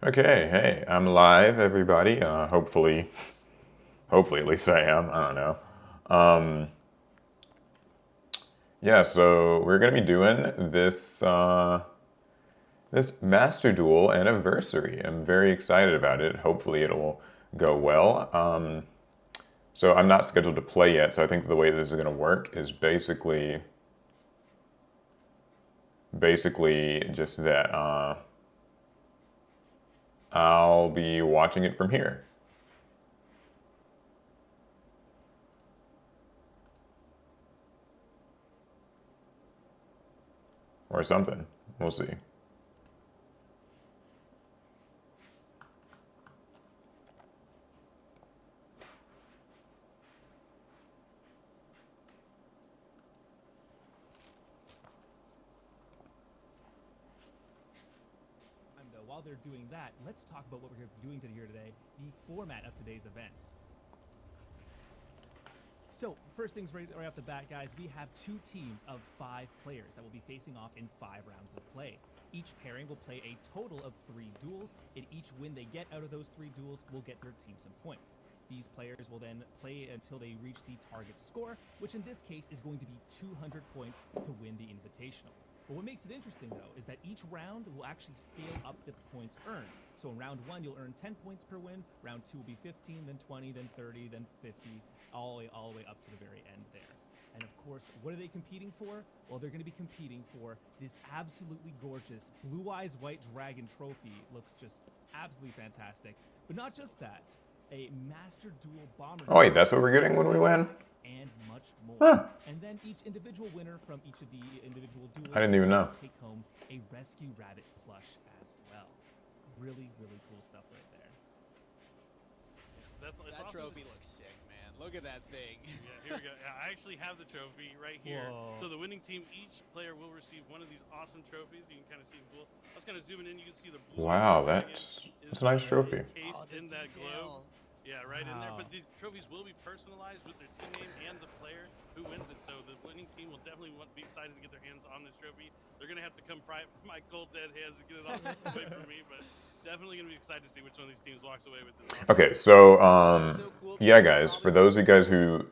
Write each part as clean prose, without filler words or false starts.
Okay, hey, I'm live, everybody. Hopefully, at least I am. I don't know. Um, yeah, so we're gonna be doing this Master Duel anniversary. I'm very excited about it. Hopefully, it'll go well. So I'm not scheduled to play yet. So I think the way this is gonna work is basically just that. I'll be watching it from here. Or something. We'll see. While they're doing that, let's talk about what we're doing here today, the format of today's event. So, first things right off the bat, guys, we have two teams of 5 players that will be facing off in 5 rounds of play. Each pairing will play a total of 3 duels, and each win they get out of those 3 duels will get their team some points. These players will then play until they reach the target score, which in this case is going to be 200 points to win the Invitational. But what makes it interesting, though, is that each round will actually scale up the points earned. So in round 1, you'll earn 10 points per win. Round 2 will be 15, then 20, then 30, then 50, all the way up to the very end there. And of course, what are they competing for? Well, they're going to be competing for this absolutely gorgeous Blue Eyes White Dragon trophy. Looks just absolutely fantastic. But not just that, a Master Duel Bomber. Oh wait, that's what we're getting when we win? And much more. Huh. And then each individual winner from each of the individual duels I didn't even know. take home a Rescue Rabbit plush as well. Really, really cool stuff right there. That trophy looks sick, man. Look at that thing. Yeah, here we go. Yeah, I actually have the trophy right here. Whoa. So the winning team, each player will receive one of these awesome trophies. You can kind of see the blue. I was kind of zooming in. You can see the blue. Wow, that's a nice trophy. Encased in that globe. Yeah, right in there. Wow. But these trophies will be personalized with their team name and the player who wins it. So the winning team will definitely be excited to get their hands on this trophy. They're going to have to come pry it from my cold dead hands to get it all away from me. But definitely going to be excited to see which one of these teams walks away with this. Awesome. Okay, so yeah, guys, for those of you guys who,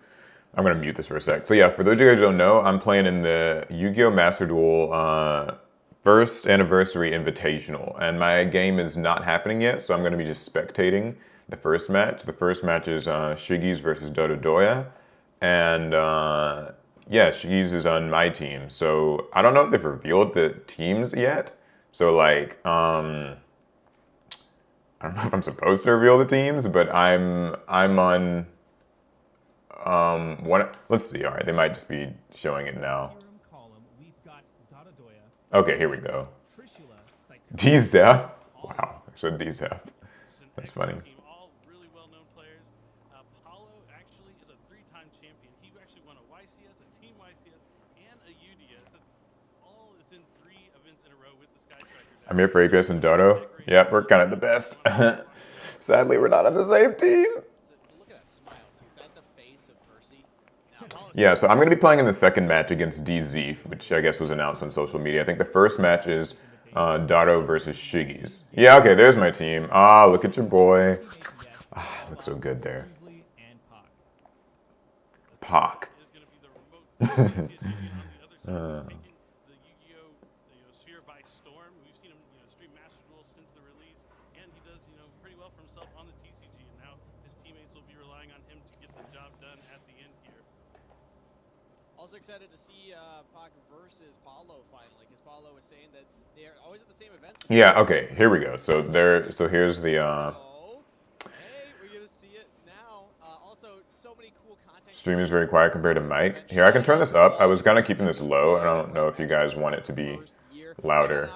I'm gonna mute this for a sec. So yeah, for those of you guys who don't know, I'm playing in the Yu-Gi-Oh! Master Duel first anniversary invitational, and my game is not happening yet, so I'm gonna be just spectating the first match. The first match is Shiggy's versus Dododoya, and yeah, Shiggy's is on my team. So I don't know if they've revealed the teams yet. So like, I don't know if I'm supposed to reveal the teams, but I'm on one. Let's see. All right, they might just be showing it now. Column, we've got Dododoya, Okay, here we go. Trishula, DZEP. Wow, I said DZEP. That's funny. Team, all really well-known players. Paulo actually is a 3-time champion. He actually won a YCS, a Team YCS, and a UDS. That's all within 3 events in a row with the Sky Striker. I'm here for Apex and Dodo. Yep, we're kind of the best. Sadly, we're not on the same team. Look at that smile, too. Is that the face of Percy? Yeah, so I'm going to be playing in the second match against DZ, which I guess was announced on social media. I think the first match is Dado versus Shiggy's. Yeah, okay, there's my team. Ah, look at your boy. Ah, looks so good there. Pac. Is going to be the remote champion on the other side. He's taking the Yu-Gi-Oh! Sphere by storm. We've seen him stream Master Duel since the release, and he does pretty well for himself on the TCG. And now his teammates will be relying on him to get the job done at the end here. Also excited to see Pac versus Paulo finally, because Paulo was saying that they are always at the same events. Yeah, okay, here we go. So here's the Hey, we're gonna see it now. Also, so many cool content. stream is very quiet compared to Mike. Here, I can turn this up. I was kind of keeping this low. I don't know if you guys want it to be louder.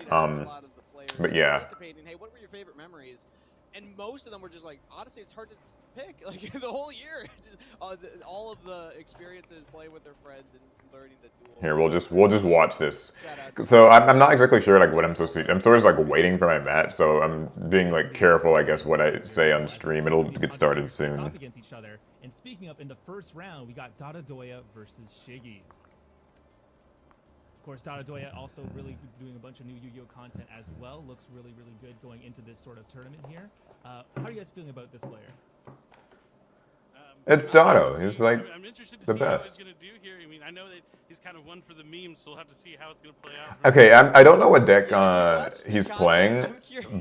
But yeah. Hey, what were your favorite memories? And most of them were just like, honestly, it's hard to pick. Like the whole year, just, all of the experiences playing with their friends and learning the duel. Here, we'll just watch this. So I'm not exactly sure like what I'm supposed to be. I'm sort of like waiting for my match, so I'm being like careful, I guess, what I say on stream. It'll get started soon. Against each other. And speaking of, in the first round, we got Dododoya versus Shiggy's. Of course, Doya also really doing a bunch of new Yu-Gi-Oh content as well. Looks really, really good going into this sort of tournament here. How are you guys feeling about this player? It's Dotto. He's like I'm interested to the see best. how he's going to do here. I mean, I know that he's kind of one for the memes, so we'll have to see how it's going to play out. Okay, I don't know what deck he's playing,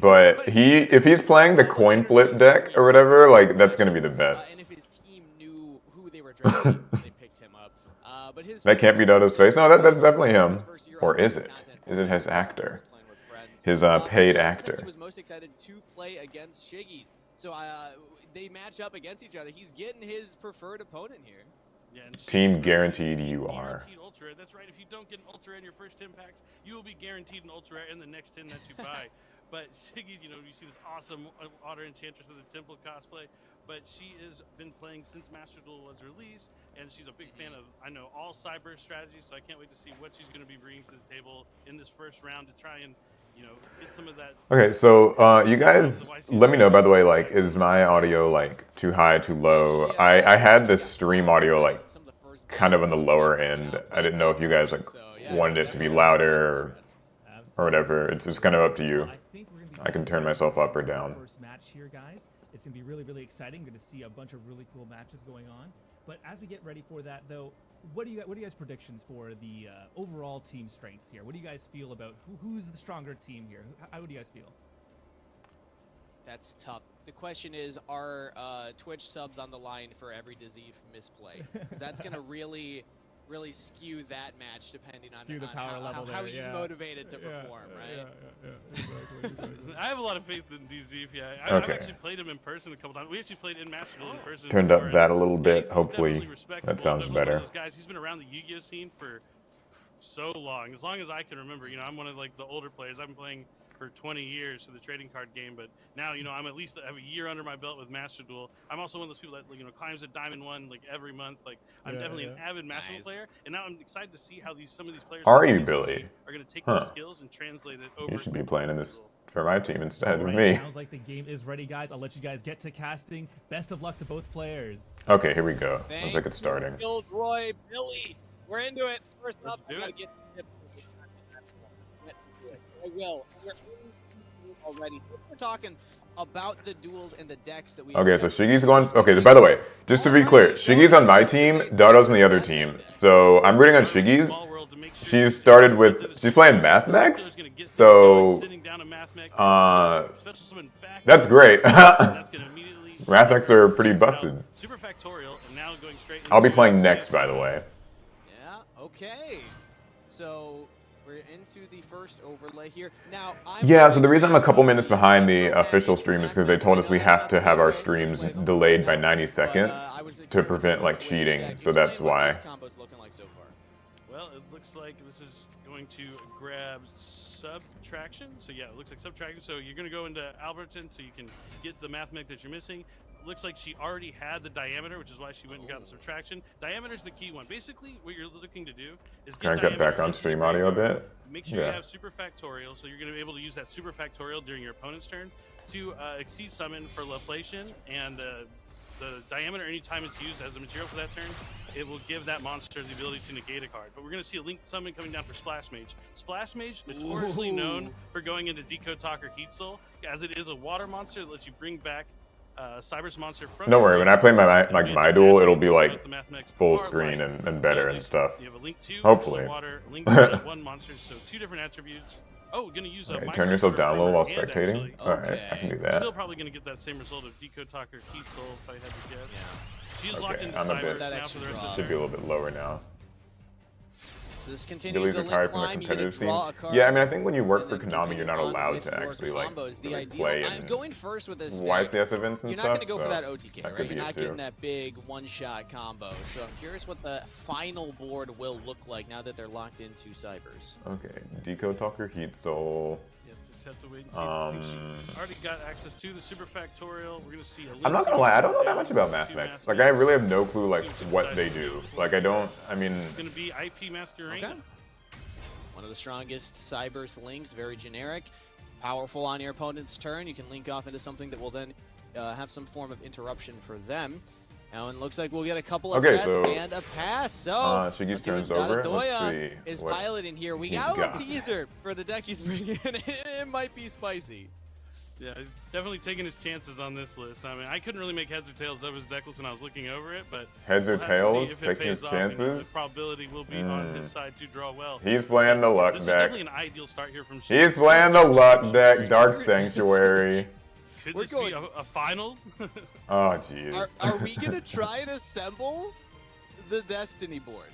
but if he's playing the coin flip deck or whatever, like that's gonna be the best. And if his team knew who they were drafting, they picked him up. But his That can't be Dotto's face. No, that's definitely him. Or is it? Is it his actor? His paid actor. He was most excited to play against Shiggy. So they match up against each other. He's getting his preferred opponent here. Yeah, and Team guaranteed you are. Guaranteed ultra. That's right. If you don't get an ultra in your first 10 packs, you will be guaranteed an ultra in the next 10 that you buy. But Shiggy's, you see this awesome Otter Enchantress of the Temple cosplay, but she has been playing since Master Duel was released, and she's a big fan of, all cyber strategies, so I can't wait to see what she's going to be bringing to the table in this first round to try and get some of that. Okay, so you guys let me know, by the way, like, is my audio like too high, too low? I had this stream audio like kind of on the lower end. I didn't know if you guys like wanted it to be louder or whatever. It's just kind of up to you. I can turn myself up or down. First match here, guys. It's gonna be really, really exciting. Going to see a bunch of really cool matches going on. But as we get ready for that, though, what are you guys' predictions for the overall team strengths here? What do you guys feel about who's the stronger team here? How do you guys feel? That's tough. The question is, are Twitch subs on the line for every Dizzy misplay? Because that's going to really skew that match depending on how he's motivated to perform, right? Exactly. I have a lot of faith in DZ. Yeah, Okay. I've actually played him in person a couple times. We actually played in Master Duel in person. Turned before, up that a little and bit. he's Hopefully definitely respectable. that sounds Definitely one better. of those guys, he's been around the Yu-Gi-Oh scene for so long as I can remember. I'm one of like the older players. I've been playing for 20 years for the trading card game, but now I'm at least have a year under my belt with Master Duel. I'm also one of those people that climbs at Diamond 1 like every month. Like I'm definitely an avid Master Duel player, and now I'm excited to see how some of these players Are you, Billy? are going to take those skills and translate it over. You should be playing in this for my team instead of Right, me. sounds like the game is ready, guys. I'll let you guys get to casting. Best of luck to both players. Okay, here we go. Looks like it's starting. Gilroy, Billy, we're into it. First off, I do gotta it. get the tip. I will. We're already. We're talking about the duels and the decks that we. Okay, so Shiggy's going. Okay, by the way, just to be clear, Shiggy's on my team, Dotto's on the other team. So I'm rooting on Shiggy's. She's playing Math Mechs, so that's great. Math Mechs are pretty busted. Super Factorial, and now going straight. I'll be playing next, by the way. Yeah. Okay. So we're into the first overlay here. Now, Yeah, so the reason I'm a couple minutes behind the official stream is because they told us we have to have our streams delayed by 90 seconds to prevent like cheating, so that's why. Well, it looks like this is going to grab subtraction. So yeah, it looks like subtraction. So you're going to go into Alberton so you can get the math mech that you're missing. Looks like she already had the diameter, which is why she went and got the subtraction. Diameter's the key one. Basically, what you're looking to do is Can I get back on stream audio a bit? Make sure you have super factorial, so you're going to be able to use that super factorial during your opponent's turn to exceed summon for Loplation, and the diameter, anytime it's used as a material for that turn, it will give that monster the ability to negate a card. But we're going to see a linked summon coming down for Splash Mage. Splash Mage, notoriously known for going into Decode Talker Heat Soul, as it is a water monster that lets you bring back Cyber's monster from. Don't worry, when I play my duel, it'll be like full screen and better and stuff. You have a link 2, Hopefully. Water, link 1 monster, so 2 different attributes. Oh, gonna use a. Okay, turn yourself down a little while from her spectating. hands, Alright, I can do that. Still probably gonna get that same result of Decode Talker Heat Soul if I had to guess. Yeah. She's locked Okay, into I'm a Cyber bit. now for the rest of the Should be a little bit lower now. So this continues Billy's the link retired from the climb. You competitive get to scene. draw a card. Yeah, I mean, I think when you work and for then Konami, continue you're not on allowed with to your actually like combos. The really ideal. play I'm in going first with this deck. YCS events and You're stuff. not going to go so for that OTK, that right? could be You're it not too. getting that big one-shot combo. So I'm curious what the final board will look like now that they're locked into Cybers. Okay, Decode Talker Heat Soul. Yeah, just have to wait and see. I think she already got access to the super factorial. We're gonna see a I'm not gonna lie, I don't know that much about Math Mechs. Like, I really have no clue like what they do. Like, I mean, It's gonna be IP Masquerade. Okay. One of the strongest Cybers links, very generic. Powerful on your opponent's turn. You can link off into something that will then have some form of interruption for them. Now it looks like we'll get a couple of Okay, sets so, and a pass. So Shiggy's turns over. Let's see is what piloting here. We he's got a little got. teaser for the deck he's bringing. It might be spicy. Yeah, he's definitely taking his chances on this list. I mean, I couldn't really make heads or tails of his deck list when I was looking over it, but Heads or we'll have to see tails, if it taking his pays off, and chances. The probability will be on his side to draw well. He's playing the luck This is deck. definitely an ideal start here from He's Shiggy. playing the luck deck, Dark Sanctuary. Could We're this going- be a final? Oh, jeez. Are we going to try and assemble the Destiny board?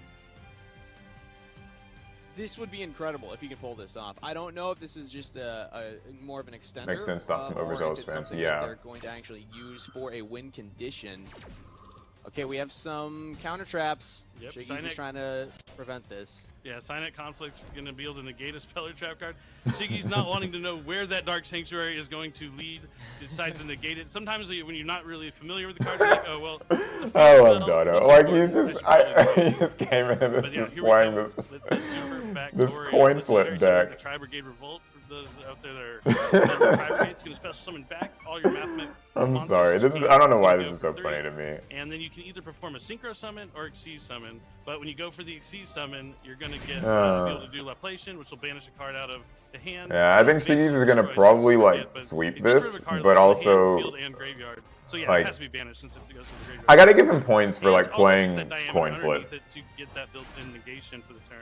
This would be incredible if you can pull this off. I don't know if this is just a more of an extender. Makes sense, stop some or if overzealous it's fans, something yeah. that they're going to actually use for a win condition. Okay, we have some counter traps. Yep, Shiggy's Cynic. is trying to prevent this. Yeah, Cynet Conflict's going to be able to negate a Speller Trap card. Shiggy's not wanting to know where that Dark Sanctuary is going to lead. Decides to negate it. Sometimes when you're not really familiar with the card, you're like, oh, well, it's a free I love spell. Dodo. What's Like, the he's point? just, I should he just came in and But this yeah, is here we playing go. this. The Super this Factorial. coin This is flip very similar to deck. Tri-Brigade Revolt. For those out there that are Tri-Brigade, it's going to special summon back all your Mathematic I'm monsters. sorry. This is, I don't know why this is so funny to me. And then you can either perform a Synchro Summon or Xyz Summon. But when you go for the Xyz Summon, you're going to get be able to do Laplation, which will banish a card out of the hand. Yeah, I think Shiggy's is gonna probably like sweep this, but also So yeah, like, it has to be banished since it goes to the graveyard. I gotta give him points for And like also use playing that diameter coin flip. underneath it to get that built-in negation for the turn.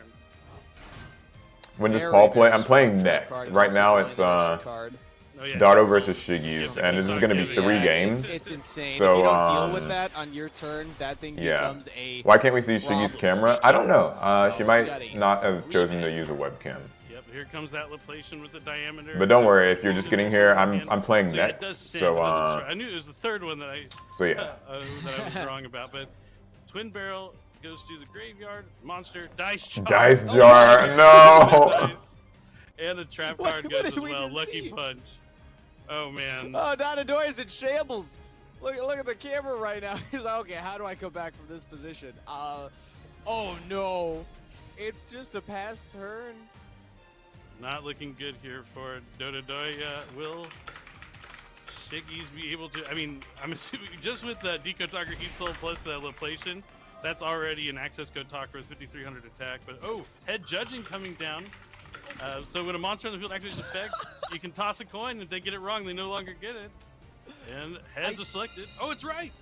When does Very Paul play? nice I'm playing trap next. card, Right also now playing it's an action card. Oh, yeah. Dardo versus Shiggy's, Yeah, and this is gonna be yeah, 3 Yeah, games. It's insane. So, if you don't deal with that on your turn, that thing Yeah. becomes a Why can't we see Shiggy's problem. camera? I don't know. She We got might a not have chosen to three-man. use a webcam. Yep, here comes that Laplation with the diameter. But don't worry, if you're just getting here, I'm playing So yeah, it next. does stand, So it doesn't I knew it was the third one that I so yeah. that I was wrong about. But Twin Barrel goes to the graveyard. Monster dice jar. Dice jar, no. Dice. And a trap What- card what goes did as we well. just Lucky see? punch. Oh man. Oh, Donadoya's in shambles. Look at the camera right now. He's like, okay, how do I come back from this position? Oh no, it's just a pass turn. Not looking good here for Dododoya. Will Shiggy's be able to? I mean, I'm assuming just with the Decode Talker Heat Soul plus the Laplation, that's already an access code talker with 5,300 attack. But oh, head judging coming down. So when a monster on the field activates effect, you can toss a coin. If they get it wrong, they no longer get it. And heads are selected. Oh, it's right.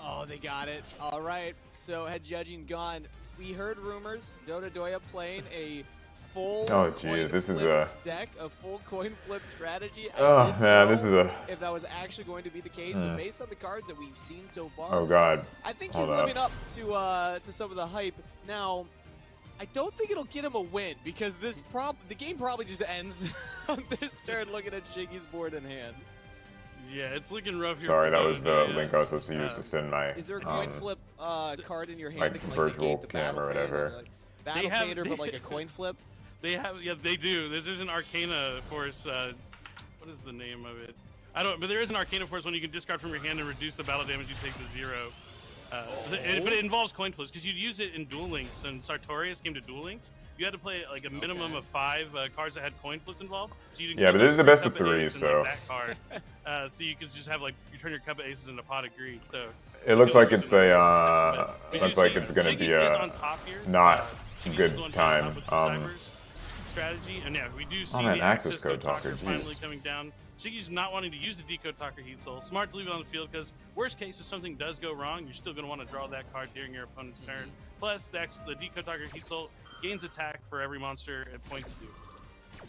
Oh, they got it. All right. So head judging gone. We heard rumors. Donadoya playing a full. Oh, coin geez, this is flip a- deck, a full coin flip strategy. I Oh didn't man, know this is a. if that was actually going to be the case, but based on the cards that we've seen so far, Oh god. I think he's Hold up. living up to some of the hype. Now, I don't think it'll get him a win because the game probably just ends on this turn looking at Shiggy's board in hand. Yeah, it's looking rough here. Sorry, for that was the Dododoya. link I was supposed to use to send my Is there a coin flip card in your hand like that can virtual negate the cam or battle phase? whatever. Like, battle have- fader, but like a coin flip? They have, yeah, they do. There's an Arcana Force. What is the name of it? I don't. But there is an Arcana Force when you can discard from your hand and reduce the battle damage you take to 0. But it involves coin flips because you'd use it in Duel Links, and Sartorius came to Duel Links. You had to play like a minimum of 5 cards that had coin flips involved. So you Yeah, but this is the best of Cup 3, Aces and, so like, that card. So you could just have like you turn your Cup of Aces into Pot of Greed. So it looks like it's a But you looks see like it's gonna Shiggy's be is a on top here. not Shiggy's good going time. top with the Cybers strategy, and yeah, we do see man, the access code talker, finally jeez. coming down. Shiggy's not wanting to use the Decode Talker Heat Soul. Smart to leave it on the field because worst case, if something does go wrong, you're still going to want to draw that card during your opponent's turn. Plus, the Decode Talker Heat Soul gains attack for every monster it points to.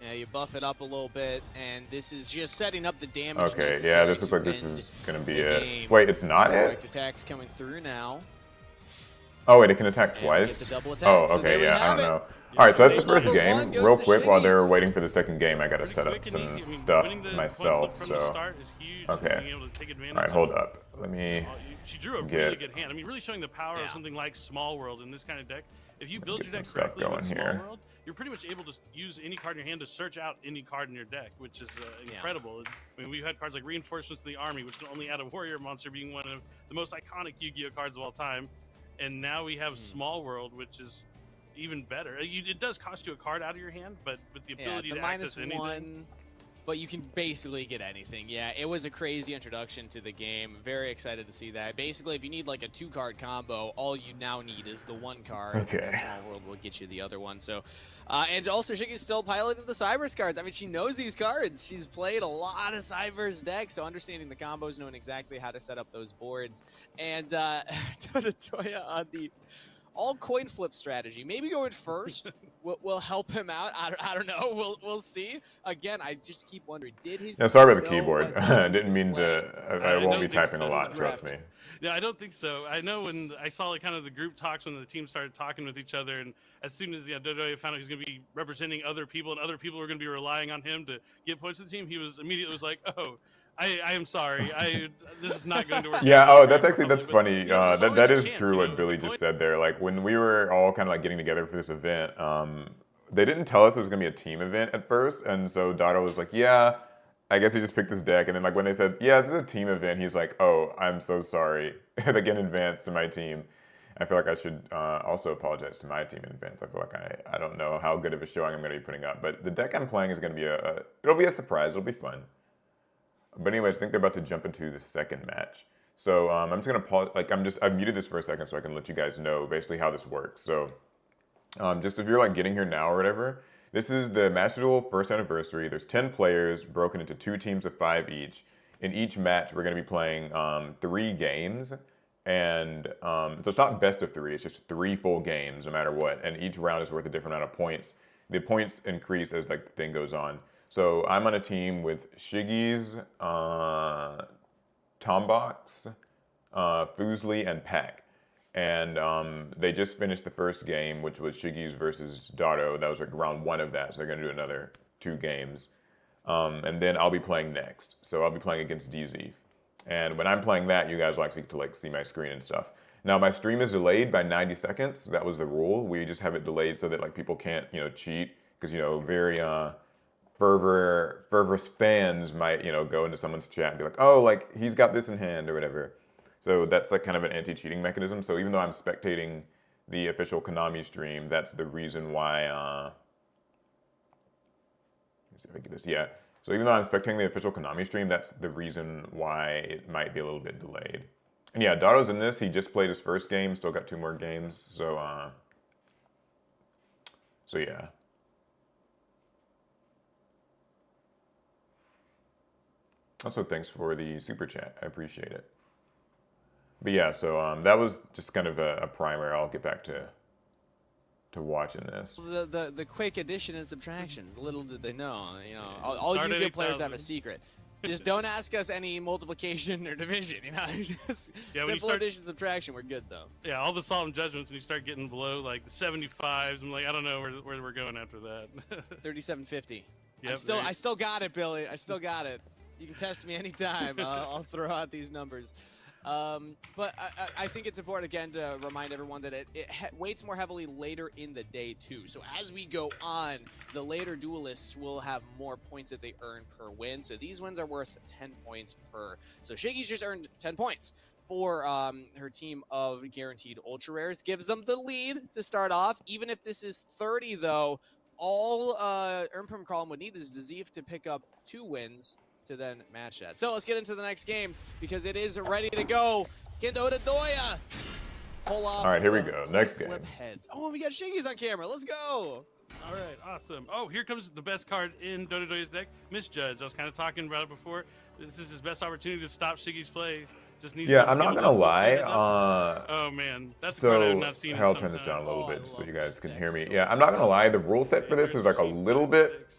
Yeah, you buff it up a little bit, and this is just setting up the damage. Okay, yeah, necessary this looks to like this end is gonna be the it. game. Wait, it's not Direct it? attacks coming through now. Oh wait, it can attack And we twice? get the double attack. Oh, So there okay, we yeah, I have don't it. know. Alright, so that's the Number first one game. goes Real to quick, while they're Shiggy's. waiting for the second game, I gotta Pretty set up quick and some easy. I mean, stuff winning the myself, coin flip from the so. start is huge. Okay. Being able to take advantage Alright, of hold it. up. Let me She drew a get- really good hand. I mean, really showing the power Yeah. of something like Small World in this kind of deck. If you build get your deck some stuff correctly with going Small here. World, you're pretty much able to use any card in your hand to search out any card in your deck, which is incredible. I mean, we've had cards like Reinforcements to the Army, which can only add a warrior monster, being one of the most iconic Yu-Gi-Oh cards of all time. And now we have Small World, which is even better. It does cost you a card out of your hand, but with the Yeah, ability it's a to access -1. anything. but you can basically get anything. Yeah, it was a crazy introduction to the game. Very excited to see that. Basically, if you need like a 2-card combo, all you now need is the 1 card. Okay. Small World will get you the other one. So, and also Shiggy's still piloting the Cybers cards. I mean, she knows these cards. She's played a lot of Cybers decks, so understanding the combos, knowing exactly how to set up those boards. And Toya on the all coin flip strategy. Maybe going first will help him out. I don't know. We'll see. Again, I just keep wondering, did his sorry about the keyboard. I didn't mean to. I won't be typing a lot. Trust me. Yeah, I don't think so. I know when I saw like kind of the group talks when the team started talking with each other, and as soon as Dodoya found out he was going to be representing other people, and other people were going to be relying on him to give points to the team, he was immediately like, "Oh, I am sorry. This is not going to work." Yeah. Oh, that's funny. That is true what Billy just said there. Like when we were all kind of like getting together for this event, they didn't tell us it was going to be a team event at first, and so Dado was like, "Yeah, I guess he just picked his deck." And then like when they said, "Yeah, this is a team event," he's like, "Oh, I'm so sorry." Like in advance to my team. I feel like I should also apologize to my team in advance. I feel like I don't know how good of a showing I'm going to be putting up, but the deck I'm playing is going to be it'll be a surprise. It'll be fun. But anyways, I think they're about to jump into the second match. So I'm just gonna pause. Like I've muted this for a second so I can let you guys know basically how this works. So just if you're like getting here now or whatever, this is the Master Duel first anniversary. There's 10 players broken into 2 teams of 5 each. In each match, we're gonna be playing 3 games, and so it's not best of 3. It's just 3 full games no matter what, and each round is worth a different amount of points. The points increase as like the thing goes on. So I'm on a team with Shiggy's, Tombox, Fuslie, and Pack. And they just finished the first game, which was Shiggy's versus Dado. That was like round 1 of that, so they're going to do another 2 games. And then I'll be playing next. So I'll be playing against DZ. And when I'm playing that, you guys will actually get to like see my screen and stuff. Now my stream is delayed by 90 seconds. That was the rule. We just have it delayed so that like people can't, cheat. Because, very... fervorous fans might, go into someone's chat and be like, oh, like, he's got this in hand or whatever. So that's like kind of an anti-cheating mechanism. So even though I'm spectating the official Konami stream, that's the reason why, let me see if I get this, yeah. So even though I'm spectating the official Konami stream, that's the reason why it might be a little bit delayed. And yeah, Dado's in this. He just played his first game, still got 2 more games. So yeah. Also, thanks for the super chat. I appreciate it. But yeah, so that was just kind of a primer. I'll get back to watching this. The quick addition and subtractions. Little did they know, all Yu-Gi-Oh players have a secret. Just don't ask us any multiplication or division, Just simple addition, subtraction. We're good though. Yeah, all the solemn judgments when you start getting below like the 75s, I'm like, I don't know where we're going after that. 3750. Yep, I still got it, Billy. I still got it. You can test me anytime. I'll throw out these numbers. But I think it's important, again, to remind everyone that it weights more heavily later in the day, too. So as we go on, the later duelists will have more points that they earn per win. So these wins are worth 10 points per. So Shiggy's just earned 10 points for her team of guaranteed ultra rares. Gives them the lead to start off. Even if this is 30, though, all Ermprim Column would need is Dazif to pick up 2 wins to then match that. So let's get into the next game because it is ready to go. Kendo to Doya. Pull off. All right, here we go. Next game. Heads. Oh, we got Shiggy's on camera. Let's go. All right, awesome. Oh, here comes the best card in Dodoya's deck, Misjudge. I was kind of talking about it before. This is his best opportunity to stop Shiggy's play. Just needs I'm not gonna lie. Oh man, that's the card I've not seen. I'll turn this down a little bit so you guys can hear me. Yeah, I'm not gonna lie. The rule set for this is like a little bit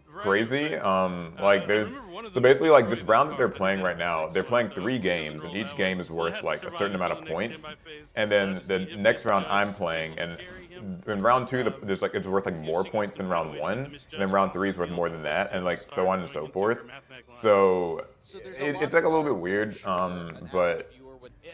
crazy. Like there's so basically like this round that they're playing right now, they're playing 3 games, and each game is worth like a certain amount of points. And then the next round I'm playing, and in round 2, there's like it's worth like more points than round 1, and then round 3 is worth more than that, and like so on and so forth. So it's like a little bit weird, but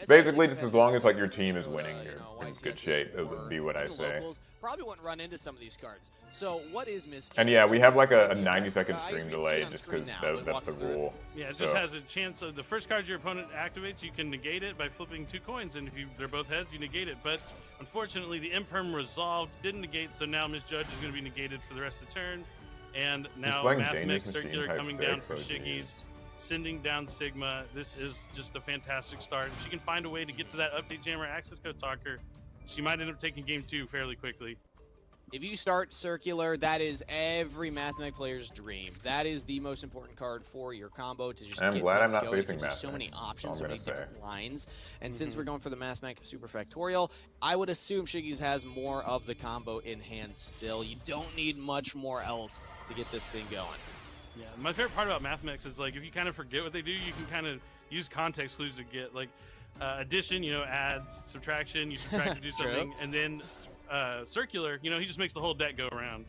basically just as long as like your team is winning, you're in good shape. It would be what I say. Probably wouldn't run into some of these cards. So what is Misjudge? And yeah, we have like a 90-second stream delay just because that's the rule. Yeah, it just has a chance of the first card your opponent activates, you can negate it by flipping 2 coins, and if they're both heads, you negate it. But unfortunately, the Imperm resolved didn't negate, so now Misjudge is going to be negated for the rest of the turn. And now playing Mathmech Dangerous Machine Circular type coming down 6, for oh, Shiggy's, geez. sending down Sigma. This is just a fantastic start. If she can find a way to get to that update jammer access code talker, she might end up taking game 2 fairly quickly. If you start Circular, that is every Mathmech player's dream. That is the most important card for your combo to just I'm get glad I'm things not going. facing There's so many Mathmech, options, that's all so I'm many gonna say. different lines. And since we're going for the Mathmech Super Factorial, I would assume Shiggy's has more of the combo in hand still. You don't need much more else to get this thing going. Yeah, my favorite part about Mathmech is like if you kind of forget what they do, you can kind of use context clues to get like addition, you know, adds, subtraction, you subtract to do something, and then Circular, you know, he just makes the whole deck go around.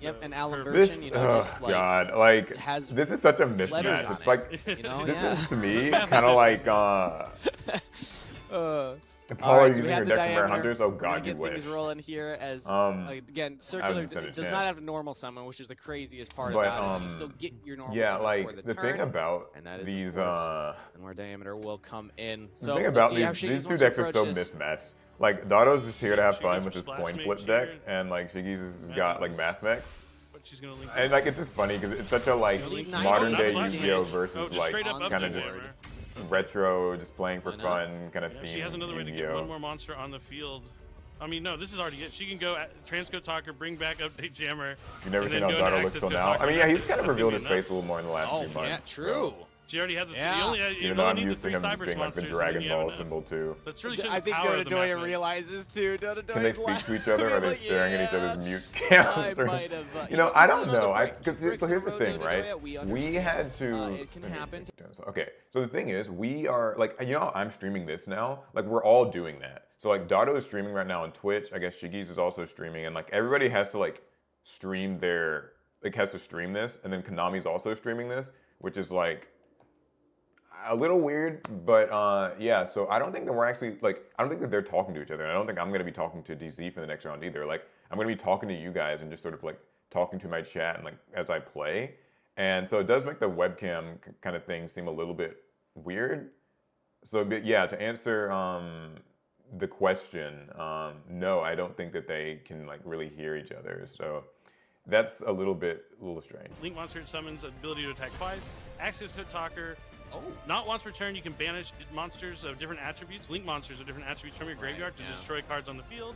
Yep, So, and Alan This, you know, just like God, like has this is such a letters mismatch. on It's it, like you know, this yeah. is to me kind of like Apollo Alright, so we using have your the deck for Rare diameter. Hunters. Oh We're God, gonna you get wish. things rolling here as again, Circular haven't stood a does not chance. have normal summon, which is the craziest part But, about it. So you still get your normal Yeah, summon like for the turn, thing about and that is these and where diameter will come in. So the thing let's about see how these Shiggy's two wants to decks are so approach this. mismatched. Like Dotto's just here to have She fun goes with for his Slash coin Mage flip here. deck, and like Shiggy's has got like Mathmechs. But she's gonna link. And like it's just funny because it's such a like Leave modern day Flash Yu-Gi-Oh Mage. versus just like straight up kind of update just jammer. retro, just playing for I know. fun kind of Yeah, theme. she has another way to get one more monster on the field. I mean, no, this is already it. She can go at Transcode Talker, bring back Update Jammer. You've never and seen then how go into Dotto looks Access till Code now. Talker. I mean, yeah, he's That's kind of gonna revealed be his enough. face a little more in the last Oh, few months. yeah, so- true. She already had the. Yeah. You only, you Even though only I'm need the used to 3 him just Cybers being like the monsters, and then Dragon you have Ball enough. symbol too. That's really shows I the think power of the Dododoya Mathmechs. realizes too. Dododoya's Can they speak to each other? Or are they like, staring at each yeah. other's mute I camsters? might have, You know, he's I don't another know. break. Because Breaks so in here's a the row, thing, Dododoya, right? we We had to. it can happen. Okay, so the thing is, we are like, you know, I'm streaming this now. Like, we're all doing that. So like, Dotto is streaming right now on Twitch. I guess Shiggy's is also streaming, and like everybody has to like stream their has to stream this, and then Konami's also streaming this, which is like a little weird, but yeah. So I don't think that we're actually like I don't think that they're talking to each other. And I don't think I'm gonna be talking to DZ for the next round either. Like I'm gonna be talking to you guys and just sort of like talking to my chat and like as I play. And so it does make the webcam kind of thing seem a little bit weird. So but yeah, to answer the question, no, I don't think that they can like really hear each other. So that's a little strange. Link monster summons ability to attack twice. Access Code Talker. Oh, Not once per turn, you can banish monsters of different attributes, link monsters of different attributes from your graveyard to yeah. destroy cards on the field.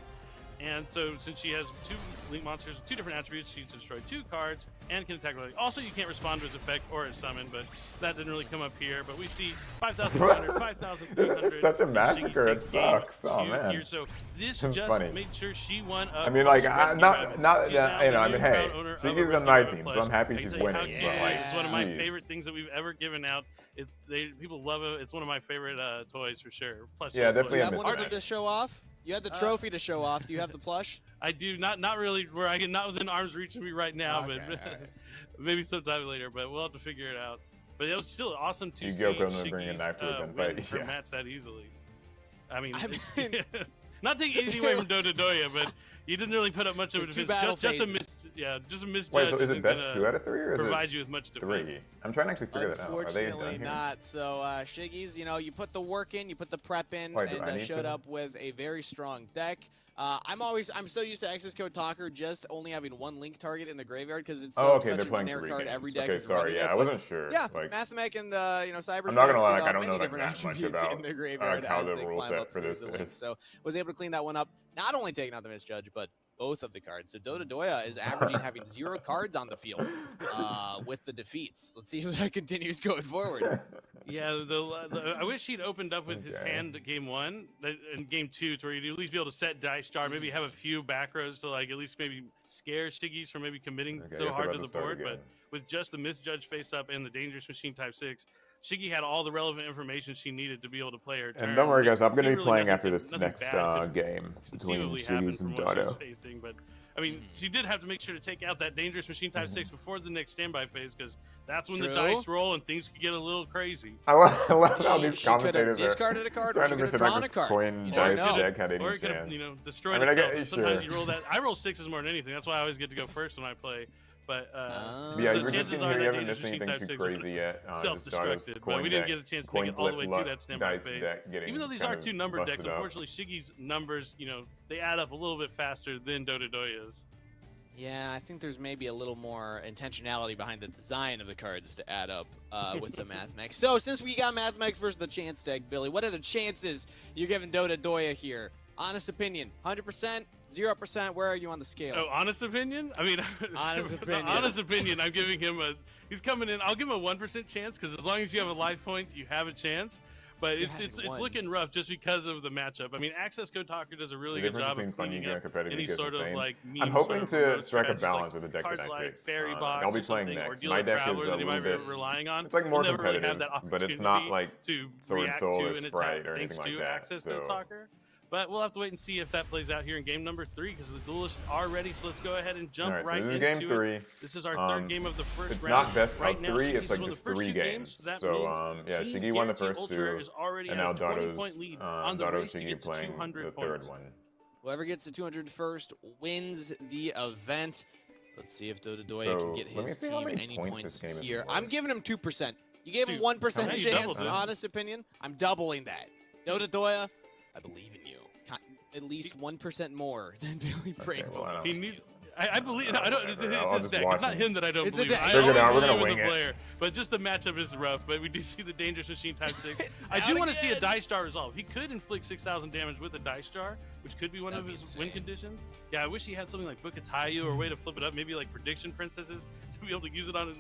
And so, since she has 2 link monsters with 2 different attributes, she can destroy 2 cards and can attack. Also, you can't respond to his effect or his summon, but that didn't really come up here. But we see 5,400, 5,300. This is such a massacre. It sucks. Oh man. Here. So this It's just funny. made sure she won up. I mean, like, Rescue not, Rabbit. not, She's you now know, the I mean, new hey, proud owner of a Shiggy's on Rescue my Rabbit team, so plush. I'm happy I can she's tell you how winning. cute But it like, is. It's one of my jeez. favorite things that we've ever given out. People love it. It's one of my favorite toys for sure. Plush Yeah, toys. definitely you a have one of mismatch. them to show off. You had the trophy to show off. Do you have the plush? I do not really where I can not within arm's reach of me right now, Okay, but alright. maybe sometime later. But we'll have to figure it out. But it was still awesome to see Yu-Gi-Oh! Couldn't bring a Shiggy's, knife to a gunfight, win her yeah. match that easily. I mean, I it's- mean- not taking anything away from Dododoya, but you didn't really put up much of a Two defense. battle Just a phases. just a misjudge. Wait, so is isn't it best gonna 2 out of 3 or is it provide you with much 3? defense. I'm trying to actually figure that out. Are they done Unfortunately here? not. So Shiggy's, you know, you put the work in, you put the prep in, Wait, do I and need showed to? up with a very strong deck. I'm still used to Access Code Talker just only having 1 link target in the graveyard because it's Oh, okay, such they're a playing generic 3 card. games. Every deck Okay, is sorry, running yeah, it, I but wasn't sure. Yeah, Like, Mathmech and Cyber. I'm not gonna lie, like, I got don't know many that different much attributes about, in the graveyard how as the they rule climb set up for through this the links. is. So was able to clean that one up. Not only taking out the misjudge, but both of the cards. So Dododoya is averaging having 0 cards on the field with the defeats. Let's see if that continues going forward. Yeah, I wish he'd opened up with his Okay. hand at game 1 and game 2, to where you'd at least be able to set dice jar, maybe have a few back rows to like at least maybe scare Shiggy's from maybe committing Okay, I so guess hard they're to about the to start board. again. But with just the misjudge face up and the dangerous machine type 6, Shiggy had all the relevant information she needed to be able to play her turn. And don't worry, guys, I'm going to be Really playing nothing- after this nothing next bad could game between conceivably happened Shiggy's from and what she was Dotto. facing, but I mean, she did have to make sure to take out that dangerous machine type 6 before the next standby phase, because that's when True. the dice roll and things could get a little crazy. I love how these She could have commentators are discarded a card, or trying she to could have pretend like drawn a this card. coin You dice never know. deck had any Or it could have, chance. you know, destroyed I mean, I itself. get- Sometimes sure. you roll that. I roll 6s more than anything. That's why I always get to go first when I play. But Yeah, so you were just chances in are here. You that haven't dangerous missed machine anything type too 6 would crazy yet. Just self-destructed, Dotto's but coin we didn't deck, get a chance to coin make it all the way flip to that standby dice phase. deck getting Even though these kind are of 2 number decks, busted up. unfortunately, Shiggy's numbers, you know, they add up a little bit faster than Dododoya's. Yeah, I think there's maybe a little more intentionality behind the design of the cards to add up with the mathematics. So since we got mathematics versus the chance deck, Billy, what are the chances you're giving Dota Doya here? Honest opinion, 100%, 0%, where are you on the scale? Oh, honest opinion? I mean, honest opinion. Honest opinion, I'm giving him he's coming in, I'll give him a 1% chance, because as long as you have a life point, you have a chance. But it's looking rough just because of the matchup. I mean, Access Code Talker does a really good job of cleaning up any sort of like meme. I'm hoping to strike a balance like with the deck that I like picked. Fairy Box I'll be playing next. My deck is a little bit relying on. It's like more We'll never competitive, really have that but it's not like to Sword and Soul or an Sprite attack or thanks anything like to that. Access Code Talker. But we'll have to wait and see if that plays out here in game number 3 because the duelists are ready. So let's go ahead and jump right, right so this into is game 3. This is our third game of the first it's round. It's not best right of now, 3. Shiggy's It's like won the just first 3 two games. So that So means yeah, Team Shiggy won the Guarantee first Ultra 2, is already and at now a 20-point lead on the race to Shiggy get to playing 200 the points. third one. Whoever gets to 200 first wins the event. Let's see if Dota Doya can get his team any points here. I'm giving him 2%. You gave him 1% chance, honest opinion. I'm doubling that. Dota Doya, I believe in you. At least 1% more than Billy Brainbow. He needs. I believe. I don't. It's his deck. It's not him that I don't it's believe. I we're always gonna believe wing in the it. player, but just the matchup is rough. But we do see the Dangerous Machine ×6. I do want to see a Dice Jar resolve. He could inflict 6,000 damage with a Dice Jar, which could be one of his win conditions. Yeah, I wish he had something like Book of Tayu or a way to flip it up. Maybe like Prediction Princesses to be able to use it on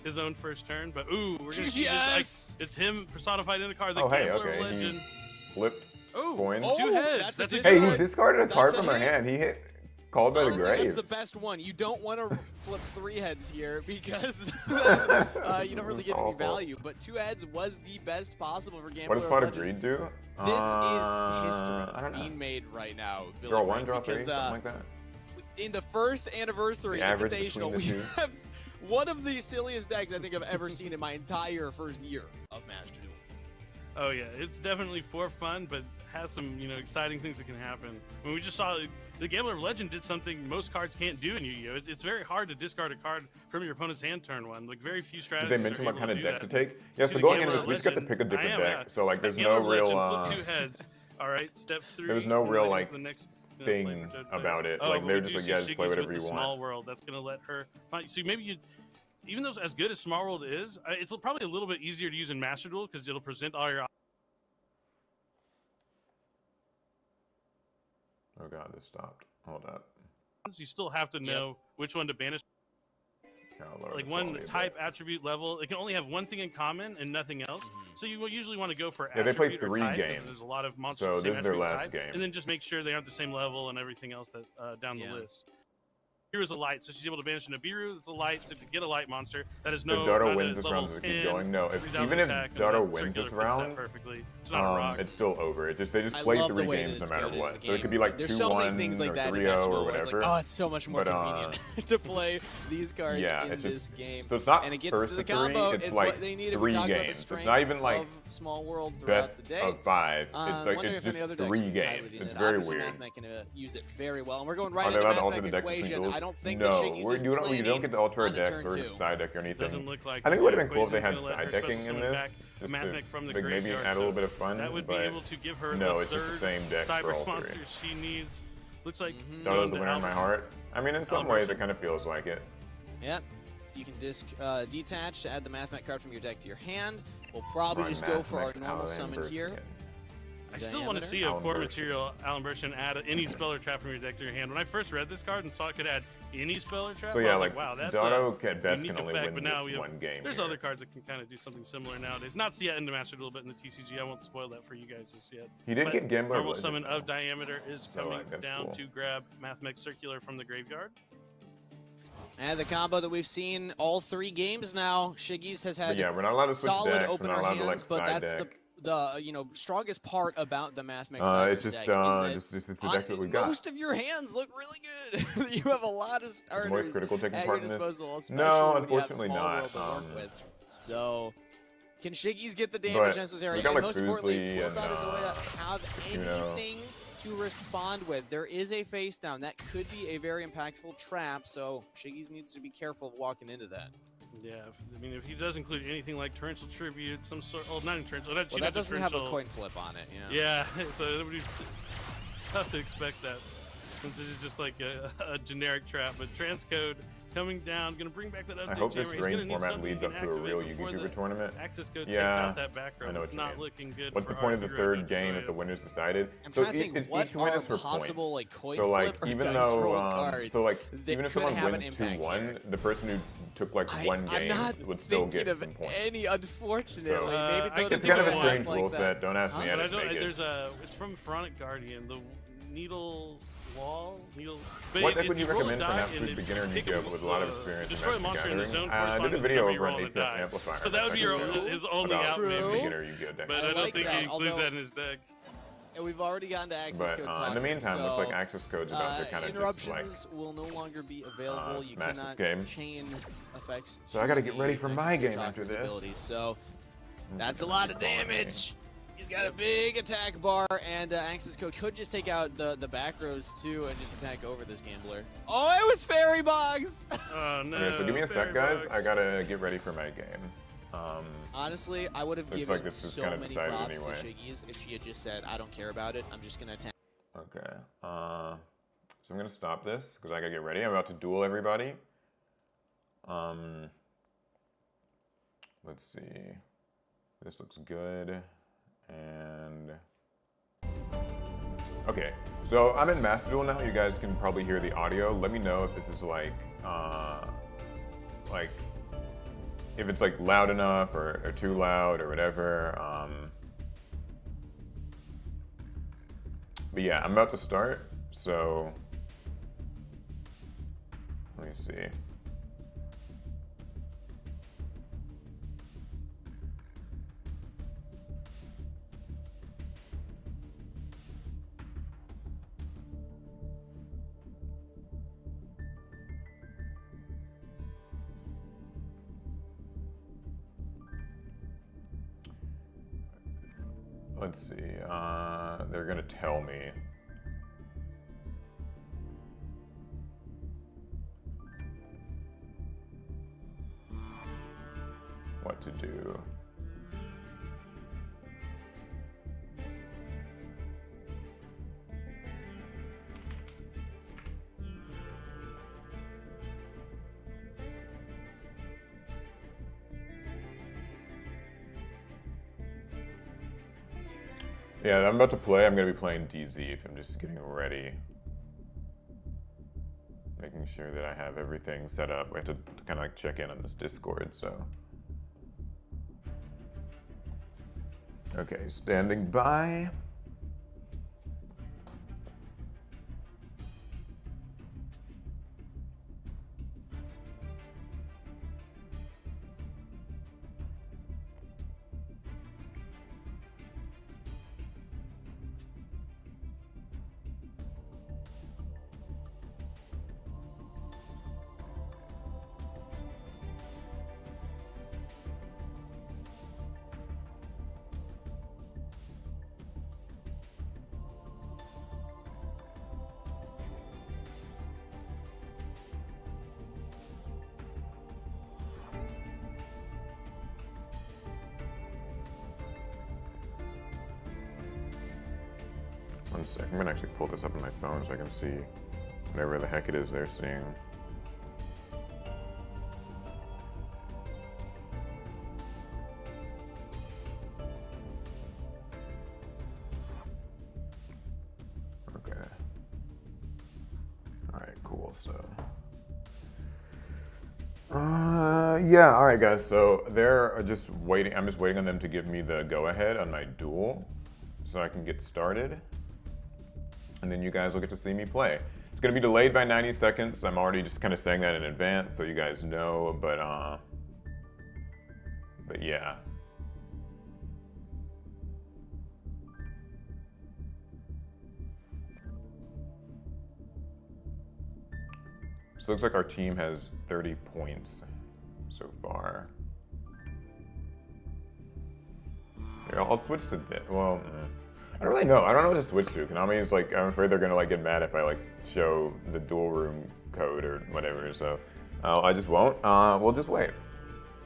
his own first turn. But ooh, we're gonna see this. It's him personified in the card. The Gambler Legend. He flipped. Coins. 2 heads. That's hey, he discarded a card from her hand. He hit Called by the Grave. That's the best one. You don't want to flip 3 heads here because you don't really get any value. But 2 heads was the best possible for Gambler. What does Pot of Greed do? This is history being made right now. Billy Draw 1, draw 3, something like that. In the first anniversary Invitational, we have one of the silliest decks I think I've ever seen in my entire first year of Master Duel. Oh yeah, it's definitely for fun, but has some exciting things that can happen. I mean, we just saw the Gambler of Legend did something most cards can't do in Yu-Gi-Oh! It's very hard to discard a card from your opponent's hand turn 1. Like very few strategies. Did they mention what kind of deck to take? Yeah, so going into this, we just got to pick a different deck. So like, there's no real. Flip 2 heads. All right, step 3. There was no real like thing about it. Like they were just like, yeah, just play whatever you want. Small World. That's gonna let her. So maybe you. Even though as good as Small World is, it's probably a little bit easier to use in Master Duel because it'll present all your. Oh god, this stopped. Hold up. You still have to know which one to banish. Like one type, attribute, level. It can only have one thing in common and nothing else. So you usually want to go for they played 3 type, games. There's a lot of monsters. So this is their last type, game. And then just make sure they aren't the same level and everything else that down the list. Here is a light, so she's able to banish an Abiru. It's a light, so to get a light monster that is no. If Dota wins this round, does it keep going? No. Even if Dota wins this round, it's still over. They just play 3 games no matter what. So it could be like 2-1 or 3-0 or whatever. Oh, it's so much more convenient to play these cards in this game. So it's not and it gets first to the to 3. combo. It's like 3 games. So it's not even like Small World best of 5. It's like it's just 3 games. It's very weird. Can use it very well, and we're going right into Mathematic Equation. I don't think no, you don't get the Ultra decks or side deck or anything. Doesn't look like I think it would have been cool if they had side decking in this, just to from the like, maybe add a little bit of fun. That would be able to give her no, the it's just the same deck for all 3. She needs. Looks like Dota's the winner in my heart. I mean, in some ways, it kind of feels like it. Yep. You can detach to add the Mathematic card from your deck to your hand. We'll probably just go for our normal summon here. I still want to see a 4-material Alan add any spell or trap from your deck to your hand. When I first read this card and saw it could add any spell or trap, so yeah, I was like wow, that's Dota at best can only win this one game. There's other cards that can kind of do something similar nowadays. Not yet in the Master Duel, but in the TCG. I won't spoil that for you guys just yet. He did get Gambler Normal summon of diameter is coming down to grab Mathmech Circular from the graveyard. And the combo that we've seen all 3 games now. Shiggy's has had we're not allowed to switch solid decks. opener we're not allowed hands, to, like, but that's deck. the strongest part about the Mathmech side it's just the decks that we got. Most of your hands look really good. You have a lot of starters voice critical taking part in this? No, unfortunately not. So can Shiggy's get the damage necessary? We got, like, most importantly, and, have anything to respond with. There is a face down that could be a very impactful trap, so Shiggy's needs to be careful of walking into that. Yeah, I mean, if he does include anything like Torrential Tribute, some sort, not in Torrential, that doesn't have a coin flip on it. Yeah, so it would be tough to expect that. since it is just like a generic trap. But Transcode coming down, gonna bring back that update. I hope this jammer. He's strange gonna need format something leads he up can to a activate real before YouTuber the tournament. access code takes Yeah, out that back row. I know It's what you not mean. looking good. What's the for point of the our third hero game to if the winner's decided? I'm So trying to think, each what win are is for possible, points. like, coin So like flip or even dice though roll cards so like that even if could someone have an wins impact 2-1, here? the person who took like one I'm game not would still thinking get of some points. any, unfortunately. So, Maybe I throw can it's the kind of a think of strange like rule that. set. Don't ask me. I But I didn't don't. make There's it. it's from Pharaonic Guardian. The needle wall. Needle. What deck it would you roll a recommend for an die absolute and beginner pick Yu-Gi-Oh up, with a lot of experience in destroy a Magic monster in the Gathering? zone I did a corresponding video to over on every roll 8PS on a die. Amplifier. So that would be his only about out maybe. beginner Yu-Gi-Oh deck. But I I don't like think that, he includes although- that in his deck. And we've already gotten to access But code in the clock, meantime, so, looks like access code's about to kind of just like. interruptions will no longer be available. You smash this cannot game. chain effects. So I gotta get ready for my game after this. Abilities. So that's a lot of damage. He's got a big attack bar, and access code could just take out the back rows too and just attack over this gambler. Oh, it was fairy bogs. Oh no. Okay, so give me a sec, guys. I gotta get ready for my game. Honestly, I would have Looks given like this is so kinda many decided props anyway. to Shiggy's if she had just said, "I don't care about it. I'm just gonna attack." Okay. So I'm gonna stop this because I gotta get ready. I'm about to duel everybody. Let's see. This looks good. And okay, so I'm in Master Duel now. You guys can probably hear the audio. Let me know if this is like if it's like loud enough or too loud or whatever. But yeah, I'm about to start. So let me see. Let's see. They're gonna tell me. What to do. Yeah, I'm about to play. I'm going to be playing DZ if I'm just getting ready. Making sure that I have everything set up. We have to kind of like check in on this Discord, so. Okay, standing by. One sec, I'm gonna actually pull this up on my phone so I can see whatever the heck it is they're seeing. Okay. Alright, cool, so. Yeah, alright guys, so they're just waiting, I'm just waiting on them to give me the go-ahead on my duel so I can get started. And then you guys will get to see me play. It's gonna be delayed by 90 seconds. I'm already just kind of saying that in advance so you guys know, but yeah. So it looks like our team has 30 points so far. Here, I'll switch to this. Well, I don't really know. I don't know what to switch to. Konami's like, I'm afraid they're gonna like get mad if I like show the dual room code or whatever. So I just won't. We'll just wait.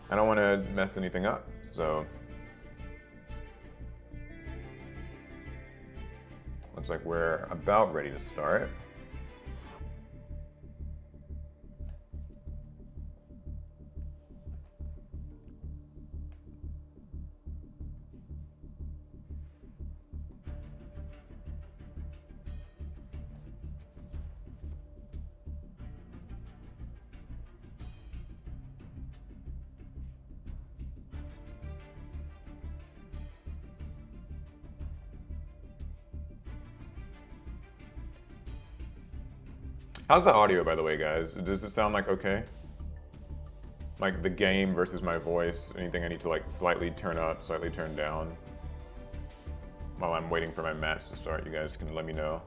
I don't want to mess anything up. So looks like we're about ready to start. How's the audio, by the way, guys? Does it sound like okay? Like the game versus my voice? Anything I need to like slightly turn up, slightly turn down? While I'm waiting for my match to start, you guys can let me know.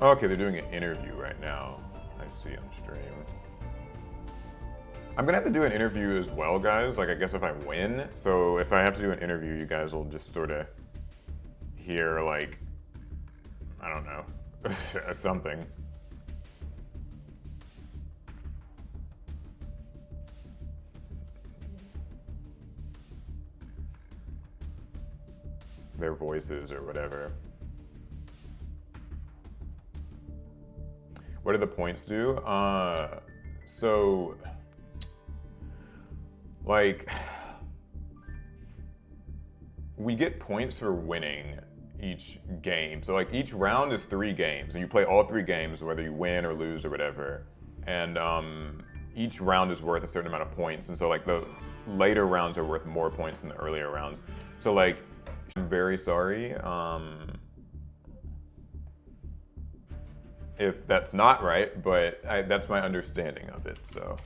Okay, they're doing an interview right now. I see on stream. I'm gonna have to do an interview as well, guys. Like, I guess if I win. So if I have to do an interview, you guys will just sort of hear, like, I don't know, something. Their voices or whatever. What do the points do? So, like, we get points for winning each game. So, like, each round is 3 games, and you play all 3 games, whether you win or lose or whatever. And each round is worth a certain amount of points. And so, like, the later rounds are worth more points than the earlier rounds. So, like, I'm very sorry. If that's not right, but that's my understanding of it, so.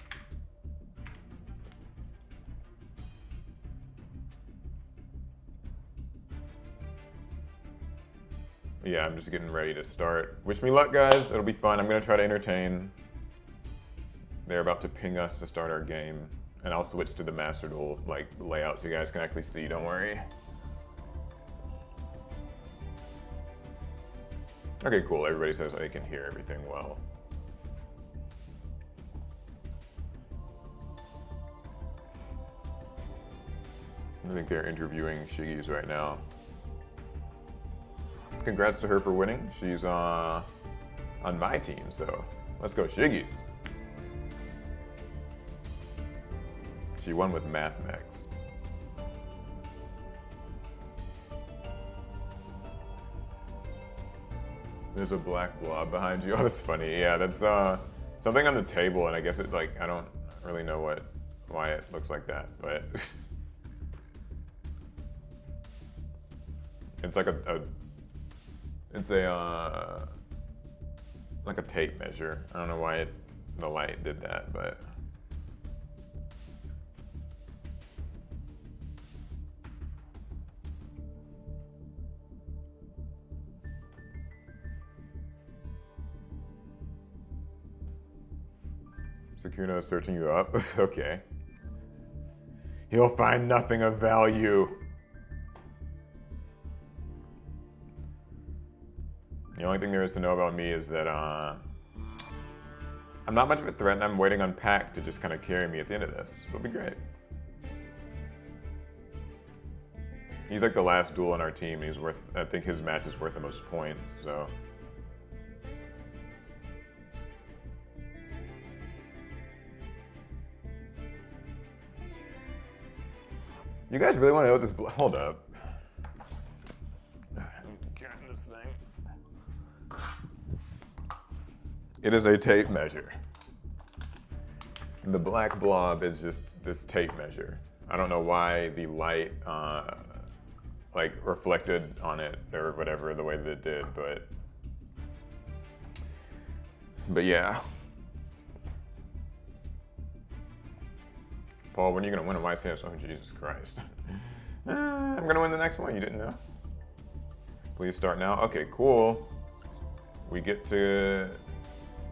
Yeah, I'm just getting ready to start. Wish me luck, guys. It'll be fun. I'm gonna try to entertain. They're about to ping us to start our game, and I'll switch to the Master Duel like layout so you guys can actually see, don't worry. Okay, cool. Everybody says they can hear everything well. I think they're interviewing Shiggy's right now. Congrats to her for winning. She's on my team, so let's go Shiggy's. She won with Math Max. There's a black blob behind you. Oh, that's funny. Yeah, that's something on the table, and I guess it like I don't really know why it looks like that, but it's like it's like a tape measure. I don't know why the light did that, but. Sakuna is searching you up. Okay. He'll find nothing of value. The only thing there is to know about me is that I'm not much of a threat, and I'm waiting on Pac to just kind of carry me at the end of this. It'll be great. He's like the last duel on our team. He's worth. I think his match is worth the most points. So. You guys really want to know what this? Hold up. I'm getting this thing. It is a tape measure. The black blob is just this tape measure. I don't know why the light like reflected on it or whatever the way that it did, but yeah. Paul, when are you gonna win a YCS? Oh, Jesus Christ. I'm gonna win the next one, you didn't know? Please start now. Okay, cool. We get to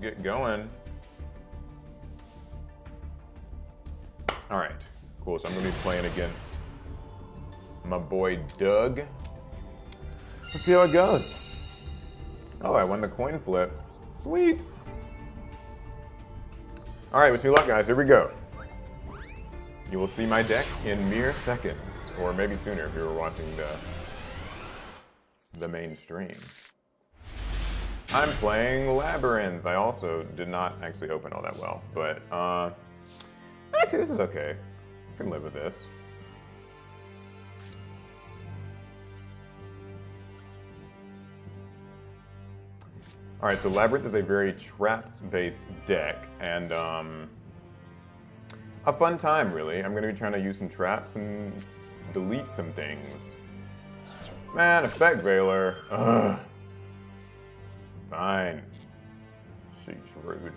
get going. All right, cool. So I'm gonna be playing against my boy Doug. Let's see how it goes. Oh, I won the coin flip. Sweet. All right, wish me luck, guys. Here we go. You will see my deck in mere seconds, or maybe sooner if you were watching the main stream. I'm playing Labyrinth. I also did not actually open all that well, but actually this is okay. I can live with this. Alright, so Labyrinth is a very trap-based deck, and a fun time, really. I'm going to be trying to use some traps and delete some things. Man, Effect Veiler. Ugh. Fine. Sheesh, rude.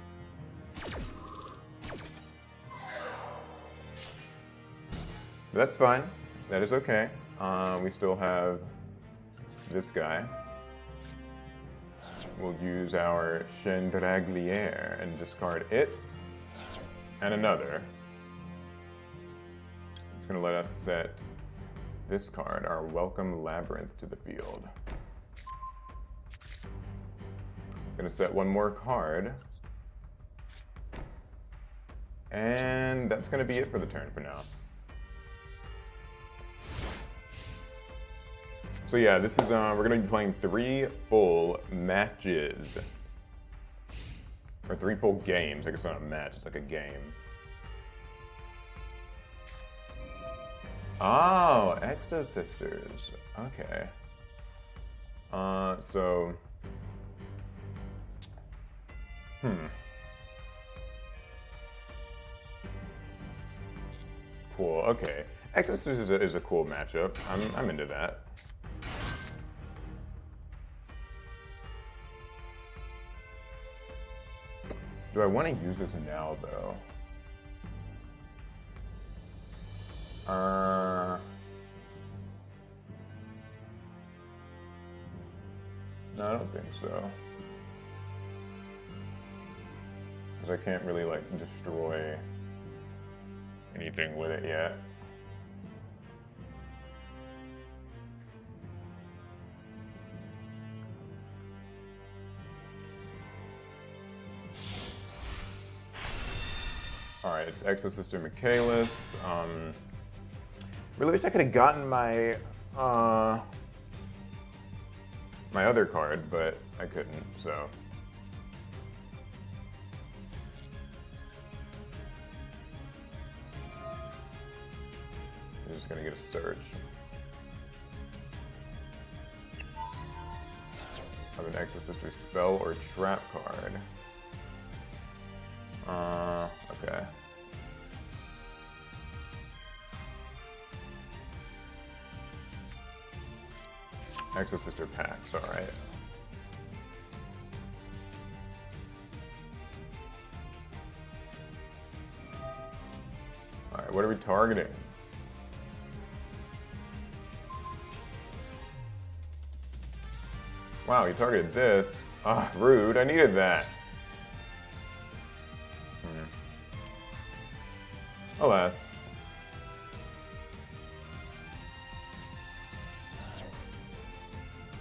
But that's fine. That is okay. We still have this guy. We'll use our Chandragliere and discard it and another. It's going to let us set this card, our Welcome Labyrinth, to the field. Going to set one more card. And that's going to be it for the turn for now. So yeah, this is we're gonna be playing 3 full matches. Or 3 full games. I guess it's not a match, it's like a game. Oh, Exo Sisters. Okay. So cool, okay. Exo Sisters is a cool matchup. I'm into that. Do I want to use this now, though? No, I don't think so. Because I can't really, like, destroy anything with it yet. Alright, it's Exo Sister Michaelis. Really wish I could have gotten my my other card, but I couldn't, so. I'm just gonna get a search of an Exo Sister spell or trap card. Okay. Exo Sister packs, alright. Alright, what are we targeting? Wow, you targeted this. Ah, rude, I needed that. Alas.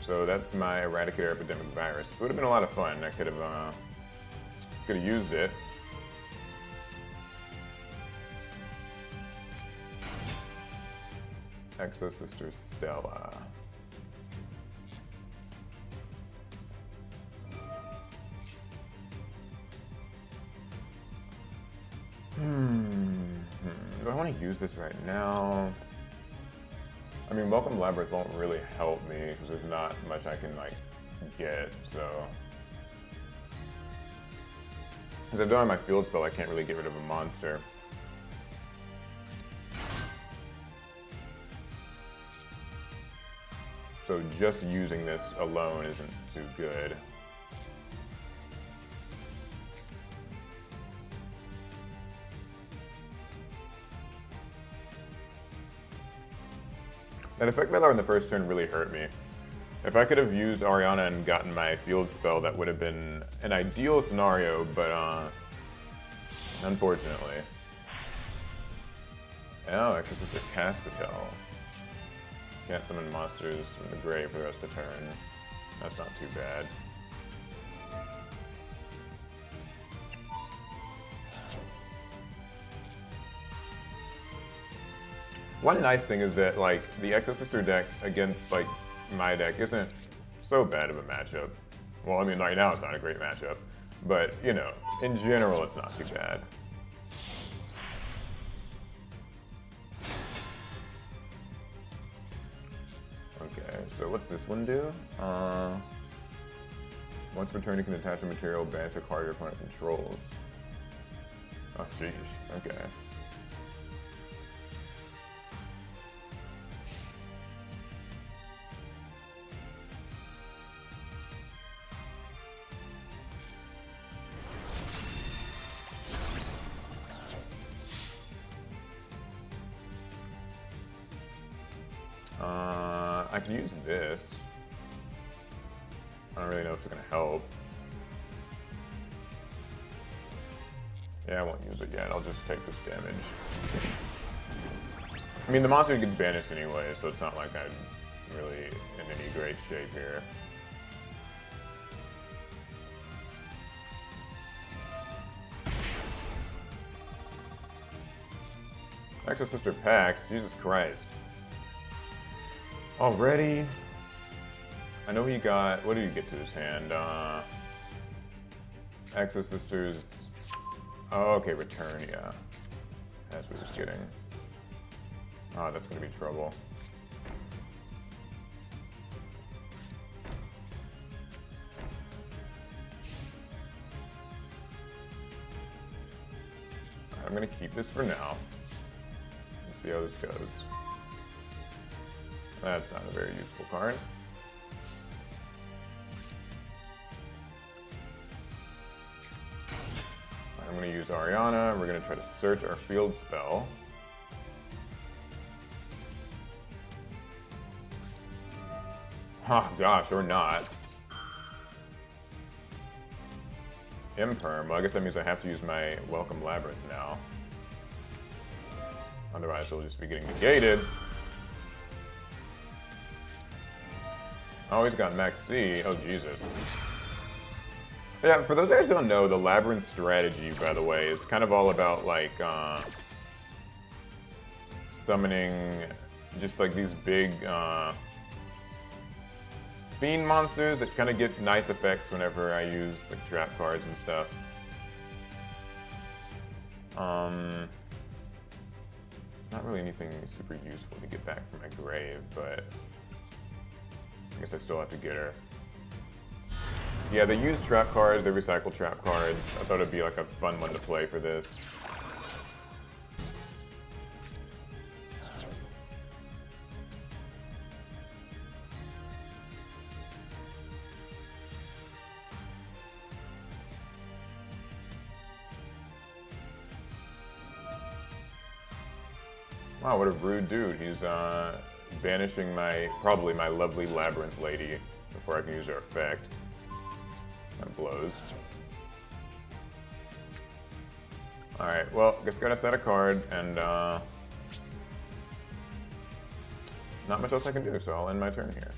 So that's my Eradicator Epidemic Virus. It would have been a lot of fun. I could have used it. Exo Sister Stella. Do I want to use this right now? I mean, Welcome Labyrinth won't really help me because there's not much I can, like, get, so. Because I don't have my field spell, I can't really get rid of a monster. So just using this alone isn't too good. That Effect Veiler on the first turn really hurt me. If I could have used Ariana and gotten my field spell, that would have been an ideal scenario, but unfortunately. Oh, Exo Sister Caspatel. Can't summon monsters from the grave for the rest of the turn. That's not too bad. One nice thing is that, like, the Exo Sister deck against, like, my deck isn't so bad of a matchup. Well, I mean, right now it's not a great matchup, but, you know, in general it's not too bad. Okay, so what's this one do? Once per turn, you can attach a material, banish a card your opponent controls. Oh, sheesh. Okay. I can use this. I don't really know if it's gonna help. Yeah, I won't use it yet. I'll just take this damage. I mean, the monster gets banished anyway, so it's not like I'm really in any great shape here. Exosister Pax, Jesus Christ. Already? I know he got, what did he get to his hand? Exosisters. Oh, okay, return, yeah. That's what he's getting. Oh, that's gonna be trouble. I'm gonna keep this for now. Let's see how this goes. That's not a very useful card. I'm going to use Ariana. We're going to try to search our field spell. Oh gosh, or not. Imperm. Well, I guess that means I have to use my Welcome Labyrinth now. Otherwise, it'll just be getting negated. Oh, he's got Max C. Oh, Jesus. Yeah, for those guys who don't know, the Labyrinth strategy, by the way, is kind of all about, like, summoning just, like, these big, Fiend monsters that kind of get nice effects whenever I use, like, trap cards and stuff. Not really anything super useful to get back from my grave, but I guess I still have to get her. Yeah, they use trap cards, they recycle trap cards. I thought it'd be like a fun one to play for this. Wow, what a rude dude. He's banishing probably my lovely Labyrinth lady before I can use her effect. That blows. Alright, well, guess gotta set a card, and not much else I can do, so I'll end my turn here.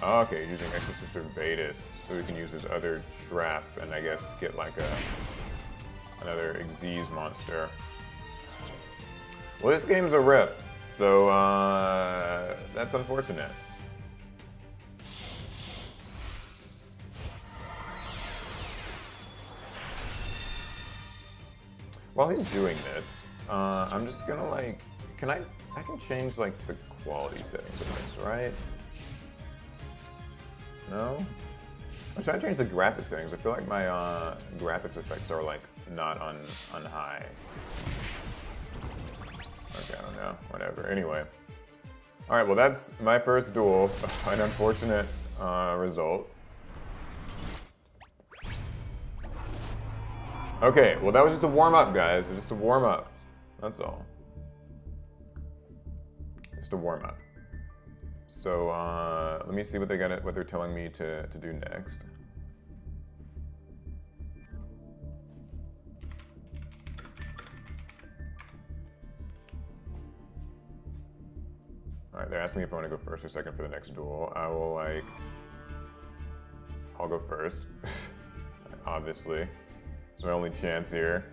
Oh, okay, using Exosister Vetus, so we can use his other trap and I guess get like another Xyz monster. Well, this game's a rip, so that's unfortunate. While he's doing this, I'm just gonna like, I can change like the quality settings of this, right? No? I'm trying to change the graphics settings. I feel like my graphics effects are like not on high. Okay, I don't know. Whatever. Anyway. Alright, well that's my first duel. An unfortunate result. Okay, well that was just a warm-up, guys. Just a warm-up. That's all. Just a warm-up. So let me see what they're telling me to do next. All right, they're asking me if I want to go first or second for the next duel. I'll go first. Obviously, it's my only chance here.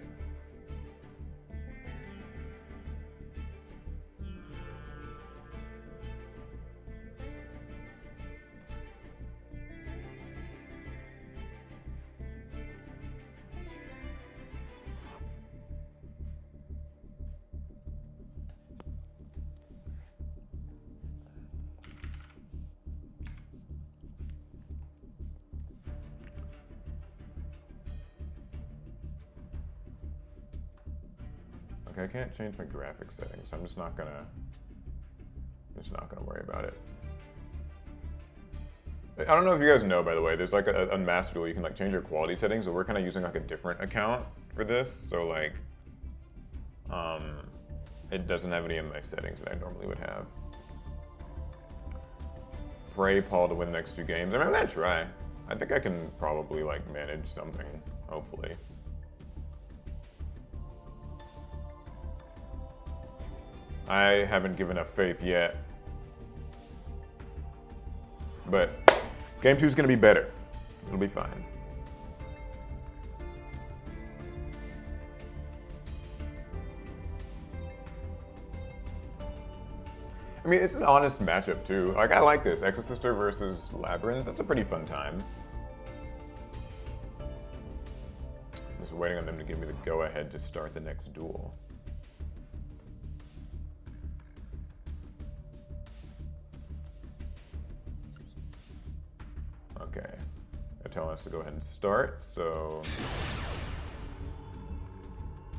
Okay, I can't change my graphics settings, so I'm just not gonna worry about it. I don't know if you guys know, by the way, there's like a Master Duel, you can like change your quality settings, but we're kind of using like a different account for this, so like, it doesn't have any of my settings that I normally would have. Pray Paul to win the next 2 games. I mean, I'm gonna try. I think I can probably like manage something, hopefully. I haven't given up faith yet. But game 2 is gonna be better. It'll be fine. I mean, it's an honest matchup too. Like, I like this. Exosister versus Labyrinth. That's a pretty fun time. I'm just waiting on them to give me the go-ahead to start the next duel. Okay. They're telling us to go ahead and start, so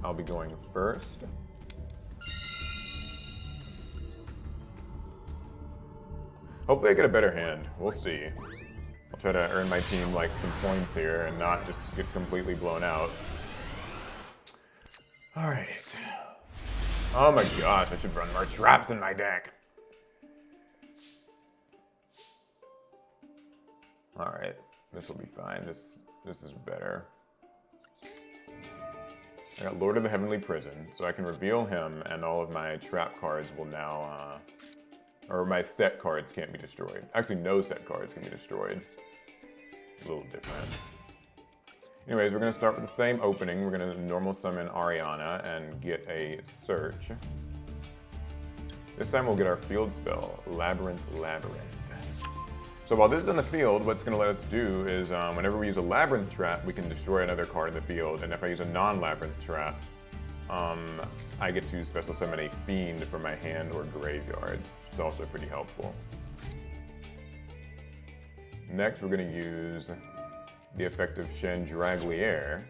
I'll be going first. Hopefully I get a better hand. We'll see. I'll try to earn my team like some points here and not just get completely blown out. All right. Oh my gosh, I should run more traps in my deck. All right, this will be fine. This is better. I got Lord of the Heavenly Prison, so I can reveal him, and all of my trap cards will now, or my set cards can't be destroyed. Actually, no set cards can be destroyed. A little different. Anyways, we're gonna start with the same opening. We're gonna normal summon Ariana and get a search. This time we'll get our field spell, Labyrinth. So while this is in the field, what's gonna let us do is whenever we use a Labyrinth trap, we can destroy another card in the field. And if I use a non-Labyrinth trap, I get to special summon a Fiend from my hand or graveyard. It's also pretty helpful. Next, we're gonna use the effect of Chandraglier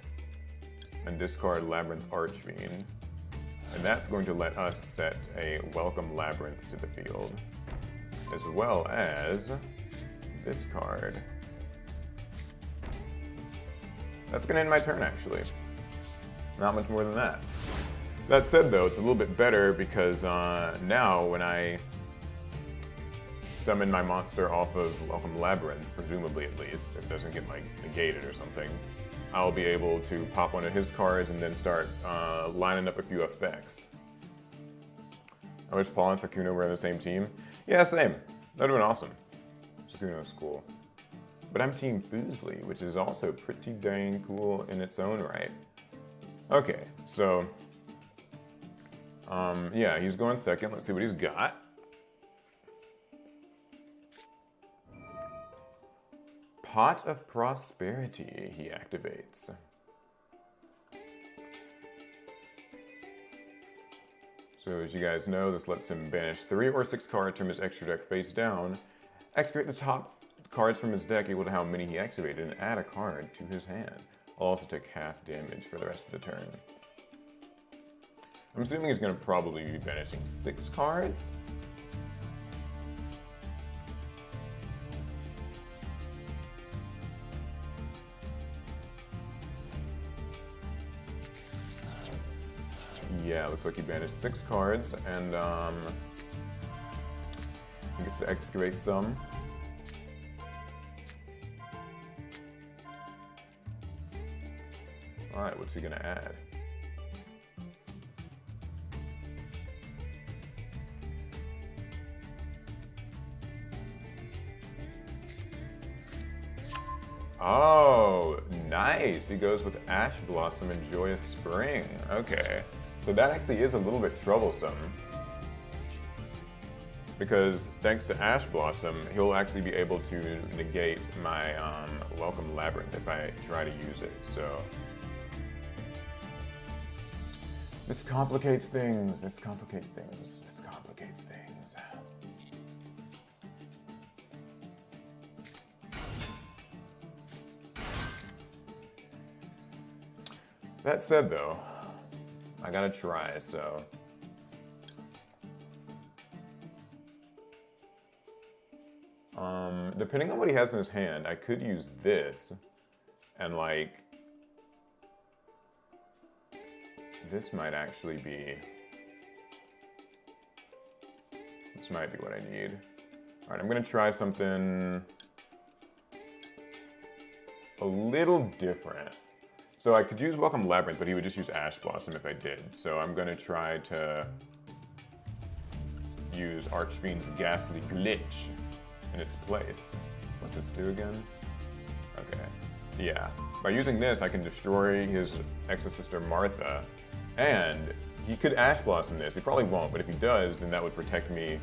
and discard Labyrinth Archfiend. And that's going to let us set a Welcome Labyrinth to the field, as well as this card. That's gonna end my turn, actually. Not much more than that. That said, though, it's a little bit better because now when I summon my monster off of Welcome Labyrinth, presumably at least, if it doesn't get like negated or something, I'll be able to pop one of his cards and then start lining up a few effects. I wish Paul and Sakuno were on the same team. Yeah, same. That would have been awesome. Sakuno's cool. But I'm Team Foosley, which is also pretty dang cool in its own right. Okay, so yeah, he's going second. Let's see what he's got. Pot of Prosperity he activates. So as you guys know, this lets him banish 3 or 6 cards from his extra deck face down, excavate the top cards from his deck equal to how many he activated, and add a card to his hand. I'll also take half damage for the rest of the turn. I'm assuming he's going to probably be banishing 6 cards. Yeah, looks like he banished 6 cards, and he gets to excavate some. Alright, what's he gonna add? Oh, nice. He goes with Ash Blossom and Joyous Spring. Okay. So that actually is a little bit troublesome. Because thanks to Ash Blossom, he'll actually be able to negate my Welcome Labyrinth if I try to use it. So this complicates things. This complicates things. This complicates things. That said, though, I gotta try, so. Depending on what he has in his hand, I could use this and like, this might actually be, this might be what I need. All right, I'm gonna try something a little different. So I could use Welcome Labyrinth, but he would just use Ash Blossom if I did. So I'm gonna try to use Archfiend's Ghastly Glitch in its place. What's this do again? Okay, yeah. By using this, I can destroy his Exo-Sister Martha, and he could Ash Blossom this. He probably won't, but if he does, then that would protect me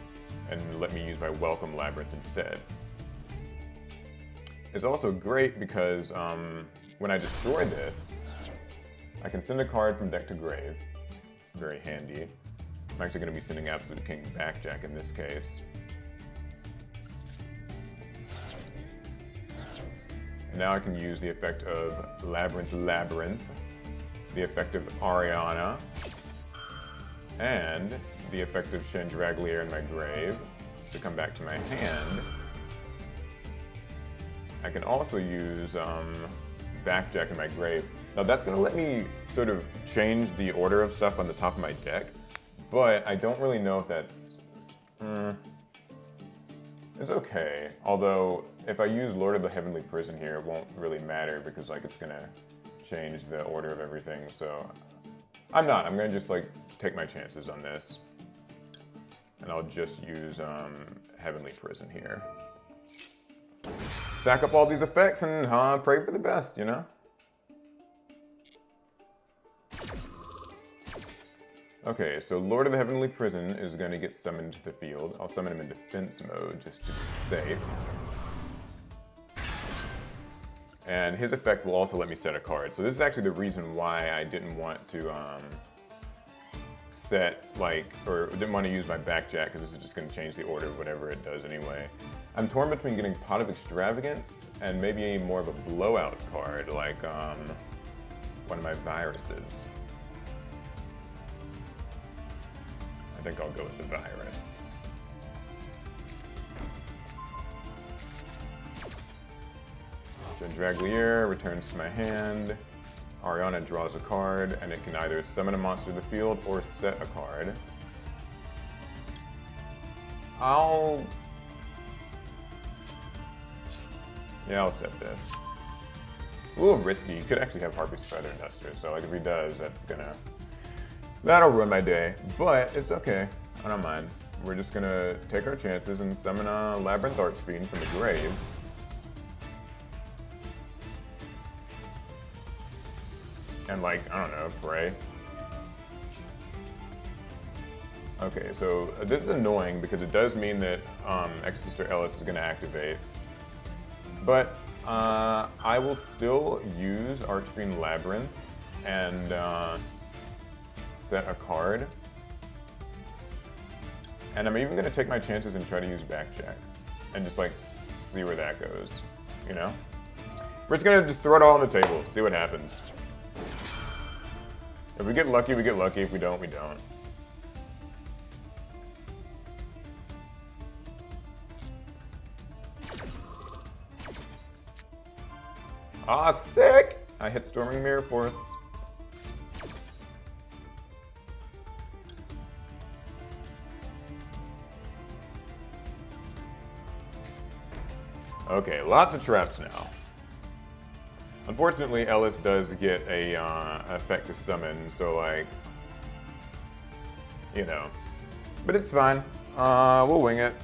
and let me use my Welcome Labyrinth instead. It's also great because when I destroy this, I can send a card from deck to grave. Very handy. I'm actually going to be sending Absolute King Backjack in this case. And now I can use the effect of Labyrinth, the effect of Ariana, and the effect of Chandraglier in my grave to come back to my hand. I can also use Backjack in my grave. Now that's gonna let me sort of change the order of stuff on the top of my deck, but I don't really know if that's, it's okay. Although, if I use Lord of the Heavenly Prison here, it won't really matter because like it's gonna change the order of everything, so I'm gonna just like take my chances on this. And I'll just use Heavenly Prison here. Stack up all these effects and pray for the best, you know? Okay, so Lord of the Heavenly Prison is going to get summoned to the field. I'll summon him in defense mode just to be safe. And his effect will also let me set a card. So this is actually the reason why I didn't want to didn't want to use my Backjack, because this is just going to change the order of whatever it does anyway. I'm torn between getting Pot of Extravagance and maybe more of a blowout card, like one of my viruses. I think I'll go with the virus. Chandraglier returns to my hand. Ariana draws a card, and it can either summon a monster to the field or set a card. I'll set this. A little risky. You could actually have Harpy's Feather Duster, so like if he does, that'll ruin my day. But it's okay. I don't mind. We're just gonna take our chances and summon a Labyrinth Archfiend from the grave. And like, I don't know, pray. Okay, so this is annoying because it does mean that Exo-Sister Ellis is gonna activate. But I will still use Archfiend Labyrinth and set a card. And I'm even gonna take my chances and try to use Backjack and just like see where that goes, you know? We're just gonna throw it all on the table, see what happens. If we get lucky, we get lucky. If we don't, we don't. Ah, sick! I hit Storming Mirror Force. Okay, lots of traps now. Unfortunately, Ellis does get a effect to summon, so like, you know. But it's fine. We'll wing it.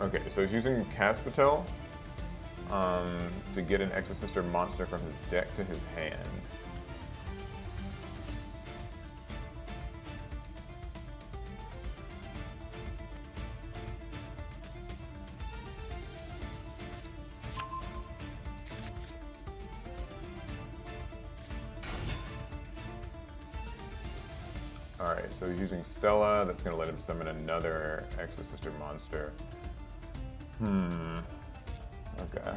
Okay, so he's using Caspitel to get an Exosister monster from his deck to his hand. Alright, so he's using Stella. That's going to let him summon another Exosister monster. Okay.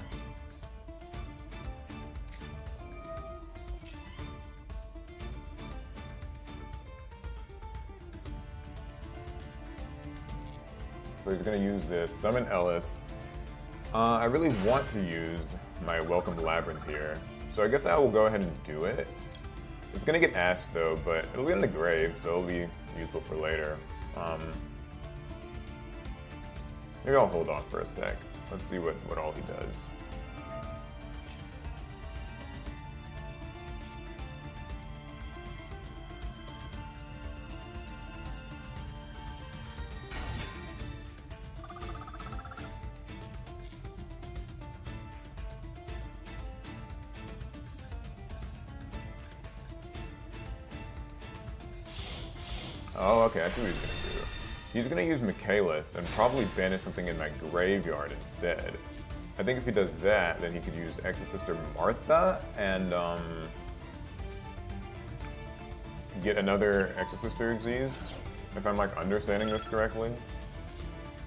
So he's going to use this, summon Ellis. I really want to use my Welcome Labyrinth here, so I guess I will go ahead and do it. It's going to get asked though, but it'll be in the grave, so it'll be useful for later. Maybe I'll hold off for a sec. Let's see what all he does. Oh, okay, I see what he's gonna do. He's gonna use Michaelis and probably banish something in my graveyard instead. I think if he does that, then he could use Exosister Martha and get another Exosister Xyz, if I'm like understanding this correctly.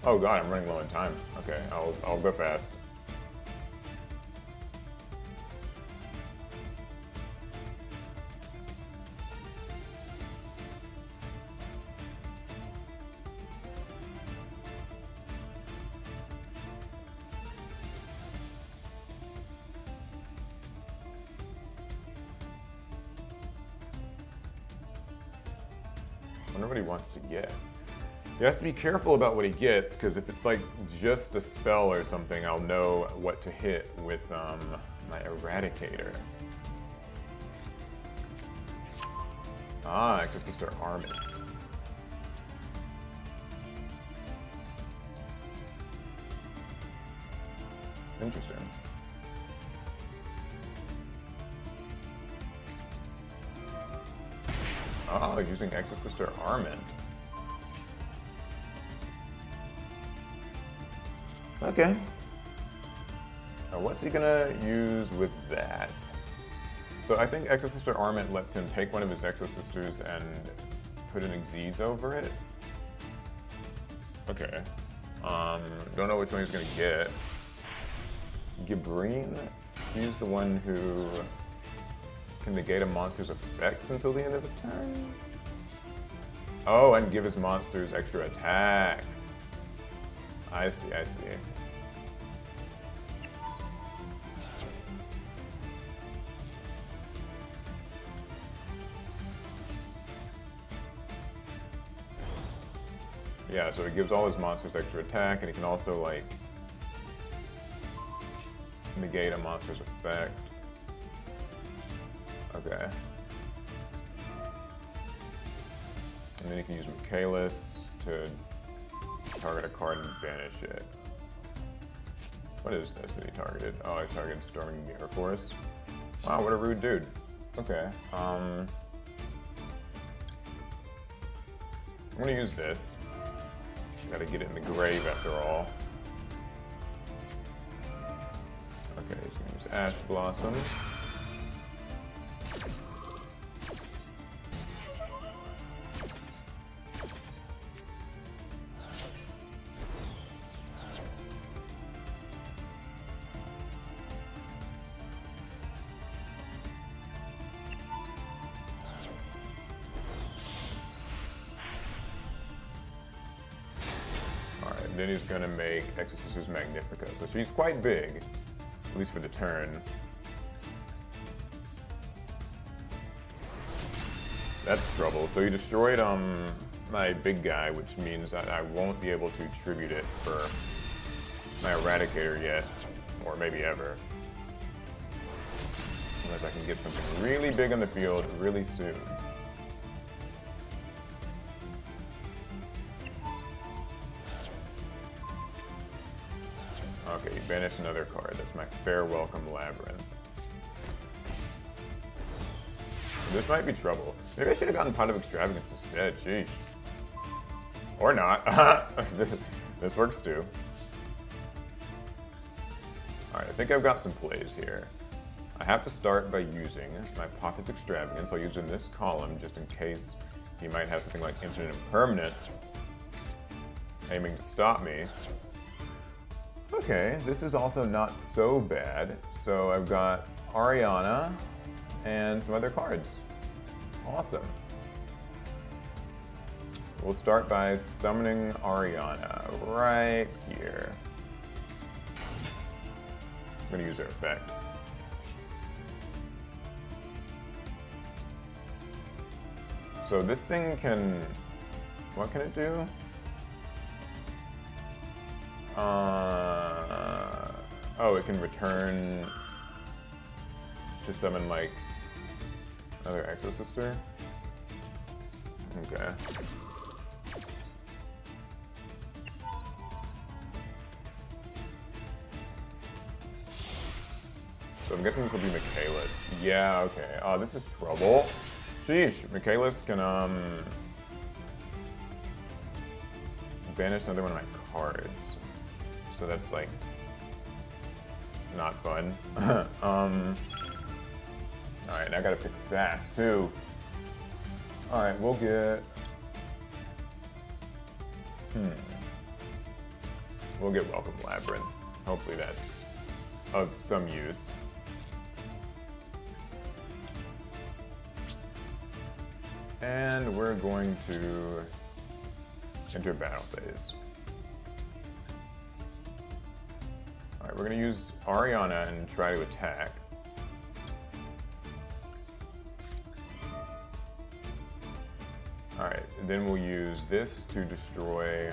Oh god, I'm running low on time. Okay, I'll go fast. I wonder what he wants to get. He has to be careful about what he gets, because if it's like just a spell or something, I'll know what to hit with my Eradicator. Ah, Exosister Armament. Interesting. Oh, using Exosister Armament. Okay. Now what's he gonna use with that? So I think Exosister Armament lets him take one of his Exosisters and put an Xyz over it. Okay. Don't know which one he's gonna get. Gibrine? She's the one who can negate a monster's effects until the end of the turn? Oh, and give his monsters extra attack. I see, I see. Yeah, so it gives all his monsters extra attack, and he can also, like, negate a monster's effect. Okay. And then you can use Michaelis to target a card and banish it. What is this that he targeted? Oh, he targeted Storming Mirror Force. Wow, what a rude dude. Okay. I'm gonna use this. Gotta get it in the grave after all. Okay, he's gonna use Ash Blossom. Then he's gonna make Exosister's Magnifica. So she's quite big, at least for the turn. That's trouble. So he destroyed my big guy, which means I won't be able to tribute it for my Eradicator yet, or maybe ever. Unless I can get something really big on the field really soon. Okay, you banish another card. That's my Fair Welcome Labyrinth. This might be trouble. Maybe I should have gotten Pot of Extravagance instead. Sheesh. Or not. This works too. Alright, I think I've got some plays here. I have to start by using my Pot of Extravagance. I'll use it in this column just in case he might have something like Infinite Impermanence aiming to stop me. Okay, this is also not so bad. So I've got Ariana and some other cards. Awesome. We'll start by summoning Ariana right here. I'm gonna use her effect. So this thing can, what can it do? Oh, it can return to summon like another Exosister? Okay. So I'm guessing this will be Michaelis. Yeah, okay. Oh, this is trouble. Sheesh, Michaelis can banish another one of my cards. So that's like not fun. Alright, now I gotta pick fast too. Alright, we'll get... We'll get Welcome Labyrinth. Hopefully that's of some use. And we're going to enter battle phase. Alright, we're gonna use Ariana and try to attack. Alright, then we'll use this to destroy,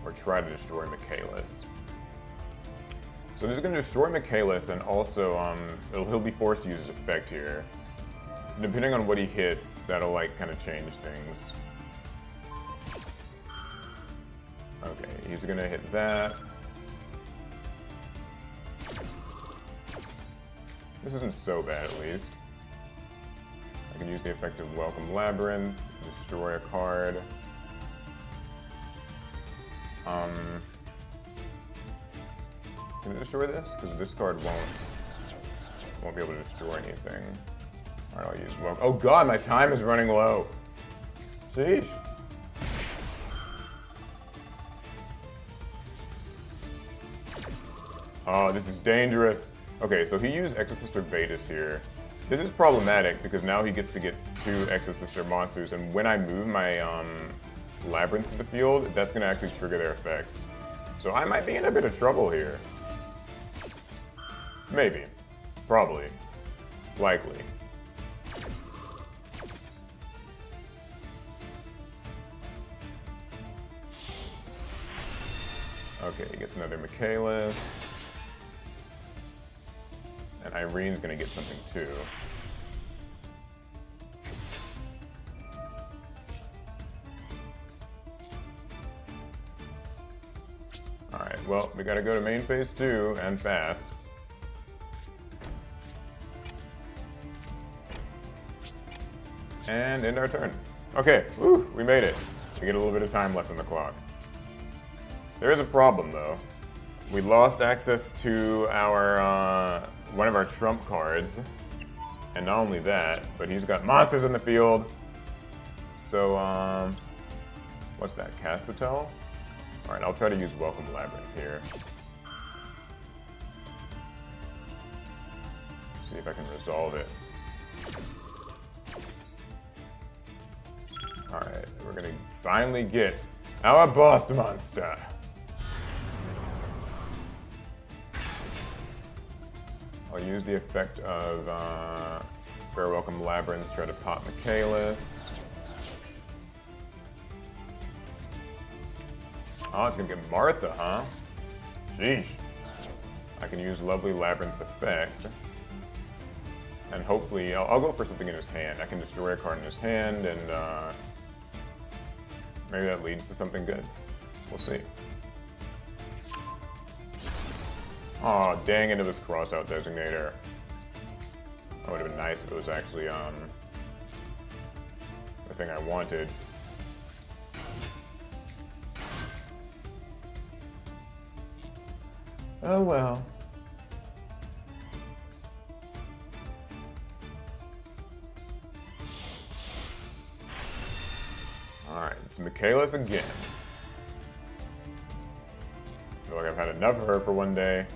or try to destroy Michaelis. So this is going to destroy Michaelis, and also he'll be forced to use his effect here. Depending on what he hits, that'll like kind of change things. Okay, he's going to hit that. This isn't so bad, at least. I can use the effect of Welcome Labyrinth, destroy a card. Can it destroy this? Because this card won't be able to destroy anything. Alright, I'll use Welcome. Oh god, my time is running low. Sheesh. Oh, this is dangerous. Okay, so he used Exosister Vetus here. This is problematic because now he gets to get 2 Exosister monsters, and when I move my Labyrinth to the field, that's going to actually trigger their effects. So I might be in a bit of trouble here. Maybe. Probably. Likely. Okay, he gets another Michaelis. And Irene's gonna get something too. Alright, well, we gotta go to main phase 2 and fast. And end our turn. Okay, woo, we made it. We get a little bit of time left on the clock. There is a problem though. We lost access to our one of our trump cards, and not only that, but he's got monsters in the field. So what's that? Caspatel? All right, I'll try to use Welcome Labyrinth here. See if I can resolve it. All right, we're gonna finally get our boss monster. I'll use the effect of Fair Welcome Labyrinth to try to pop Michaelis. Oh, it's gonna get Martha, huh? Sheesh. I can use Lovely Labyrinth's effect. And hopefully, I'll go for something in his hand. I can destroy a card in his hand, and maybe that leads to something good. We'll see. Oh, dang it, it was cross-out designator. That would have been nice if it was actually, the thing I wanted. Oh well. Alright, it's Michaelis again. I feel like I've had enough of her for one day.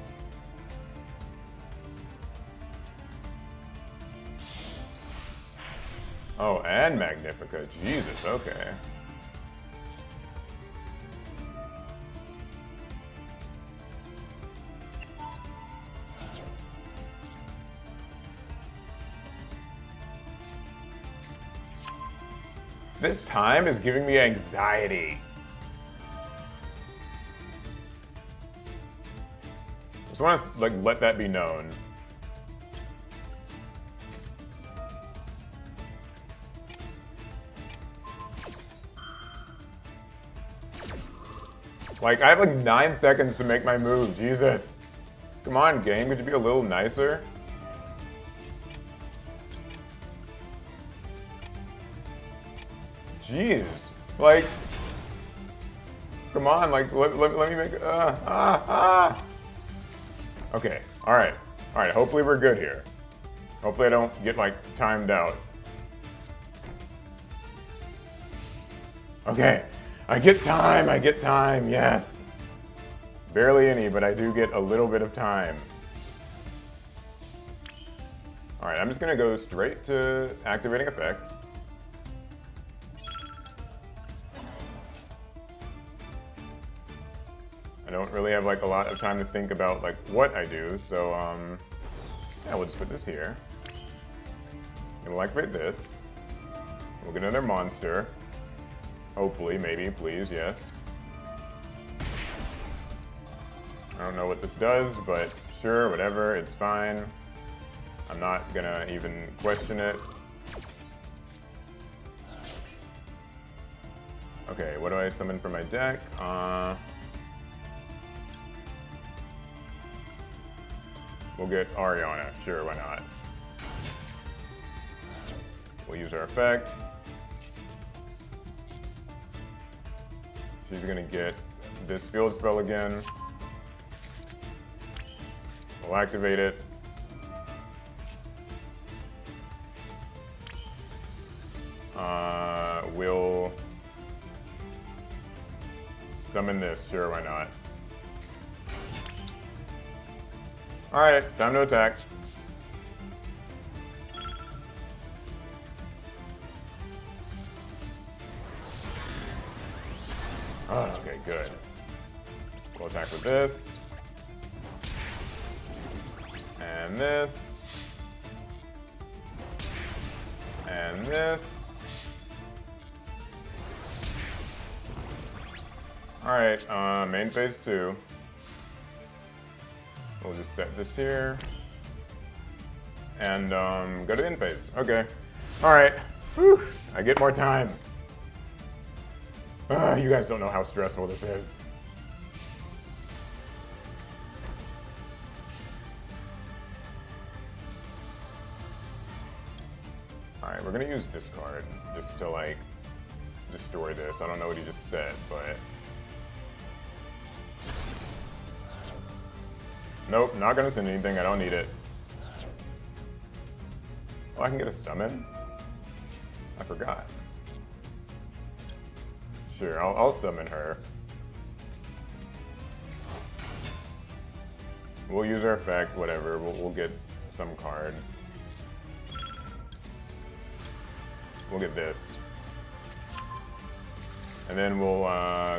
Oh, and Magnifica. Jesus, okay. This time is giving me anxiety. Just want to like let that be known. Like, I have like 9 seconds to make my move, Jesus. Come on, game, could you be a little nicer? Jeez, like, come on, like, let me make, Okay, alright, hopefully we're good here. Hopefully I don't get, like, timed out. Okay, I get time, yes. Barely any, but I do get a little bit of time. Alright, I'm just gonna go straight to activating effects. I don't really have like a lot of time to think about like what I do, so yeah, we'll just put this here. And we'll activate this. We'll get another monster. Hopefully, maybe, please, yes. I don't know what this does, but sure, whatever, it's fine. I'm not gonna even question it. Okay, what do I summon from my deck? We'll get Ariana, sure, why not? We'll use our effect. She's gonna get this field spell again. We'll activate it. We'll summon this, sure, why not? Alright, time to attack. Oh, okay, good. We'll attack with this. And this. And this. Alright, main phase 2. We'll just set this here. And go to end phase. Okay. Alright. Whew. I get more time. You guys don't know how stressful this is. Alright, we're gonna use this card just to like destroy this. I don't know what he just said, but nope, not gonna send anything. I don't need it. Oh, I can get a summon? I forgot. Sure, I'll summon her. We'll use our effect, whatever. We'll get some card. We'll get this. And then we'll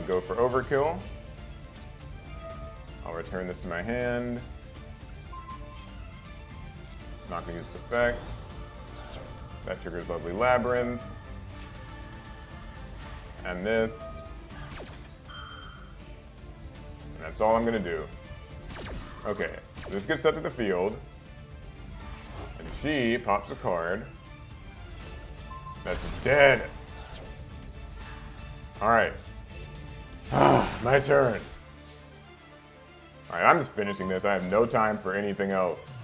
go for overkill. I'll return this to my hand. Not gonna use this effect. That triggers Lovely Labyrinth. And this. And that's all I'm gonna do. Okay, this gets set to the field. And she pops a card. That's dead. Alright. My turn. Alright, I'm just finishing this. I have no time for anything else.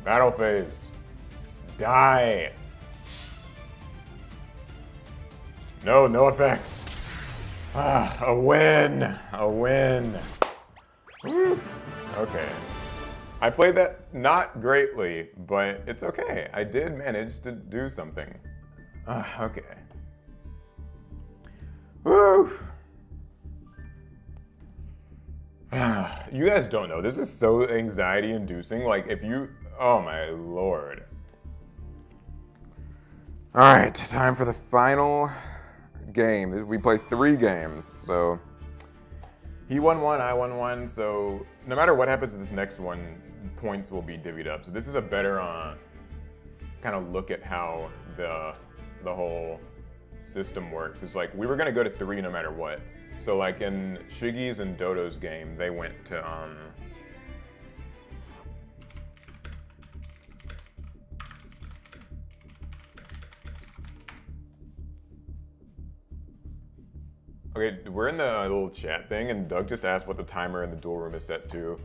Battle phase. Die. No, no effects. Ah, a win. A win. Woo. Okay. I played that not greatly, but it's okay. I did manage to do something. Okay. Woo. You guys don't know. This is so anxiety inducing. Like if you, oh my lord. All right, time for the final game. We play 3 games, so he won 1, I won 1. So no matter what happens to this next one, points will be divvied up. So this is a better kind of look at how the whole system works. It's like we were gonna go to 3 no matter what. So like in Shiggy's and Dodo's game, they went to okay, we're in the little chat thing, and Doug just asked what the timer in the duel room is set to,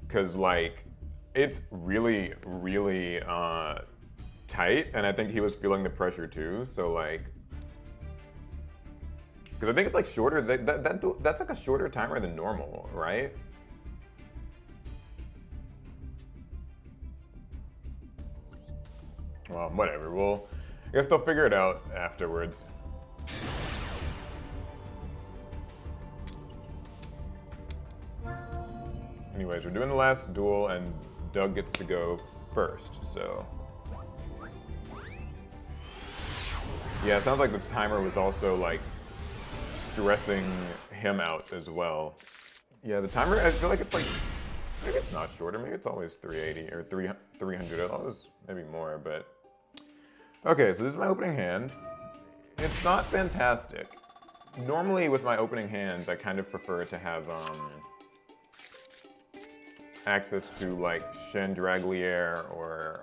because like it's really, really tight, and I think he was feeling the pressure too. So like, because I think it's like shorter. That's like a shorter timer than normal, right? Well, whatever. Well, I guess they'll figure it out afterwards. Anyways, we're doing the last duel, and Doug gets to go first, so. Yeah, it sounds like the timer was also like stressing him out as well. Yeah, the timer, I feel like it's like, maybe it's not shorter, maybe it's always 380 or 300, always maybe more, but. Okay, so this is my opening hand. It's not fantastic. Normally with my opening hands, I kind of prefer to have access to like Chandraglier or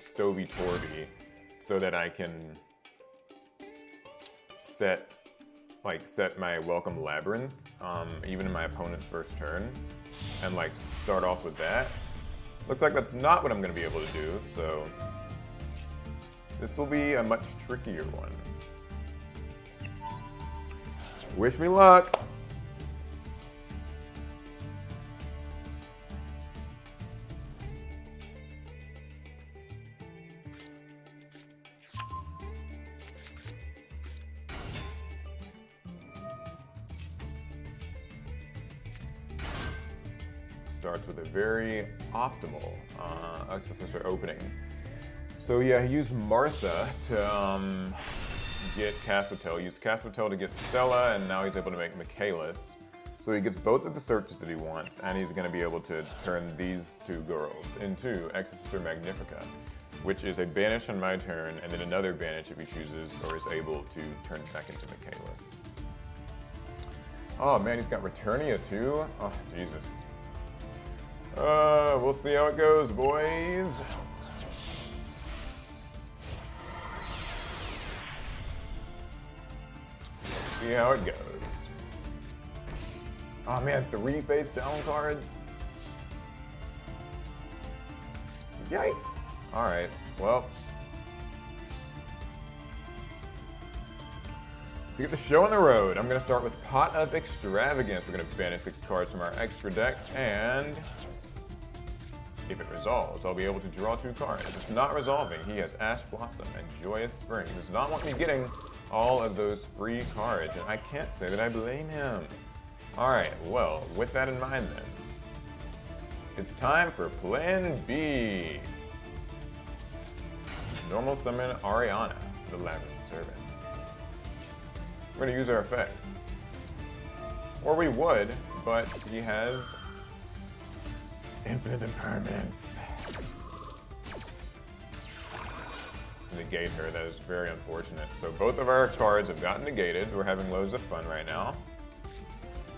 Stovey Torby, so that I can set my Welcome Labyrinth, even in my opponent's first turn, and like start off with that. Looks like that's not what I'm gonna be able to do, so this will be a much trickier one. Wish me luck. Starts with a very optimal accessor opening. So yeah, he used Martha to get Caswatel, used Caswatel to get Stella, and now he's able to make Michaelis. So he gets both of the searches that he wants, and he's going to be able to turn these 2 girls into Exorcister Magnifica, which is a banish on my turn, and then another banish if he chooses or is able to turn back into Michaelis. Oh man, he's got Returnia too? Oh, Jesus. We'll see how it goes, boys. Let's see how it goes. Oh man, 3 face down cards? Yikes. Alright, well. Let's get the show on the road. I'm gonna start with Pot of Extravagance. We're gonna banish 6 cards from our extra deck, and if it resolves, I'll be able to draw 2 cards. If it's not resolving, he has Ash Blossom and Joyous Spring. He does not want me getting all of those free cards, and I can't say that I blame him. Alright, well, with that in mind then, it's time for Plan B. Normal summon Ariana, the Labyrinth Servant. We're gonna use our effect. Or we would, but he has infinite impermanence. Negate her, that is very unfortunate. So both of our cards have gotten negated. We're having loads of fun right now.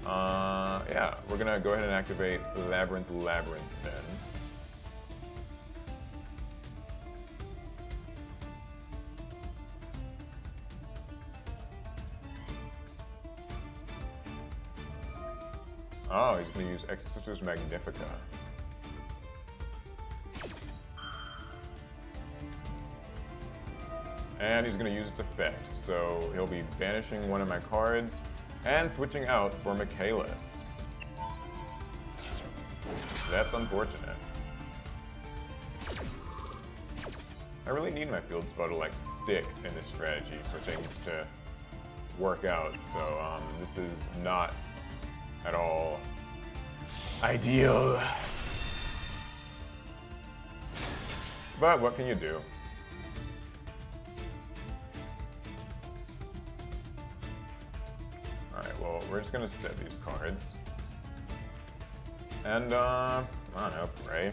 Yeah, we're gonna go ahead and activate Labyrinth then. Oh, he's gonna use Exorcistus Magnifica. And he's gonna use its effect. So he'll be banishing one of my cards and switching out for Michaelis. That's unfortunate. I really need my field spell to like stick in this strategy for things to work out. So this is not at all ideal. But what can you do? Alright, well, we're just gonna set these cards. And, I don't know, pray.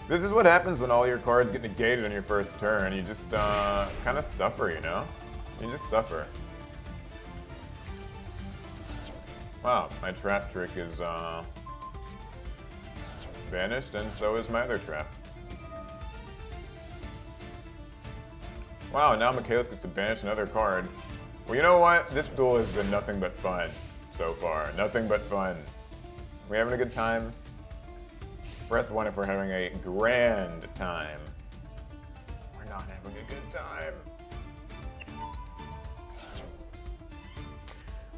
This is what happens when all your cards get negated on your first turn. You just kind of suffer, you know? You just suffer. Wow, my trap trick is vanished, and so is my other trap. Wow, now Michaelis gets to banish another card. Well, you know what? This duel has been nothing but fun so far. Nothing but fun. We having a good time? Press 1 if we're having a grand time. We're not having a good time.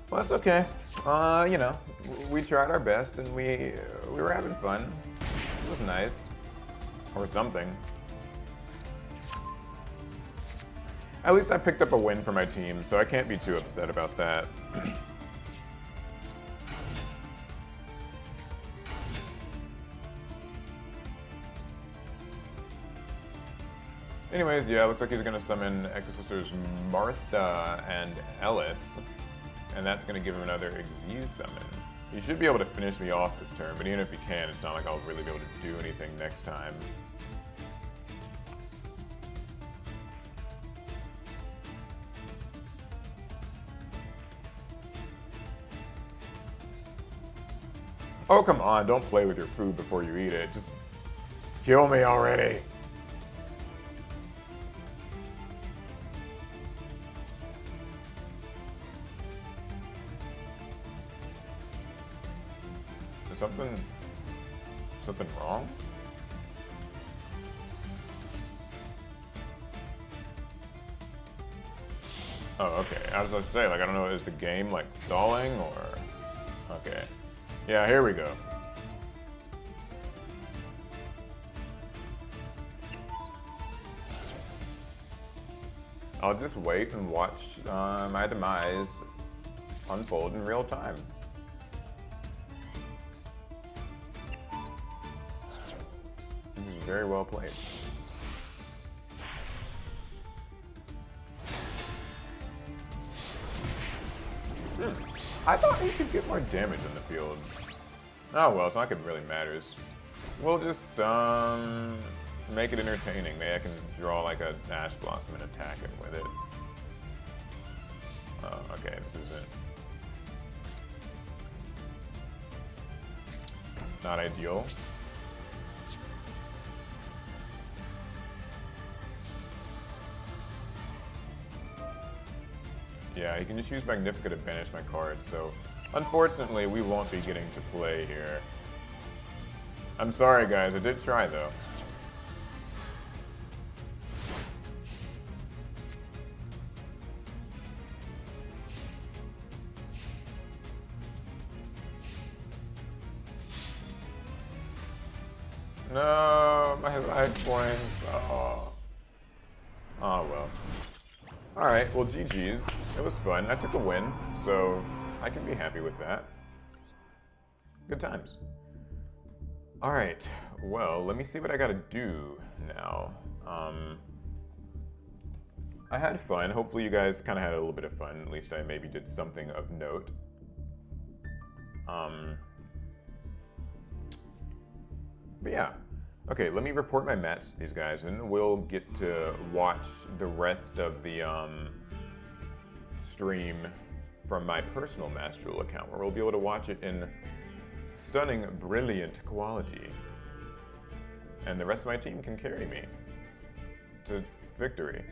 Well, that's okay. You know, we tried our best and we were having fun. It was nice. Or something. At least I picked up a win for my team, so I can't be too upset about that. Anyways, yeah, looks like he's gonna summon Exorcisters Martha and Ellis, and that's gonna give him another Xyz summon. He should be able to finish me off this turn, but even if he can, it's not like I'll really be able to do anything next time. Oh, come on, don't play with your food before you eat it. Just kill me already. Is something wrong? Oh, okay. I was about to say, like, I don't know, is the game, like, stalling, or... Okay. Yeah, here we go. I'll just wait and watch my demise unfold in real time. This is very well played. I thought he could get more damage in the field. Oh well, it's not like it really matters. We'll just make it entertaining. Maybe I can draw like a Ash Blossom and attack him with it. Oh, okay, this isn't. Not ideal. Yeah, he can just use Magnifica to banish my card, so unfortunately we won't be getting to play here. I'm sorry guys, I did try though. No, my life points. Oh. Oh well. Alright, well GG's. It was fun. I took a win, so I can be happy with that. Good times. Alright, well, let me see what I gotta do now. I had fun. Hopefully you guys kind of had a little bit of fun. At least I maybe did something of note. But yeah. Okay, let me report my match to these guys, and then we'll get to watch the rest of the stream from my personal Master Duel account, where we'll be able to watch it in stunning, brilliant quality. and the rest of my team can carry me to victory.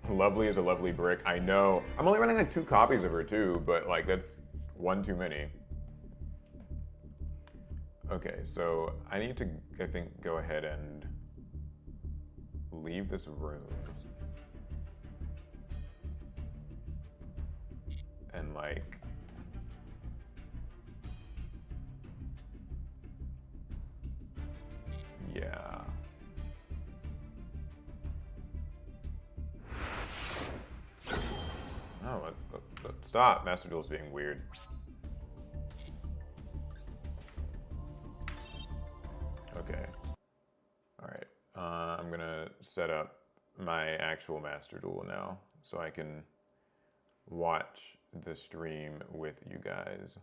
Lovely is a lovely brick. I know. I'm only running like 2 copies of her too, but like that's one too many. Okay, so I need to, I think, go ahead and leave this room. And like, yeah. Oh, stop. Master Duel's being weird. Okay. Alright. I'm gonna set up my actual Master Duel now so I can watch the stream with you guys.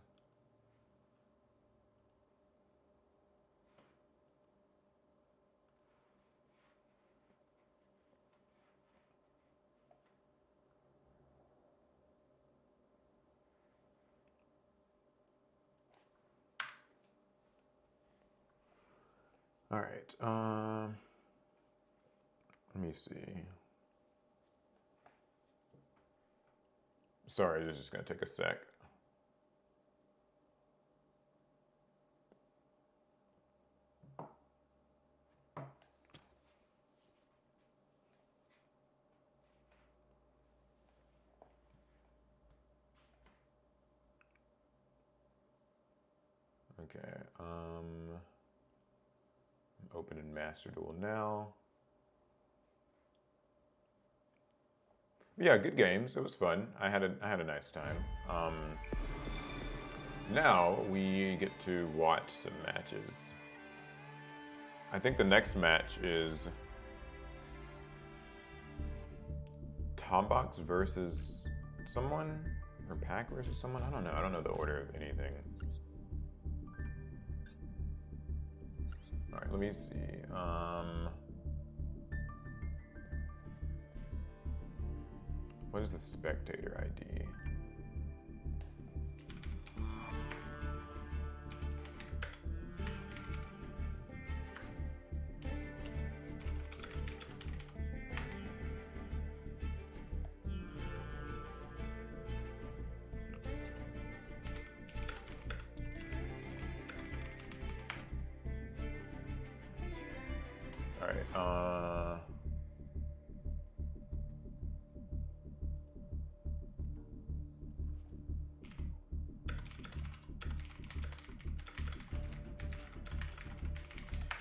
All right, let me see. Sorry, this is just gonna take a sec. Okay, I'm opening Master Duel now. Yeah, good games. It was fun. I had a nice time. Now we get to watch some matches. I think the next match is Tombox versus someone, or Pack versus someone. I don't know. I don't know the order of anything. All right, let me see. What is the spectator ID? All right,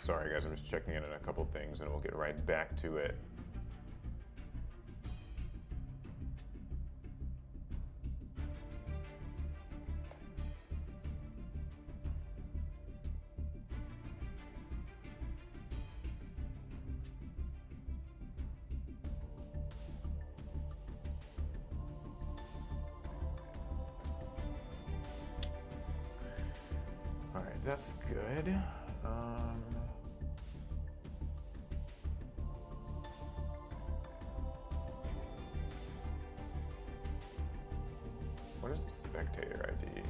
sorry guys, I'm just checking in on a couple things and we'll get right back to it. All right, that's good. What is the spectator ID?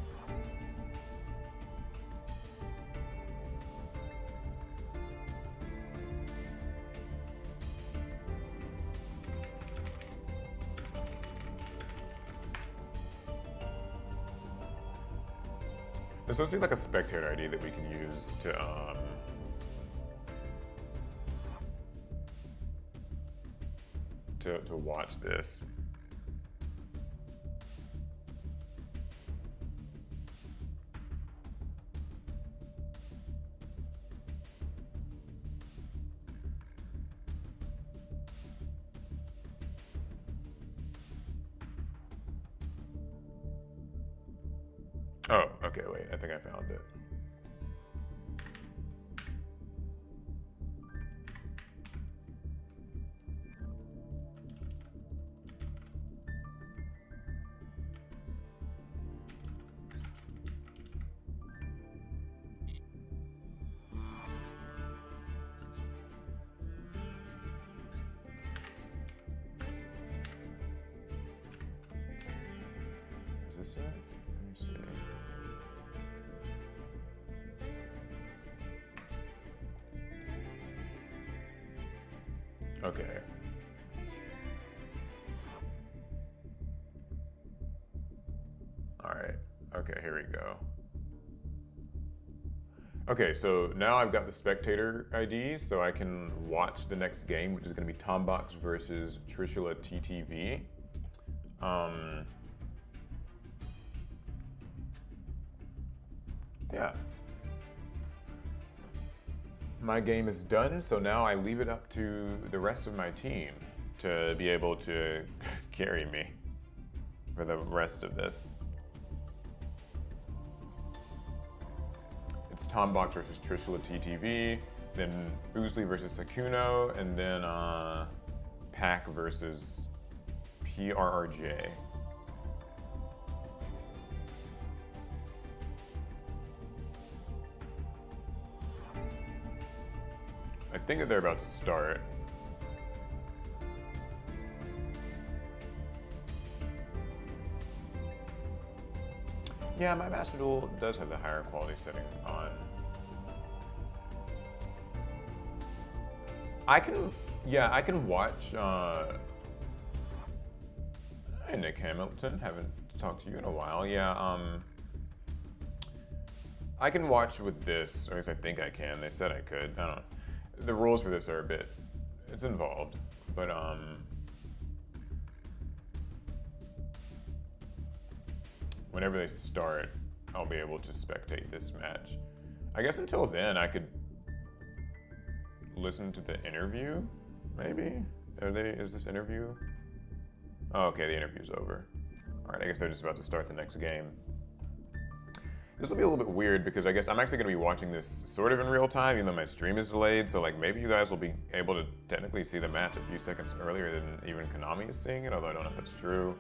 There's supposed to be like a spectator ID that we can use to watch this. Oh, okay, wait, I think I found it. Is this it? Let me see. Okay. All right. Okay, here we go. Okay, so now I've got the spectator ID, so I can watch the next game, which is going to be Tombox versus Trishula TTV. Yeah. My game is done, so now I leave it up to the rest of my team to be able to carry me for the rest of this. It's Tombox versus Trishula TTV, then Boozley versus Sakuno, and then Pack versus PRRJ. I think that they're about to start. Yeah, my Master Duel does have the higher quality setting on. I can watch, hey Nick Hamilton, haven't talked to you in a while. Yeah, I can watch with this, or at least I think I can. They said I could, I don't know. The rules for this are a bit, it's involved, but whenever they start, I'll be able to spectate this match. I guess until then, I could listen to the interview, maybe? Is this interview? Oh, okay, the interview's over. All right, I guess they're just about to start the next game. This will be a little bit weird because I guess I'm actually gonna be watching this sort of in real time, even though my stream is delayed, so like maybe you guys will be able to technically see the match a few seconds earlier than even Konami is seeing it, although I don't know if that's true.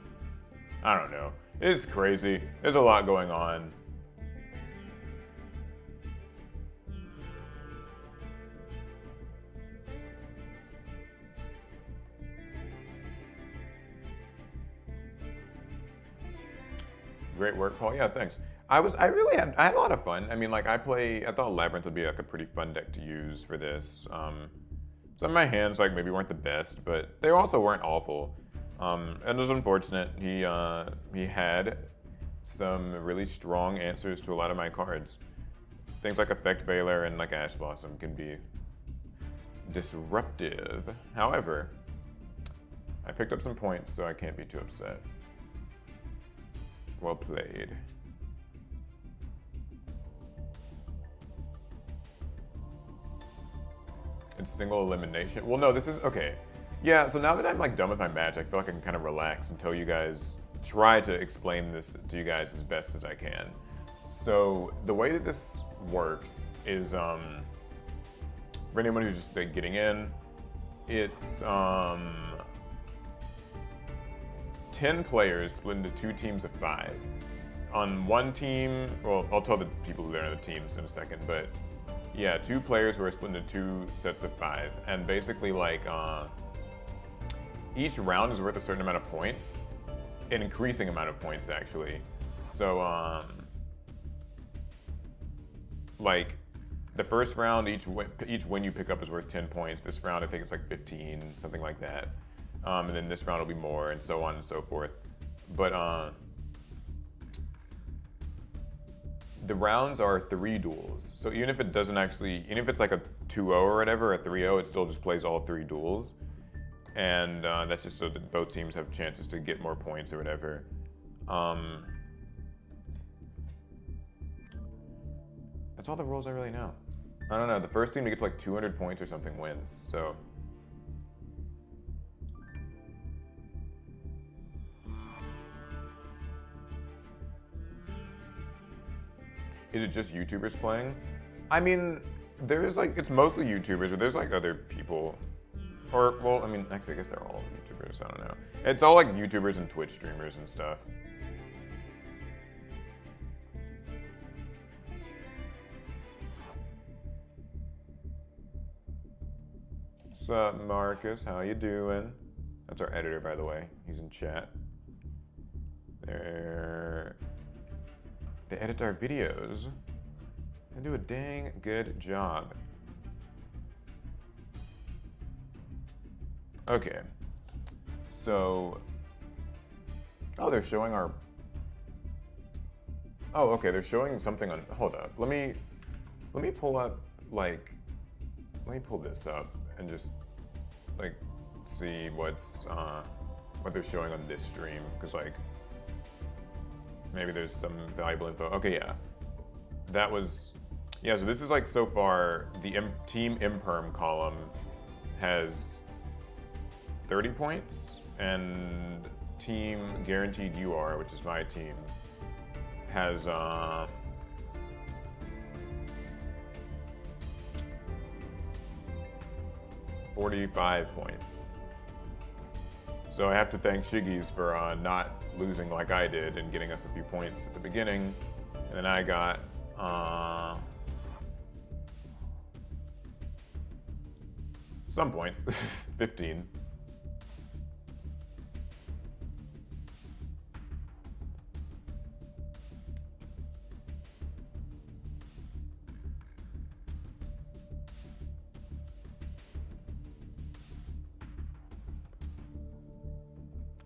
I don't know. It's crazy. There's a lot going on. Great work, Paul. Yeah, thanks. I had a lot of fun. I mean, like I thought Labyrinth would be like a pretty fun deck to use for this. Some of my hands like maybe weren't the best, but they also weren't awful. And it was unfortunate. He had some really strong answers to a lot of my cards. Things like Effect Veiler and like Ash Blossom can be disruptive. However, I picked up some points, so I can't be too upset. Well played. It's single elimination. Well, no, this is, okay. Yeah, so now that I'm like done with my match, I feel like I can kind of relax and tell you guys, try to explain this to you guys as best as I can. So the way that this works is, for anyone who's just like, getting in, it's 10 players split into 2 teams of 5. On one team, well, I'll tell the people who are in the teams in a second, but yeah, 2 players who are split into 2 sets of 5. And basically like, each round is worth a certain amount of points, an increasing amount of points actually. So like the first round, each win you pick up is worth 10 points. This round I think it's like 15, something like that. And then this round will be more, and so on and so forth. But the rounds are 3 duels. So even if it doesn't actually, even if it's like a 2-0 or whatever, a 3-0, it still just plays all 3 duels. And that's just so that both teams have chances to get more points or whatever. That's all the rules I really know. I don't know, the first team to get to like 200 points or something wins, so. Is it just YouTubers playing? I mean, there's like, it's mostly YouTubers, but there's like other people. Or, well, I mean, actually, I guess they're all YouTubers, I don't know. It's all like YouTubers and Twitch streamers and stuff. What's up, Marcus? How you doing? That's our editor, by the way. He's in chat. They edit our videos and do a dang good job. Okay. So, oh, they're showing our. Oh, okay. They're showing something on. Hold up. Let me pull up like. Let me pull this up and just like see what they're showing on this stream, because like maybe there's some valuable info. Okay, yeah. That was, yeah, so this is like so far the team imperm column has 30 points, and team guaranteed UR, which is my team, has 45 points. So I have to thank Shiggy's for not losing like I did and getting us a few points at the beginning. And then I got some points, 15.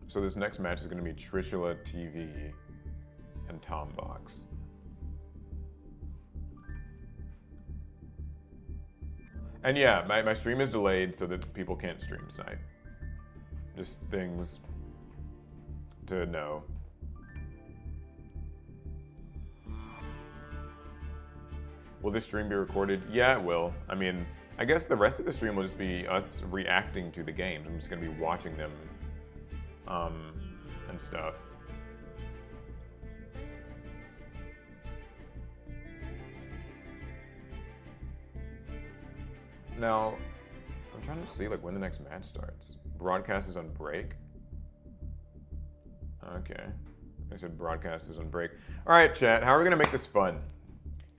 So this next match is going to be Trishula TV and Tombox. And yeah, my stream is delayed so that people can't stream snipe. Just things to know. Will this stream be recorded? Yeah, it will. I mean, I guess the rest of the stream will just be us reacting to the games. I'm just going to be watching them and stuff. Now, I'm trying to see like when the next match starts. Broadcast is on break. Okay. I said broadcast is on break. All right, chat, how are we gonna make this fun?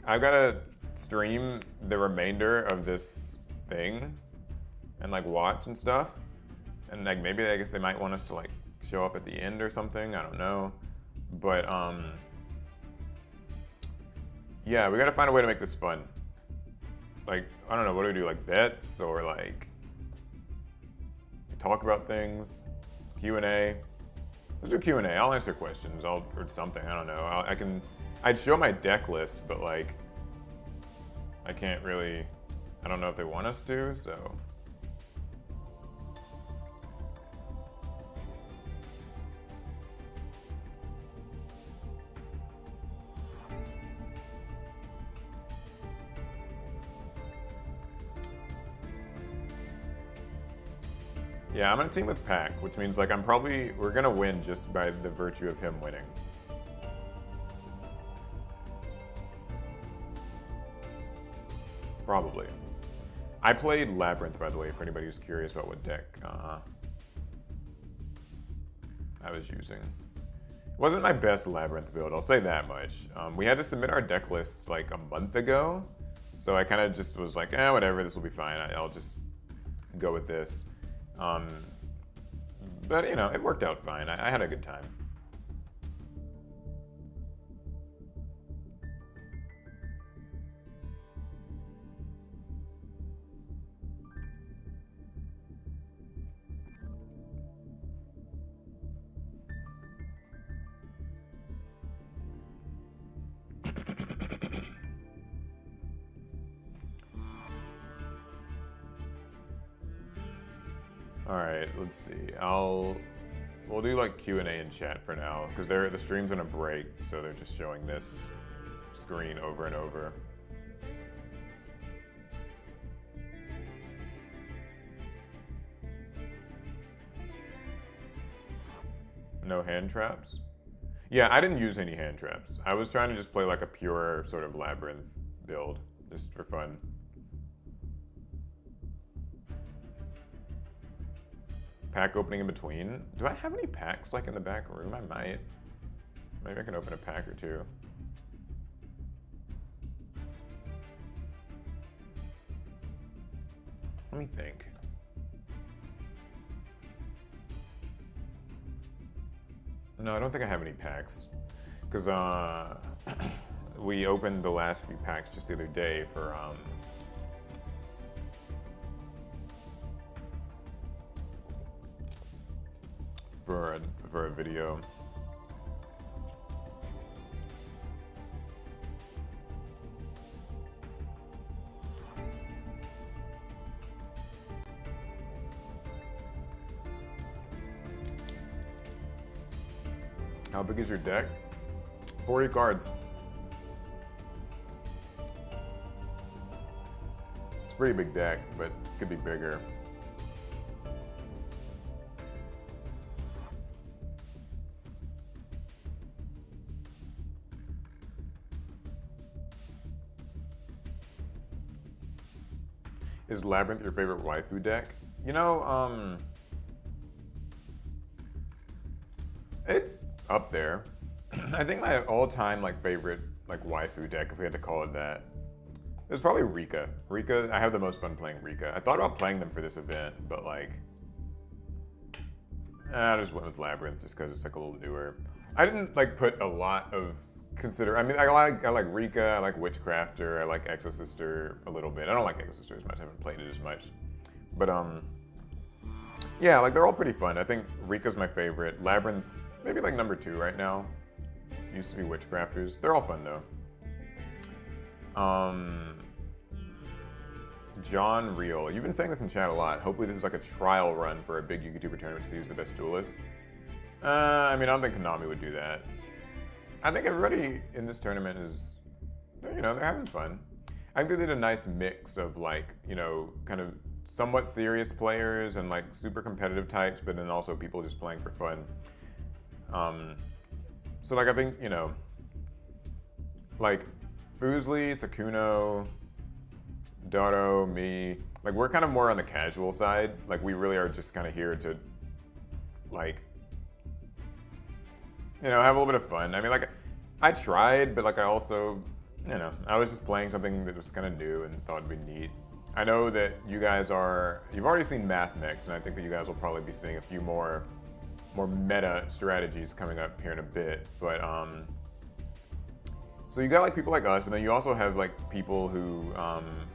I've gotta stream the remainder of this thing and like watch and stuff. And like maybe I guess they might want us to like show up at the end or something. I don't know. But yeah, we gotta find a way to make this fun. Like, I don't know, what do we do? Like bets or like talk about things? Q&A. Let's do Q&A. I'll answer questions. Or something. I don't know. I'd show my deck list, but like I can't really. I don't know if they want us to. So. Yeah, I'm gonna team with Pac, which means like we're gonna win just by the virtue of him winning. Probably. I played Labyrinth, by the way, for anybody who's curious about what deck I was using. It wasn't my best Labyrinth build, I'll say that much. We had to submit our deck lists like a month ago, so I kind of just was like, whatever, this will be fine. I'll just go with this. But you know, it worked out fine. I had a good time. All right, let's see. We'll do like Q&A in chat for now because the stream's gonna break, so they're just showing this screen over and over. No hand traps? Yeah, I didn't use any hand traps. I was trying to just play like a pure sort of Labyrinth build, just for fun. Pack opening in between. Do I have any packs like in the back room? I might. Maybe I can open a pack or two. Let me think. No, I don't think I have any packs. Because we opened the last few packs just the other day for for a video. How big is your deck? 40 cards. It's a pretty big deck, but it could be bigger. Is Labyrinth your favorite waifu deck? You know, it's up there. I think my all-time like favorite like waifu deck, if we had to call it that, is probably Rika. Rika, I have the most fun playing Rika. I thought about playing them for this event, but like, I just went with Labyrinth just because it's like a little newer. I didn't like put a lot of I mean, I like Rika, I like Witchcrafter, I like Exosister a little bit. I don't like Exosister as much, I haven't played it as much. But yeah, like they're all pretty fun. I think Rika's my favorite. Labyrinth's maybe like number 2 right now. Used to be Witchcrafters. They're all fun though. John Real, you've been saying this in chat a lot. Hopefully this is like a trial run for a big YouTuber tournament to see who's the best duelist. I mean, I don't think Konami would do that. I think everybody in this tournament is, you know, they're having fun. I think they did a nice mix of like, you know, kind of somewhat serious players and like super competitive types, but then also people just playing for fun. So like I think, you know, like Fusli, Sakuno, Dotto, me, like we're kind of more on the casual side. Like we really are just kind of here to like, you know, have a little bit of fun. I mean, like, I tried, but like I also, you know, I was just playing something that was kind of new and thought it'd be neat. I know that you guys you've already seen Math Mix, and I think that you guys will probably be seeing a few more meta strategies coming up here in a bit. But, so you got like people like us, but then you also have like people who,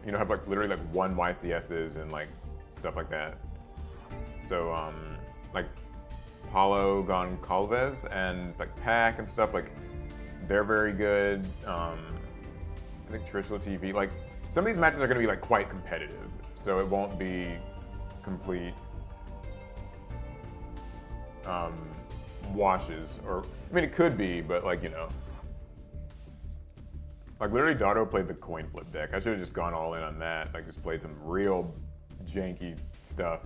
you know, have like literally like 1 YCSs and like stuff like that. So, like, Paulo Goncalves and like Pac and stuff, like they're very good. I think Trishula TV, like some of these matches are going to be like quite competitive, so it won't be complete washes, or I mean it could be, but like, you know, like literally Dotto played the coin flip deck. I should have just gone all in on that, like just played some real janky stuff.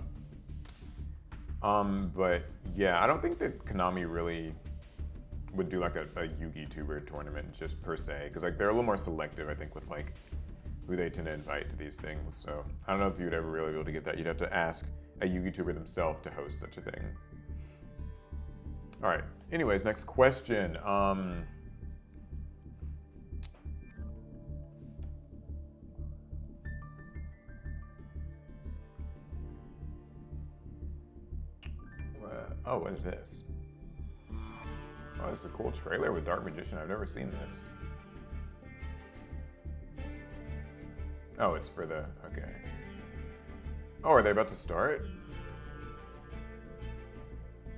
But yeah, I don't think that Konami really would do like a Yugi-tuber tournament just per se, because like they're a little more selective, I think, with like who they tend to invite to these things. So I don't know if you would ever really be able to get that. You'd have to ask a Yugi-tuber themselves to host such a thing. All right. Anyways, next question. Oh, what is this? Oh, this is a cool trailer with Dark Magician. I've never seen this. Oh, it's for the, okay. Oh, are they about to start?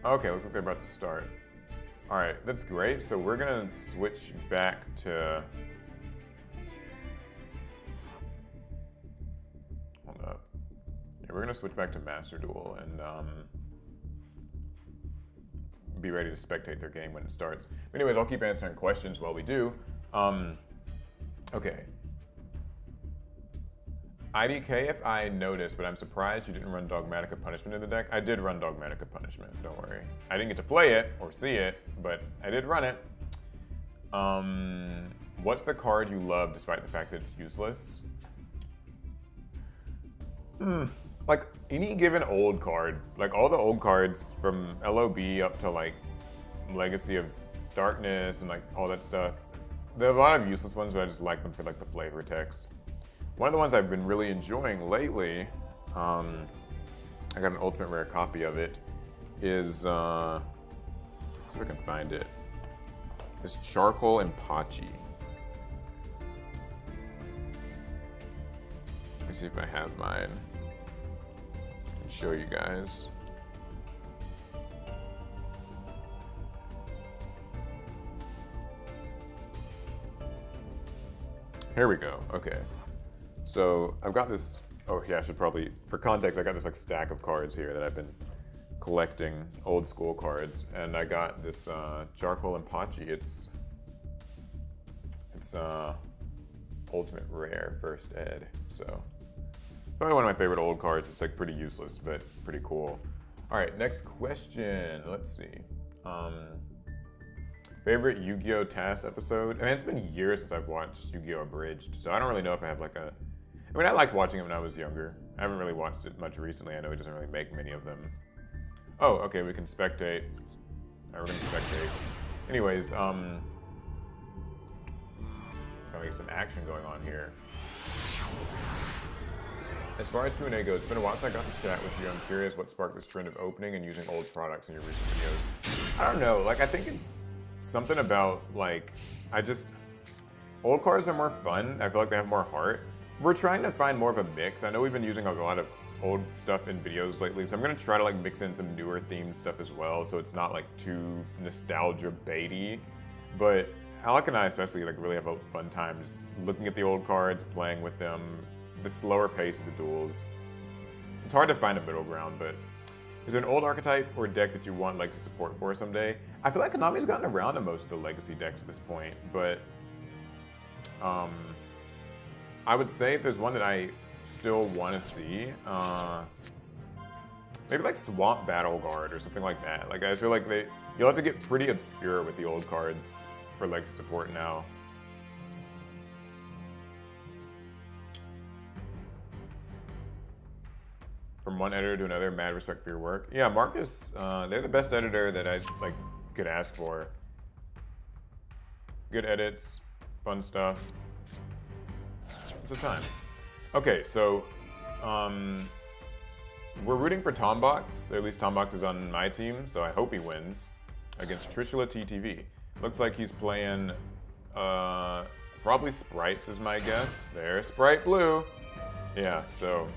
Okay, looks like they're about to start. All right, that's great. So we're gonna switch back to, hold up. Yeah, we're gonna switch back to Master Duel and be ready to spectate their game when it starts. But anyways, I'll keep answering questions while we do. Okay. IDK, if I noticed, but I'm surprised you didn't run Dogmatica Punishment in the deck. I did run Dogmatica Punishment, don't worry. I didn't get to play it or see it, but I did run it. What's the card you love despite the fact that it's useless? Like any given old card, like all the old cards from LOB up to like Legacy of Darkness and like all that stuff. There are a lot of useless ones, but I just like them for like the flavor text. One of the ones I've been really enjoying lately, I got an ultimate rare copy of it, is, let's see if I can find it. It's Charcoal and Pachi. Let me see if I have mine. Show you guys. Here we go. Okay. So I've got this. Oh yeah, I should probably, for context, I got this like stack of cards here that I've been collecting, old school cards, and I got this Charcoal Impachi. It's ultimate rare first ed. So probably one of my favorite old cards. It's like pretty useless, but pretty cool. All right, next question. Let's see. Favorite Yu-Gi-Oh! TAS episode? I mean, it's been years since I've watched Yu-Gi-Oh! Abridged, so I don't really know if I have like a... I mean, I liked watching it when I was younger. I haven't really watched it much recently. I know it doesn't really make many of them. Oh, okay, we can spectate. We're gonna spectate. Anyways, trying to get some action going on here. As far as Q&A goes, it's been a while since I got to chat with you. I'm curious what sparked this trend of opening and using old products in your recent videos. I don't know, like I think it's something about like, old cards are more fun. I feel like they have more heart. We're trying to find more of a mix. I know we've been using a lot of old stuff in videos lately, so I'm gonna try to like mix in some newer themed stuff as well, so it's not like too nostalgia baity. But Alec and I especially like really have a fun time just looking at the old cards, playing with them, the slower pace of the duels. It's hard to find a middle ground, but is there an old archetype or deck that you want legacy support for someday? I feel like Konami's gotten around to most of the legacy decks at this point, but I would say if there's one that I still want to see, maybe like Swamp Battle Guard or something like that. Like I feel like you'll have to get pretty obscure with the old cards for legacy support now. From one editor to another, mad respect for your work. Yeah, Marcus, they're the best editor that I like could ask for. Good edits, fun stuff. It's a time. Okay, so we're rooting for Tombox. At least Tombox is on my team, so I hope he wins against Trishula TTV. Looks like he's playing probably Sprites is my guess. There, Sprite Blue. Yeah, so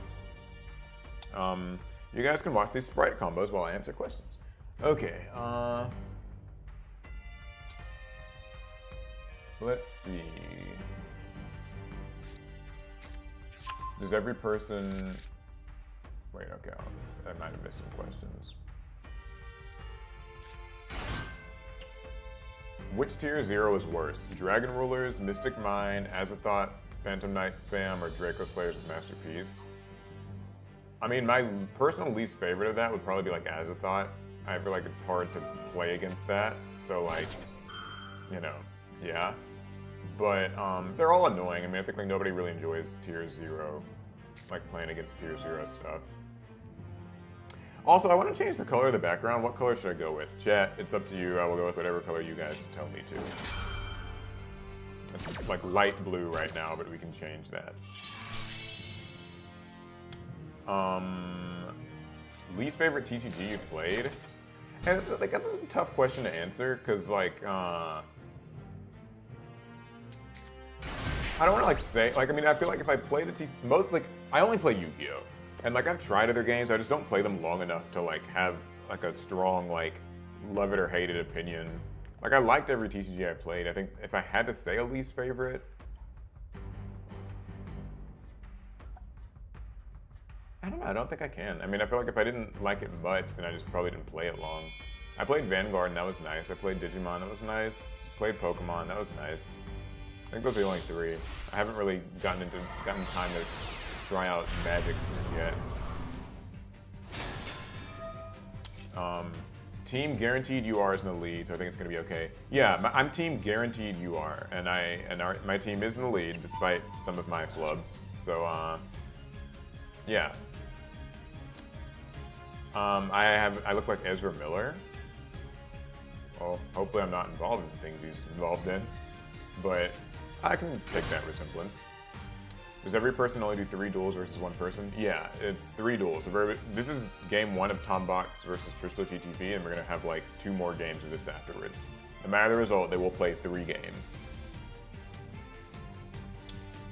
you guys can watch these Sprite combos while I answer questions. Okay, let's see. Does every person... Wait, okay, I might have missed some questions. Which tier 0 is worse? Dragon Rulers, Mystic Mine, Azathoth, Phantom Knight Spam, or Draco Slayers with Masterpiece? I mean, my personal least favorite of that would probably be like Azathoth. I feel like it's hard to play against that, so like, you know, yeah. But they're all annoying. I mean, I think like nobody really enjoys tier 0, like playing against tier 0 stuff. Also, I want to change the color of the background. What color should I go with? Chat, it's up to you. I will go with whatever color you guys tell me to. It's like light blue right now, but we can change that. Least favorite TCG you've played? And it's like that's a tough question to answer because like I don't want to like say like I mean I feel like if I play the I only play Yu-Gi-Oh! And like I've tried other games, I just don't play them long enough to like have like a strong like love it or hate it opinion. Like I liked every TCG I played. I think if I had to say a least favorite, I don't know, I don't think I can. I mean, I feel like if I didn't like it much, then I just probably didn't play it long. I played Vanguard and that was nice. I played Digimon, that was nice. Played Pokemon, that was nice. I think those are the only 3. I haven't really gotten time to try out Magic yet. Team guaranteed UR is in the lead, so I think it's gonna be okay. Yeah, I'm team guaranteed UR, and my team is in the lead despite some of my flubs. So yeah. I look like Ezra Miller. Well, hopefully I'm not involved in things he's involved in, but I can take that resemblance. Does every person only do 3 duels versus 1 person? Yeah, it's 3 duels. This is game 1 of Tombox versus Trishula TTV, and we're gonna have like 2 more games of this afterwards. No matter the result, they will play 3 games.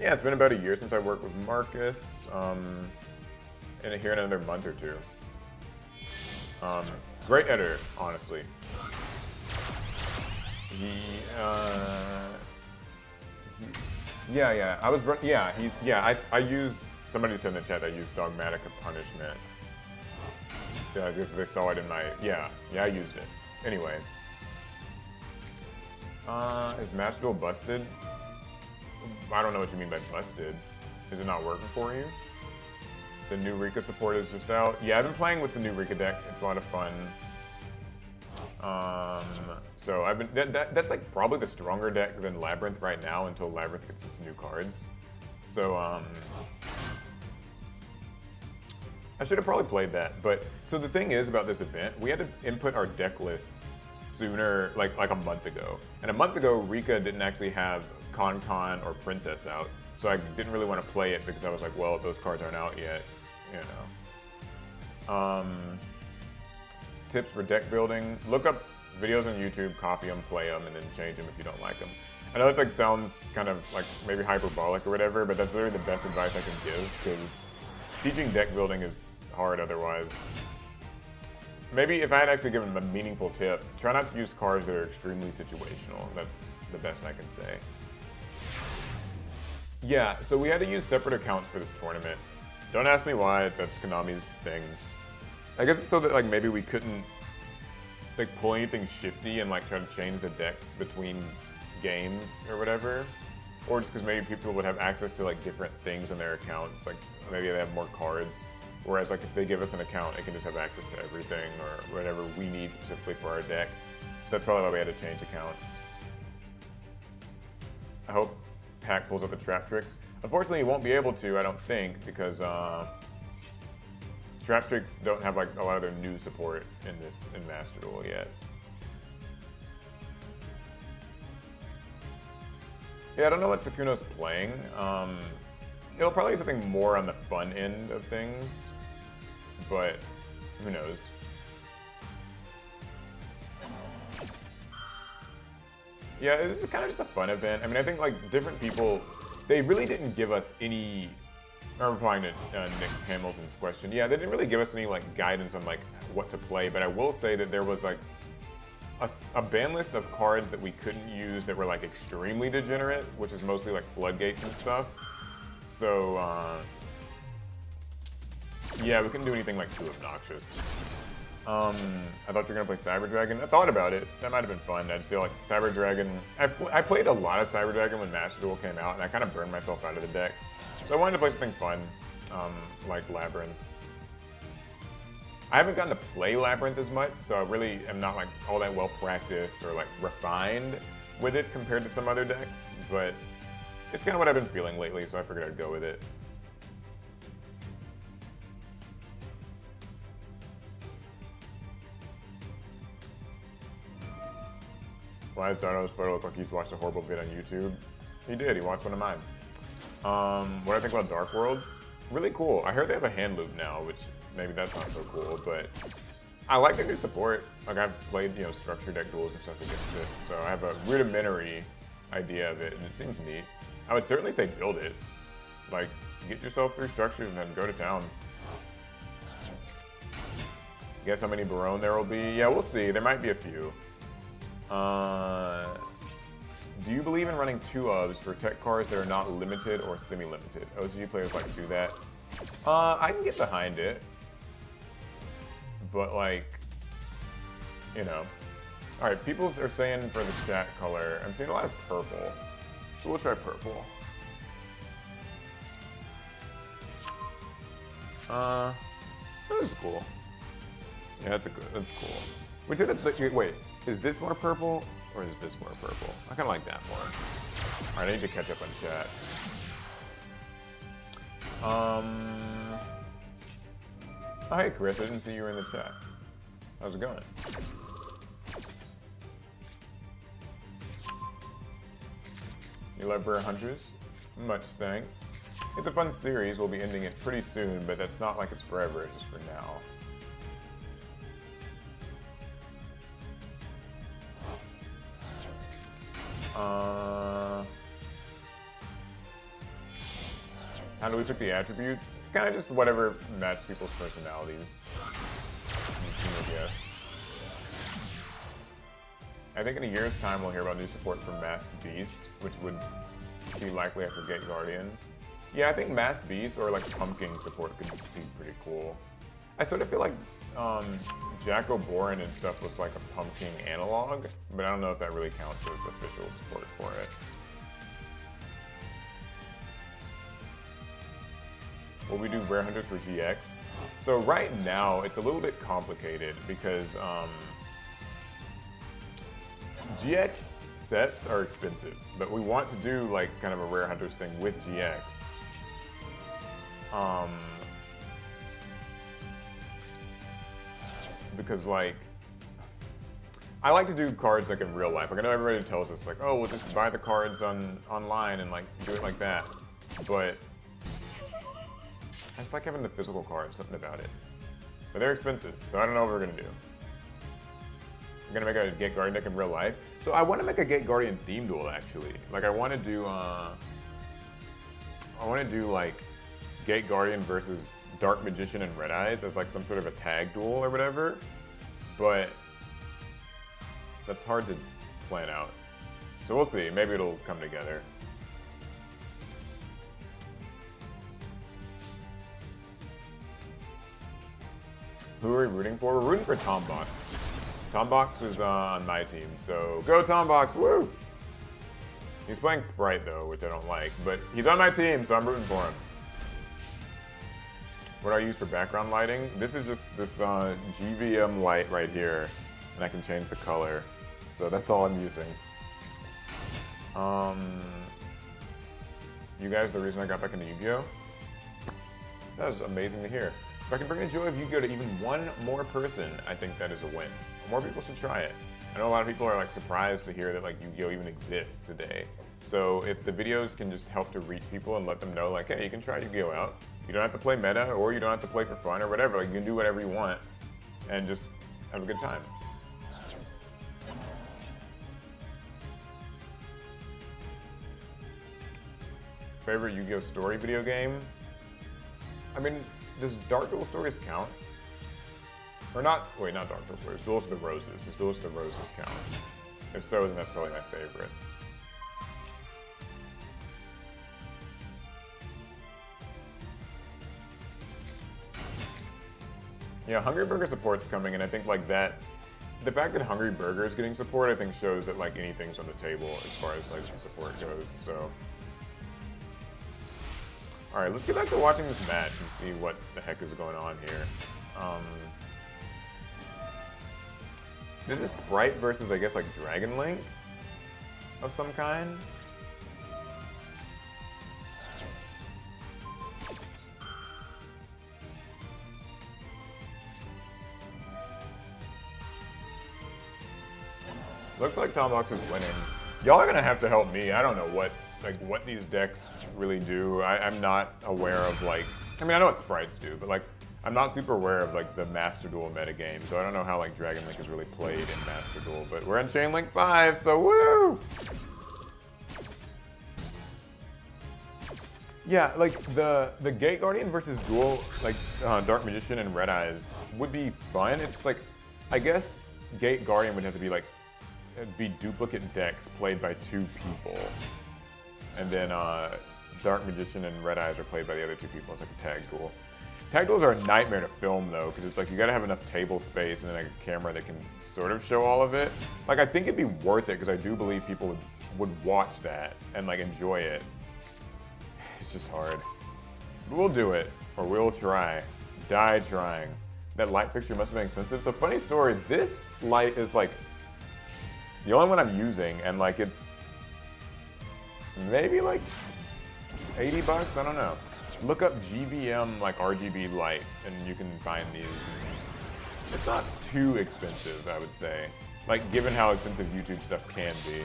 Yeah, it's been about a year since I worked with Marcus, and here in another month or 2. Great editor, honestly. Yeah. I was I used, somebody said in the chat I used Dogmatic of Punishment. Yeah, I guess they saw it in my, yeah, I used it. Anyway. Is Master Duel busted? I don't know what you mean by busted. Is it not working for you? The new Rika support is just out. Yeah, I've been playing with the new Rika deck. It's a lot of fun. So I've been, that's like probably the stronger deck than Labyrinth right now until Labyrinth gets its new cards. So, I should have probably played that, but so the thing is about this event, we had to input our deck lists sooner, like a month ago. And a month ago, Rika didn't actually have Con or Princess out, so I didn't really want to play it because I was like, well, those cards aren't out yet, you know. Tips for deck building: look up videos on YouTube, copy them, play them, and then change them if you don't like them. I know that like sounds kind of like maybe hyperbolic or whatever, but that's literally the best advice I can give because teaching deck building is hard otherwise. Maybe if I had actually given a meaningful tip, try not to use cards that are extremely situational. That's the best I can say. Yeah, so we had to use separate accounts for this tournament. Don't ask me why, that's Konami's thing. I guess it's so that like maybe we couldn't like pull anything shifty and like try to change the decks between games or whatever. Or just because maybe people would have access to like different things on their accounts, like maybe they have more cards. Whereas like if they give us an account, it can just have access to everything or whatever we need specifically for our deck. So that's probably why we had to change accounts. I hope Pack pulls up the trap tricks. Unfortunately, he won't be able to, I don't think, because trap tricks don't have like a lot of their new support in Master Duel yet. Yeah, I don't know what Sakuno's playing. It'll probably be something more on the fun end of things, but who knows? Yeah, this is kind of just a fun event. I mean, I think like different people, they really didn't give us any. I'm replying to Nick Hamilton's question. Yeah, they didn't really give us any like guidance on like what to play, but I will say that there was like a ban list of cards that we couldn't use that were like extremely degenerate, which is mostly like floodgates and stuff. So, yeah, we couldn't do anything like too obnoxious. I thought you were gonna play Cyber Dragon. I thought about it. That might have been fun. I just feel like Cyber Dragon. I played a lot of Cyber Dragon when Master Duel came out, and I kind of burned myself out of the deck. So I wanted to play something fun, like Labyrinth. I haven't gotten to play Labyrinth as much, so I really am not like all that well practiced or like refined with it compared to some other decks, but it's kind of what I've been feeling lately, so I figured I'd go with it. Why does Darno's photo look like he's watched a horrible vid on YouTube? He did, he watched one of mine. What do I think about Dark Worlds? Really cool. I heard they have a hand loop now, which maybe that's not so cool, but I like the new support. Like I've played, you know, structure deck duels and stuff against it, so I have a rudimentary idea of it, and it seems neat. I would certainly say build it. Like, get yourself 3 structures and then go to town. Guess how many Barone there will be? Yeah, we'll see. There might be a few. Do you believe in running 2 ofs for tech cards that are not limited or semi-limited? OCG players like to do that. I can get behind it. But like, you know. Alright, people are saying for the chat color, I'm seeing a lot of purple. So we'll try purple. That is cool. Yeah, that's cool. We say that's, wait, is this more purple or is this more purple? I kind of like that more. All right, I need to catch up on chat. Oh, hey Chris, I didn't see you were in the chat. How's it going? You love Rare Hunters? Much thanks. It's a fun series, we'll be ending it pretty soon, but that's not like it's forever, it's just for now. How do we pick the attributes? Kind of just whatever match people's personalities. I think in a year's time we'll hear about new support for Masked Beast, which would be likely after Gate Guardian. Yeah, I think Mass Beast or like Pumpkin support could be pretty cool. I sort of feel like Jacko Borin and stuff was like a Pumpkin analog, but I don't know if that really counts as official support for it. Will we do Rare Hunters for GX? So right now, it's a little bit complicated because GX sets are expensive, but we want to do like kind of a Rare Hunters thing with GX. Because like, I like to do cards like in real life. Like I know everybody tells us like, oh, we'll just buy the cards online and like do it like that. But I just like having the physical cards, something about it. But they're expensive, so I don't know what we're gonna do. We're gonna make a Gate Guardian deck in real life. So I want to make a Gate Guardian theme duel actually. Like I want to do like Gate Guardian versus Dark Magician and Red Eyes as like some sort of a tag duel or whatever. But that's hard to plan out. So we'll see. Maybe it'll come together. Who are we rooting for? We're rooting for Tombox. Tombox is on my team, so go Tombox, woo! He's playing Sprite though, which I don't like, but he's on my team, so I'm rooting for him. What do I use for background lighting? This is just this GVM light right here, and I can change the color. So that's all I'm using. You guys, the reason I got back into Yu-Gi-Oh! That was amazing to hear. If I can bring the joy of Yu-Gi-Oh! To even one more person, I think that is a win. More people should try it. I know a lot of people are like surprised to hear that like Yu-Gi-Oh! Even exists today. So if the videos can just help to reach people and let them know like, hey, you can try Yu-Gi-Oh! Out. You don't have to play meta, or you don't have to play for fun, or whatever. Like, you can do whatever you want, and just have a good time. Favorite Yu-Gi-Oh! Story video game? I mean, does Dark Duel Stories count? Or not, wait, not Dark Duel Stories, Duels of the Roses. Does Duels of the Roses count? If so, then that's probably my favorite. Yeah, Hungry Burger support's coming, and I think like that, the fact that Hungry Burger is getting support, I think shows that like anything's on the table as far as like support goes, so. All right, let's get back to watching this match and see what the heck is going on here. This is Sprite versus, I guess, like Dragon Link of some kind. Looks like Tombox is winning. Y'all are gonna have to help me. I don't know what these decks really do. I'm not aware of like, I mean, I know what sprites do, but like, I'm not super aware of like the Master Duel metagame, so I don't know how like Dragon Link is really played in Master Duel, but we're in Chain Link 5, so woo! Yeah, like the Gate Guardian versus Duel, like Dark Magician and Red Eyes would be fun. It's like, I guess Gate Guardian would have to be like, it'd be duplicate decks played by 2 people. And then Dark Magician and Red Eyes are played by the other 2 people. It's like a tag duel. Tag duels are a nightmare to film though, because it's like you gotta have enough table space and then like a camera that can sort of show all of it. Like I think it'd be worth it because I do believe people would watch that and like enjoy it. It's just hard. But we'll do it, or we'll try. Die trying. That light fixture must have been expensive. So funny story, this light is like the only one I'm using, and like it's maybe like 80 bucks, I don't know. Look up GVM like RGB light and you can find these. It's not too expensive, I would say. Like given how expensive YouTube stuff can be.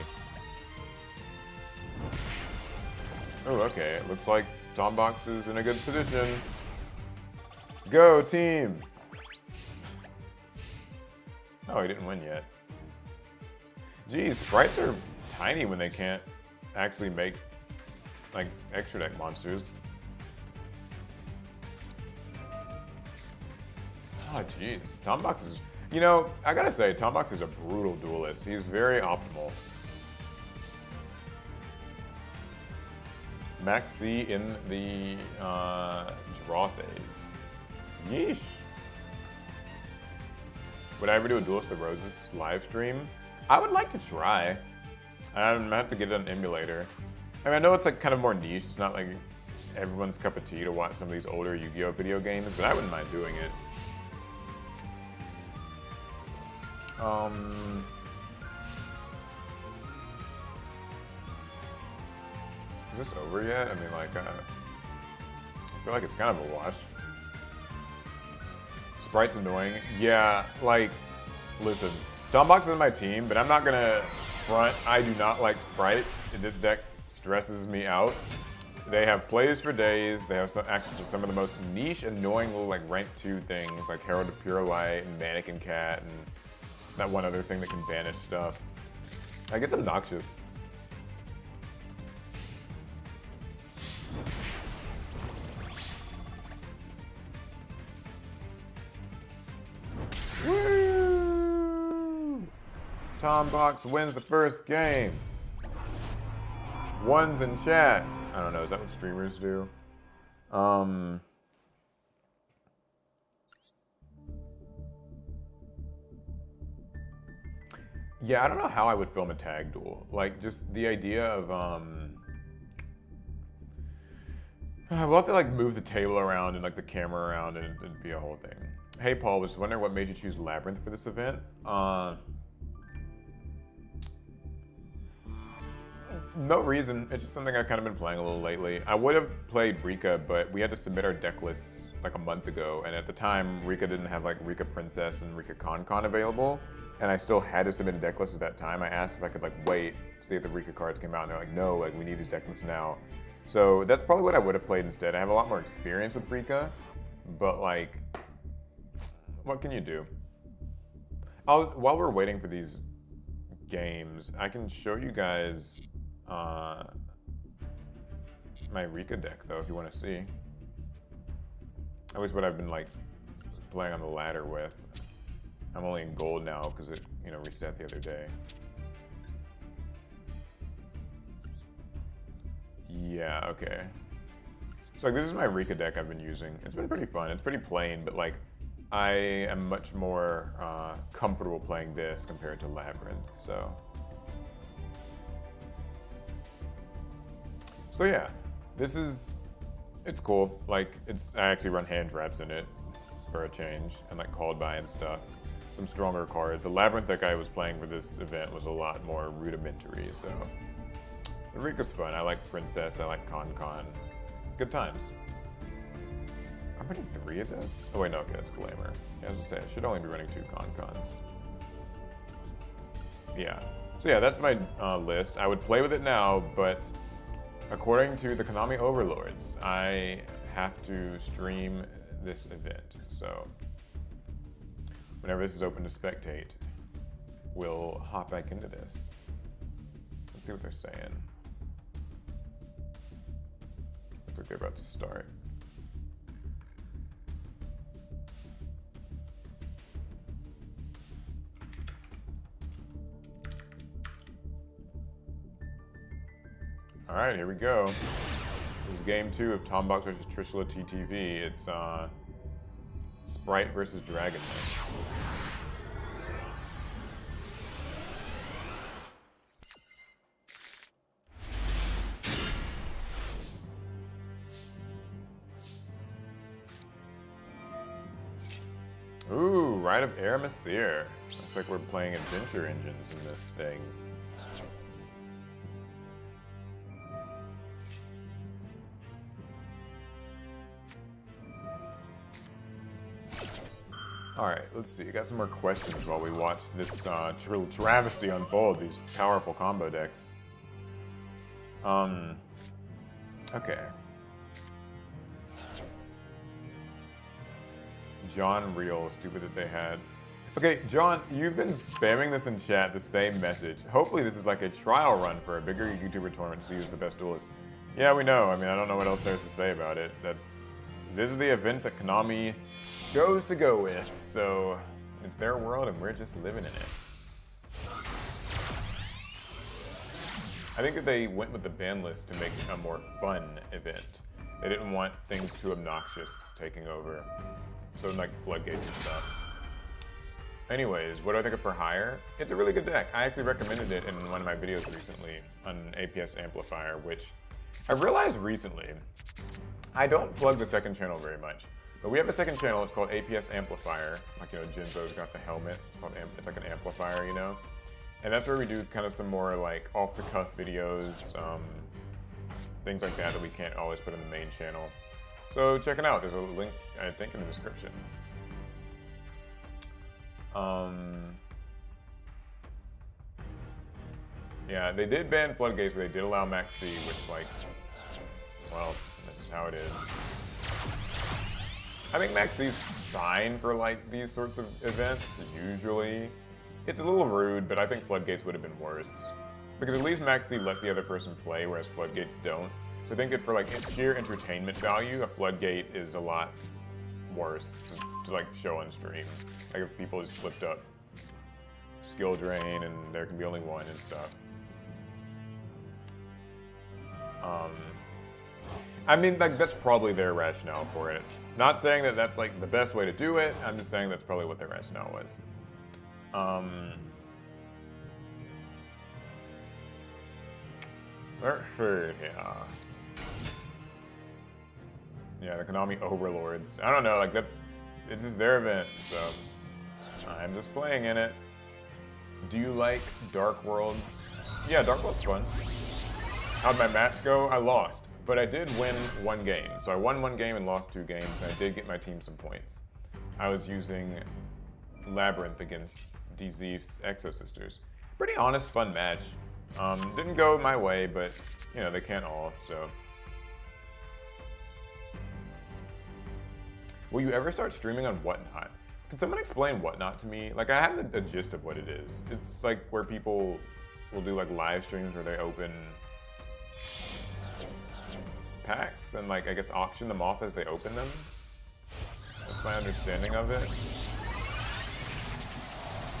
Oh, okay, it looks like Tombox is in a good position. Go team! Oh, he didn't win yet. Geez, sprites are tiny when they can't actually make like extra deck monsters. Oh jeez, Tombox is, you know, I gotta say, Tombox is a brutal duelist. He's very optimal. Max C in the draw phase. Yeesh. Would I ever do a Duel of the Roses live stream? I would like to try. I'm gonna have to get an emulator. I mean, I know it's like kind of more niche. It's not like everyone's cup of tea to watch some of these older Yu-Gi-Oh video games, but I wouldn't mind doing it. Is this over yet? I mean, like, I feel like it's kind of a wash. Sprite's annoying. Yeah, like, listen, Stompbox is my team, but I'm not gonna front. I do not like Sprite. This deck stresses me out. They have plays for days. They have some access to some of the most niche, annoying little like rank 2 things, like Herald of Pure Light and Mannequin Cat and that one other thing that can banish stuff. Like, it's obnoxious. Woo! Tombox wins the first game. Ones in chat. I don't know, is that what streamers do? Yeah, I don't know how I would film a tag duel. Like, just the idea of, we'll have to like move the table around and like the camera around and it'd be a whole thing. Hey Paul, was wondering what made you choose Labyrinth for this event? No reason. It's just something I've kind of been playing a little lately. I would have played Rika, but we had to submit our deck lists like a month ago, and at the time, Rika didn't have like Rika Princess and Rika Con available, and I still had to submit a deck list at that time. I asked if I could like wait, see if the Rika cards came out, and they're like, no, like we need these deck lists now. So that's probably what I would have played instead. I have a lot more experience with Rika, but like, what can you do? While we're waiting for these games, I can show you guys my Rika deck though, if you want to see. At least what I've been like playing on the ladder with. I'm only in gold now because it, you know, reset the other day. Yeah, okay. So like, this is my Rika deck I've been using. It's been pretty fun. It's pretty plain, but like, I am much more comfortable playing this compared to Labyrinth, so. So yeah, this is, it's cool. Like, I actually run hand traps in it for a change, and like called by and stuff. Some stronger cards. The Labyrinth deck I was playing for this event was a lot more rudimentary, so. But Rika's fun. I like Princess, I like Con. Good times. I'm running 3 of this? Oh wait, no, okay, that's Glamour. Yeah, I was gonna say, I should only be running 2 Cons. Yeah. So yeah, that's my list. I would play with it now, but according to the Konami overlords, I have to stream this event. So whenever this is open to spectate, we'll hop back into this. Let's see what they're saying. Looks like they're about to start. All right, here we go. This is game 2 of Tombox versus Trishula TTV. It's Sprite versus Dragon. Ooh, Rite of Aramasir. Looks like we're playing Adventure Engines in this thing. All right, let's see. Got some more questions while we watch this travesty unfold, these powerful combo decks. Okay. John Real, stupid that they had. Okay, John, you've been spamming this in chat, the same message. Hopefully this is like a trial run for a bigger YouTuber tournament to see who's the best duelist. Yeah, we know. I mean, I don't know what else there's to say about it. This is the event that Konami chose to go with, so it's their world and we're just living in it. I think that they went with the ban list to make it a more fun event. They didn't want things too obnoxious taking over. So like floodgates and stuff. Anyways, what do I think of For Hire? It's a really good deck. I actually recommended it in one of my videos recently on APS Amplifier, which I realized recently, I don't plug the second channel very much. But we have a second channel, it's called APS Amplifier. Like, you know, Jinzo's got the helmet. It's like an amplifier, you know? And that's where we do kind of some more like off-the-cuff videos, things like that we can't always put in the main channel. So check it out. There's a link, I think, in the description. Yeah, they did ban floodgates, but they did allow Max C, which, like, well, that's just how it is. I think Max C's fine for like these sorts of events, usually. It's a little rude, but I think floodgates would have been worse. Because at least Max C lets the other person play, whereas floodgates don't. So I think that for like sheer entertainment value, a floodgate is a lot worse to like show on stream. Like if people just flipped up skill drain and there can be only one and stuff. I mean, like, that's probably their rationale for it. Not saying that that's like the best way to do it, I'm just saying that's probably what their rationale was. Yeah, the Konami Overlords. I don't know, like it's just their event, so I'm just playing in it. Do you like Dark World? Yeah, Dark World's fun. How'd my match go? I lost, but I did win one game. So I won one game and lost 2 games, and I did get my team some points. I was using Labyrinth against DZ's Exo Sisters. Pretty honest, fun match. Didn't go my way, but you know, they can't all, so. Will you ever start streaming on Whatnot? Can someone explain Whatnot to me? Like, I have a gist of what it is. It's like where people will do like live streams where they open packs and like, I guess, auction them off as they open them. That's my understanding of it.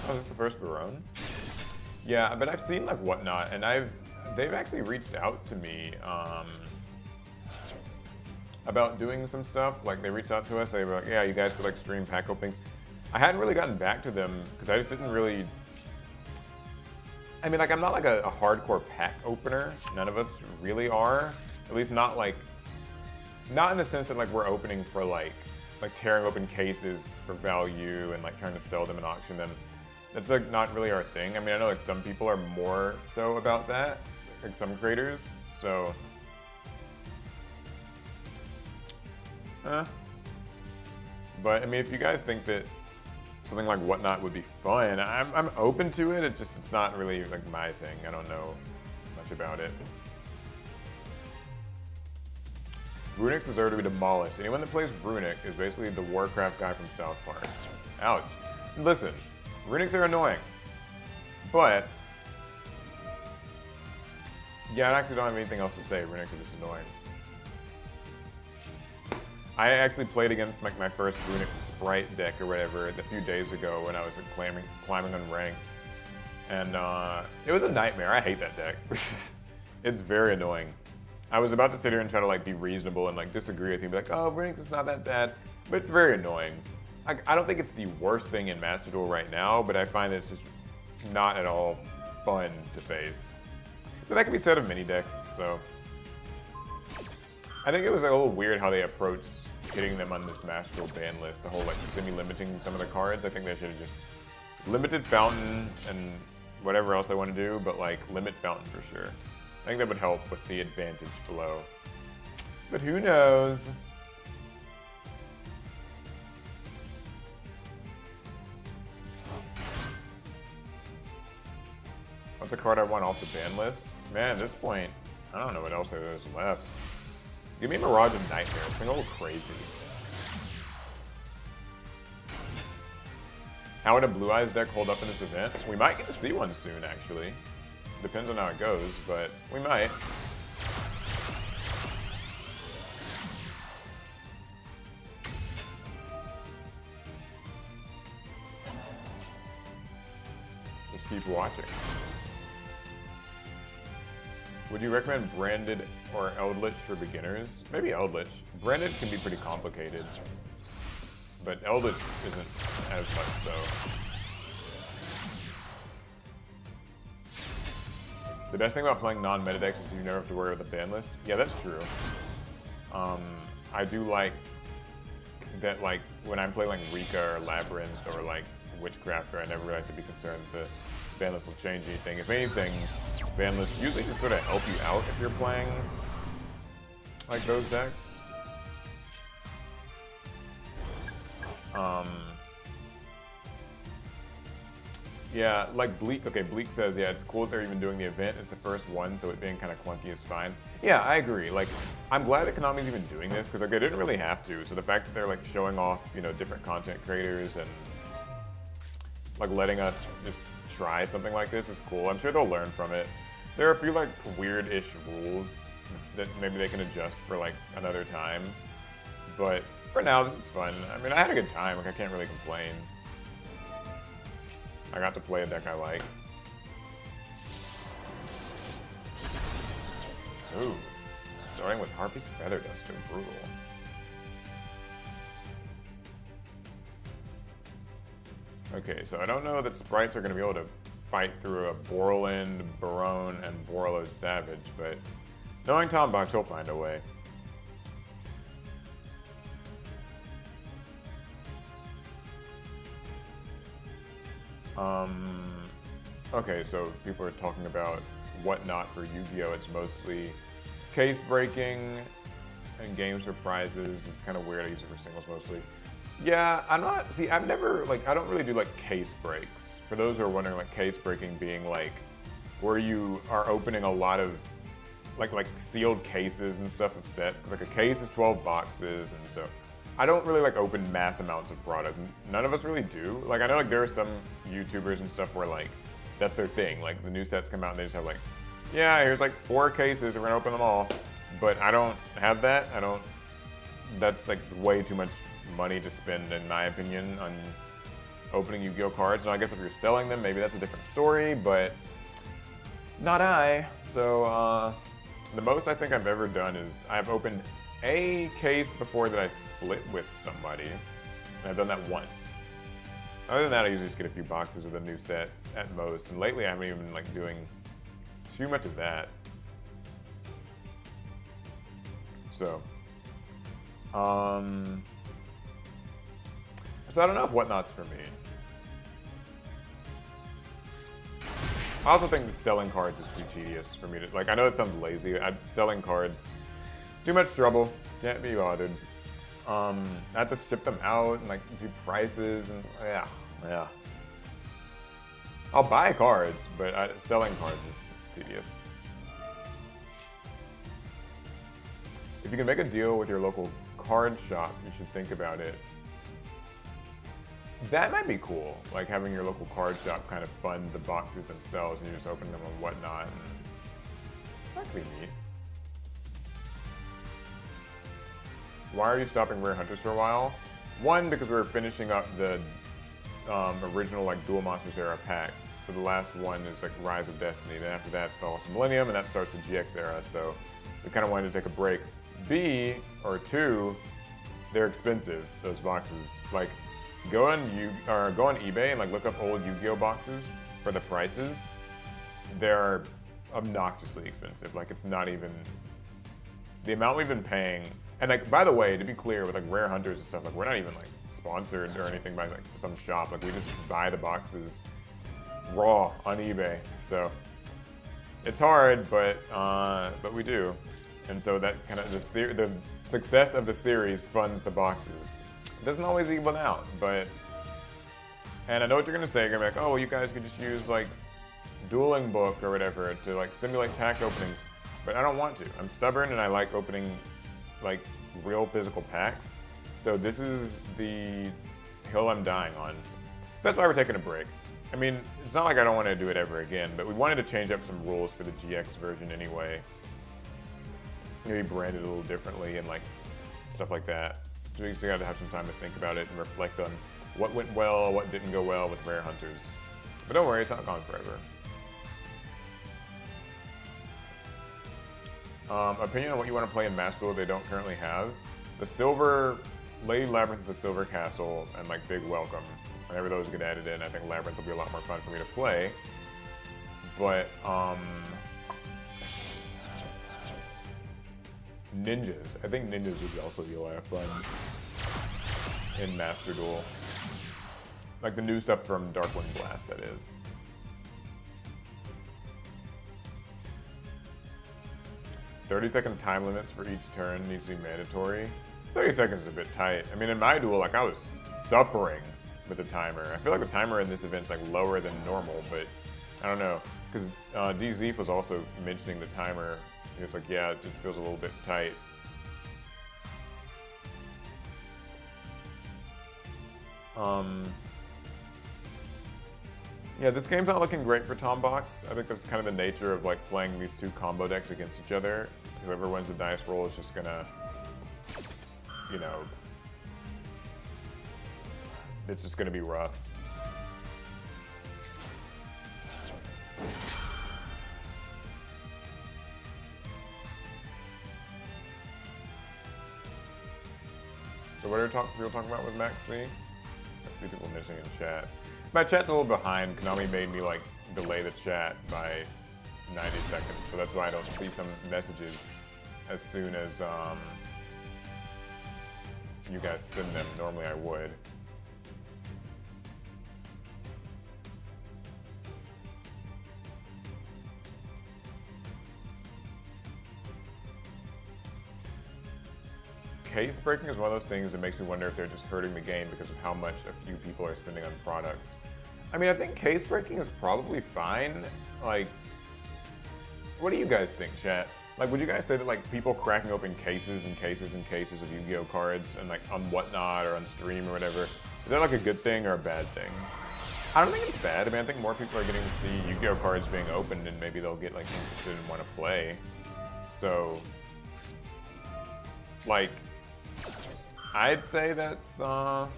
Oh, is this the first Barone? Yeah, but I've seen like Whatnot, and they've actually reached out to me about doing some stuff. Like they reached out to us, they were like, yeah, you guys could like stream pack openings. I hadn't really gotten back to them because I just didn't really, I mean, like I'm not like a hardcore pack opener. None of us really are. At least not in the sense that like we're opening for like tearing open cases for value and like trying to sell them and auction them. That's like not really our thing. I mean, I know like some people are more so about that, like some creators, so. But I mean, if you guys think that something like Whatnot would be fun, I'm open to it. It's not really like my thing. I don't know much about it. Runics deserve to be demolished. Anyone that plays Runic is basically the Warcraft guy from South Park. Ouch. Listen, Runics are annoying, but yeah, I actually don't have anything else to say. Runics are just annoying. I actually played against like my first Runic Sprite deck or whatever a few days ago when I was like, climbing on ranked, and it was a nightmare. I hate that deck. It's very annoying. I was about to sit here and try to like be reasonable and like disagree with you, be like, oh, Runic is not that bad, but it's very annoying. I don't think it's the worst thing in Master Duel right now, but I find it's just not at all fun to face. But that can be said of mini decks, so. I think it was a little weird how they approached hitting them on this Master Duel ban list, the whole like semi-limiting some of the cards. I think they should have just limited Fountain and whatever else they want to do, but like limit Fountain for sure. I think that would help with the advantage below. But who knows? What's a card I want off the ban list? Man, at this point, I don't know what else there is left. Give me Mirage of Nightmare. It's been a little crazy. How would a Blue Eyes deck hold up in this event? We might get to see one soon, actually. Depends on how it goes, but we might. Just keep watching. Would you recommend Branded or Eldritch for beginners? Maybe Eldritch. Branded can be pretty complicated, but Eldritch isn't as much so. The best thing about playing non-meta decks is you never have to worry about the ban list. Yeah, that's true. I do like that, like, when I'm playing like Rika or Labyrinth or like Witchcrafter, I never really have to be concerned that the ban list will change anything. If anything, ban lists usually just sort of help you out if you're playing like those decks. Yeah, like Bleak. Okay, Bleak says, yeah, it's cool that they're even doing the event. It's the first one, so it being kind of clunky is fine. Yeah, I agree. Like, I'm glad that Konami's even doing this because like they didn't really have to. So the fact that they're like showing off, you know, different content creators and like letting us just try something like this is cool. I'm sure they'll learn from it. There are a few like weird-ish rules that maybe they can adjust for like another time. But for now, this is fun. I mean, I had a good time. Like, I can't really complain. I got to play a deck I like. Ooh. Starting with Harpy's Feather Duster. Brutal. Okay, so I don't know that sprites are going to be able to fight through a Borland, Barone, and Borlode Savage, but knowing Tom Box, he'll find a way. Okay, so people are talking about whatnot for Yu-Gi-Oh! It's mostly case breaking and games for prizes. It's kind of weird. I use it for singles mostly. Yeah, I've never, like, I don't really do like case breaks. For those who are wondering, like, case breaking being like where you are opening a lot of like sealed cases and stuff of sets. Because like a case is 12 boxes, and so I don't really like open mass amounts of product. None of us really do. Like, I know like there are some YouTubers and stuff where like that's their thing. Like the new sets come out and they just have like, yeah, here's like 4 cases, we're gonna open them all. But I don't have that. That's like way too much money to spend, in my opinion, on opening Yu-Gi-Oh cards. And I guess if you're selling them, maybe that's a different story, but not I. So the most I think I've ever done is I've opened a case before that I split with somebody, and I've done that once. Other than that, I usually just get a few boxes with a new set at most, and lately I haven't even been like doing too much of that. So I don't know if whatnot's for me. I also think that selling cards is too tedious for me to, like, I know it sounds lazy. Selling cards, too much trouble, can't be bothered. I have to ship them out and like do prices and yeah. I'll buy cards, but selling cards is tedious. If you can make a deal with your local card shop, you should think about it. That might be cool, like having your local card shop kind of fund the boxes themselves and you just open them and whatnot. And that could be neat. Why are you stopping Rare Hunters for a while? One, because we're finishing up the original like Duel Monsters era packs. So the last one is like Rise of Destiny. Then after that, it's the Lost Millennium, and that starts the GX era. So we kind of wanted to take a break. Two, they're expensive. Those boxes, like. Go on eBay and like look up old Yu-Gi-Oh boxes for the prices. They're obnoxiously expensive. Like, it's not even the amount we've been paying. And like, by the way, to be clear, with like Rare Hunters and stuff, like we're not even like sponsored or anything by like some shop. Like, we just buy the boxes raw on eBay. So it's hard, but we do. And so that kind of the success of the series funds the boxes. It doesn't always even out, but, and I know what you're gonna say. You're gonna be like, oh, well, you guys could just use like Dueling Book or whatever to like simulate pack openings, but I don't want to. I'm stubborn and I like opening like real physical packs. So this is the hill I'm dying on. That's why we're taking a break. I mean, it's not like I don't want to do it ever again, but we wanted to change up some rules for the GX version anyway. Maybe brand it a little differently and like stuff like that. So we just got to have some time to think about it and reflect on what went well, what didn't go well with Rare Hunters. But don't worry, it's not gone forever. Opinion on what you want to play in Master Duel they don't currently have. The Silver, Lady Labyrinth, the Silver Castle, and like Big Welcome. Whenever those get added in, I think Labyrinth will be a lot more fun for me to play. But, Ninjas. I think Ninjas would also be a lot of fun in Master Duel. Like the new stuff from Darkwind Blast, that is. "30-second time limits for each turn needs to be mandatory." 30 seconds is a bit tight. I mean, in my duel, like I was suffering with the timer. I feel like the timer in this event is like lower than normal, but I don't know. Because DZ was also mentioning the timer. He was like, yeah, it feels a little bit tight. Yeah, this game's not looking great for Tombox. I think that's kind of the nature of like playing these two combo decks against each other. Whoever wins the dice roll is just gonna, you know, it's just gonna be rough. So what are people talking about with Max C? Let's see people missing in chat. My chat's a little behind. Konami made me like delay the chat by 90 seconds, so that's why I don't see some messages as soon as you guys send them. Normally I would. Case breaking is one of those things that makes me wonder if they're just hurting the game because of how much a few people are spending on products. I mean, I think case breaking is probably fine. Like, what do you guys think, chat? Like, would you guys say that like people cracking open cases and cases and cases of Yu-Gi-Oh cards and like on Whatnot or on stream or whatever, is that like a good thing or a bad thing? I don't think it's bad. I mean, I think more people are getting to see Yu-Gi-Oh cards being opened and maybe they'll get like interested and want to play. So, like, I'd say that's a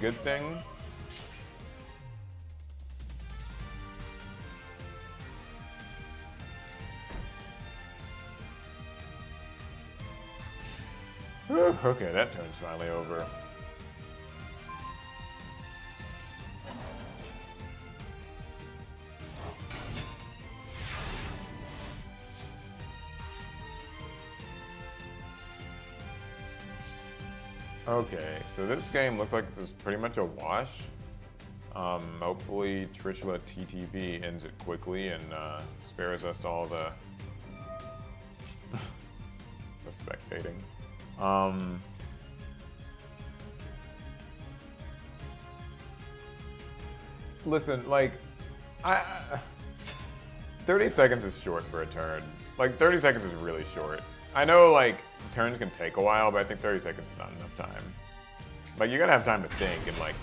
good thing. Whew, okay, that turn's finally over. Okay, so this game looks like it's pretty much a wash. Hopefully Trishula TTV ends it quickly and spares us all the spectating. Listen, like, 30 seconds is short for a turn. Like, 30 seconds is really short. I know, like, turns can take a while, but I think 30 seconds is not enough time. Like, you gotta have time to think and, like,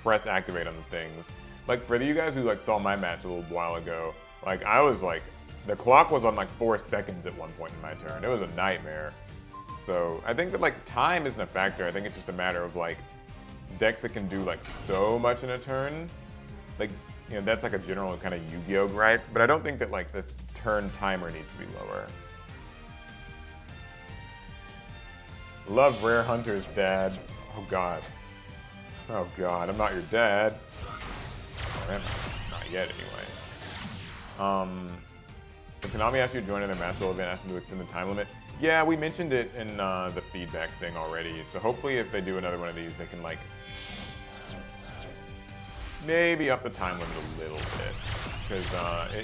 press activate on the things. Like, for you guys who, like, saw my match a little while ago, like, I was, like, the clock was on, like, 4 seconds at one point in my turn. It was a nightmare. So, I think that, like, time isn't a factor. I think it's just a matter of, like, decks that can do, like, so much in a turn. Like, you know, that's, like, a general kind of Yu-Gi-Oh gripe. But I don't think that, like, the turn timer needs to be lower. Love Rare Hunters, Dad. Oh, God. Oh, God. I'm not your dad. Or not yet, anyway. Did Konami after you join in their Master Duel event ask them to extend the time limit? Yeah, we mentioned it in the feedback thing already. So hopefully if they do another one of these, they can, like, maybe up the time limit a little bit. Because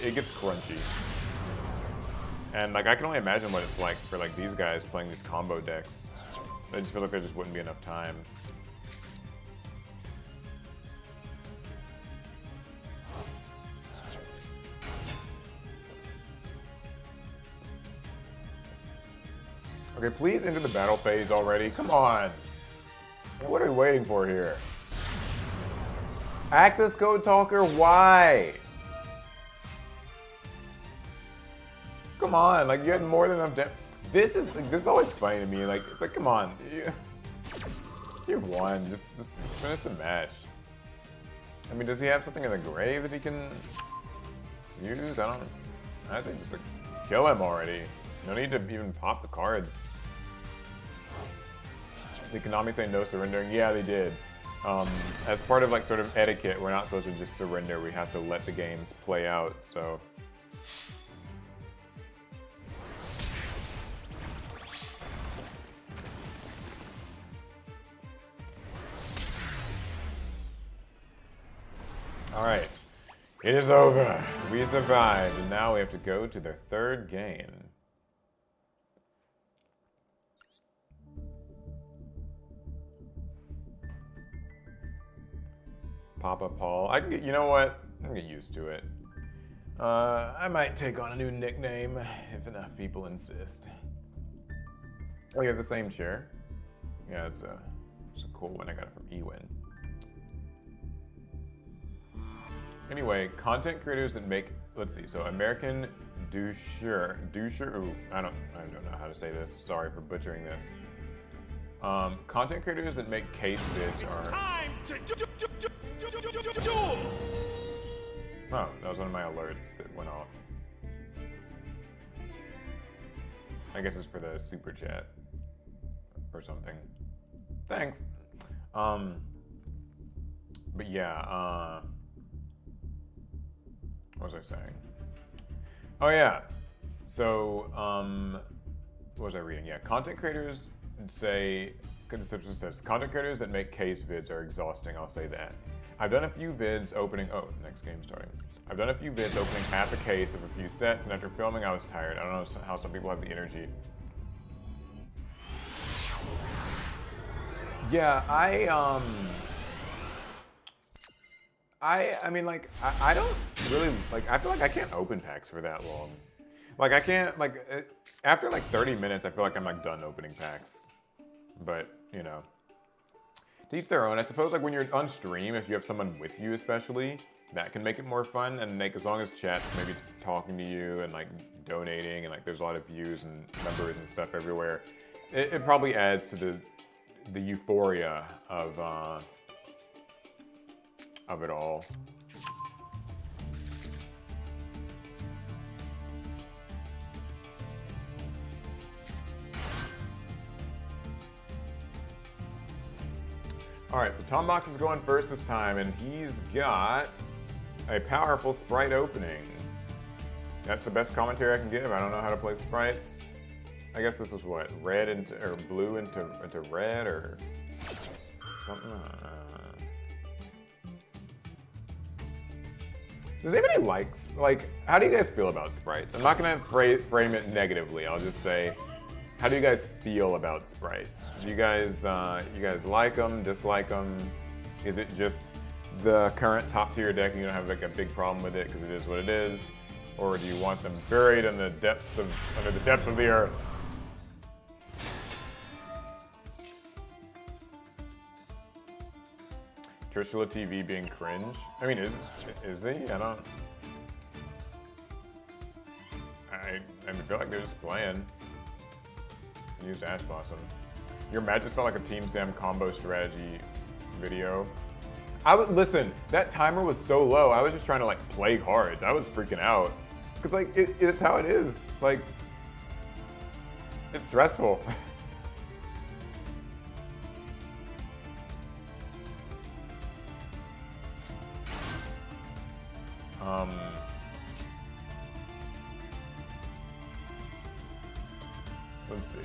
it gets crunchy. And, like, I can only imagine what it's like for, like, these guys playing these combo decks. I just feel like there just wouldn't be enough time. Okay, please enter the battle phase already. Come on. What are we waiting for here? Access code talker, why? Come on, like you had more than enough. This is always funny to me. Like it's like, come on, you won. Just finish the match. I mean, does he have something in the grave that he can use? I don't. I think just like. Kill him already. No need to even pop the cards. Did Konami say no surrendering? Yeah, they did. As part of like sort of etiquette, we're not supposed to just surrender. We have to let the games play out, so. All right, it is over. We survived, and now we have to go to their third game. Papa Paul. I can get, you know what? I'm gonna get used to it. I might take on a new nickname if enough people insist. Oh, you have the same chair? Yeah, it's a cool one. I got it from Ewin. Anyway, content creators that make, let's see, so American doucher, ooh, I don't know how to say this. Sorry for butchering this. Content creators that make case vids are. Time to Oh, that was one of my alerts that went off. I guess it's for the super chat or something. Thanks. But yeah, what was I saying? Oh yeah. So, what was I reading? Yeah, content creators say, the description says, content creators that make case vids are exhausting, I'll say that. I've done a few vids opening, oh, next game starting. I've done a few vids opening half a case of a few sets, and after filming I was tired. I don't know how some people have the energy. Yeah, I mean, like, I don't really, like, I feel like I can't open packs for that long. Like, I can't, like, after like 30 minutes, I feel like I'm like done opening packs. But, you know, to each their own. I suppose, like, when you're on stream, if you have someone with you especially, that can make it more fun, and make, as long as chat's maybe talking to you and like donating, and like there's a lot of views and numbers and stuff everywhere, it probably adds to the euphoria of it all. All right, so Tombox is going first this time, and he's got a powerful sprite opening. That's the best commentary I can give. I don't know how to play sprites. I guess this was what, red into, or blue into red, or something. Does anybody like? How do you guys feel about sprites? I'm not gonna frame it negatively. I'll just say, how do you guys feel about sprites? Do you guys like them, dislike them? Is it just the current top tier deck and you don't have like a big problem with it because it is what it is? Or do you want them buried in the depths of, under the depths of the earth? Trishula TV being cringe? I mean, is he? I feel like they're just playing. Used Ash Blossom. Your match just felt like a Team Sam combo strategy video. Listen, that timer was so low, I was just trying to like play cards. I was freaking out. Cause like, it's how it is. Like, it's stressful. Let's see.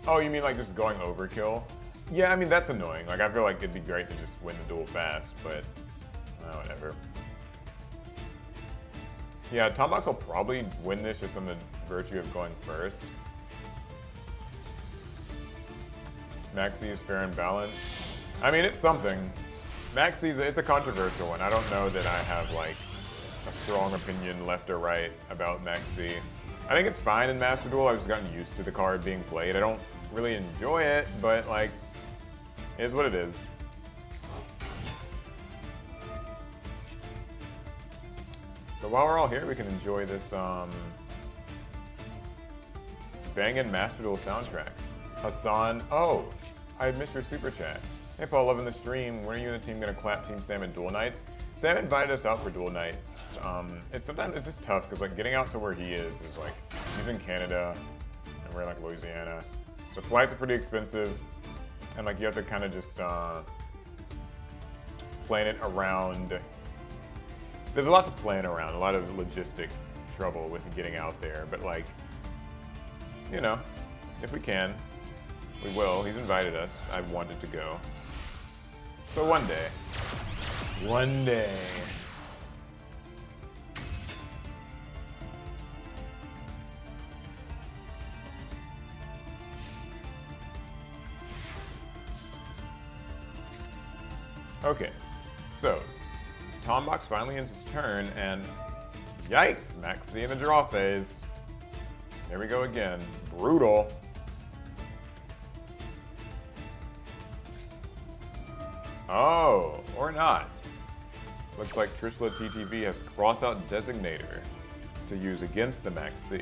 Oh, you mean like just going overkill? Yeah, I mean, that's annoying. Like, I feel like it'd be great to just win the duel fast, but whatever. Yeah, Tombox will probably win this just on the virtue of going first. Maxi is fair and balanced. I mean, it's something. Maxi's, it's a controversial one. I don't know that I have like a strong opinion left or right about Maxi. I think it's fine in Master Duel. I've just gotten used to the card being played. I don't really enjoy it, but like, it is what it is. So while we're all here, we can enjoy this banging Master Duel soundtrack. Hassan, oh, I missed your super chat. Hey Paul, loving the stream. When are you and the team gonna clap Team Sam in Duel Nights? Sam invited us out for duel nights. Sometimes it's just tough because like getting out to where he is like he's in Canada and we're in like Louisiana. The flights are pretty expensive, and like you have to kind of just plan it around. There's a lot to plan around, a lot of logistic trouble with getting out there, but like, you know, if we can, we will. He's invited us. I wanted to go. So one day. One day. Okay, so Tombox finally ends his turn, and yikes, Maxi in the draw phase. There we go again. Brutal. Oh, or not. Looks like Trishula TTV has crossout Designator to use against the Maxi.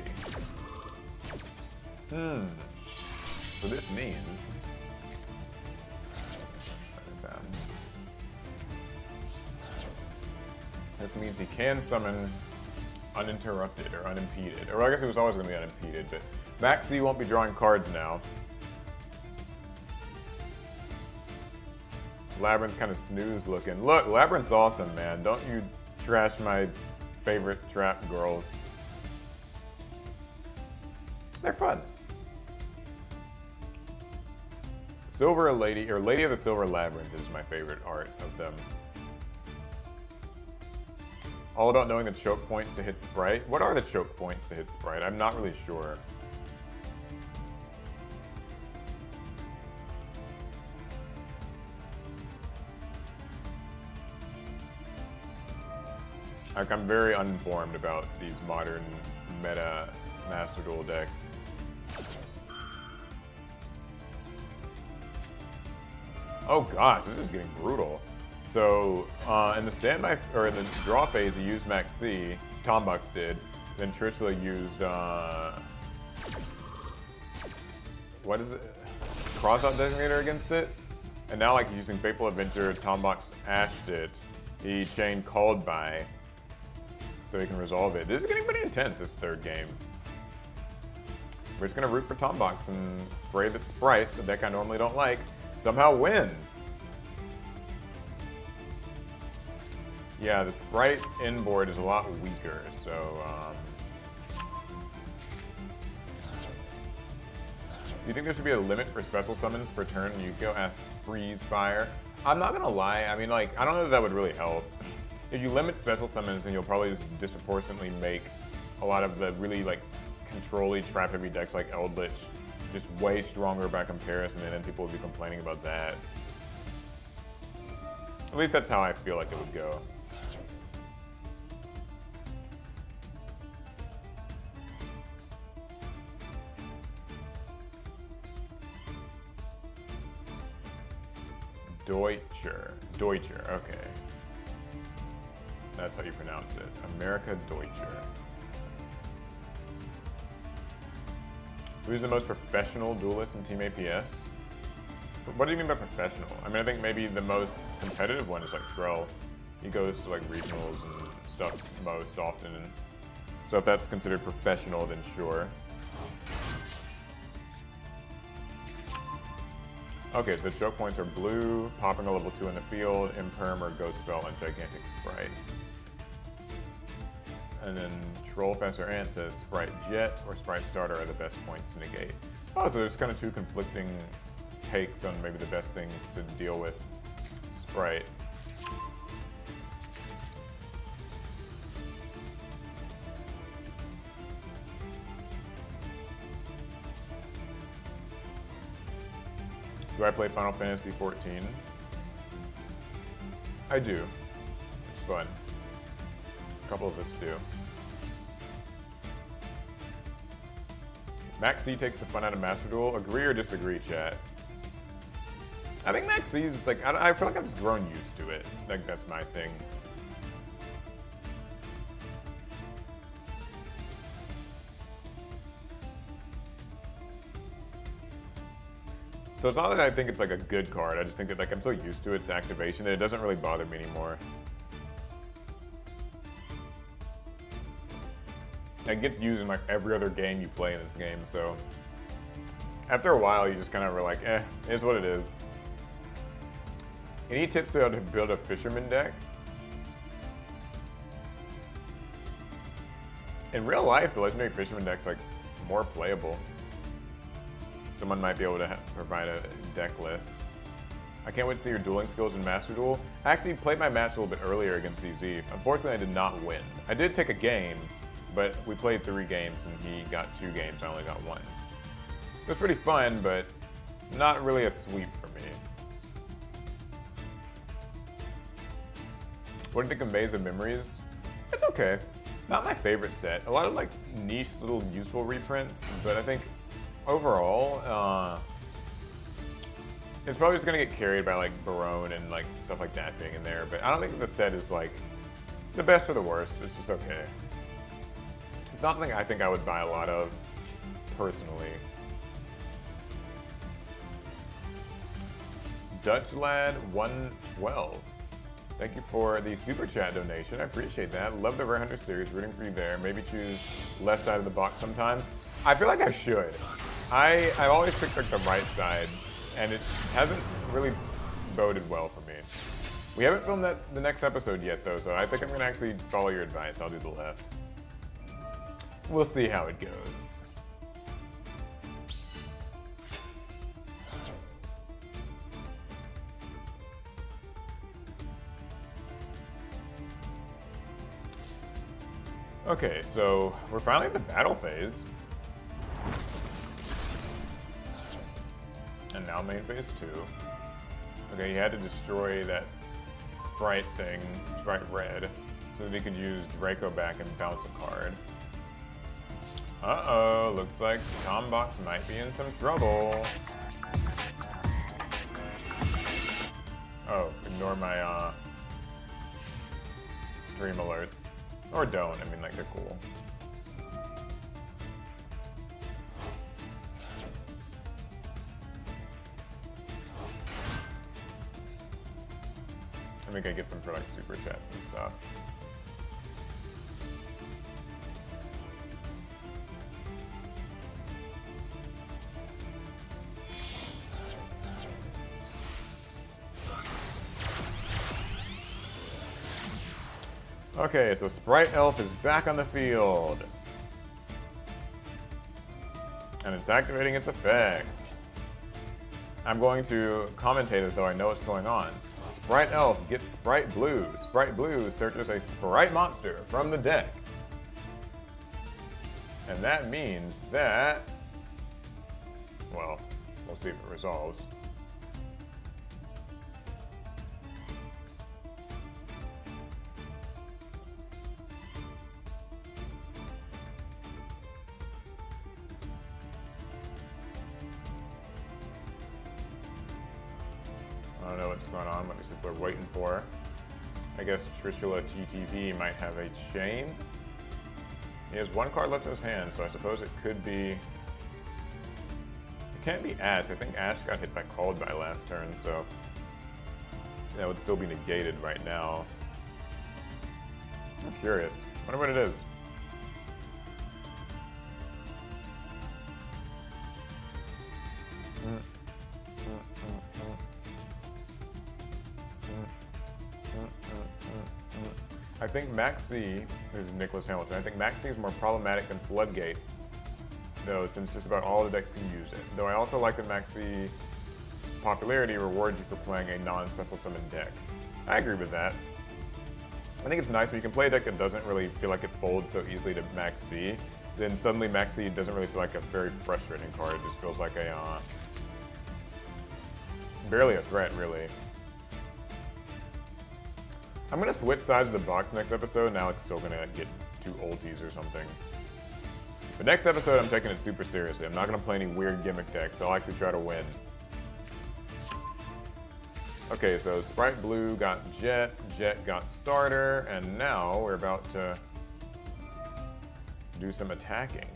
So this means... This means he can summon uninterrupted or unimpeded. Or I guess he was always going to be unimpeded, but Maxi won't be drawing cards now. Labyrinth kind of snooze looking. Look, Labyrinth's awesome, man. Don't you trash my favorite trap girls. They're fun. Silver Lady, or Lady of the Silver Labyrinth is my favorite art of them. All about knowing the choke points to hit Sprite. What are the choke points to hit Sprite? I'm not really sure. Like, I'm very uninformed about these modern meta Master Duel decks. Oh gosh, this is getting brutal. So in the standby or in the draw phase, he used Maxi. Tombox did. Then Trishula used what is it? Crossout Designator against it. And now, like, using Fateful Adventure, Tombox ashed it. He chained Called By, so he can resolve it. This is getting pretty intense, this third game. We're just gonna root for Tombox and pray that Sprites, a deck I normally don't like, somehow wins. Yeah, the Sprite inboard is a lot weaker, so do you think there should be a limit for special summons per turn? Yuko asks Freeze Fire. I'm not gonna lie, I mean, like, I don't know if that would really help. If you limit special summons, then you'll probably just disproportionately make a lot of the really, like, control-y, trap-heavy decks like Eldritch just way stronger by comparison, and then people would be complaining about that. At least that's how I feel like it would go. Deutscher, okay. That's how you pronounce it. America Deutscher. Who's the most professional duelist in Team APS? What do you mean by professional? I mean, I think maybe the most competitive one is like Trell. He goes to like regionals and stuff most often. And so if that's considered professional, then sure. Okay, the choke points are blue, popping a level 2 in the field, Imperm or Ghost Spell, and Gigantic Sprite. And then Trollfessor Ant says Sprite Jet or Sprite Starter are the best points to negate. Oh, so there's kind of two conflicting takes on maybe the best things to deal with Sprite. Do I play Final Fantasy XIV? I do. It's fun. A couple of us do. Max C takes the fun out of Master Duel. Agree or disagree, chat? I think Max C's like, I feel like I've just grown used to it. Like, that's my thing. So it's not that I think it's like a good card. I just think that like I'm so used to its activation that it doesn't really bother me anymore. It gets used in like every other game you play in this game, so after a while you just kind of are like, it is what it is. Any tips to how to build a fisherman deck? In real life, the legendary fisherman deck's like more playable. Someone might be able to provide a deck list. I can't wait to see your dueling skills in Master Duel. I actually played my match a little bit earlier against DZ. Unfortunately, I did not win. I did take a game, but we played 3 games and he got 2 games, I only got 1. It was pretty fun, but not really a sweep for me. What do you think of Maze of Memories? It's okay. Not my favorite set. A lot of like niche little useful reprints, but I think overall, it's probably just gonna get carried by like Barone and like stuff like that being in there, but I don't think the set is like the best or the worst. It's just okay. It's not something I think I would buy a lot of, personally. Dutch Lad 112. Thank you for the super chat donation. I appreciate that. Love the Rare Hunter series. Rooting for you there. Maybe choose left side of the box sometimes. I feel like I should. I've always picked like the right side, and it hasn't really boded well for me. We haven't filmed the next episode yet though, so I think I'm gonna actually follow your advice. I'll do the left. We'll see how it goes. Okay, so we're finally at the battle phase. And now main phase 2. Okay, he had to destroy that Sprite thing, Sprite Red, so that he could use Draco back and bounce a card. Uh-oh, looks like Tombox might be in some trouble. Oh, ignore my stream alerts. Or don't, I mean, like, they're cool. I think I get them for, like, super chats and stuff. Okay, so Sprite Elf is back on the field. And it's activating its effects. I'm going to commentate as though I know what's going on. Sprite Elf gets Sprite Blue. Sprite Blue searches a Sprite monster from the deck. And that means that... well, we'll see if it resolves. I don't know what's going on. Let me see what we're waiting for. I guess Trishula TTV might have a chain. He has 1 card left in his hand, so I suppose it could be... it can't be Ash. I think Ash got hit by Called by last turn, so that would still be negated right now. I'm curious. Wonder what it is. I think Maxi, this is Nicholas Hamilton, I think Maxi is more problematic than Floodgates, though, since just about all the decks can use it. Though I also like that Maxi popularity rewards you for playing a non-special summon deck. I agree with that. I think it's nice when you can play a deck that doesn't really feel like it folds so easily to Maxi, then suddenly Maxi doesn't really feel like a very frustrating card. It just feels like a, barely a threat, really. I'm gonna switch sides of the box next episode. Now it's still gonna get 2 ultis or something. But next episode, I'm taking it super seriously. I'm not gonna play any weird gimmick decks. I'll actually try to win. Okay, so Sprite Blue got Jet, Jet got Starter, and now we're about to do some attacking.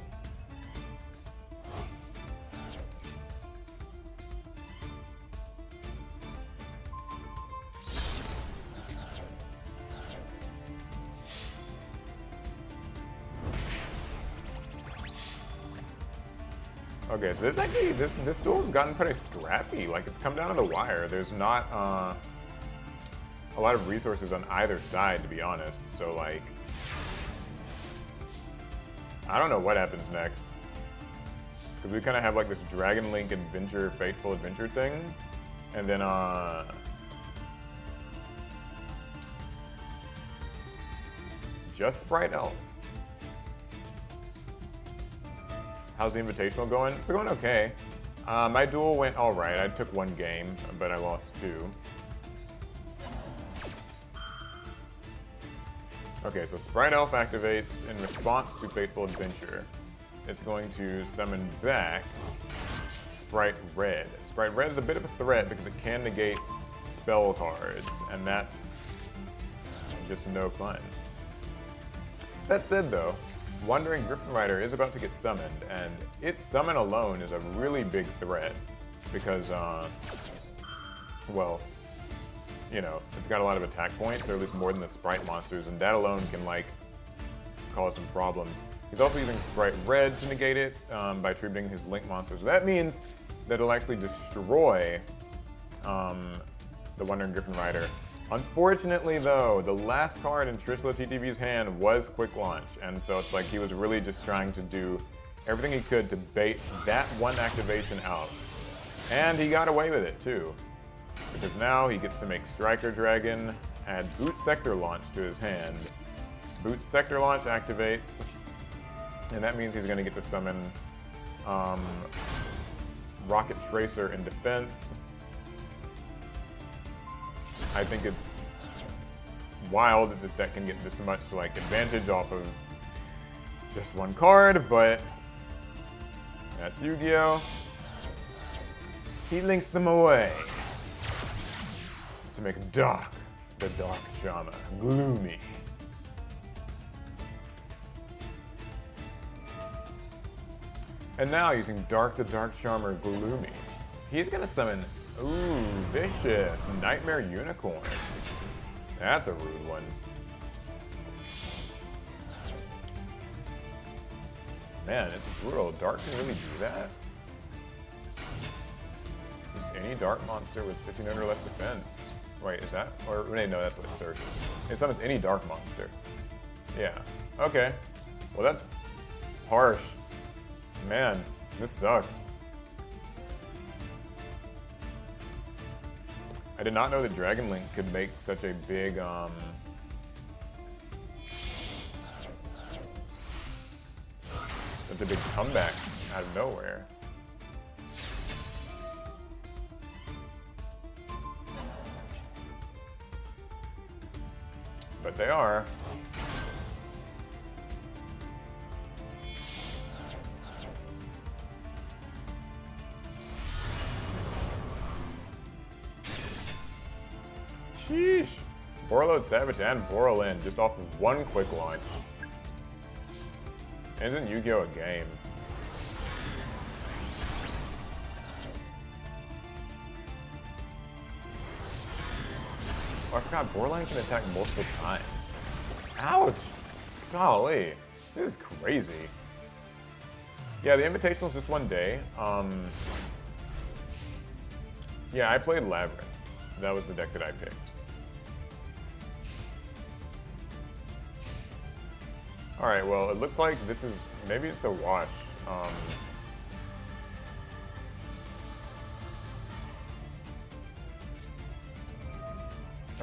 Okay, so this duel has gotten pretty scrappy. Like, it's come down to the wire. There's not a lot of resources on either side, to be honest. So, like, I don't know what happens next. Because we kind of have, like, this Dragon Link adventure, Fateful Adventure thing. And then, just Sprite Elf. How's the Invitational going? It's going okay. My duel went alright. I took 1 game, but I lost 2. Okay, so Sprite Elf activates in response to Fateful Adventure. It's going to summon back Sprite Red. Sprite Red is a bit of a threat because it can negate spell cards, and that's just no fun. That said, though, Wandering Griffin Rider is about to get summoned, and its summon alone is a really big threat because, well, you know, it's got a lot of attack points, or at least more than the Sprite monsters, and that alone can, like, cause some problems. He's also using Sprite Red to negate it by tributing his Link monsters. So that means that it'll actually destroy the Wandering Griffin Rider. Unfortunately, though, the last card in Trishula TTV's hand was Quick Launch, and so it's like he was really just trying to do everything he could to bait that one activation out. And he got away with it, too. Because now he gets to make Striker Dragon, add Boot Sector Launch to his hand. Boot Sector Launch activates, and that means he's going to get to summon Rocket Tracer in defense. I think it's wild that this deck can get this much like advantage off of just 1 card, but that's Yu-Gi-Oh! He links them away to make Dark, the Dark Charmer, gloomy. And now using Dark, the Dark Charmer, gloomy, he's gonna summon, ooh, vicious, Nightmare Unicorn. That's a rude one. Man, it's brutal. Dark can really do that? Just any Dark monster with 1500 or less defense. Wait, is that? Or, wait, no, that's what Search is. It summons any Dark monster. Yeah. Okay. Well, that's harsh. Man, this sucks. I did not know that Dragon Link could make such a big, such a big comeback out of nowhere. But they are. Sheesh. Borreload Savage and Borrelin just off of 1 quick launch. Isn't Yu-Gi-Oh! A game? Oh, I forgot Borrelin can attack multiple times. Ouch! Golly. This is crazy. Yeah, the Invitational is just 1 day. Yeah, I played Labyrinth. That was the deck that I picked. Alright, well, it looks like this is maybe it's a wash. I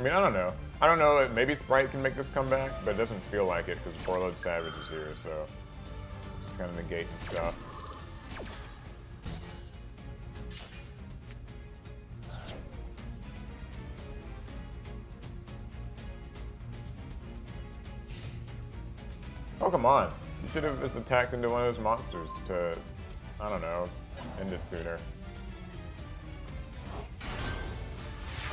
mean, I don't know. I don't know, maybe Sprite can make this comeback, but it doesn't feel like it because Borreload Savage is here, so just kind of negating stuff. Oh, come on. You should have just attacked into one of those monsters to, I don't know, end it sooner.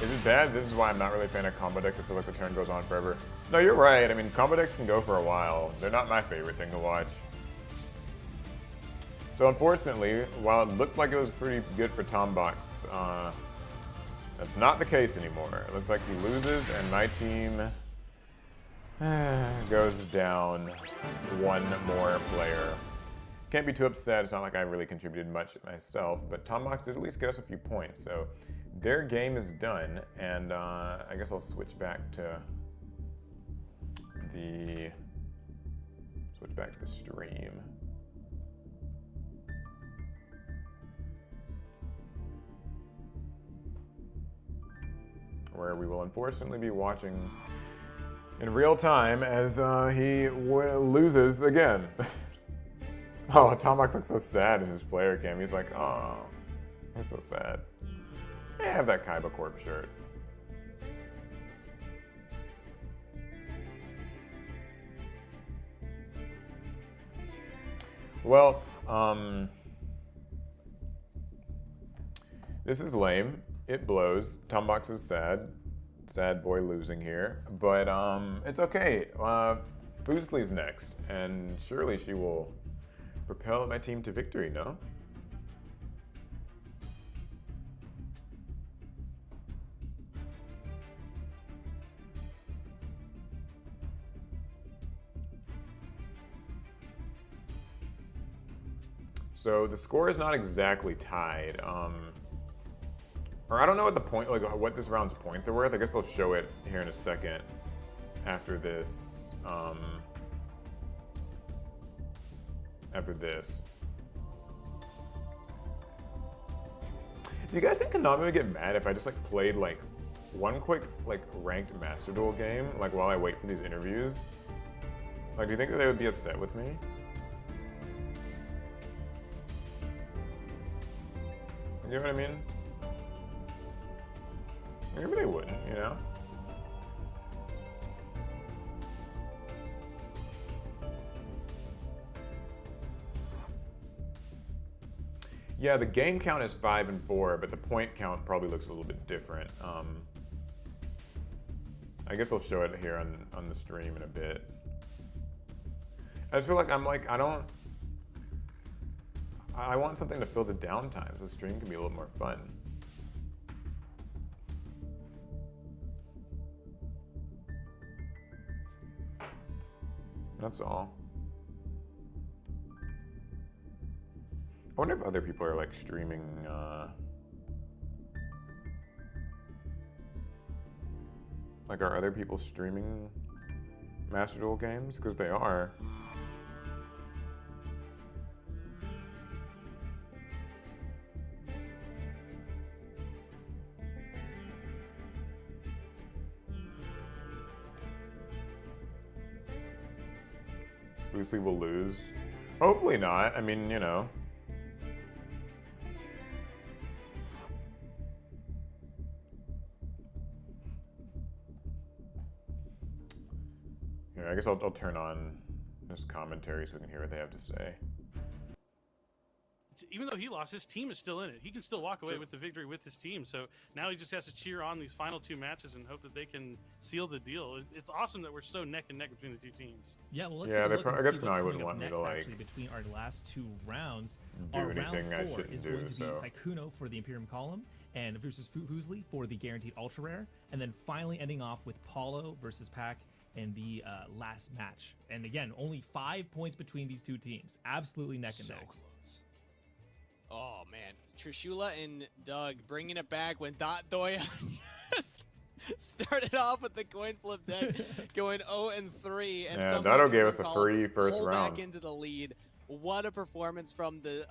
Is it bad? This is why I'm not really a fan of combo decks. I feel like the turn goes on forever. No, you're right. I mean, combo decks can go for a while. They're not my favorite thing to watch. So unfortunately, while it looked like it was pretty good for Tombox, that's not the case anymore. It looks like he loses, and my team goes down 1 more player. can't be too upset. It's not like I really contributed much myself, but Tombox did at least get us a few points. So their game is done, and I guess I'll switch back to the stream. Where we will unfortunately be watching in real time as he loses again. Oh, Tombox looks so sad in his player cam. He's like, oh, he's so sad. I have that Kaiba Corp shirt. Well, this is lame. It blows. Tombox is sad. Sad boy losing here. But it's okay. Boozley's next, and surely she will propel my team to victory, no? So the score is not exactly tied. Or I don't know what the point, like what this round's points are worth. I guess they'll show it here in a second after this. After this. Do you guys think Konami would get mad if I just like played like one quick like ranked Master Duel game like while I wait for these interviews? Like, do you think that they would be upset with me? You know what I mean? Maybe they wouldn't, you know? Yeah, the game count is 5 and 4, but the point count probably looks a little bit different. I guess they'll show it here on the stream in a bit. I just feel like I want something to fill the downtime so the stream can be a little more fun. That's all. I wonder if other people are like streaming like are other people streaming Master Duel games? Because they are. Boozley will lose. Hopefully not. I mean, you know. Here, I guess I'll turn on this commentary so we can hear what they have to say. Even though he lost, his team is still in it. He can still walk away with the victory with his team. So now he just has to cheer on these final 2 matches and hope that they can seal the deal. It's awesome that we're so neck and neck between the 2 teams. Yeah, well, let's I guess I wouldn't want me to like actually, between our last 2 rounds. do Our anything round I 4 shouldn't is do, going to be so. Sykkuno for the Imperium Column and versus Boozley for the guaranteed ultra rare, and then finally ending off with Paulo versus Pac in the last match. And again, only 5 points between these 2 teams. Absolutely neck and neck. Close. Oh man, Trishula and Doug bringing it back when Dot Doya started off with the coin flip deck, going 0-3, and yeah, Dotto gave us a free first round. Back into the lead. What a performance from the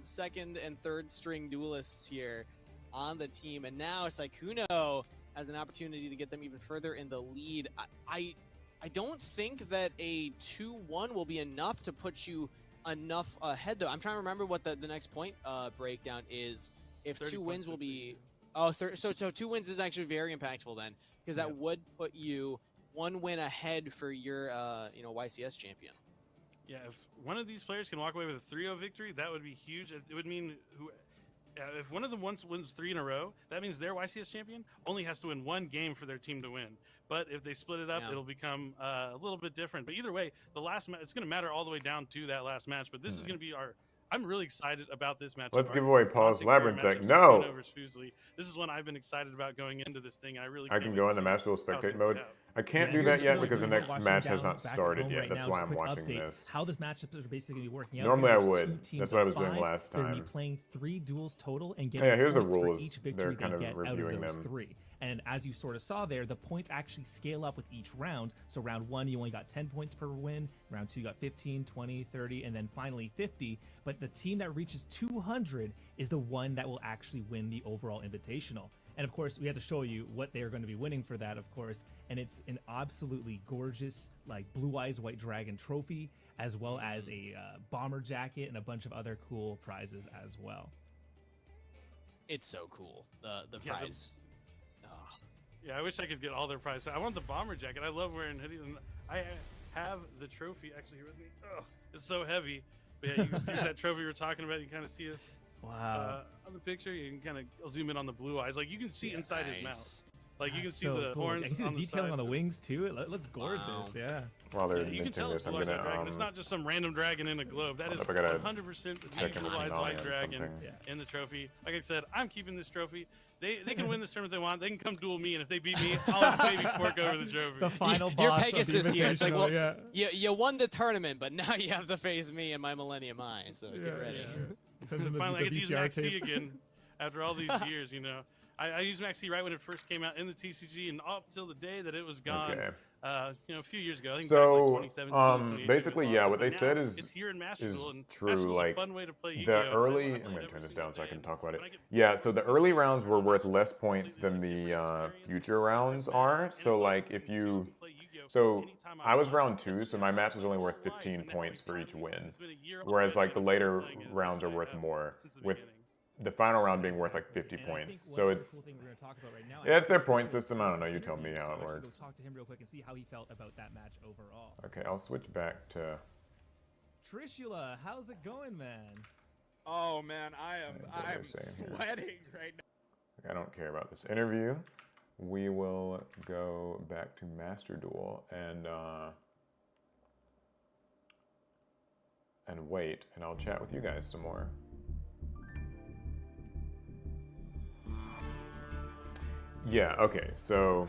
second and third string duelists here on the team, and now Sykkuno has an opportunity to get them even further in the lead. I don't think that a 2-1 will be enough to put you enough ahead, though. I'm trying to remember what the next point breakdown is. If 2 wins will be... so 2 wins is actually very impactful then, because that would put you 1 win ahead for your YCS champion. Yeah, if one of these players can walk away with a 3-0 victory, that would be huge. It would mean if one of them wins 3 in a row, that means their YCS champion only has to win 1 game for their team to win. But if they split it up, it'll become a little bit different. But either way, the last match, it's going to matter all the way down to that last match. But this is going to be our, I'm really excited about this matchup. Let's give away Paul's Taunting Labyrinth Fairy deck. matchup, No! Sukuna versus Fuslie. This is one I've been excited about going into this thing. I really I can't can wait go to in the see Master Duel how it's Spectate gonna mode. play out. I can't Yeah, do that here's yet really because the cool. next Watching match down has not back at started home yet. right That's now, why just I'm quick watching update, this. How this matchup is basically working out. Normally I There's would. two teams That's what I of was doing 5. last They're going to time. be playing 3 duels total and Yeah, getting here's the points for rules. each They're victory kind they of get out of reviewing those them. 3. And as you sort of saw there, the points actually scale up with each round. So round 1, you only got 10 points per win. Round 2, you got 15, 20, 30, and then finally 50. But the team that reaches 200 is the one that will actually win the overall invitational. And of course, we have to show you what they are going to be winning for that, of course. And it's an absolutely gorgeous, like, Blue Eyes White Dragon trophy, as well as a bomber jacket and a bunch of other cool prizes as well. It's so cool. The prize. Oh. Yeah, I wish I could get all their prizes. I want the bomber jacket. I love wearing hoodies, and I have the trophy actually here with me. Oh, it's so heavy. But yeah, you can see that trophy we're talking about. You can kind of see it. Wow. On the picture, you can kind of, I'll zoom in on the blue eyes. Like, you can see inside his mouth. Like, you can That's see so the cool. horns. I can see the on detailing side. on the wings too. It looks gorgeous. Wow. Yeah. While they're Yeah, you can minting tell this, it's I'm Blue Eyes gonna White Dragon. It's not just some random dragon in a globe. That is I gotta 100% the check Blue in Eyes on White it or Dragon something. Yeah. in the trophy. Like I said, I'm keeping this trophy. They can win this tournament if they want. They can come duel me, and if they beat me, I'll maybe fork over the trophy. The final You're boss Pegasus of the here. It's like, Invitational, well, yeah. you won the tournament, but now you have to face me and my Millennium Eye. So Yeah, get ready. yeah. Sends him Finally, I the get to use VCR Max C tape. again after all these years, you know. I used Max C right when it first came out in the TCG, and up till the day that it was gone, Okay. you know, a few years ago. I think So, back like 2017, 2018, basically, we yeah, lost what it, they but said now is it's here in Master Duel, and true. Master Duel's Like a fun way to play the Yu-Gi-Oh! early, I I'm play gonna it turn every this down so I single can day, talk about it. and I get Yeah, so the early rounds were worth completely less points than the different future rounds are. So like if you, play Yu-Gi-Oh! so anytime I was want. round It's 2, so been my my match was only whole worth life, 15 and now points we for each finally- win. it's been a year Whereas like already, the and I've later been playing it as rounds much are as I worth have more. since the With beginning. the final round being worth like 50 And I think points. one So of the it's cool thing we're going to talk about right now, yeah, it's their actually, point Trishula system. I don't know. You interview, tell me how so it actually works. Go talk to him real quick and see how he felt about that match overall. Okay, I'll switch back to. Trishula, how's it going, man? Oh man, I'm saying here. sweating right now. I don't care about this interview. We will go back to Master Duel and wait, and I'll chat with you guys some more. Yeah, okay, so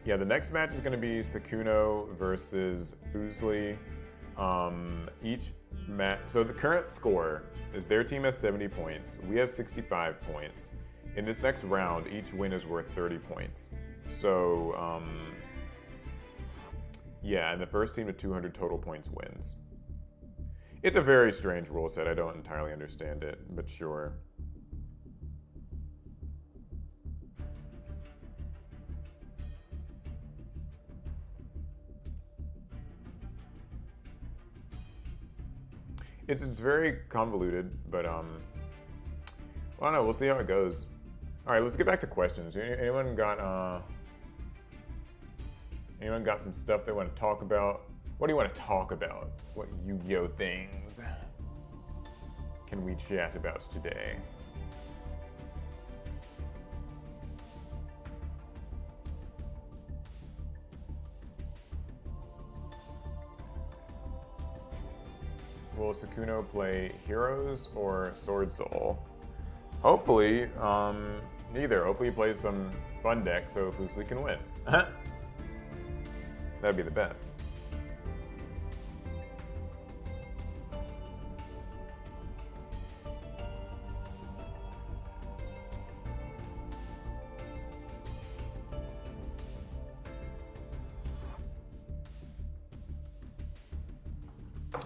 yeah, the next match is going to be Sukuna versus Fuslie. So the current score is their team has 70 points. We have 65 points. In this next round, each win is worth 30 points. So, yeah, and the first team to 200 total points wins. It's a very strange rule set. I don't entirely understand it, but sure. It's very convoluted, but well, I don't know. We'll see how it goes. All right, let's get back to questions. Anyone got some stuff they want to talk about? What do you want to talk about? What Yu-Gi-Oh things can we chat about today? Will Sukuna play Heroes or Sword Soul? Hopefully, neither. Hopefully he plays some fun deck so Fuslie can win. That'd be the best.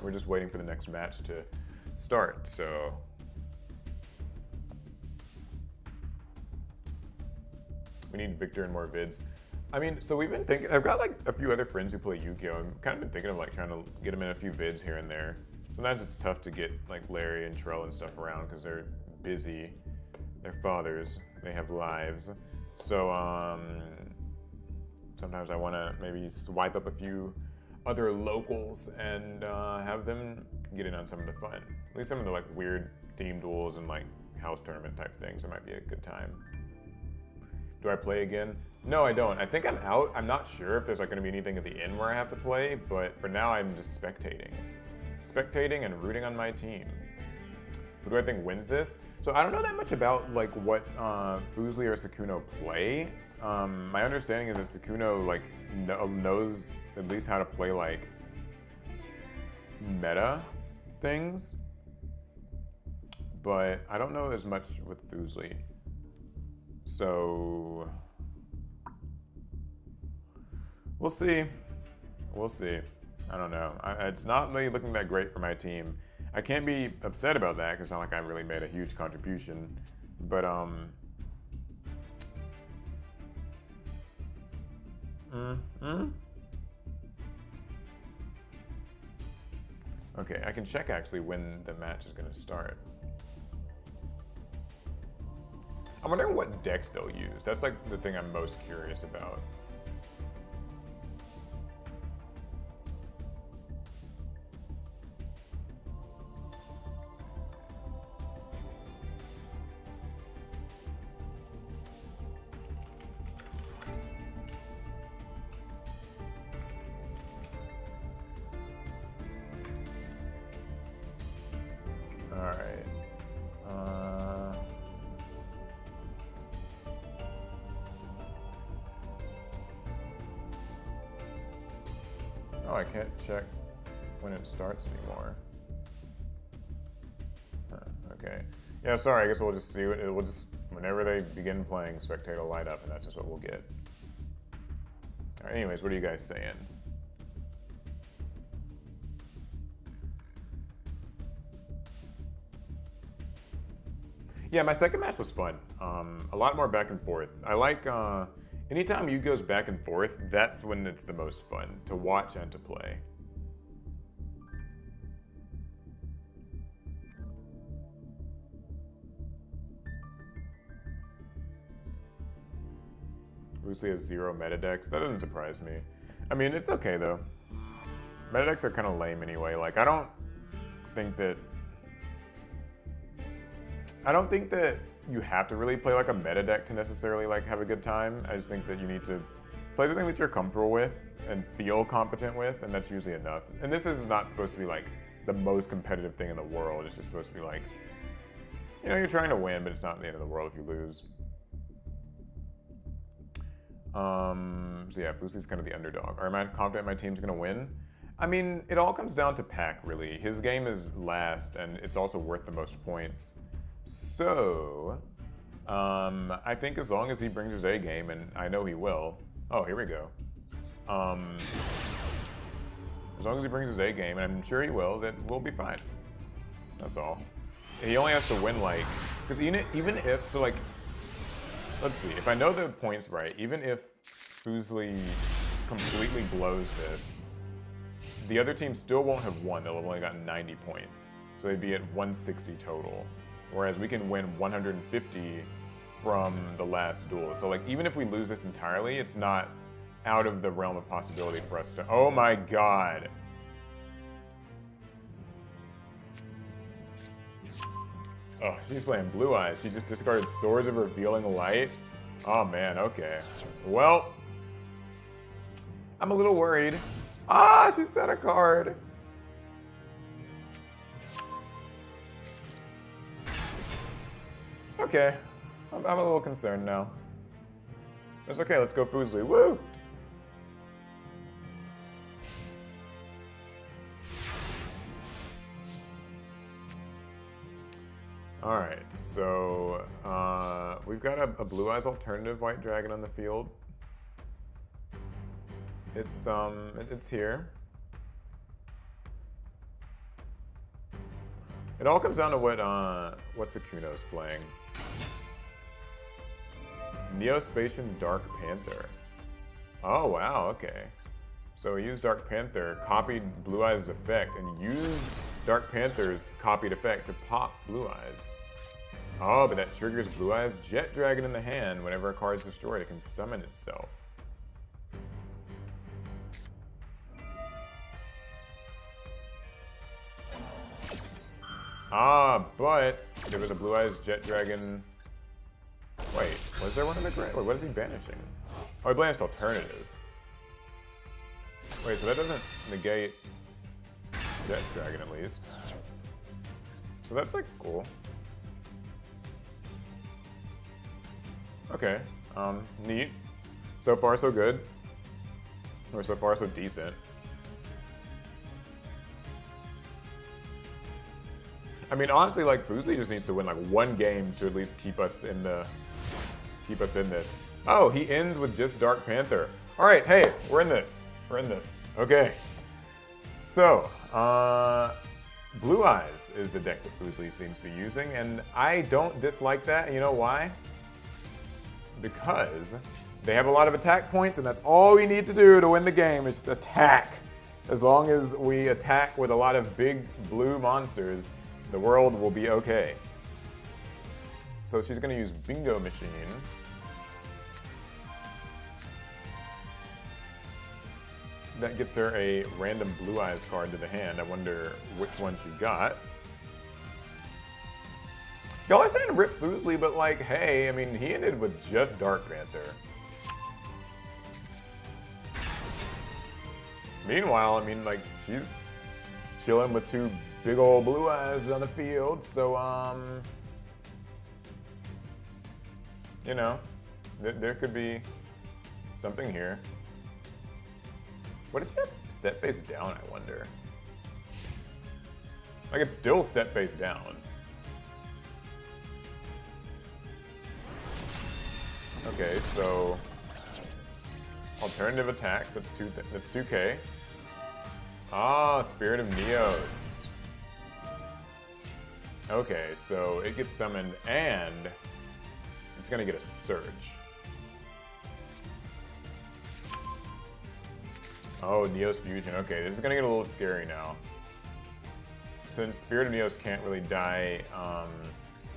We're just waiting for the next match to start, so. We need Victor and more vids. I mean, so we've been thinking, I've got like a few other friends who play Yu-Gi-Oh! I've kind of been thinking of like trying to get them in a few vids here and there. Sometimes it's tough to get like Larry and Trell and stuff around because they're busy. They're fathers, they have lives. So sometimes I want to maybe swipe up a few other locals and have them get in on some of the fun. At least some of the like weird team duels and like house tournament type things. It might be a good time. Do I play again? No, I don't. I think I'm out. I'm not sure if there's like gonna be anything at the end where I have to play, but for now I'm just spectating. spectating and rooting on my team. Who do I think wins this? So I don't know that much about like what Fuslie or Sukuna play. My understanding is that Sukuna like knows at least how to play like meta things, but I don't know as much with Fuslie. So we'll see. We'll see. I don't know. It's not really looking that great for my team. I can't be upset about that because it's not like I really made a huge contribution. But okay, I can check actually when the match is gonna start. I'm wondering what decks they'll use. That's like the thing I'm most curious about. Alright. Oh, I can't check when it starts anymore. Huh, okay. Yeah, sorry, I guess we'll just see what we'll just whenever they begin playing, spectator will light up and that's just what we'll get. Alright, anyways, what are you guys saying? Yeah, my second match was fun. A lot more back and forth. I like, anytime Yu goes back and forth, that's when it's the most fun, to watch and to play. Fuslie has 0 meta decks. That doesn't surprise me. I mean, it's okay though. Meta decks are kind of lame anyway. Like, I don't think that you have to really play like a meta deck to necessarily like have a good time. I just think that you need to play something that you're comfortable with and feel competent with, and that's usually enough. And this is not supposed to be like the most competitive thing in the world. It's just supposed to be like, you know, you're trying to win, but it's not the end of the world if you lose. So yeah, Fuslie's kind of the underdog. Am I confident my team's gonna win? I mean, it all comes down to Pac, really. His game is last, and it's also worth the most points. So, I think as long as he brings his A game, and I know he will. Oh, here we go. As long as he brings his A game, and I'm sure he will, then we'll be fine. That's all. He only has to win like, because even if, so like, let's see, if I know the points right, even if Fuslie completely blows this, the other team still won't have won. They'll have only gotten 90 points. So they'd be at 160 total. Whereas we can win 150 from the last duel. So like, even if we lose this entirely, it's not out of the realm of possibility for us to, oh my god. Oh, she's playing Blue Eyes. She just discarded Swords of Revealing Light. Oh man, okay. Well, I'm a little worried. Ah, she set a card. Okay, I'm a little concerned now. It's okay, let's go Fuslie, woo! Alright, so we've got a Blue Eyes alternative White Dragon on the field. It's here. It all comes down to what Sukuno's playing. Neospatian Dark Panther. Oh wow, okay. So he used Dark Panther, copied Blue Eyes' effect, and used Dark Panther's copied effect to pop Blue Eyes. Oh, but that triggers Blue Eyes' Jet Dragon in the hand. Whenever a card is destroyed, it can summon itself. Ah, but there was a Blue Eyes Jet Dragon. Wait, was there one in the gray? Wait, what is he banishing? Oh, he banished alternative. Wait, so that doesn't negate. Death Dragon at least. So that's like cool. Okay, neat. So far so good. Or so far so decent. I mean, honestly, like, Fuslie just needs to win like one game to at least keep us in this. Oh, he ends with just Dark Panther. All right, hey, we're in this. Okay. So, Blue Eyes is the deck that Fuslie seems to be using, and I don't dislike that. And you know why? Because they have a lot of attack points, and that's all we need to do to win the game is just attack. As long as we attack with a lot of big blue monsters, the world will be okay. So she's going to use Bingo Machine. That gets her a random Blue Eyes card to the hand. I wonder which one she got. Y'all are saying rip Fuslie, but like, hey, I mean, he ended with just Dark Panther. Meanwhile, I mean, like, she's chilling with two big old Blue Eyes on the field, so, you know, there could be something here. What does she have set face down, I wonder? Like, it's still set face down. Okay, so alternative attacks, that's 2k. Ah, Spirit of Neos. Okay, so it gets summoned and it's gonna get a Surge. Oh, Neos Fusion. Okay, this is gonna get a little scary now. Since Spirit of Neos can't really die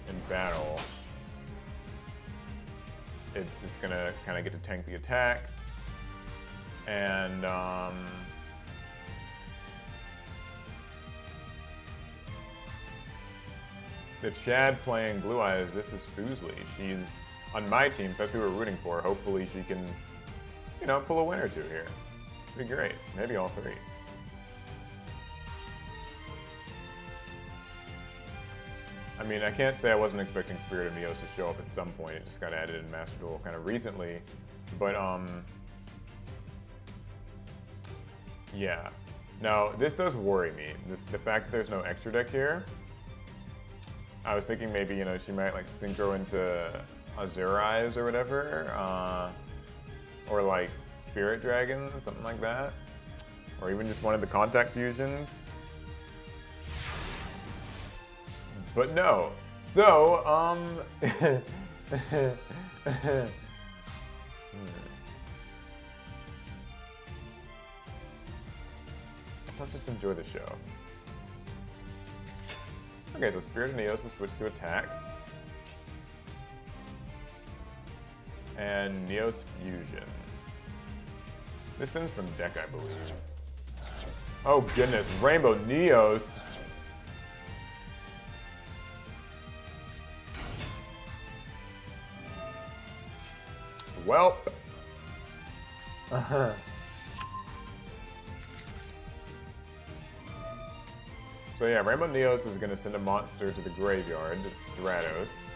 in battle, it's just gonna kind of get to tank the attack. And the Chad playing Blue Eyes, this is Fuslie. She's on my team, that's who we're rooting for. Hopefully she can, you know, pull a win or two here. It'd be great. Maybe all three. I mean, I can't say I wasn't expecting Spirit of Neos to show up at some point. It just got added in Master Duel kind of recently. But, yeah. Now, this does worry me. The fact that there's no extra deck here. I was thinking maybe, you know, she might, like, synchro into Azure Eyes or whatever. Or, like, Spirit Dragon, something like that. Or even just one of the Contact Fusions. But no. So, let's just enjoy the show. Okay, so Spirit of Neos will switch to attack. And Neos Fusion. This ends from deck, I believe. Oh goodness, Rainbow Neos! Welp. So yeah, Rainbow Neos is going to send a monster to the graveyard, Stratos,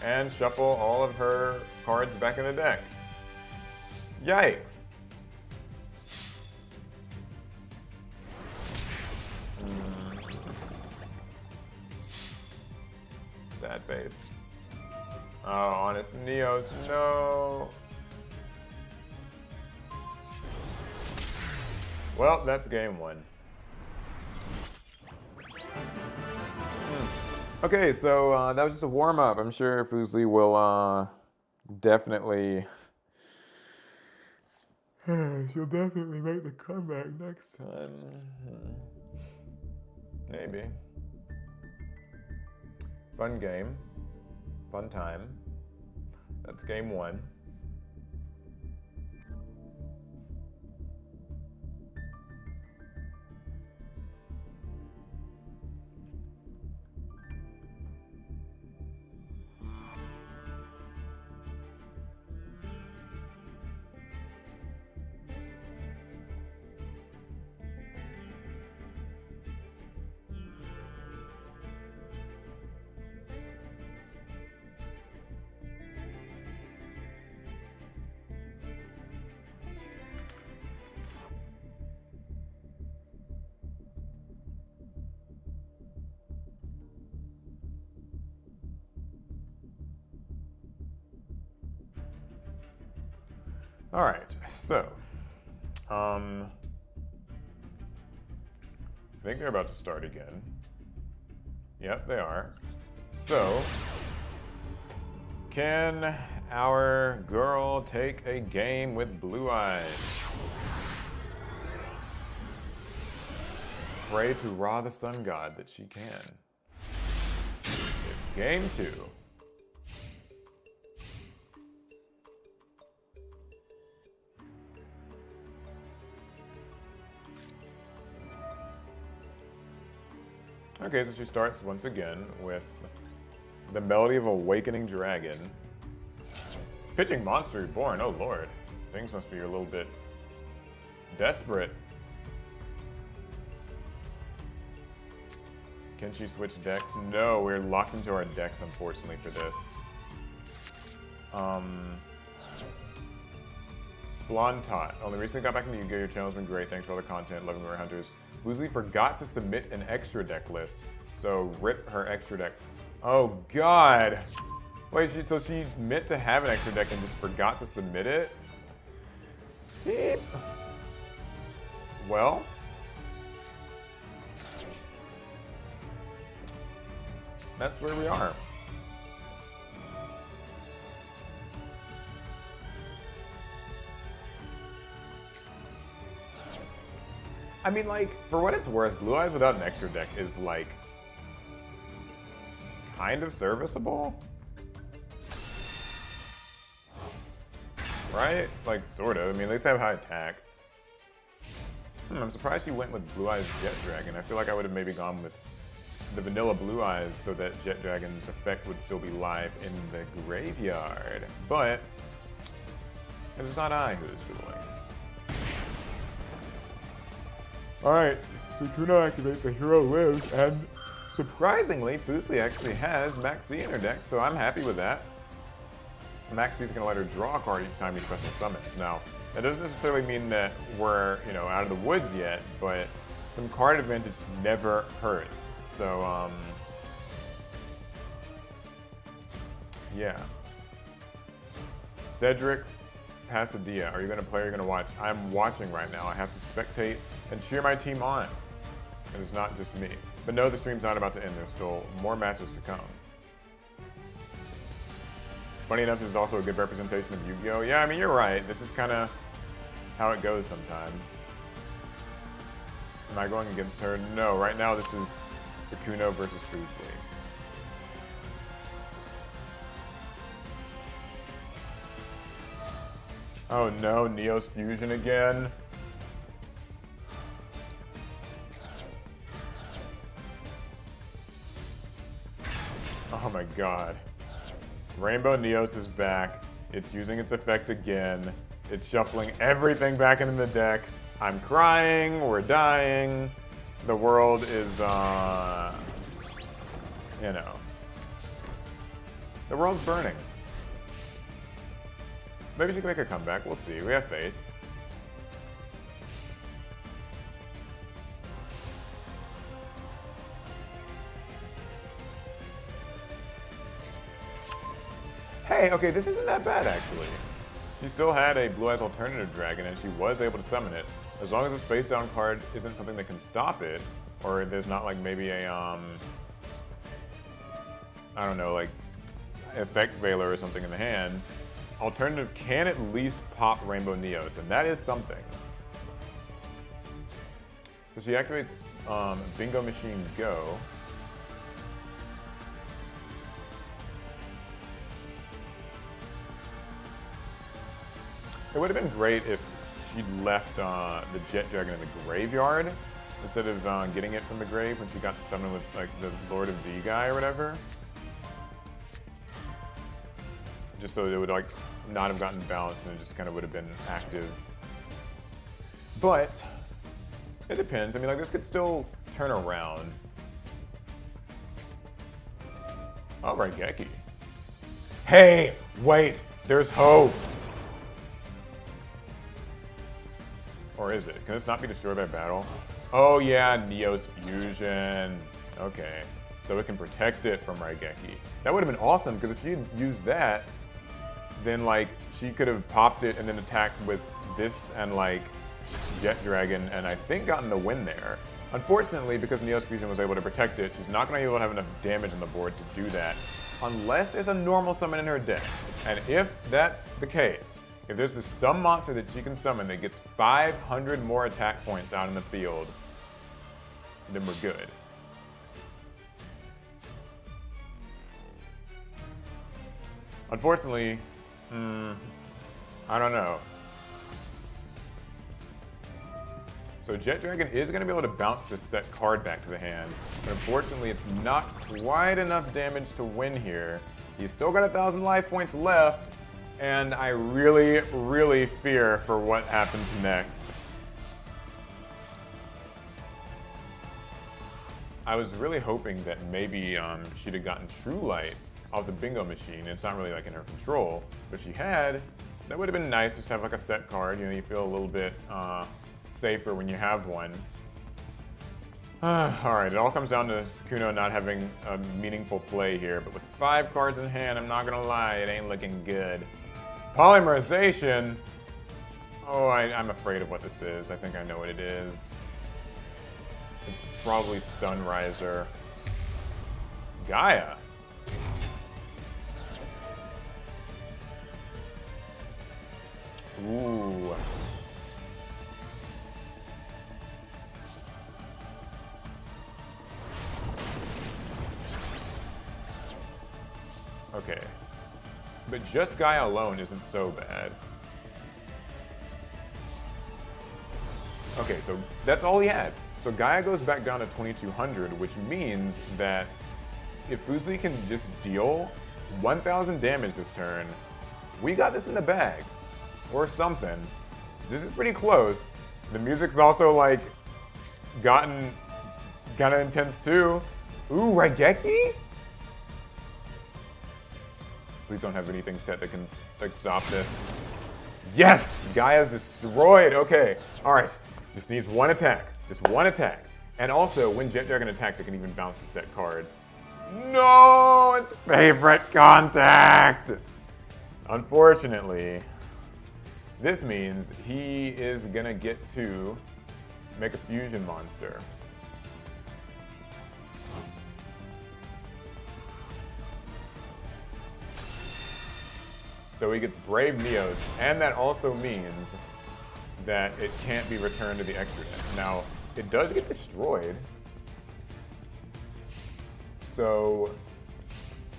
and shuffle all of her cards back in the deck. Yikes. Sad face. Oh, Honest Neos, no. Well, that's game one. Okay, so that was just a warm-up. I'm sure Fuslie will definitely... she'll definitely make the comeback next time. Maybe. Fun game. Fun time. That's game one. All right, so, I think they're about to start again. Yep, they are. So, can our girl take a game with Blue Eyes? Pray to Ra the Sun God that she can. It's game 2. Okay, so she starts once again with the Melody of Awakening Dragon. Pitching Monster Reborn, oh lord. Things must be a little bit desperate. Can she switch decks? No, we're locked into our decks, unfortunately, for this. Splontot. Only recently got back into Yu-Gi-Oh! Your channel's been great. Thanks for all the content. Loving Warrior Hunters. Boozley forgot to submit an extra deck list. So rip her extra deck. Oh god! Wait, so she meant to have an extra deck and just forgot to submit it? Beep. Well. That's where we are. I mean, like, for what it's worth, Blue Eyes without an extra deck is, like, kind of serviceable? Right? Like, sort of. I mean, at least they have high attack. I'm surprised she went with Blue Eyes Jet Dragon. I feel like I would have maybe gone with the vanilla Blue Eyes so that Jet Dragon's effect would still be live in the graveyard. But it is not I who is dueling. Alright, Sukuna activates, a hero lives, and surprisingly, Boozley actually has Maxi in her deck, so I'm happy with that. Maxi's gonna let her draw a card each time he special summons. Now, that doesn't necessarily mean that we're, out of the woods yet, but some card advantage never hurts. So, yeah. Cedric Pasadilla, are you gonna play or are you gonna watch? I'm watching right now. I have to spectate and cheer my team on. It is not just me. But no, the stream's not about to end. There's still more matches to come. Funny enough, this is also a good representation of Yu-Gi-Oh! Yeah, I mean, you're right. This is kind of how it goes sometimes. Am I going against her? No, right now this is Sukuna versus Boozley. Oh no, Neo's Fusion again. Oh my god. Rainbow Neos is back. It's using its effect again. It's shuffling everything back into the deck. I'm crying, we're dying. The world is, the world's burning. Maybe she can make a comeback, we'll see, we have faith. Hey, okay, this isn't that bad actually. She still had a Blue Eyes Alternative Dragon and she was able to summon it. As long as the Space Down card isn't something that can stop it, or there's not like maybe a, I don't know, like Effect Veiler or something in the hand, Alternative can at least pop Rainbow Neos, and that is something. So she activates Bingo Machine Go. It would have been great if she'd left the Jet Dragon in the graveyard instead of getting it from the grave when she got to summon with like the Lord of V guy or whatever. Just so it would like not have gotten balanced and it just kind of would have been active. But it depends. I mean, like this could still turn around. Oh, Raigeki. Hey, wait, there's hope. Or is it? Can this not be destroyed by battle? Oh yeah, Neo's Fusion. Okay, so it can protect it from Raigeki. That would have been awesome, because if she had used that, then like she could have popped it and then attacked with this and like Jet Dragon and I think gotten the win there. Unfortunately, because Neos Fusion was able to protect it, she's not going to be able to have enough damage on the board to do that unless there's a normal summon in her deck. And if that's the case, if there's some monster that she can summon that gets 500 more attack points out in the field, then we're good. Unfortunately, I don't know. So Jet Dragon is going to be able to bounce this set card back to the hand, but unfortunately it's not quite enough damage to win here. He's still got 1,000 life points left, and I really, really fear for what happens next. I was really hoping that maybe she'd have gotten True Light off the bingo machine. It's not really like in her control, but if she had, that would have been nice just to have like a set card. You know, you feel a little bit safer when you have one. Alright, it all comes down to Sukuno not having a meaningful play here, but with 5 cards in hand, I'm not gonna lie, it ain't looking good. Polymerization? Oh, I'm afraid of what this is. I think I know what it is. It's probably Sunriser. Gaia. Ooh. Okay. But just Gaia alone isn't so bad. Okay, so that's all he had. So Gaia goes back down to 2200, which means that if Fuslie can just deal 1000 damage this turn, we got this in the bag. Or something. This is pretty close. The music's also like gotten kind of intense too. Ooh, Raigeki? Please don't have anything set that can like stop this. Yes! Gaia's destroyed. Okay. Alright. Just needs one attack. Just one attack. And also, when Jet Dragon attacks, it can even bounce the set card. No! It's favorite contact! Unfortunately, this means he is gonna get to make a fusion monster. So he gets Brave Neos, and that also means that it can't be returned to the extra deck. Now, it does get destroyed. So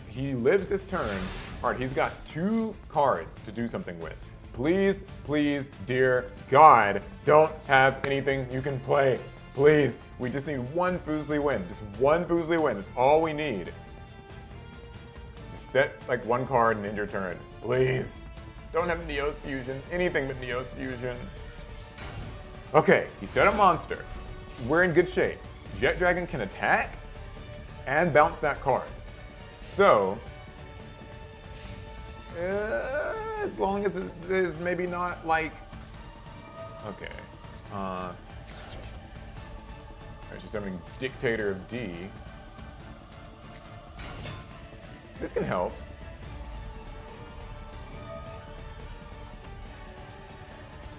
he lives this turn. All right, he's got 2 cards to do something with. Please, please, dear God, don't have anything you can play. Please, we just need one Fuslie win. Just one Fuslie win. That's all we need. Just set like one card and end your turn. Please. Don't have Neos Fusion. Anything but Neos Fusion. Okay, he set a monster. We're in good shape. Jet Dragon can attack and bounce that card. So, as long as it is maybe not like, okay. Alright, she's having Dictator of D. This can help.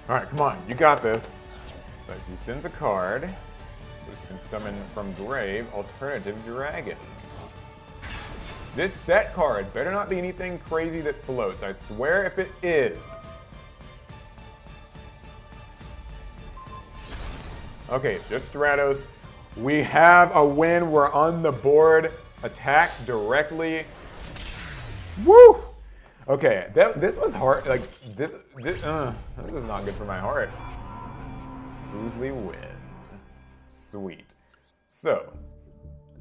Alright, come on, you got this. So she sends a card, so she can summon from grave Alternative Dragon. This set card better not be anything crazy that floats. I swear if it is. Okay, it's just Stratos. We have a win. We're on the board. Attack directly. Woo! Okay, this was hard. Like this is not good for my heart. Fuslie wins. Sweet. So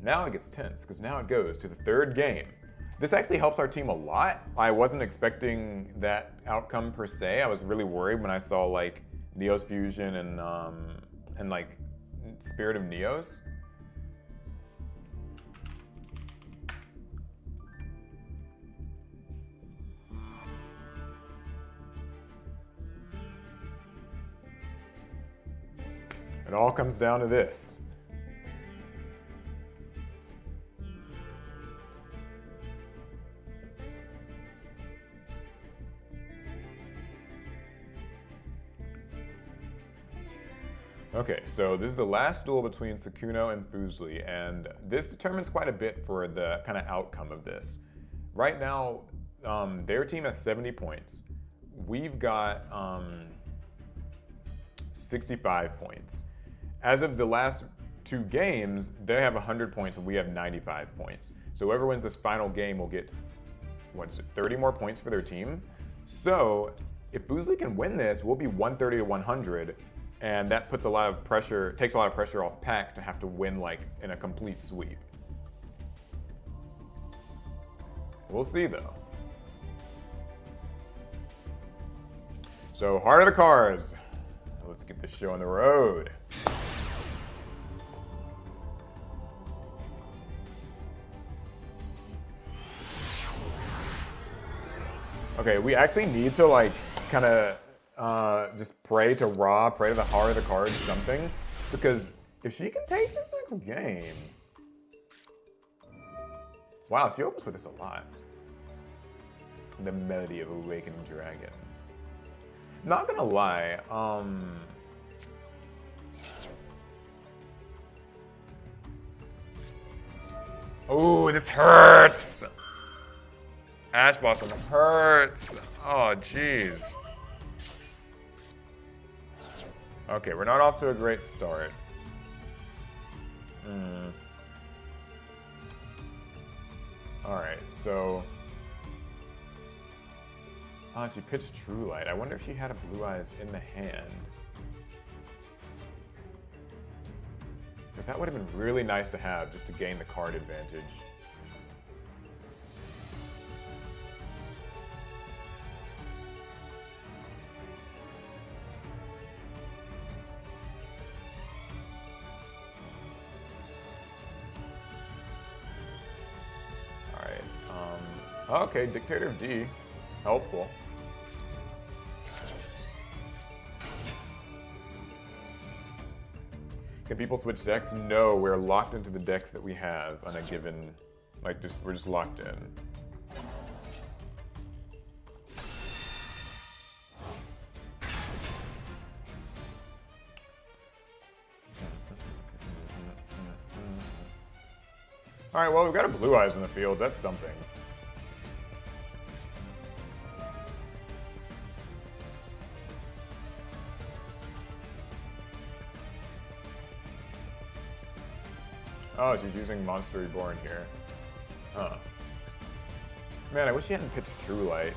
now it gets tense because now it goes to the 3rd game. This actually helps our team a lot. I wasn't expecting that outcome per se. I was really worried when I saw like Neos Fusion and like Spirit of Neos. It all comes down to this. Okay, so this is the last duel between Sakuno and Fusli, and this determines quite a bit for the kind of outcome of this. Right now, their team has 70 points. We've got 65 points. As of the last 2 games, they have 100 points and we have 95 points. So whoever wins this final game will get, 30 more points for their team? So if Fusli can win this, we'll be 130 to 100, and that puts a lot of pressure, takes a lot of pressure off Pac to have to win like in a complete sweep. We'll see though. So heart of the cards. Let's get this show on the road. Okay, we actually need to like kind of just pray to Ra, pray to the heart of the cards, something, because if she can take this next game, wow, she opens with this a lot. The Melody of Awakening Dragon. Not gonna lie, oh, this hurts. Ash Blossom hurts. Oh, jeez. Okay, we're not off to a great start. Alright, so... she pitched True Light. I wonder if she had a Blue Eyes in the hand. Because that would have been really nice to have, just to gain the card advantage. Okay, Dictator of D. Helpful. Can people switch decks? No, we're locked into the decks that we have on a given, we're just locked in. All right, well, we've got a Blue Eyes in the field. That's something. Oh, she's using Monster Reborn here. Huh. Man, I wish she hadn't pitched True Light.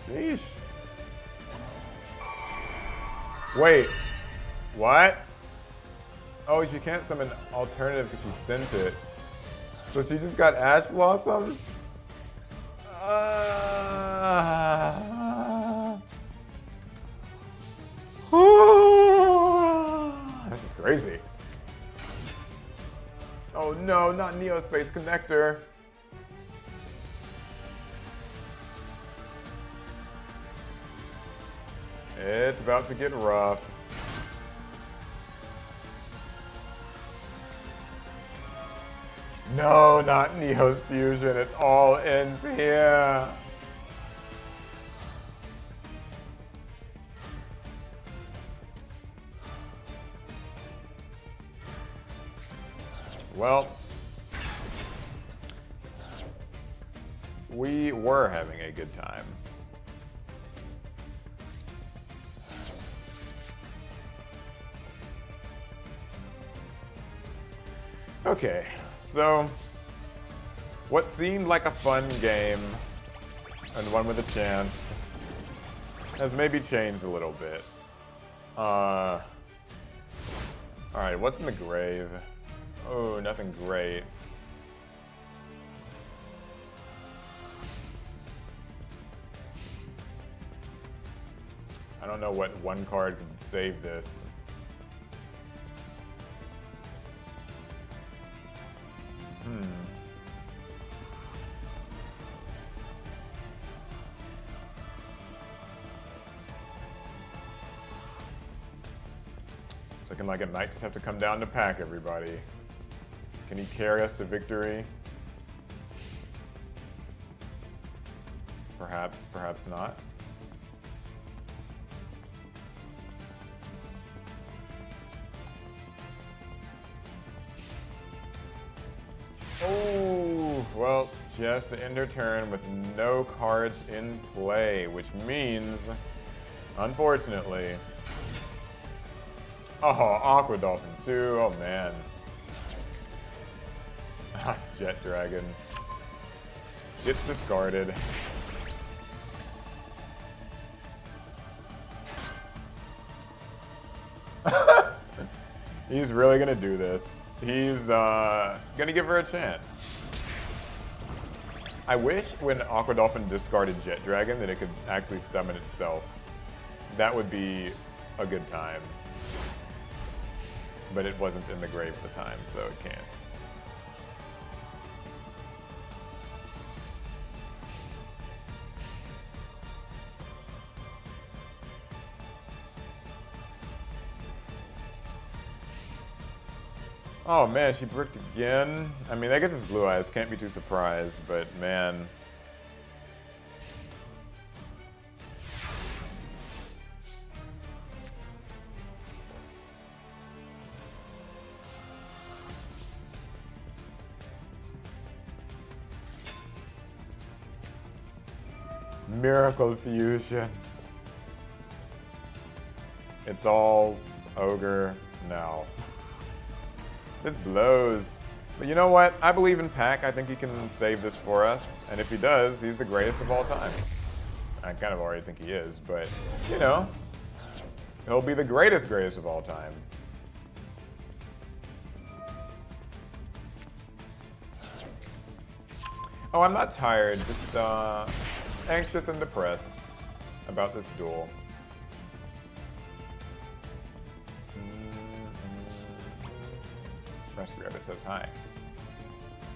Sheesh. Wait. What? Oh, she can't summon Alternative because she sent it. So she just got Ash Blossom? That's just crazy. Oh no, not Neo Space Connector. It's about to get rough. No, not Neo's Fusion. It all ends here. Well, we were having a good time. Okay, so what seemed like a fun game and one with a chance has maybe changed a little bit. All right, what's in the grave? Oh, nothing great. I don't know what one card could save this. It's looking like it might just have to come down to Pac, everybody. Can he carry us to victory? Perhaps, perhaps not. Oh, well, she has to end her turn with no cards in play, which means, unfortunately, oh, Aqua Dolphin too. Oh man, that's Jet Dragon. Gets discarded. He's really gonna do this. He's gonna give her a chance. I wish when Aqua Dolphin discarded Jet Dragon that it could actually summon itself. That would be a good time. But it wasn't in the grave at the time, so it can't. Oh man, she bricked again. I mean, I guess it's Blue Eyes. Can't be too surprised, but man. Miracle Fusion. It's all Ogre now. This blows. But you know what? I believe in Pac. I think he can save this for us. And if he does, he's the greatest of all time. I kind of already think he is, but, you know, he'll be the greatest of all time. Oh, I'm not tired. Just anxious and depressed about this duel. Rescue Rabbit says hi.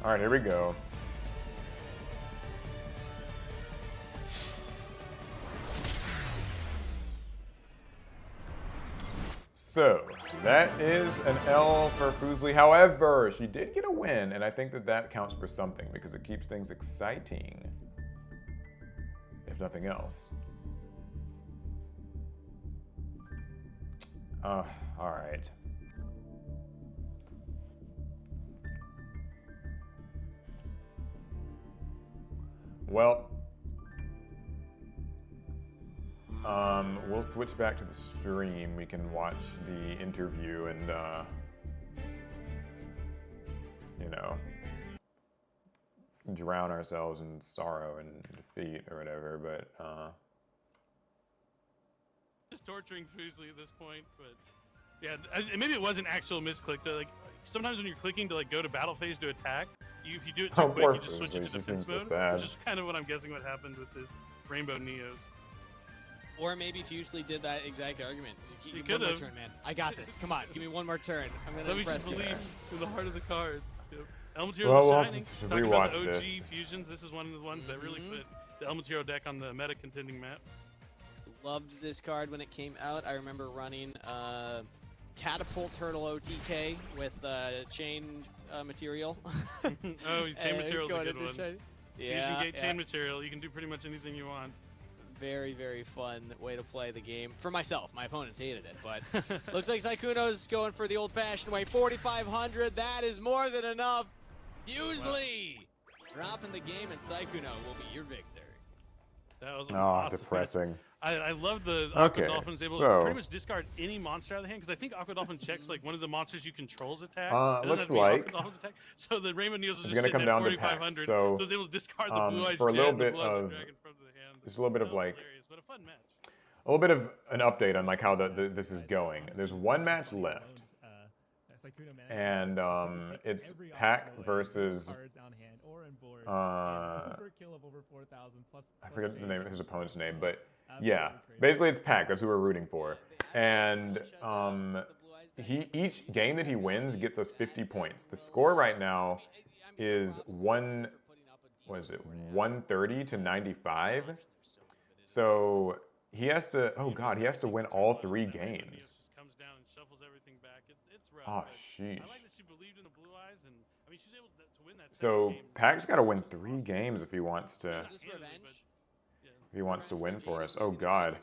Alright, here we go. So, that is an L for Fuslie. However, she did get a win, and I think that that counts for something because it keeps things exciting, if nothing else. Alright. Well, we'll switch back to the stream. We can watch the interview and, you know, drown ourselves in sorrow and defeat or whatever, but, Just torturing Fuslie at this point, but yeah, maybe it was an actual misclick. To, like, sometimes when you're clicking to like go to battle phase to attack, if you do it too Oh, quick, poor you just switch it to Fuslie. She defense seems so mode, sad. which is kind of what I'm guessing what happened with this Rainbow Neos. Or maybe Fuslie did that exact argument. He One could more have. turn, man. I got this. Come on, give me one more turn. I'm gonna Let me impress just you. believe in the heart of the cards. Yep. El Material's Well, we'll have shining. to Talking about rewatch the OG this. fusions, this is one of the ones that really put the El Material deck on the meta contending map. Loved this card when it came out. I remember running Catapult Turtle OTK with chain material. Oh, chain material's a going good into one. Fusion Fusion Gate yeah. chain material, you can do pretty much anything you want. Very, very fun way to play the game. For myself, my opponents hated it, but looks like Saikuno's going for the old-fashioned way. 4,500, that is more than enough. Fuslie dropping the game, and Saikuno will be your victor. That was oh, awesome. depressing. I love the Aqua Okay, Dolphin's able so- to pretty much discard any monster out of the hand, because I think Aqua Dolphin checks like one of the monsters you control's attack. It doesn't looks have to be like Aqua Dolphin's attack. So the Rainbow Neos is just gonna sitting come at down to Pac, 4,500, so, it's able to discard the Blue Eyes for a Jet little and the bit Blue Eyes of- Dragon from the hand. just a little bit of, That was like- hilarious, but a fun match. A little bit of an update on like how this is going. There's one match left, and it's Pac versus I forget the name of his opponent's name, but yeah, basically it's Pac. That's who we're rooting for, and each game that he wins gets us 50 points. The score right now is 130 to 95. So he has to, oh God, he has to win all 3 games. Just comes down and shuffles everything back. It's rough. Oh, but sheesh. I like that she believed in the Blue Eyes, and I mean she's able to win that. So second game. Pac's got to win 3 games if he wants to, Is this revenge? win for us. Oh God,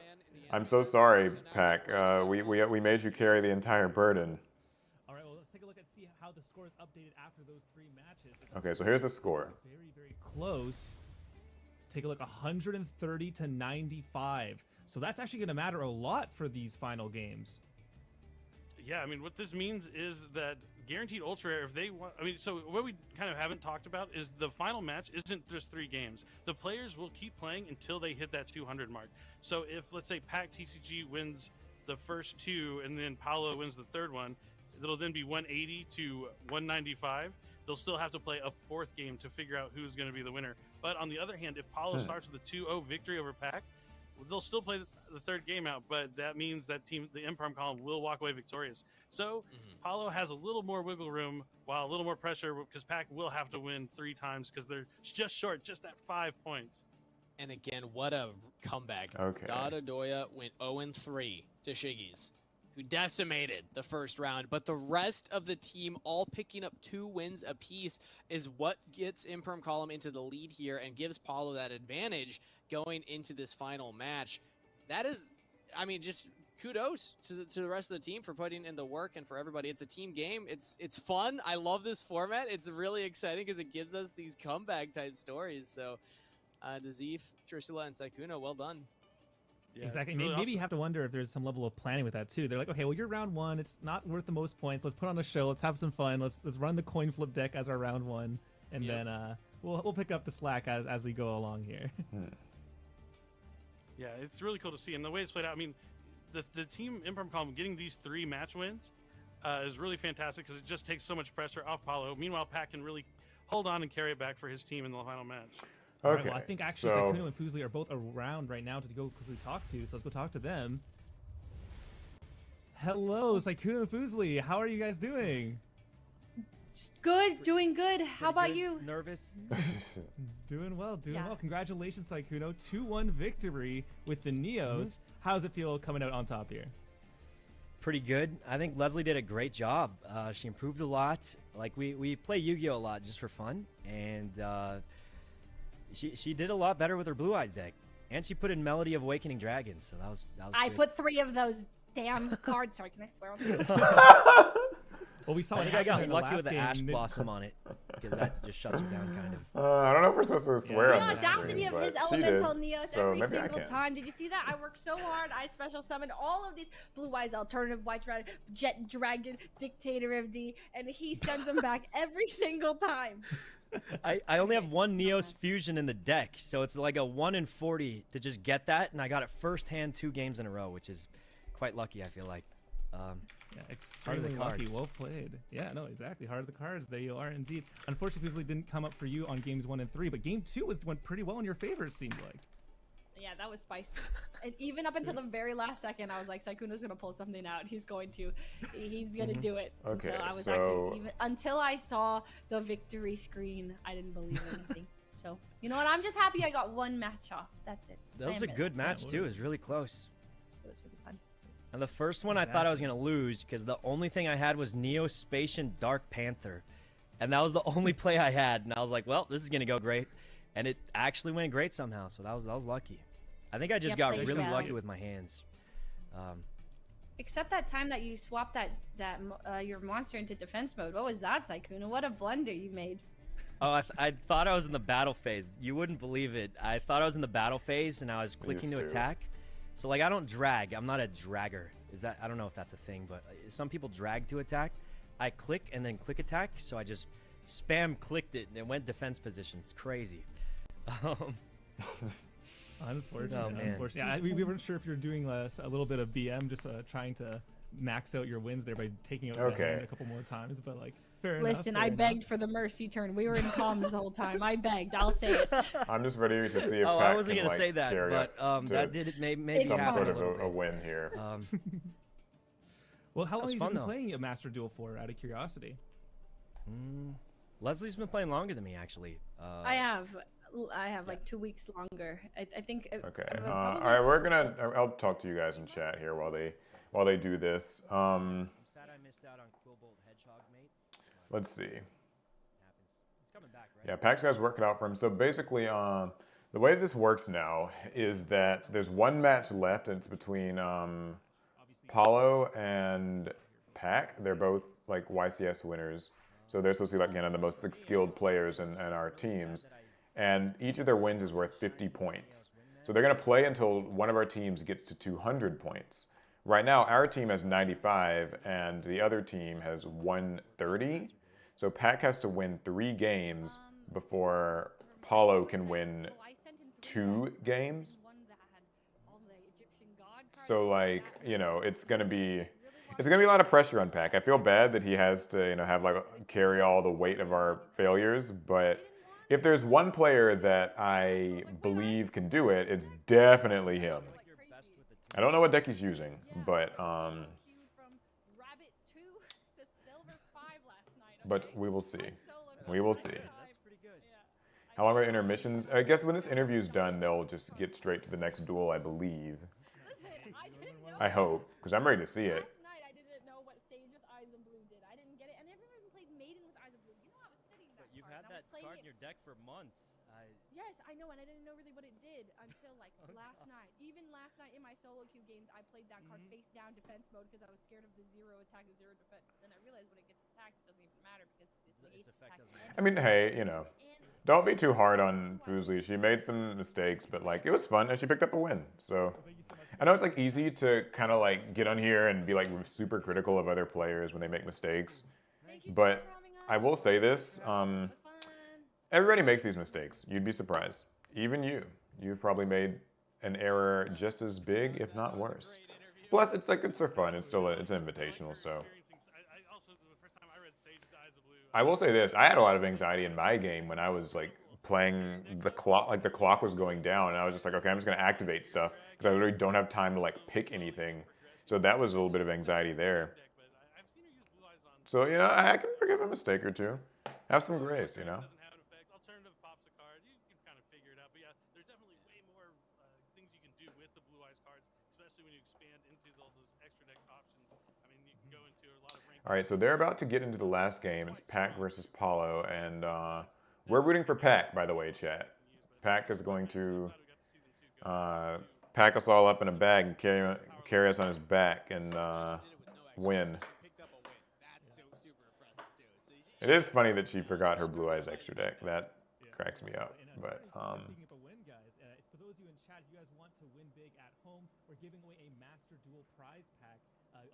I'm so sorry, Pac. We made you carry the entire burden. All right, well, let's take a look and see how the score is updated after those 3 matches. Okay, so here's the score. Very, very close. Let's take a look, 130 to 95. So that's actually going to matter a lot for these final games. Yeah, I mean, what this means is that Guaranteed Ultra Rare, if they want, I mean, so what we kind of haven't talked about is the final match isn't just 3 games. The players will keep playing until they hit that 200 mark. So if, let's say, Pack TCG wins the first 2 and then Paolo wins the 3rd one, it'll then be 180 to 195. They'll still have to play a 4th game to figure out who's going to be the winner. But on the other hand, if Paolo starts with a 2-0 victory over Pack, they'll still play the 3rd game out, but that means that team, the Imperm column, will walk away victorious. So Paulo has a little more wiggle room, while a little more pressure, because Pack will have to win 3 times because they're just short, just at 5 points. And again, what a comeback. Okay. Dada Doya went 0-3 to Shiggy's, who decimated the first round. But the rest of the team all picking up 2 wins apiece is what gets Imperm Column into the lead here and gives Paulo that advantage going into this final match. That is, I mean, just kudos to the rest of the team for putting in the work and for everybody. It's a team game. It's fun. I love this format. It's really exciting because it gives us these comeback type stories. So Nazif, Tristula, and Sykkuno, well done. Yeah, Exactly. really Maybe awesome. you have to wonder if there's some level of planning with that too. They're like, okay, well, you're round 1. It's not worth the most points. Let's put on a show. Let's have some fun. Let's run the coin flip deck as our round 1, and then we'll pick up the slack as we go along here. Yeah, it's really cool to see. And the way it's played out, I mean, the team Imperm Column getting these 3 match wins is really fantastic because it just takes so much pressure off Paulo. Meanwhile, Pack can really hold on and carry it back for his team in the final match. All Okay. right, well, I think actually so Sykkuno and Fusli are both around right now to go quickly talk to, so let's go talk to them. Hello, Sykkuno and Fusli. How are you guys doing? Good, doing good. How about Pretty you? good, Nervous. Doing well, doing Yeah. well. Congratulations, Sykkuno. 2-1 victory with the Neos. How does it feel coming out on top here? Pretty good. I think Leslie did a great job. She improved a lot. Like we play Yu-Gi-Oh a lot just for fun, and she did a lot better with her Blue Eyes deck, and she put in Melody of Awakening Dragons. So that was I good. put 3 of those damn cards. Sorry, can I swear on you? Well, we saw. I what think I happened got in the lucky last with the game. Ash Blossom on it because that just shuts her down kind of. I don't know if we're supposed to swear The on this audacity stream, of but his she elemental did, Neos so every maybe I single can. time. Did you see that? I worked so hard. I special summoned all of these Blue Eyes Alternative White Dragon, Jet Dragon, Dictator of D, and he sends them back every single time. I only have 1 Neos Fusion in the deck, so it's like a 1 in 40 to just get that, and I got it first hand 2 games in a row, which is quite lucky, I feel like. Yeah, extremely lucky. cards. Well played. Yeah, no, exactly. Heart of the cards. There you are, indeed. Unfortunately, Fusli didn't come up for you on games 1 and 3, but game 2 went pretty well in your favor. It seemed like. Yeah, that was spicy. And even up until the very last second, I was like, Sykkuno's gonna pull something out. He's gonna do it. And Okay, so I was so- actually even until I saw the victory screen, I didn't believe anything. So you know what? I'm just happy I got 1 match off. That's it. That was a good match too. It was really close. It was really fun. And the first one I thought I was going to lose because the only thing I had was Neo-Spacian Dark Panther. And that was the only play I had. And I was like, well, this is going to go great. And it actually went great somehow. So that was lucky. I think I just got played really well. lucky with my hands. Except that time that you swapped your monster into defense mode. What was that, Sykkuno? What a blunder you made. Oh, I thought I was in the battle phase. You wouldn't believe it. I thought I was in the battle phase and I was clicking to used to. attack. So like I don't drag. I'm not a dragger. I don't know if that's a thing, but some people drag to attack. I click and then click attack. So I just spam clicked it and it went defense position. It's crazy. Unfortunately, Oh, man. unfortunately. Yeah, we weren't sure if you're doing a little bit of BM, just trying to max out your wins there by taking out the hand a couple more times, but like, fair enough. Listen, fair I enough. begged for the mercy turn. We were in comms the whole time. I begged. I'll say it. I'm just ready to see if Oh, Pat I wasn't can, gonna like, say that, carry but us to that did it made me It's some happy sort a of little a bit. win here. Well, how long was have you fun, been though. playing a Master Duel for, out of curiosity? Leslie's been playing longer than me, actually. I have like 2 weeks longer. I think. Okay. probably All right, I'll talk to you guys in chat here while they do this. I'm sad I missed out on Quillbolt Hedgehog, mate. Let's see. Happens. It's coming back, right? Yeah, Pax guys work it out for him. So basically, the way this works now is that there's 1 match left, and it's between Paulo and Pac. They're both like YCS winners. So they're supposed to be like, you know, the most like, skilled players in our teams. And each of their wins is worth 50 points. So they're going to play until one of our teams gets to 200 points. Right now, our team has 95 and the other team has 130. So Pac has to win 3 games before Paulo can win 2 games. So like, you know, it's gonna be a lot of pressure on Pac. I feel bad that he has to, you know, have like carry all the weight of our failures, but if there's one player that I believe can do it, it's definitely him. I don't know what deck he's using, but we will see. We will see. How long are intermissions? I guess when this interview's done, they'll just get straight to the next duel, I believe. I hope, because I'm ready to see it. Last night I didn't know what Sage with Eyes of Blue did. I didn't get it, and I've never even played Maiden with Eyes of Blue. You know, I was studying that You've card. had that card in your deck for months. Yes, I know, and I didn't know really what it did until like last night. Even last night in my solo queue games, I played that card face down defense mode because I was scared of the 0 attack and 0 defense. Then I realized when it gets attacked, it doesn't even matter because it's Its effect doesn't matter. I mean, hey, you know, don't be too hard on Fuslie. She made some mistakes, but like it was fun, and she picked up a win. So I know it's like easy to kind of like get on here and be like super critical of other players when they make mistakes, but I will say this. Everybody makes these mistakes. You'd be surprised. Even you. You've probably made an error just as big, if not worse. Plus, it's for fun. It's still it's an invitational, so. I will say this. I had a lot of anxiety in my game when I was like playing the clock. Like the clock was going down, and I was just like, okay, I'm just gonna activate stuff because I literally don't have time to like pick anything. So that was a little bit of anxiety there. So you know, I can forgive a mistake or two. Have some grace, you know. All right, so they're about to get into the last game. It's Pac versus Paulo, and we're rooting for Pac, by the way, chat. Pac is going to pack us all up in a bag and carry us on his back and win. It is funny that she forgot her Blue Eyes extra deck. That cracks me up. But for those of you in chat, if you guys want to win big at home, we're giving away a Master Duel prize pack.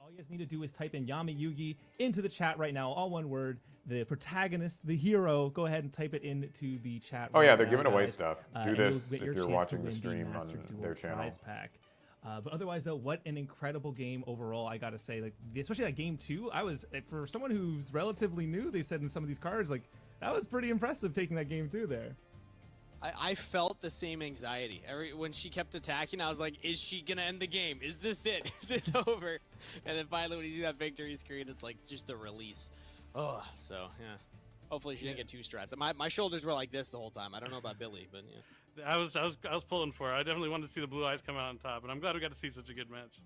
All you guys need to do is type in Yami Yugi into the chat right now, all one word. The protagonist, the hero, go ahead and type it into the chat. Oh yeah, right they're now, giving away guys. stuff. Do And this you'll get if your you're chance watching to the win stream Master on Duel their channel. prize pack. But otherwise, though, what an incredible game overall! I gotta say, like especially that game 2, I was for someone who's relatively new. They said in some of these cards, like that was pretty impressive taking that game 2 there. I felt the same anxiety. When she kept attacking, I was like, is she going to end the game? Is this it? Is it over? And then finally, when you see that victory screen, it's like just the release. Oh, so, yeah. Hopefully she didn't get too stressed. My shoulders were like this the whole time. I don't know about Billy, but yeah. I was pulling for her. I definitely wanted to see the Blue Eyes come out on top, and I'm glad we got to see such a good match.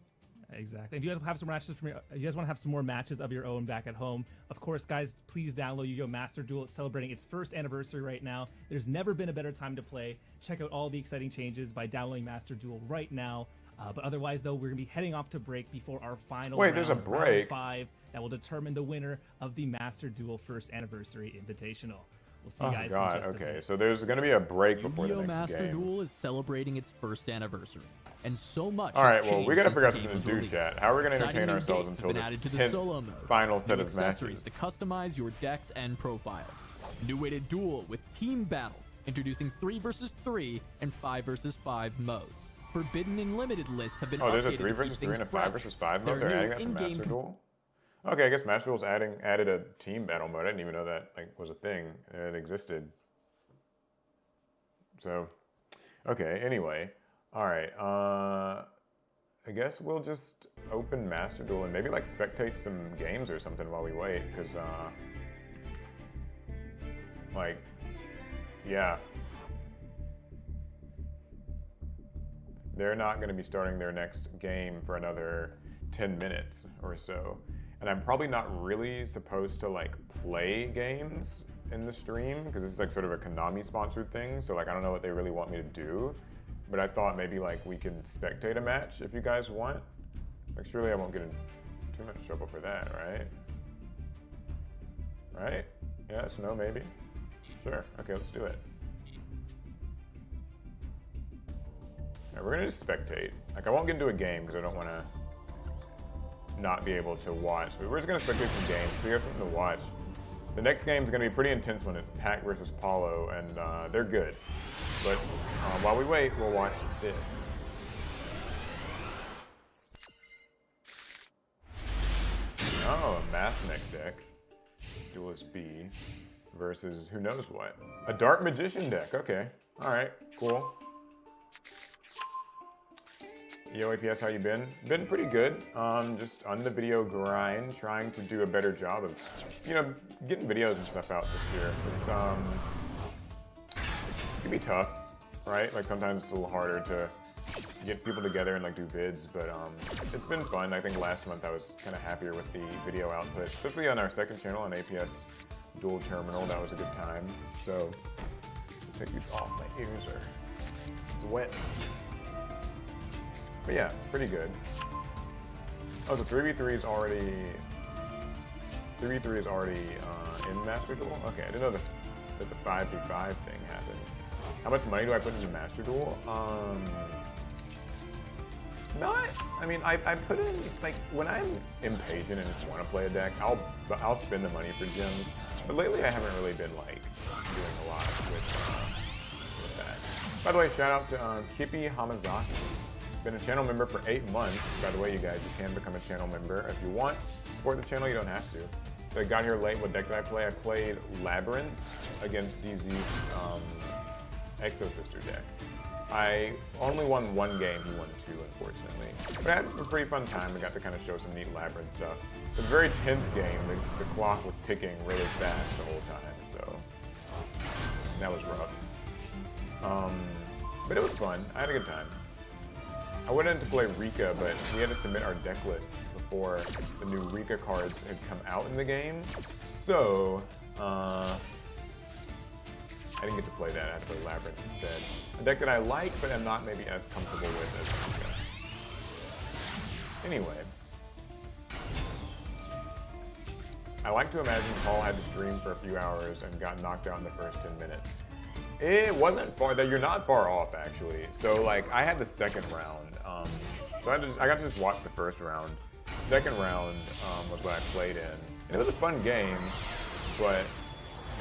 Exactly. If you guys have some matches from you guys want to have some more matches of your own back at home, of course, guys, please download Yu-Gi-Oh! Master Duel. It's celebrating its first anniversary right now. There's never been a better time to play. Check out all the exciting changes by downloading Master Duel right now. But otherwise, though, we're gonna be heading off to break before our final round, there's a break. round 5 that will determine the winner of the Master Duel first anniversary invitational. We'll see you guys in just a bit. So there's going to be a break before the Yu-Gi-Oh! next Master game. Duel is celebrating its first anniversary, and so much. All right, has well, we changed got to since figure out the game something to was do, released. chat. How are we going to Exciting entertain new ourselves dates until have been this added to the 10th solo mode. final set New of accessories matches? to customize your decks and profile. New way to duel with Team Battle, introducing 3 versus 3 and 5 versus 5 modes. Forbidden and limited lists have been Oh, there's a updated 3 to versus keep 3 and a things 5 fresh. versus 5 There mode? are They're new adding that to in-game Master Duel? Okay, I guess Master Duel's added a team battle mode. I didn't even know that was a thing. It existed. So, okay, anyway. All right, I guess we'll just open Master Duel and maybe spectate some games or something while we wait, because yeah. They're not going to be starting their next game for another 10 minutes or so. And I'm probably not really supposed to play games in the stream because this is sort of a Konami sponsored thing. So I don't know what they really want me to do. But I thought maybe we can spectate a match if you guys want. Surely I won't get in too much trouble for that, right? right? Yes, no, maybe. Sure. Okay, let's do it. All right, we're gonna just spectate. Like, I won't get into a game because I don't want to not be able to watch. But we're just gonna spectate some games so you have something to watch. The next game is gonna be pretty intense when it's Pac versus Paulo, and they're good. But while we wait, we'll watch this. Oh, a Math Mech deck. Duelist B versus who knows what. A Dark Magician deck. Okay. All right. Cool. Yo, APS, how you been? Been pretty good. Just on the video grind, trying to do a better job of, you know, getting videos and stuff out this year. It's it can be tough, right? Like sometimes it's a little harder to get people together and like do vids, but it's been fun. I think last month I was kind of happier with the video output, especially on our second channel on APS Dual Terminal. That was a good time. So take these off. My ears are sweating. But yeah, pretty good. Oh, so 3v3 is already in Master Duel? Okay, I didn't know that the 5v5 thing happened. How much money do I put into Master Duel? I mean, I put in, like, when I'm impatient and just want to play a deck, I'll spend the money for gems. But lately I haven't really been, like, doing a lot with that. By the way, shout out to Kippy Hamazaki. Been a channel member for 8 months. By the way, you guys, you can become a channel member. If you want to support the channel, you don't have to. So I got here late. What deck did I play? I played Labyrinth against DZ's Exo Sister deck. I only won 1 game. He won 2, unfortunately. But I had a pretty fun time. I got to kind of show some neat Labyrinth stuff. It was a very tense game. The clock was ticking really fast the whole time, so that was rough. But it was fun. I had a good time. I wanted to play Rika, but we had to submit our deck lists before the new Rika cards had come out in the game. So, I didn't get to play that. I had to play Labyrinth instead. A deck that I like, but I'm not maybe as comfortable with as Rika. Anyway. I like to imagine Paul had to stream for a few hours and got knocked out in the first 10 minutes. It wasn't far, you're not far off actually. So like I had the second round. So I got to just watch the first round. Second round was what I played in. And it was a fun game, but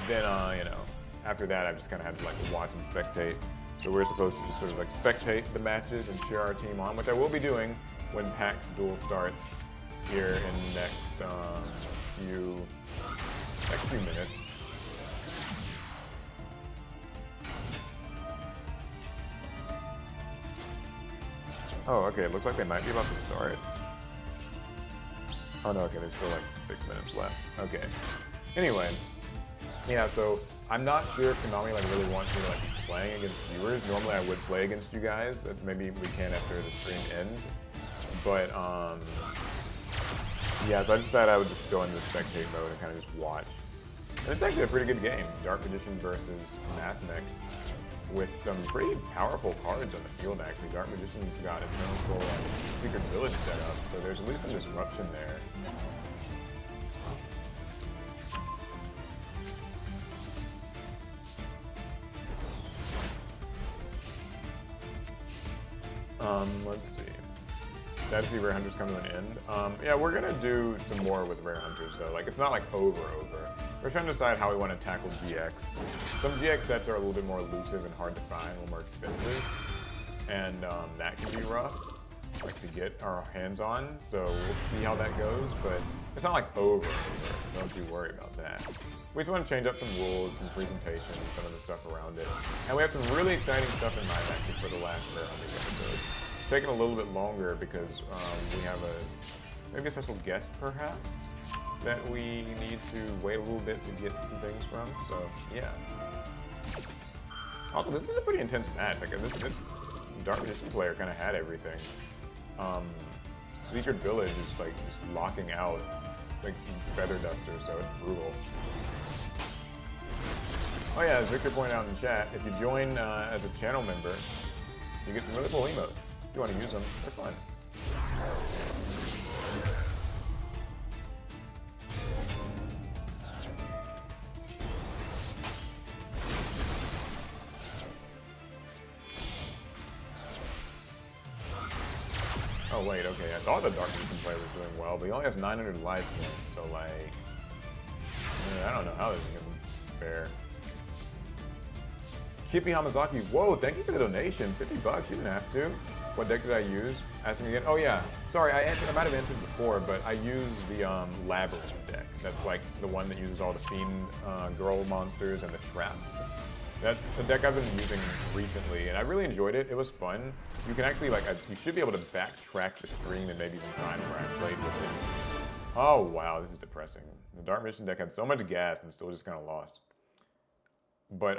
then you know, after that I just kind of had to like watch and spectate. So we're supposed to just sort of like spectate the matches and cheer our team on, which I will be doing when PAX Duel starts here in the next few minutes. Oh, okay, it looks like they might be about to start. Oh no, okay, there's still like 6 minutes left. Okay. Anyway, yeah, so I'm not sure if Konami like really wants me to like be playing against viewers. Normally I would play against you guys. Maybe we can after the stream ends. But yeah, so I decided I would just go into the spectate mode and kind of just watch. And it's actually a pretty good game. Dark Magician versus Math Mech, with some pretty powerful cards on the field actually. Dark Magician's got Eternal Soul and Secret Village set up, so there's at least some disruption there. Let's see. Sad to see Rare Hunters come to an end. Yeah, we're gonna do some more with Rare Hunters though. Like, it's not like over. We're trying to decide how we want to tackle GX. Some GX sets are a little bit more elusive and hard to find, a little more expensive. And that can be rough, like to get our hands on. So we'll see how that goes, but it's not like over. Don't you worry about that. We just want to change up some rules, some presentation, some of the stuff around it. And we have some really exciting stuff in mind actually for the last Rare Hunters episode. It's taken a little bit longer because we have maybe a special guest perhaps that we need to wait a little bit to get some things from, so yeah. Also, this is a pretty intense match. Like this Dark Magician player kind of had everything. Secret Village is like just locking out like Feather Duster, so it's brutal. Oh yeah, as Victor pointed out in the chat, if you join as a channel member, you get some really cool emotes. If you want to use them, they're fun. Oh wait, okay. I thought the Dark Magician player was doing well, but he only has 900 life points, so like, I don't know how this is gonna be fair. Kippy Hamazaki, whoa, thank you for the donation. 50 bucks, you didn't have to. What deck did I use? Ask me again. Oh yeah, sorry, I might have answered before, but I used the Labyrinth deck. That's like the one that uses all the Fiend girl monsters and the traps. That's the deck I've been using recently, and I really enjoyed it. It was fun. You can actually, like, you should be able to backtrack the stream and maybe even find where I played with it. Oh wow, this is depressing. The Dark Mission deck had so much gas and still just kind of lost. But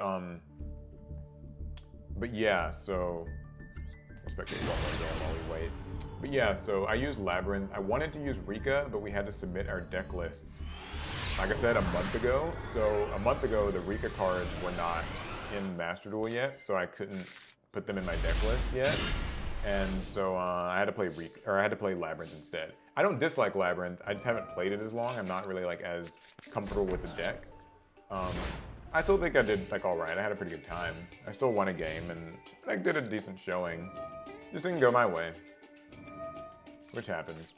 yeah, so spectators all going while we wait. But yeah, so I used Labyrinth. I wanted to use Rika, but we had to submit our deck lists, like I said, a month ago. So a month ago, the Rika cards were not in Master Duel yet, so I couldn't put them in my deck list yet. And so I had to play Labyrinth instead. I don't dislike Labyrinth. I just haven't played it as long. I'm not really like as comfortable with the deck. I still think I did like all right. I had a pretty good time. I still won a game and I did a decent showing. Just didn't go my way, which happens.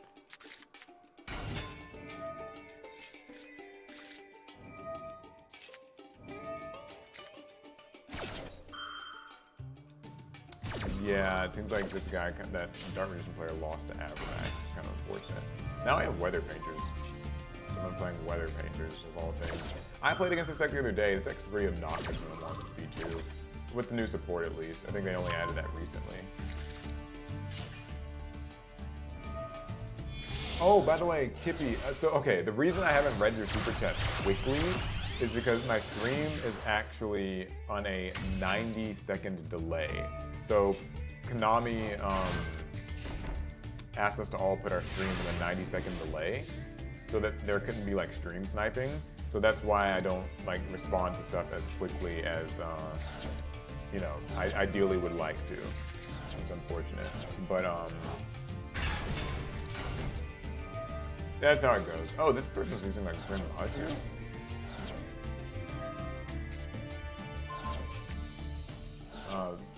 Yeah, it seems like this guy, that Dark Magician player, lost to Abrax. It's kind of unfortunate. Now I have Weather Painters. So I'm playing Weather Painters of all things. I played against this deck the other day. This deck's pretty obnoxious when I want it to be too. With the new support at least. I think they only added that recently. Oh, by the way, Kippy, so okay, the reason I haven't read your super chat quickly is because my stream is actually on a 90-second delay. So Konami asked us to all put our streams in a 90-second delay so that there couldn't be like stream sniping. So that's why I don't like respond to stuff as quickly as you know, I ideally would like to. It's unfortunate, but that's how it goes. Oh, this person's using like Grim Maju.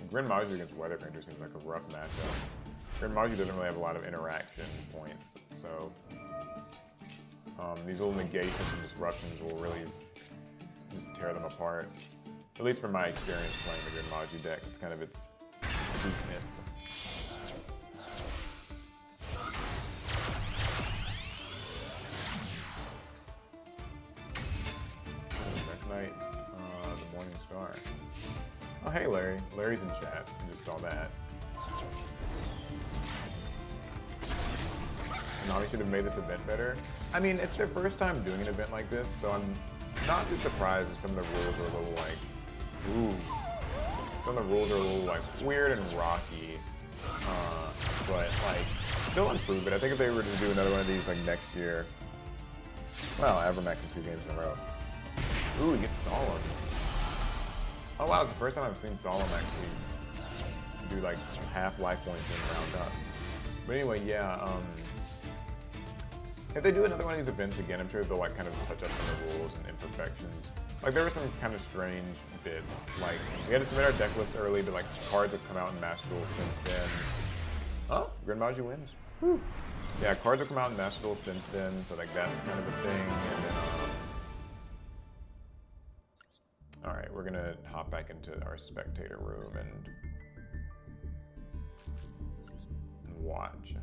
Grim Maju against Weather Painter seems like a rough matchup. Grim Maju doesn't really have a lot of interaction points, so these little negations and disruptions will really just tear them apart. At least from my experience playing the Grim Maju deck, it's kind of its weakness. Knight, the Morning Star. Oh, hey, Larry. Larry's in chat. I just saw that. Konami should have made this event better. I mean, it's their first time doing an event like this, so I'm not too surprised if some of the rules are a little like, ooh. Some of the rules are a little like weird and rocky, but like, they'll improve it. I think if they were to do another one of these like next year, well, Avermax in 2 games in a row. Ooh, he gets Solemn. Oh wow, it's the first time I've seen Solemn actually do like half life points and round up. But anyway, yeah, if they do another one of these events again, I'm sure they'll like kind of touch up some of the rules and imperfections. Like there were some kind of strange bits. Like we had to submit our deck list early, but like cards have come out in Master Duel since then. Oh, Grim Maju wins. Whew. Yeah, cards have come out in Master Duel since then, so like that's kind of a thing. And then all right, we're gonna hop back into our spectator room and watch.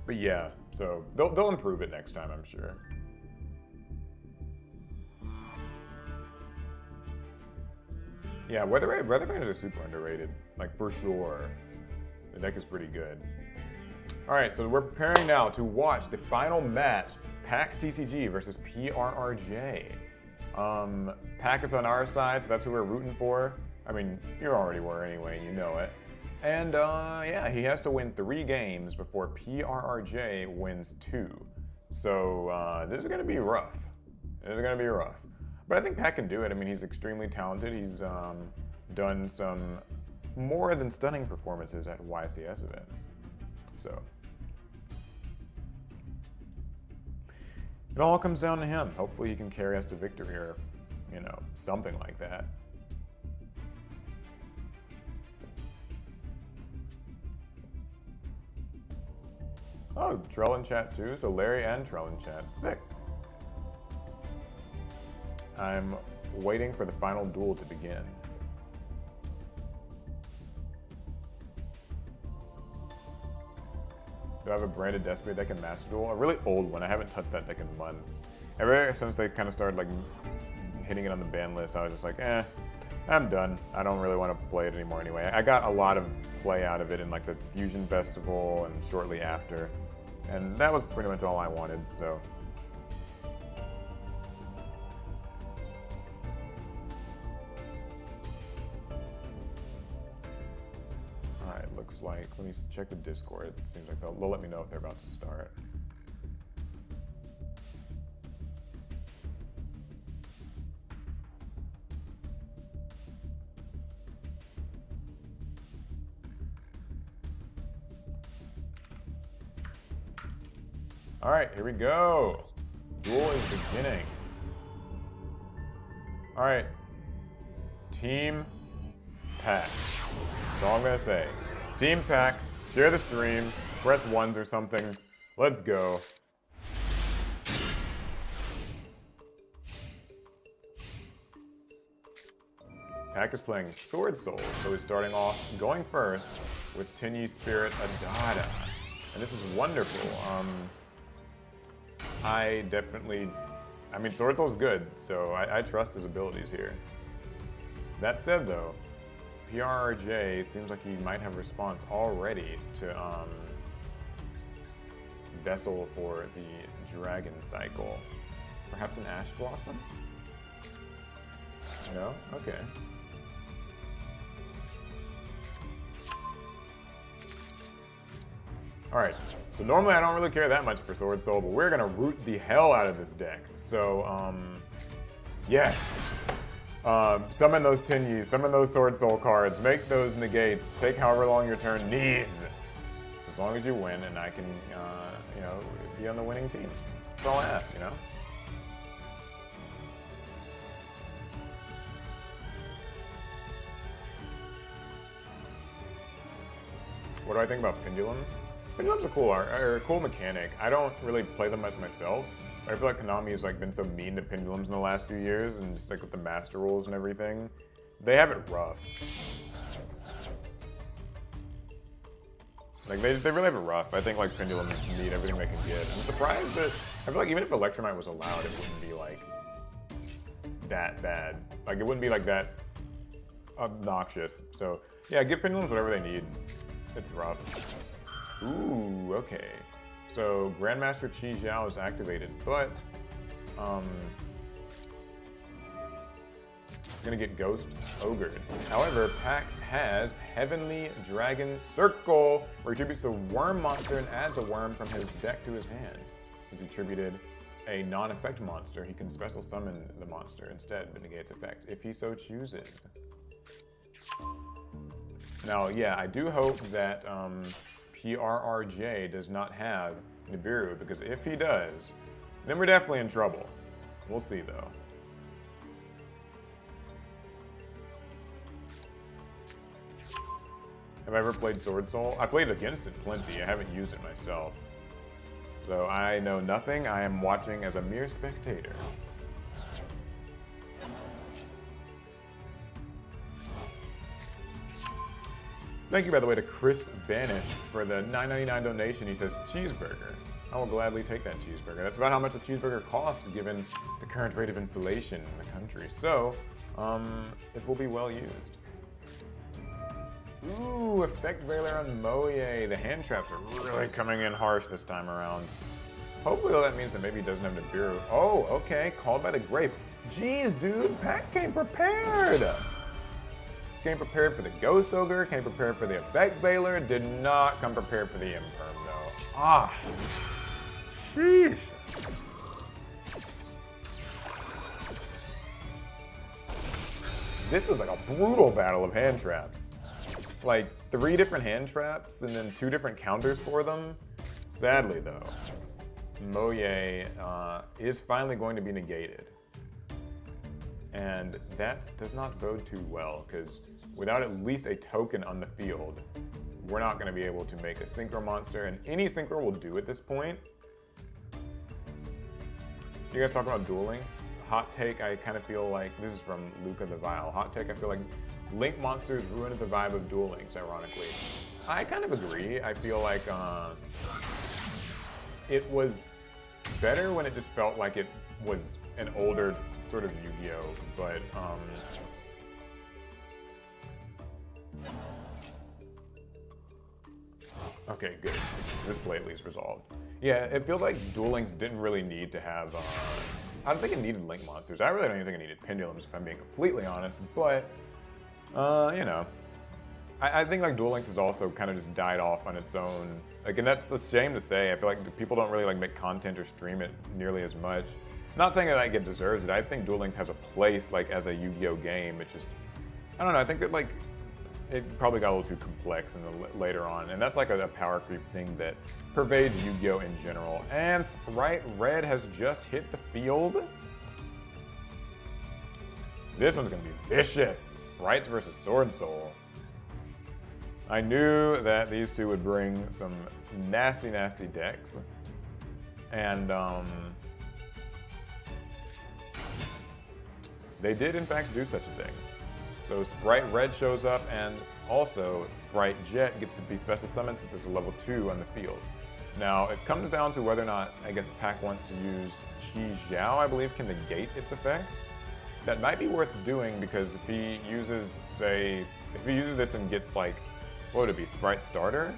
But yeah, so they'll improve it next time, I'm sure. Yeah, Weather Painters are super underrated, like for sure. The deck is pretty good. All right, so we're preparing now to watch the final match, Pack TCG versus PRRJ. Pack is on our side, so that's who we're rooting for. I mean, you already were anyway, you know it. And yeah, he has to win 3 games before PRRJ wins 2. So this is gonna be rough. This is gonna be rough. But I think Pack can do it. I mean, he's extremely talented. He's done some more than stunning performances at YCS events. So it all comes down to him. Hopefully he can carry us to victory, or you know, something like that. Oh, Trell in chat too, so Larry and Trell in chat. Sick. I'm waiting for the final duel to begin. Do I have a branded Despia deck in Master Duel? A really old one. I haven't touched that deck in months. Ever since they kind of started like hitting it on the ban list, I was just like, I'm done. I don't really want to play it anymore anyway. I got a lot of play out of it in like the Fusion Festival and shortly after. And that was pretty much all I wanted, so. Alright, looks like, let me check the Discord. It seems like they'll let me know if they're about to start. All right, here we go. Duel is beginning. All right, Team Pack. That's all I'm gonna say. Team Pack, share the stream, press ones or something. Let's go. Pack is playing Sword Soul, so he's starting off going first with Tinyi Spirit Adada. And this is wonderful. I mean, Sword Soul's good, so I trust his abilities here. That said, though, PRRJ seems like he might have a response already to Vessel for the Dragon Cycle. Perhaps an Ash Blossom? No? Okay. Alright, so normally I don't really care that much for Sword Soul, but we're gonna root the hell out of this deck. So, yes. Summon those Tinyis, summon those Sword Soul cards, make those negates, take however long your turn needs. So as long as you win and I can, you know, be on the winning team. That's all I ask, you know? What do I think about Pendulum? Pendulums are a cool mechanic. I don't really play them much myself, but I feel like Konami has like been so mean to Pendulums in the last few years, and just like with the master rules and everything, they have it rough. Like they really have it rough. I think like Pendulums need everything they can get. I'm surprised that I feel like even if Electromite was allowed, it wouldn't be like that bad. Like it wouldn't be like that obnoxious. So yeah, give Pendulums whatever they need. It's rough. Ooh, okay. So Grandmaster Qi Zhao is activated, but he's gonna get Ghost Ogred. However, Pack has Heavenly Dragon Circle, where he tributes a worm monster and adds a worm from his deck to his hand. Since he tributed a non-effect monster, he can special summon the monster instead, but negates effect if he so chooses. Now, yeah, I do hope that PRRJ does not have Nibiru, because if he does, then we're definitely in trouble. We'll see, though. Have I ever played Sword Soul? I played against it plenty. I haven't used it myself. So I know nothing. I am watching as a mere spectator. Thank you, by the way, to Chris Vanish for the $9.99 donation. He says, cheeseburger. I will gladly take that cheeseburger. That's about how much a cheeseburger costs given the current rate of inflation in the country. So, it will be well used. Ooh, Effect Veiler on Moye. The hand traps are really coming in harsh this time around. Hopefully that means that maybe he doesn't have Nibiru. Oh, okay, called by the Grape. Jeez, dude, Pack came prepared. Came prepared for the Ghost Ogre, came prepared for the Effect Veiler, did not come prepared for the Imperm, though. Ah. Sheesh. This was like a brutal battle of hand traps. Like 3 different hand traps and then 2 different counters for them. Sadly, though, Moye is finally going to be negated. And that does not bode too well, because without at least a token on the field, we're not going to be able to make a synchro monster, and any synchro will do at this point. You guys talk about Duel Links? Hot take, I kind of feel like, this is from Luca the Vile, hot take, I feel like Link monsters ruined the vibe of Duel Links, ironically. I kind of agree. I feel like it was better when it just felt like it was an older sort of Yu-Gi-Oh, but okay, good. This play at least resolved. Yeah, it feels like Duel Links didn't really need to have, I don't think it needed Link monsters. I really don't even think it needed Pendulums, if I'm being completely honest, but, you know. I think like Duel Links has also kind of just died off on its own. Like, and that's a shame to say. I feel like people don't really like make content or stream it nearly as much. Not saying that like it deserves it. I think Duel Links has a place like as a Yu-Gi-Oh game. It's just, I don't know. I think that like it probably got a little too complex in the later on, and that's like a power creep thing that pervades Yu-Gi-Oh in general. And Sprite Red has just hit the field. This one's gonna be vicious. Sprites versus Sword Soul. I knew that these two would bring some nasty, nasty decks. And they did in fact do such a thing. So Sprite Red shows up, and also Sprite Jet gets to be special summoned since there's a level 2 on the field. Now, it comes down to whether or not, I guess, Pac wants to use Qi Xiao, I believe, can negate its effect. That might be worth doing, because if he uses, say, if he uses this and gets like, what would it be, Sprite Starter?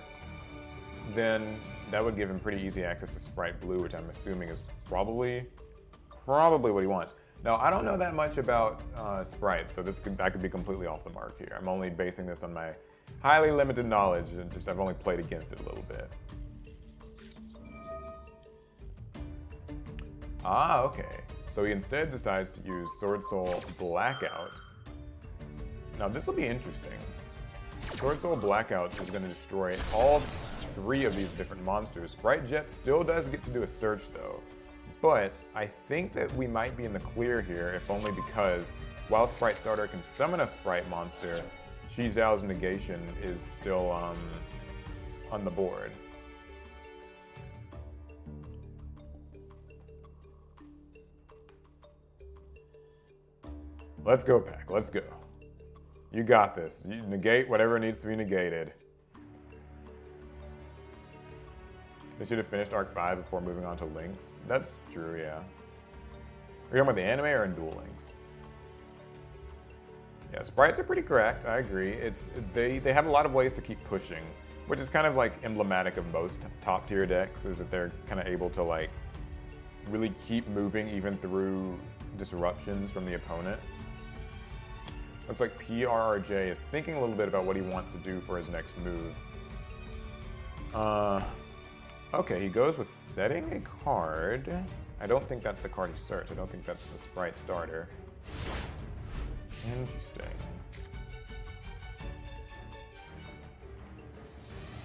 Then that would give him pretty easy access to Sprite Blue, which I'm assuming is probably what he wants. Now, I don't know that much about Sprite, so I could be completely off the mark here. I'm only basing this on my highly limited knowledge, and just I've only played against it a little bit. Ah, okay. So he instead decides to use Sword Soul Blackout. Now this will be interesting. Sword Soul Blackout is going to destroy all 3 of these different monsters. Sprite Jet still does get to do a search though. But I think that we might be in the clear here, if only because while Sprite Starter can summon a Sprite monster, Qi Xiao's negation is still on the board. Let's go, Pac. Let's go. You got this. You negate whatever needs to be negated. They should have finished Arc 5 before moving on to Links. That's true, yeah. Are you talking about the anime or in Duel Links? Yeah, sprites are pretty correct, I agree. They have a lot of ways to keep pushing, which is kind of like emblematic of most top tier decks, is that they're kind of able to like really keep moving even through disruptions from the opponent. Looks like PRRJ is thinking a little bit about what he wants to do for his next move. Okay, he goes with setting a card. I don't think that's the card he searched. I don't think that's the Sprite Starter. Interesting.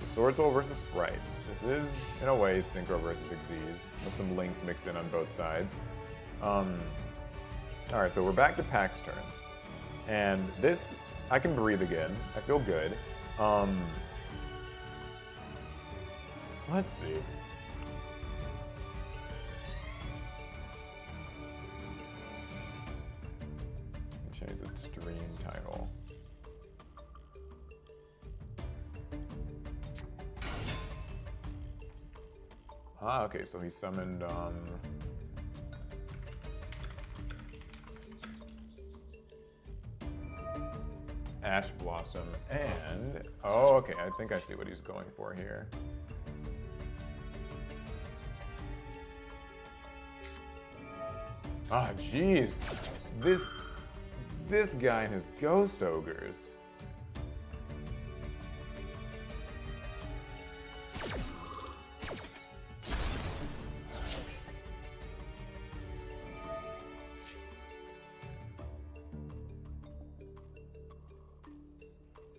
So Sword Soul versus Sprite. This is, in a way, Synchro versus Xyz, with some links mixed in on both sides. Alright, so we're back to Pac's turn. And this, I can breathe again. I feel good. Let's see. Change the stream title. Ah, okay, so he summoned, Ash Blossom and, oh, okay, I think I see what he's going for here. Ah, jeez. This guy and his Ghost Ogres.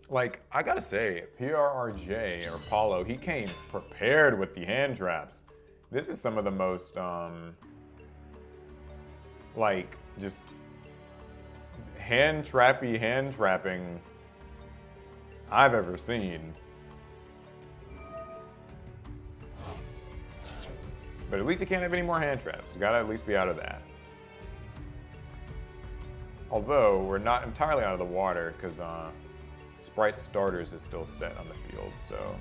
Like, I gotta say, PRRJ, or Paulo, he came prepared with the hand traps. This is some of the most, like, just hand trapping I've ever seen. But at least he can't have any more hand traps. He's gotta at least be out of that. Although, we're not entirely out of the water, because Sprite Starters is still set on the field, so...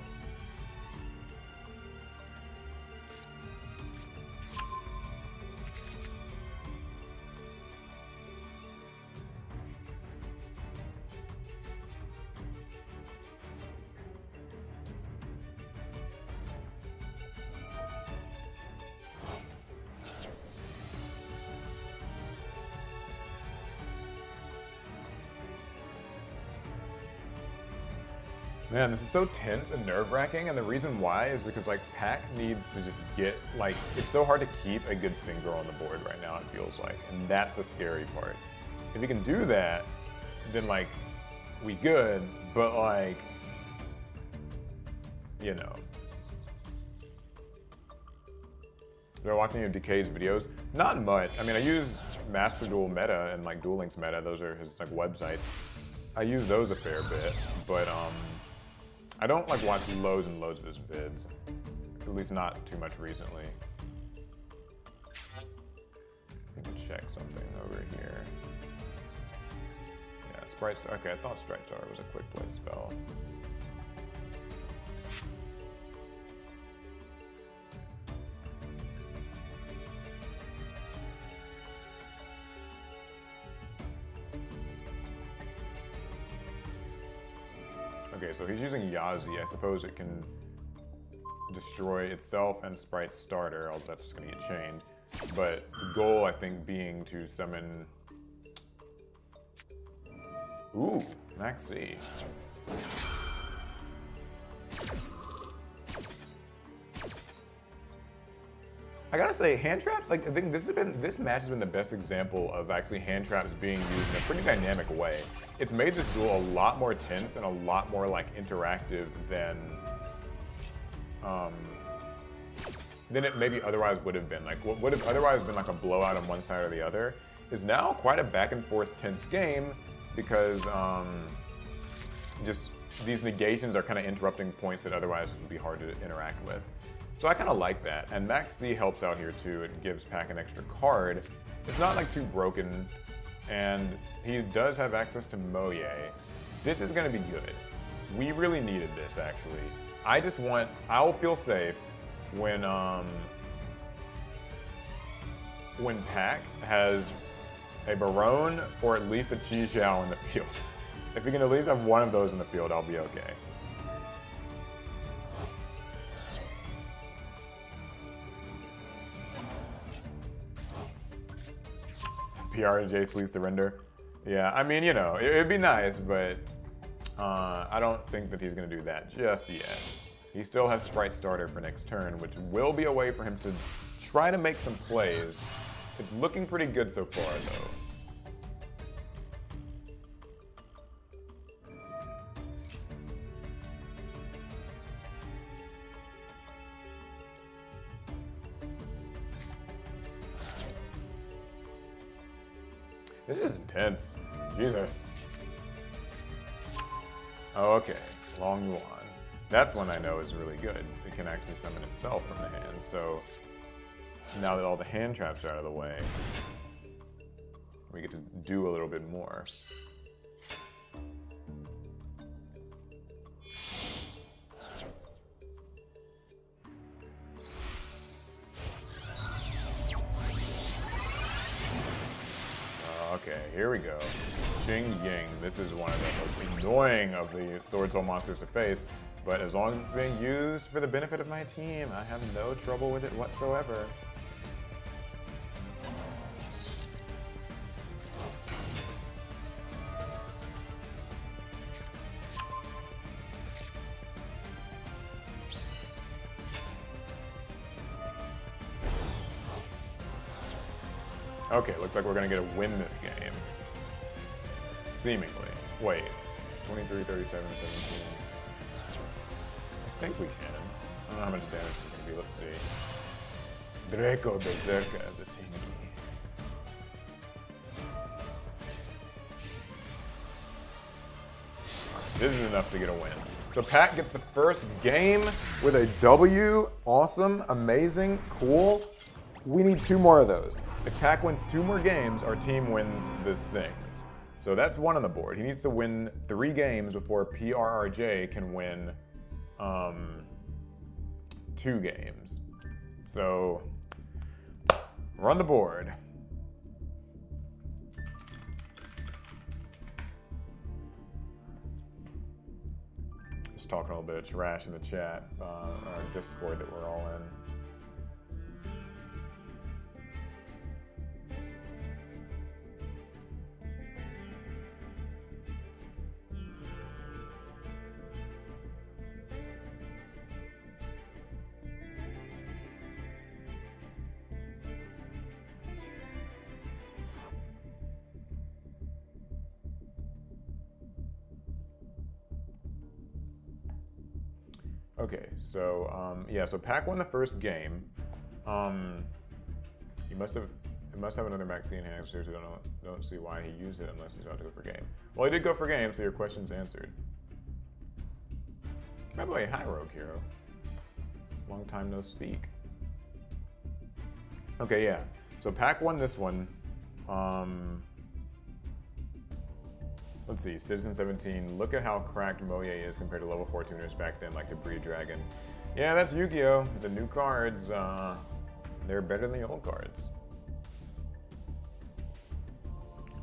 Man, this is so tense and nerve-wracking, and the reason why is because, like, Pac needs to just get, like, it's so hard to keep a good synchro on the board right now, it feels like, and that's the scary part. If he can do that, then, like, we good, but, like, you know. Do I watch any of Decay's videos? Not much. I mean, I use Master Duel Meta and, like, Duel Links Meta. Those are his, like, websites. I use those a fair bit, but, I don't like watch loads and loads of his vids, at least not too much recently. Let me check something over here. Yeah, Sprite Star. Okay, I thought Sprite Star was a quick play spell. Okay, so he's using Yazi. I suppose it can destroy itself and Sprite Starter, although that's just gonna get chained. But the goal, I think, being to summon... Ooh, Maxi. I gotta say, hand traps, like, I think this match has been the best example of actually hand traps being used in a pretty dynamic way. It's made this duel a lot more tense and a lot more, like, interactive than it maybe otherwise would have been. Like, what would have otherwise been like a blowout on one side or the other is now quite a back and forth tense game because just these negations are kind of interrupting points that otherwise would be hard to interact with. So I kind of like that, and Max C helps out here too. It gives Pac an extra card. It's not like too broken, and he does have access to Moye. This is gonna be good. We really needed this, actually. I'll feel safe when Pac has a Barone or at least a Chi Xiao in the field. If we can at least have one of those in the field, I'll be okay. PRJ, please surrender. Yeah, I mean, you know, it'd be nice, but I don't think that he's gonna do that just yet. He still has Sprite Starter for next turn, which will be a way for him to try to make some plays. It's looking pretty good so far, though. This is intense. Jesus. Oh, okay. Long Yuan. That's one I know is really good. It can actually summon itself from the hand, so now that all the hand traps are out of the way, we get to do a little bit more. Okay, here we go. Xing Ying. This is one of the most annoying of the Sword Soul monsters to face, but as long as it's being used for the benefit of my team, I have no trouble with it whatsoever. Okay, looks like we're gonna get a win this game. Seemingly. Wait. 23, 37, 17. I think we can. I don't know how much damage it's gonna be. Let's see. Draco Berserker as a Tingy. This is enough to get a win. So Pat gets the first game with a W. Awesome, amazing, cool. We need 2 more of those. If Pac wins 2 more games, our team wins this thing. So that's 1 on the board. He needs to win 3 games before PRRJ can win 2 games. So we're on the board. Just talking a little bit of trash in the chat, our Discord that we're all in. Okay, so yeah, so Pac won the first game. He must have another Maxine enhancer. So don't see why he used it unless he's about to go for game. Well, he did go for game, so your question's answered. By the way, hi Rogue Hero. Long time no speak. Okay, yeah. So Pac won this one. Let's see, Citizen 17. Look at how cracked Moye is compared to level 4 tuners back then, like the Breed Dragon. Yeah, that's Yu-Gi-Oh! The new cards, they're better than the old cards.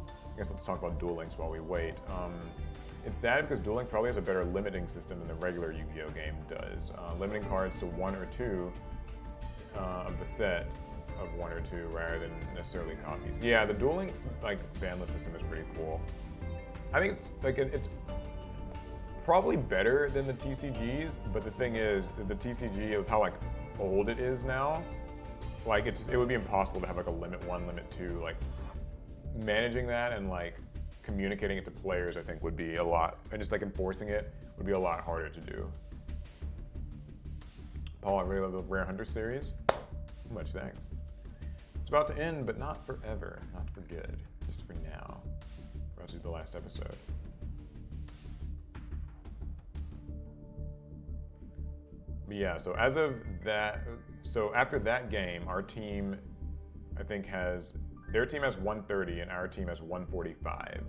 I guess let's talk about Duel Links while we wait. It's sad because Duel Link probably has a better limiting system than the regular Yu-Gi-Oh! Game does. Limiting cards to 1 or 2 of the set of 1 or 2 rather than necessarily copies. Yeah, the Duel Links like banlist system is pretty cool. I think it's like it's probably better than the TCGs, but the thing is, the TCG of how like old it is now, like it would be impossible to have like a limit 1, limit 2. Like managing that and like communicating it to players, I think would be a lot, and just like enforcing it would be a lot harder to do. Paul, I really love the Rare Hunter series. Much thanks. It's about to end, but not forever, not for good, just for now. Or else the last episode. But yeah, so as of that, so after that game, our team, I think their team has 130 and our team has 145.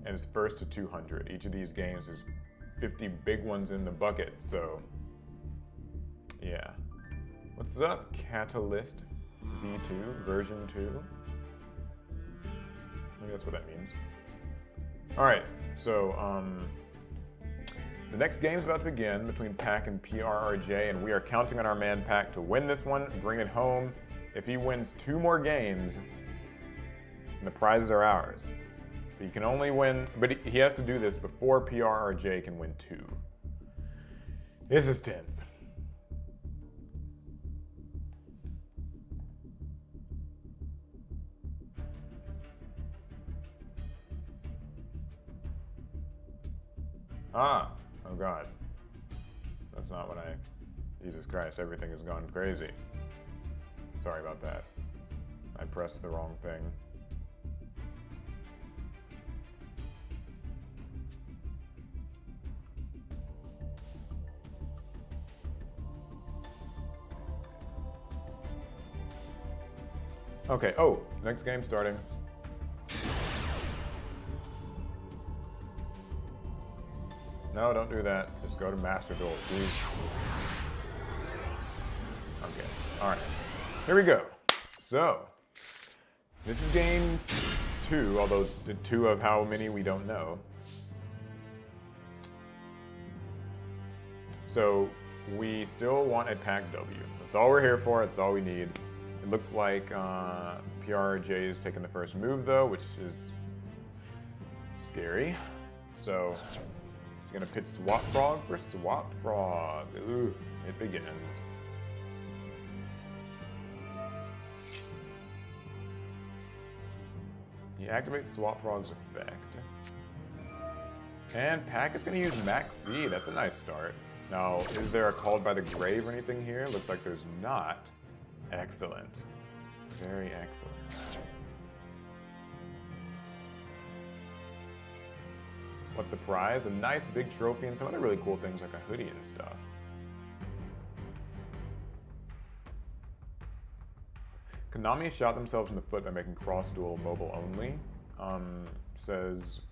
And it's first to 200. Each of these games is 50 big ones in the bucket, so yeah. What's up, Catalyst V2, version 2? Maybe that's what that means. All right, so the next game is about to begin between Pac and PRRJ, and we are counting on our man Pac to win this one, bring it home. If he wins 2 more games, the prizes are ours. He can only win, but he has to do this before PRRJ can win 2. This is tense. Ah, oh God. That's not what Jesus Christ, everything has gone crazy. Sorry about that. I pressed the wrong thing. Okay, oh, next game starting. No, don't do that. Just go to Master Duel, please. Okay, all right. Here we go. So, this is game 2, although the 2 of how many we don't know. So, we still want a Pac W. That's all we're here for. That's all we need. It looks like PRJ is taking the first move, though, which is scary. So, he's gonna pitch Swap Frog for Swap Frog. Ooh, it begins. He activates Swap Frog's effect. And Pac is gonna use Max Z. That's a nice start. Now, is there a Called by the Grave or anything here? Looks like there's not. Excellent. Very excellent. What's the prize? A nice big trophy and some other really cool things like a hoodie and stuff. Konami shot themselves in the foot by making Cross Duel mobile only, says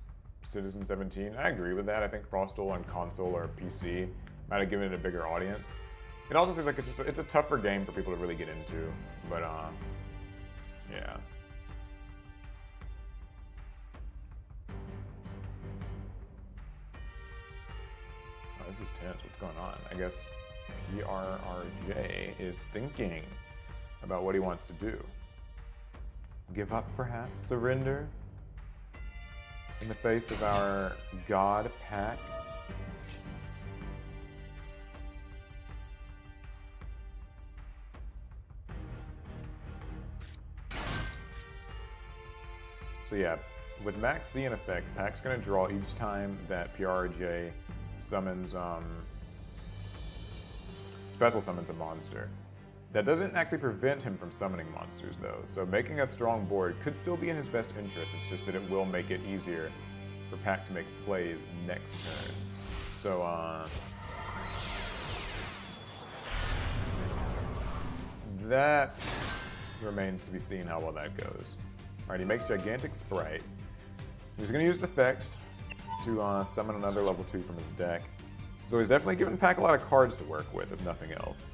Citizen17. I agree with that. I think Cross Duel on console or PC might have given it a bigger audience. It also seems like it's a tougher game for people to really get into, but yeah. Oh, this is tense. What's going on? I guess PRRJ is thinking about what he wants to do. Give up, perhaps? Surrender? In the face of our god pack? So yeah, with Max C in effect, Pack's gonna draw each time that PRJ summons, special summons a monster. That doesn't actually prevent him from summoning monsters though, so making a strong board could still be in his best interest, it's just that it will make it easier for Pack to make plays next turn. So, that remains to be seen how well that goes. Alright, he makes Gigantic Sprite. He's going to use Effect to summon another level 2 from his deck. So he's definitely giving Pack a lot of cards to work with, if nothing else.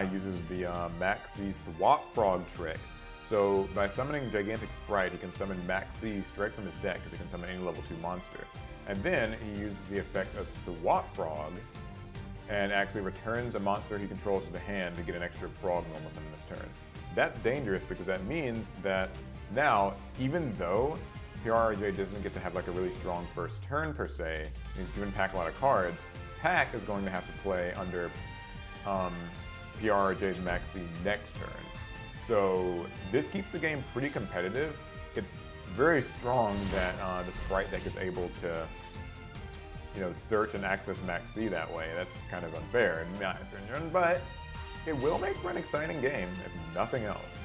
He uses the Maxi Swap Frog trick. So by summoning Gigantic Sprite, he can summon Maxi straight from his deck because he can summon any level 2 monster. And then he uses the effect of Swap Frog and actually returns a monster he controls to the hand to get an extra frog normal summon this turn. That's dangerous because that means that now, even though PRRJ doesn't get to have like a really strong first turn per se, he's giving Pack a lot of cards, Pack is going to have to play under PRRJ's Maxi next turn. So this keeps the game pretty competitive. It's very strong that the Sprite deck is able to, you know, search and access Maxi that way. That's kind of unfair in my opinion, but it will make for an exciting game, if nothing else.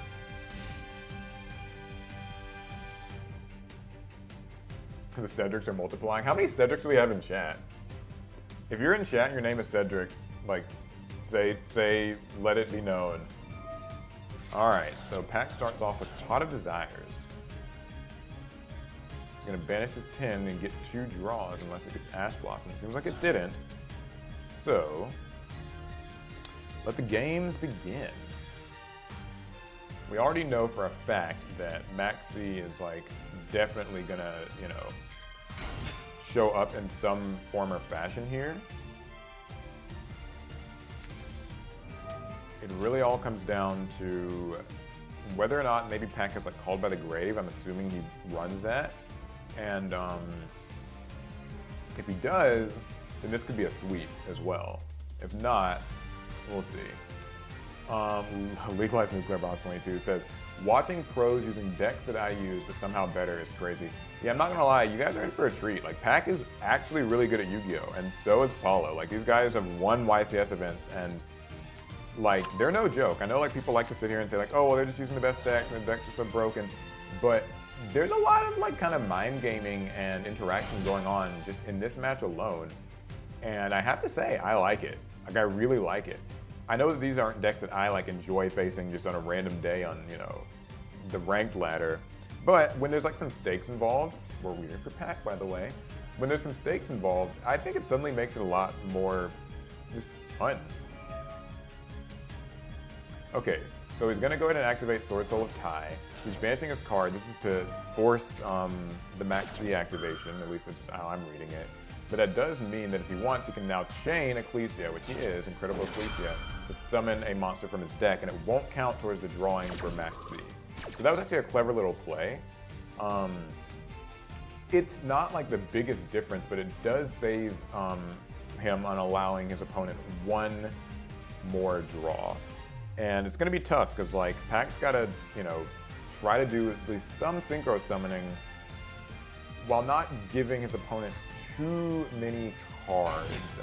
The Cedrics are multiplying. How many Cedrics do we have in chat? If you're in chat and your name is Cedric, like, say, let it be known. Alright, so Pack starts off with Pot of Desires. He's gonna banish his 10 and get 2 draws unless it gets Ash Blossom. Seems like it didn't. So, let the games begin. We already know for a fact that Maxi is like definitely gonna, you know, show up in some form or fashion here. It really all comes down to whether or not maybe Pack is like Called by the Grave. I'm assuming he runs that. And if he does, then this could be a sweep as well. If not, we'll see. Legalized Nuclear Bomb 22 says, watching pros using decks that I use but somehow better is crazy. Yeah, I'm not gonna lie, you guys are in for a treat. Like, Pack is actually really good at Yu-Gi-Oh! And so is Paulo. Like, these guys have won YCS events and like, they're no joke. I know like people like to sit here and say like, oh, well, they're just using the best decks and the decks are so broken. But there's a lot of like kind of mind gaming and interaction going on just in this match alone. And I have to say, I like it. Like, I really like it. I know that these aren't decks that I like enjoy facing just on a random day on, you know, the ranked ladder. But when there's like some stakes involved, we're weird for Pack, by the way. When there's some stakes involved, I think it suddenly makes it a lot more just fun. Okay, so he's gonna go ahead and activate Sword Soul of Tai. He's banishing his card. This is to force the Maxi activation, at least that's how I'm reading it. But that does mean that if he wants, he can now chain Ecclesia, which he is, Incredible Ecclesia, to summon a monster from his deck, and it won't count towards the drawing for Maxi. So that was actually a clever little play. It's not like the biggest difference, but it does save him on allowing his opponent one more draw. And it's going to be tough because like Pack's got to, you know, try to do at least some synchro summoning while not giving his opponent too many cards.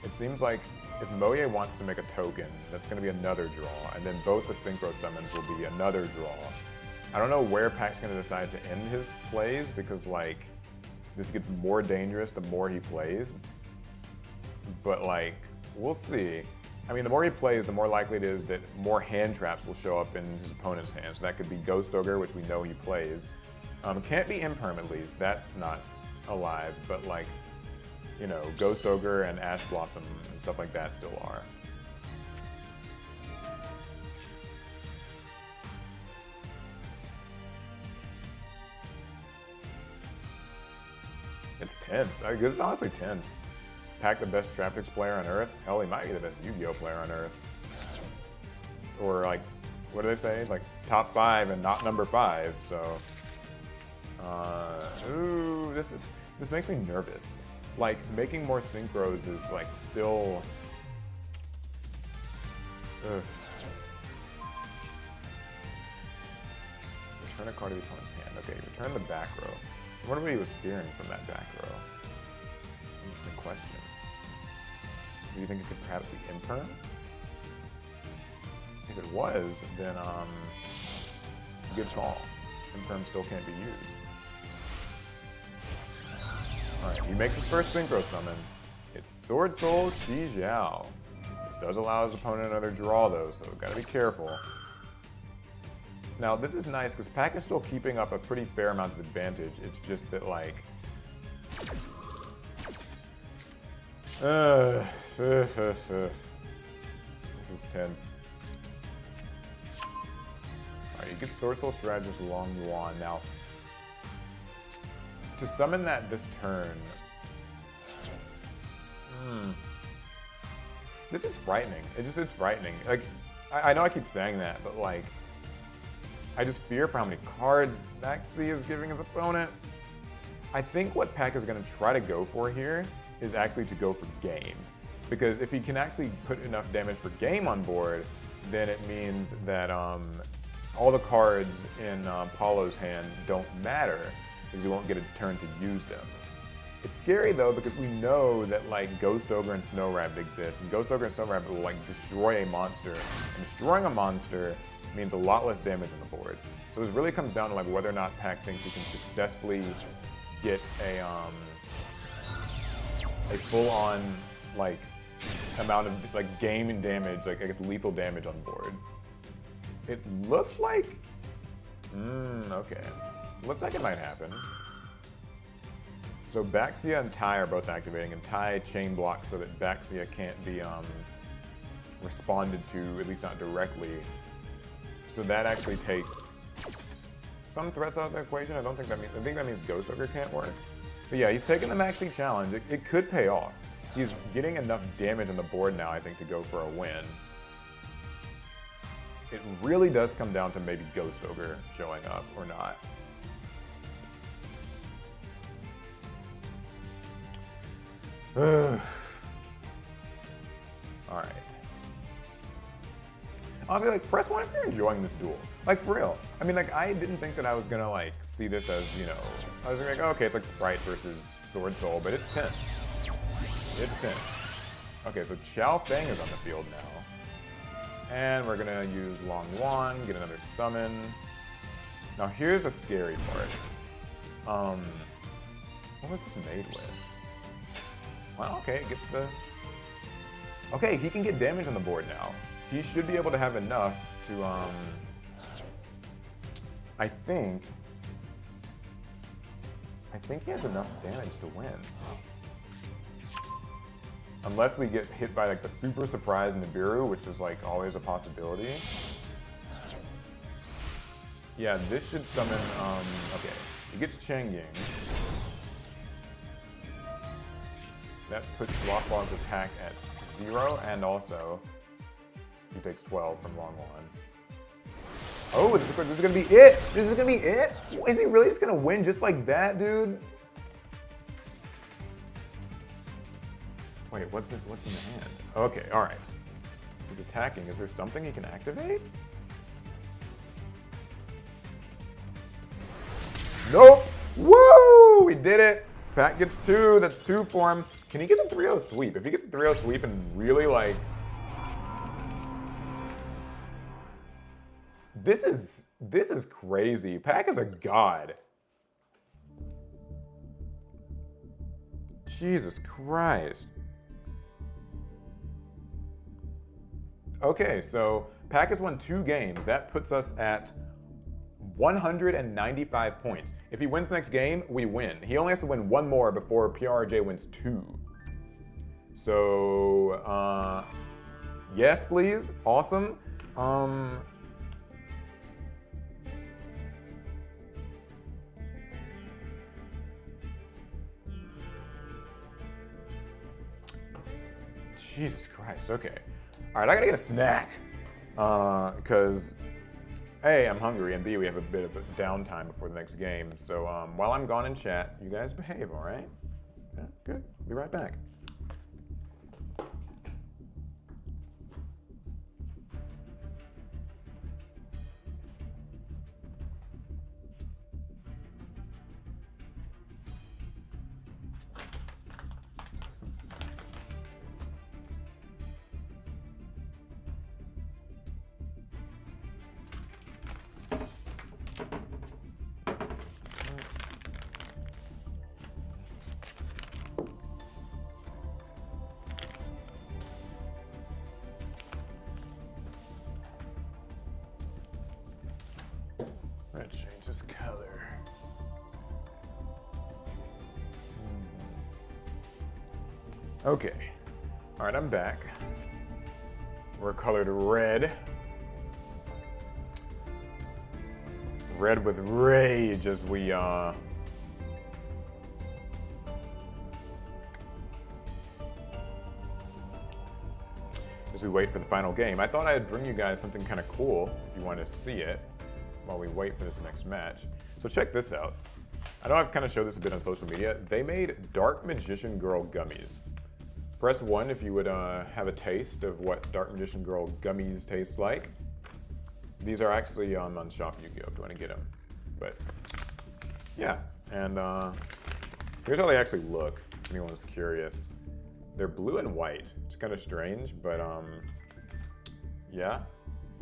It seems like if Moye wants to make a token, that's going to be another draw, and then both the Synchro Summons will be another draw. I don't know where Pac's going to decide to end his plays, because, like, this gets more dangerous the more he plays. But, like, we'll see. I mean, the more he plays, the more likely it is that more hand traps will show up in his opponent's hand. So that could be Ghost Ogre, which we know he plays. Can't be Imperm, at least. That's not alive, but, like, you know, Ghost Ogre and Ash Blossom and stuff like that still are. It's tense. This is honestly tense. Pac the best Traptrix player on Earth? Hell, he might be the best Yu-Gi-Oh player on Earth. Or like, what do they say? Like top 5 and not number 5. So, ooh, this makes me nervous. Like making more synchros is like still. Ugh. Return a card to the opponent's hand. Okay, return the back row. I wonder what he was fearing from that back row. Interesting question. Do you think it could perhaps be Imperm? If it was, then good call. Imperm still can't be used. Alright, he makes his first Synchro Summon. It's Sword Soul Chi Jiao. This does allow his opponent another draw though, so gotta be careful. Now this is nice because Pac is still keeping up a pretty fair amount of advantage. It's just that like... this is tense. Alright, you get Sword Soul Strategist Long Yuan. Now, to summon that this turn... This is frightening. It's frightening. Like, I know I keep saying that, but like... I just fear for how many cards Maxi is giving his opponent. I think what Pac is going to try to go for here is actually to go for game. Because if he can actually put enough damage for game on board, then it means that all the cards in Paulo's hand don't matter because he won't get a turn to use them. It's scary though because we know that like Ghost Ogre and Snow Rabbit exist, and Ghost Ogre and Snow Rabbit will like destroy a monster, and destroying a monster means a lot less damage on the board. So this really comes down to like whether or not Pac thinks he can successfully get a full-on like amount of like game and damage, like I guess lethal damage on board. It looks like, okay, looks like it might happen. So Baxia and Tai are both activating, and Tai chain blocks so that Baxia can't be responded to, at least not directly. So that actually takes some threats out of the equation. I think that means Ghost Ogre can't work. But yeah, he's taking the Maxi challenge. It could pay off. He's getting enough damage on the board now, I think, to go for a win. It really does come down to maybe Ghost Ogre showing up or not. Alright. Honestly, like, press 1 if you're enjoying this duel. Like, for real. I mean, like, I didn't think that I was gonna, like, see this as, you know... I was gonna be like, oh, okay, it's like Sprite versus Sword Soul, but it's tense. It's tense. Okay, so Chao Feng is on the field now. And we're gonna use Long Yuan, get another summon. Now, here's the scary part. What was this made with? Well, okay, it gets the... Okay, he can get damage on the board now. He should be able to have enough to, I think he has enough damage to win. Unless we get hit by, like, the super surprise Nibiru, which is, like, always a possibility. Yeah, this should summon, okay. He gets Changying. That puts Lockbog's attack at 0, and also he takes 12 from Long Yuan. Oh, it looks like this is gonna be it! This is gonna be it? Is he really just gonna win just like that, dude? Wait, what's in the hand? Okay, alright. He's attacking. Is there something he can activate? Nope. Woo! We did it. Pat gets 2. That's 2 for him. Can he get the 3-0 sweep? If he gets the 3-0 sweep and really like... This is crazy. Pac is a god. Jesus Christ. Okay, so Pac has won 2 games. That puts us at 195 points. If he wins the next game, we win. He only has to win 1 more before PRJ wins 2. So, yes, please. Awesome. Jesus Christ, okay. All right, I gotta get a snack. Because A, I'm hungry, and B, we have a bit of a downtime before the next game. So while I'm gone in chat, you guys behave, all right? Yeah, good. Be right back. Let's change this color. Okay. All right, I'm back. We're colored red. Red with rage as we wait for the final game. I thought I'd bring you guys something kind of cool if you want to see it while we wait for this next match. So check this out. I know I've kind of showed this a bit on social media. They made Dark Magician Girl gummies. Press 1 if you would have a taste of what Dark Magician Girl gummies taste like. These are actually on Shop Yu-Gi-Oh! If you want to get them. But yeah, and here's how they actually look, if anyone was curious. They're blue and white. It's kind of strange, but yeah.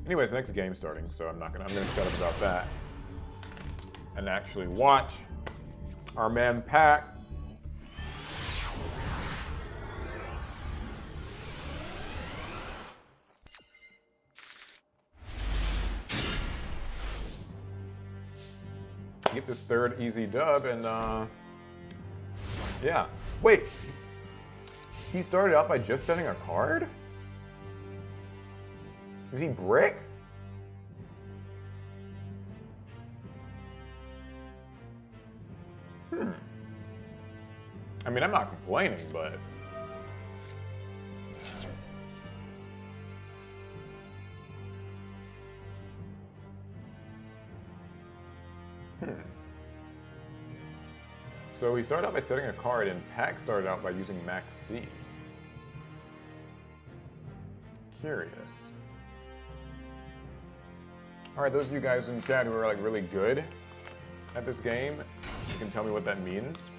Anyways, the next game's starting, so I'm gonna shut up about that and actually watch our man Pac. Get this 3rd easy dub, and yeah. Wait, he started out by just setting a card? Is he brick? I mean, I'm not complaining, but... So he started out by setting a card, and Pac started out by using Max C. Curious. All right, those of you guys in chat who are like really good at this game, you can tell me what that means.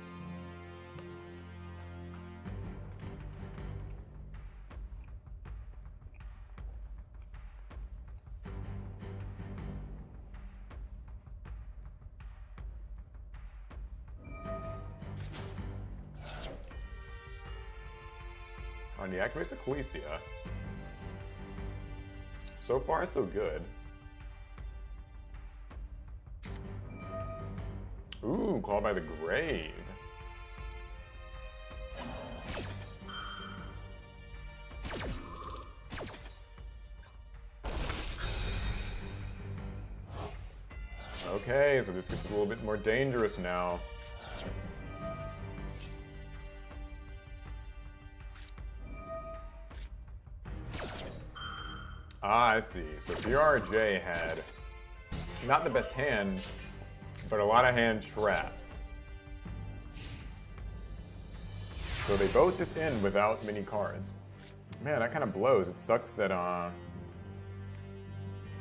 And he activates Ecclesia. So far, so good. Ooh, Called by the Grave. Okay, so this gets a little bit more dangerous now. Ah, I see. So PRJ had not the best hand, but a lot of hand traps. So they both just end without many cards. Man, that kind of blows. It sucks that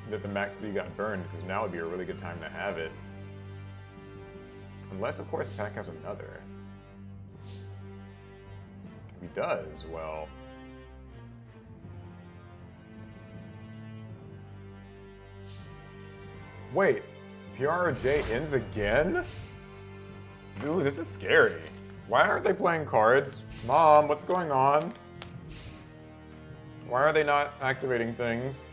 that the Max C got burned, because now would be a really good time to have it. Unless, of course, Pack has another. If he does, well... Wait, PRJ ends again? Ooh, this is scary. Why aren't they playing cards? Mom, what's going on? Why are they not activating things?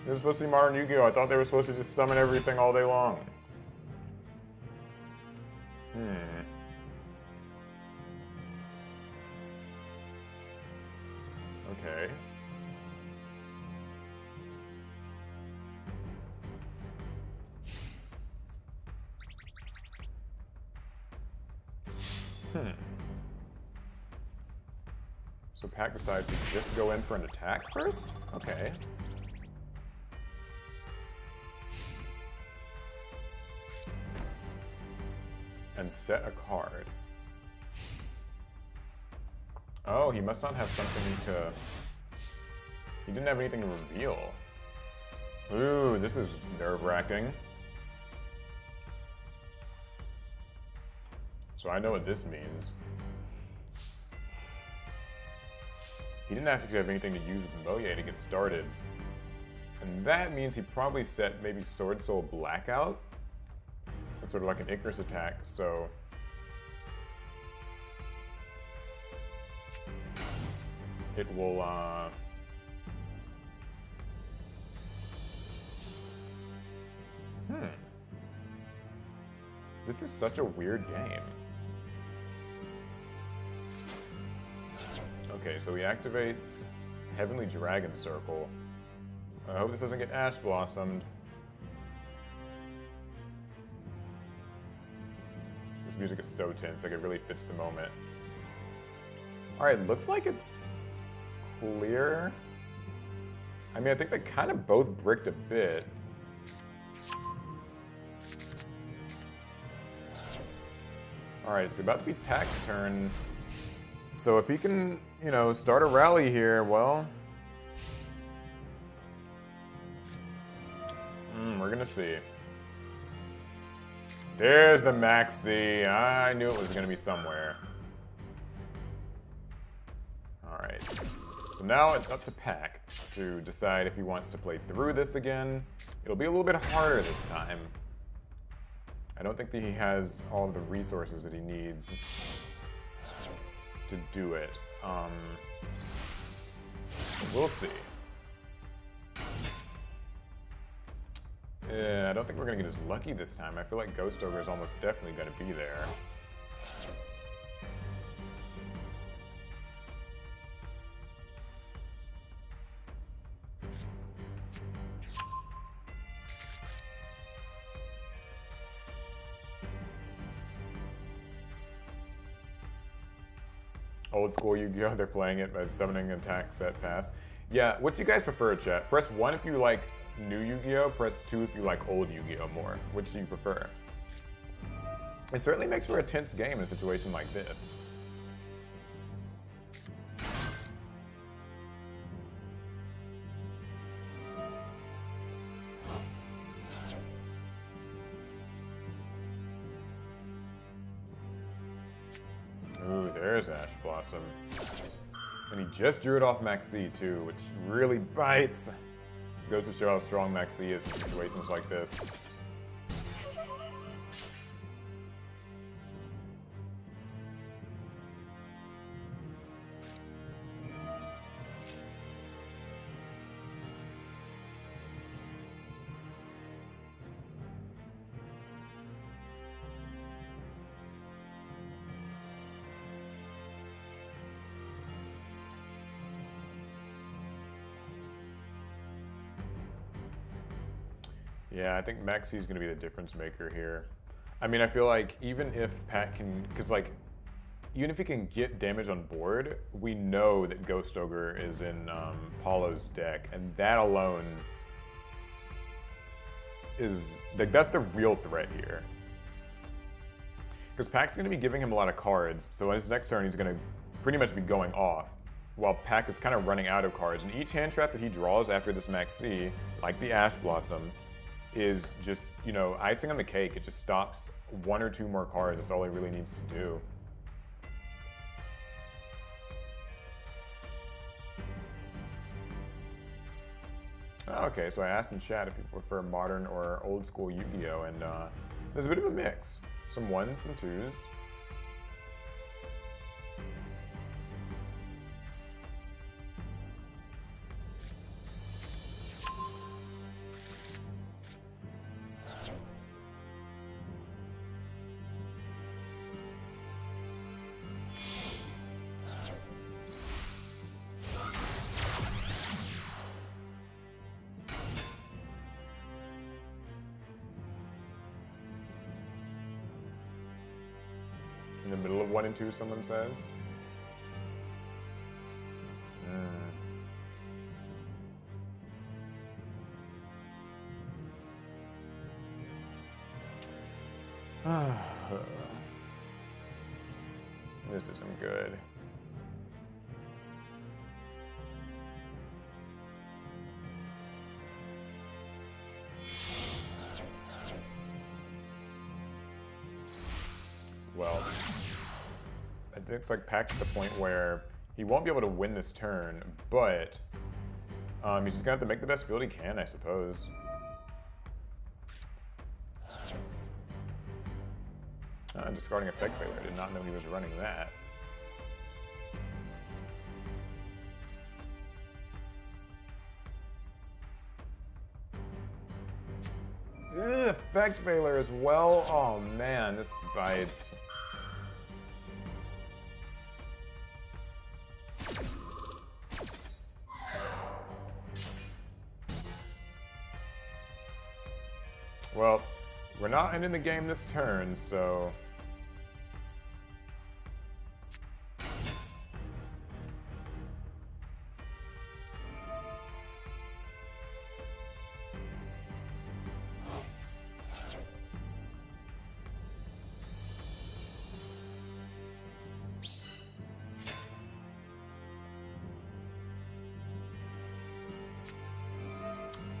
This is supposed to be Modern Yu-Gi-Oh! I thought they were supposed to just summon everything all day long. Okay. So Pack decides to just go in for an attack first? Okay. And set a card. Oh, he must not have something to... He didn't have anything to reveal. Ooh, this is nerve-wracking. So I know what this means. He didn't actually have anything to use with Moye to get started. And that means he probably set maybe Sword Soul Blackout. It's sort of like an Icarus attack, so... It will, This is such a weird game. Okay, so he activates Heavenly Dragon Circle. I hope this doesn't get Ash Blossomed. This music is so tense, like it really fits the moment. Alright, looks like it's clear. I mean, I think they kind of both bricked a bit. Alright, it's about to be Pack's turn. So if he can, you know, start a rally here, well... we're gonna see. There's the Maxi. I knew it was gonna be somewhere. Alright. So now it's up to Pack to decide if he wants to play through this again. It'll be a little bit harder this time. I don't think that he has all of the resources that he needs to do it. We'll see. I don't think we're gonna get as lucky this time. I feel like Ghost Ogre is almost definitely gonna be there. Old school Yu-Gi-Oh! They're playing it by summoning attack set pass. Yeah, what do you guys prefer, chat? Press 1 if you like new Yu-Gi-Oh! Press 2 if you like old Yu-Gi-Oh! More. Which do you prefer? It certainly makes for a tense game in a situation like this. Ooh, there's Ash Blossom. And he just drew it off Maxi too, which really bites. It goes to show how strong Maxi is in situations like this. Yeah, I think Maxi's going to be the difference maker here. I mean, I feel like even if Pat can, because like, even if he can get damage on board, we know that Ghost Ogre is in Paulo's deck, and that alone is, like, that's the real threat here. Because Pack's going to be giving him a lot of cards, so on his next turn he's going to pretty much be going off, while Pack is kind of running out of cards. And each hand trap that he draws after this Maxi, like the Ash Blossom, is just, you know, icing on the cake. It just stops 1 or 2 more cards. That's all he really needs to do. Okay, so I asked in chat if people prefer modern or old school Yu-Gi-Oh! And there's a bit of a mix. Some 1s, some 2s. In the middle of 1 and 2, someone says. This isn't good. Well, it's like Pack's at the point where he won't be able to win this turn, but he's just gonna have to make the best field he can, I suppose. Discarding Effect Failure. I did not know he was running that. Ugh, Effect Failure as well. Oh man, this bites. Well, we're not ending the game this turn, so...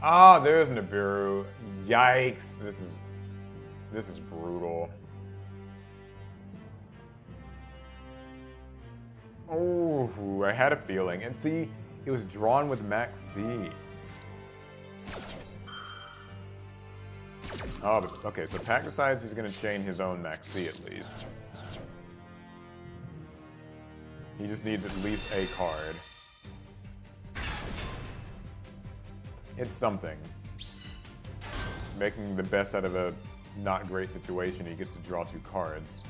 Ah, there's Nibiru. Yikes. This is brutal. Oh, I had a feeling. And see, it was drawn with Max C. Oh, but, okay, so Pack decides he's going to chain his own Max C at least. He just needs at least a card. It's something. Making the best out of a not great situation, he gets to draw 2 cards.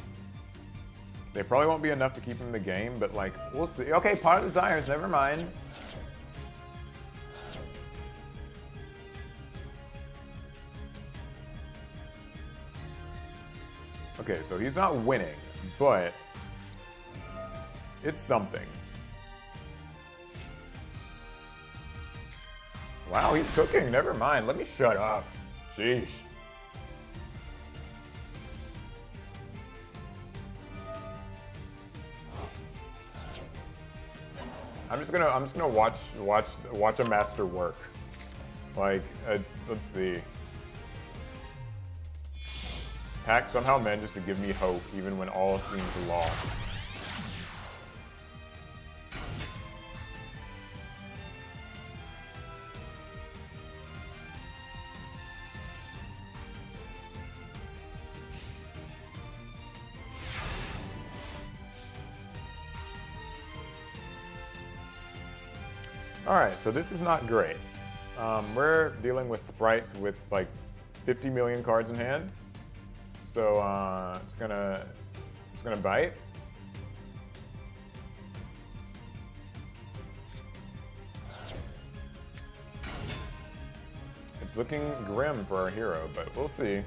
They probably won't be enough to keep him in the game, but like, we'll see. Okay, Pot of Desires, never mind. Okay, so he's not winning, but it's something. Wow, he's cooking. Never mind. Let me shut up. Sheesh. I'm just gonna watch a master work. Like, let's see. Pack somehow manages to give me hope even when all seems lost. Alright, so this is not great. We're dealing with sprites with like 50 million cards in hand. So it's gonna bite. It's looking grim for our hero, but we'll see.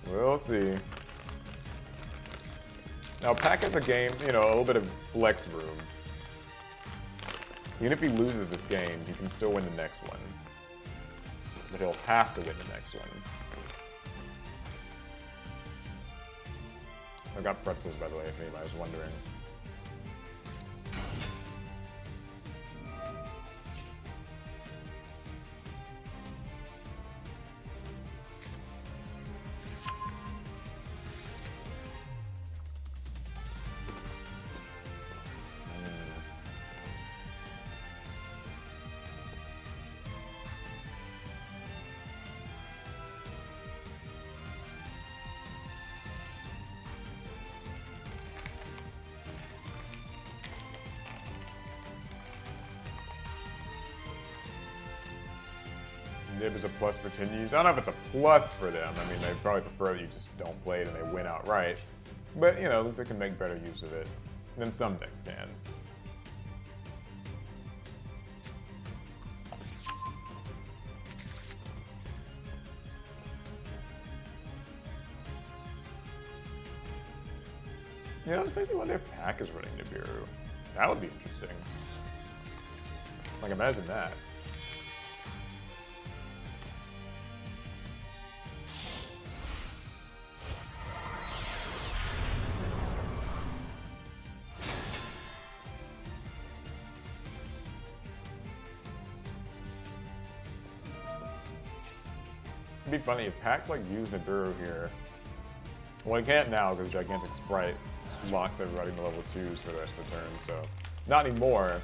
We'll see. Now Pack has a game, you know, a little bit of flex room. Even if he loses this game, he can still win the next one. But he'll have to win the next one. I got pretzels, by the way, if anybody was wondering. Nib is a plus for 10 use. I don't know if it's a plus for them. I mean, they probably prefer that you just don't play it and they win outright. But, you know, at least they can make better use of it than some decks can. Yeah, I was thinking what if Pack is running Nibiru. That would be interesting. Like, imagine that. It'd be funny if Pack like used Nibiru here. Well, he can't now because Gigantic Sprite locks everybody to level 2s for the rest of the turn, so not anymore.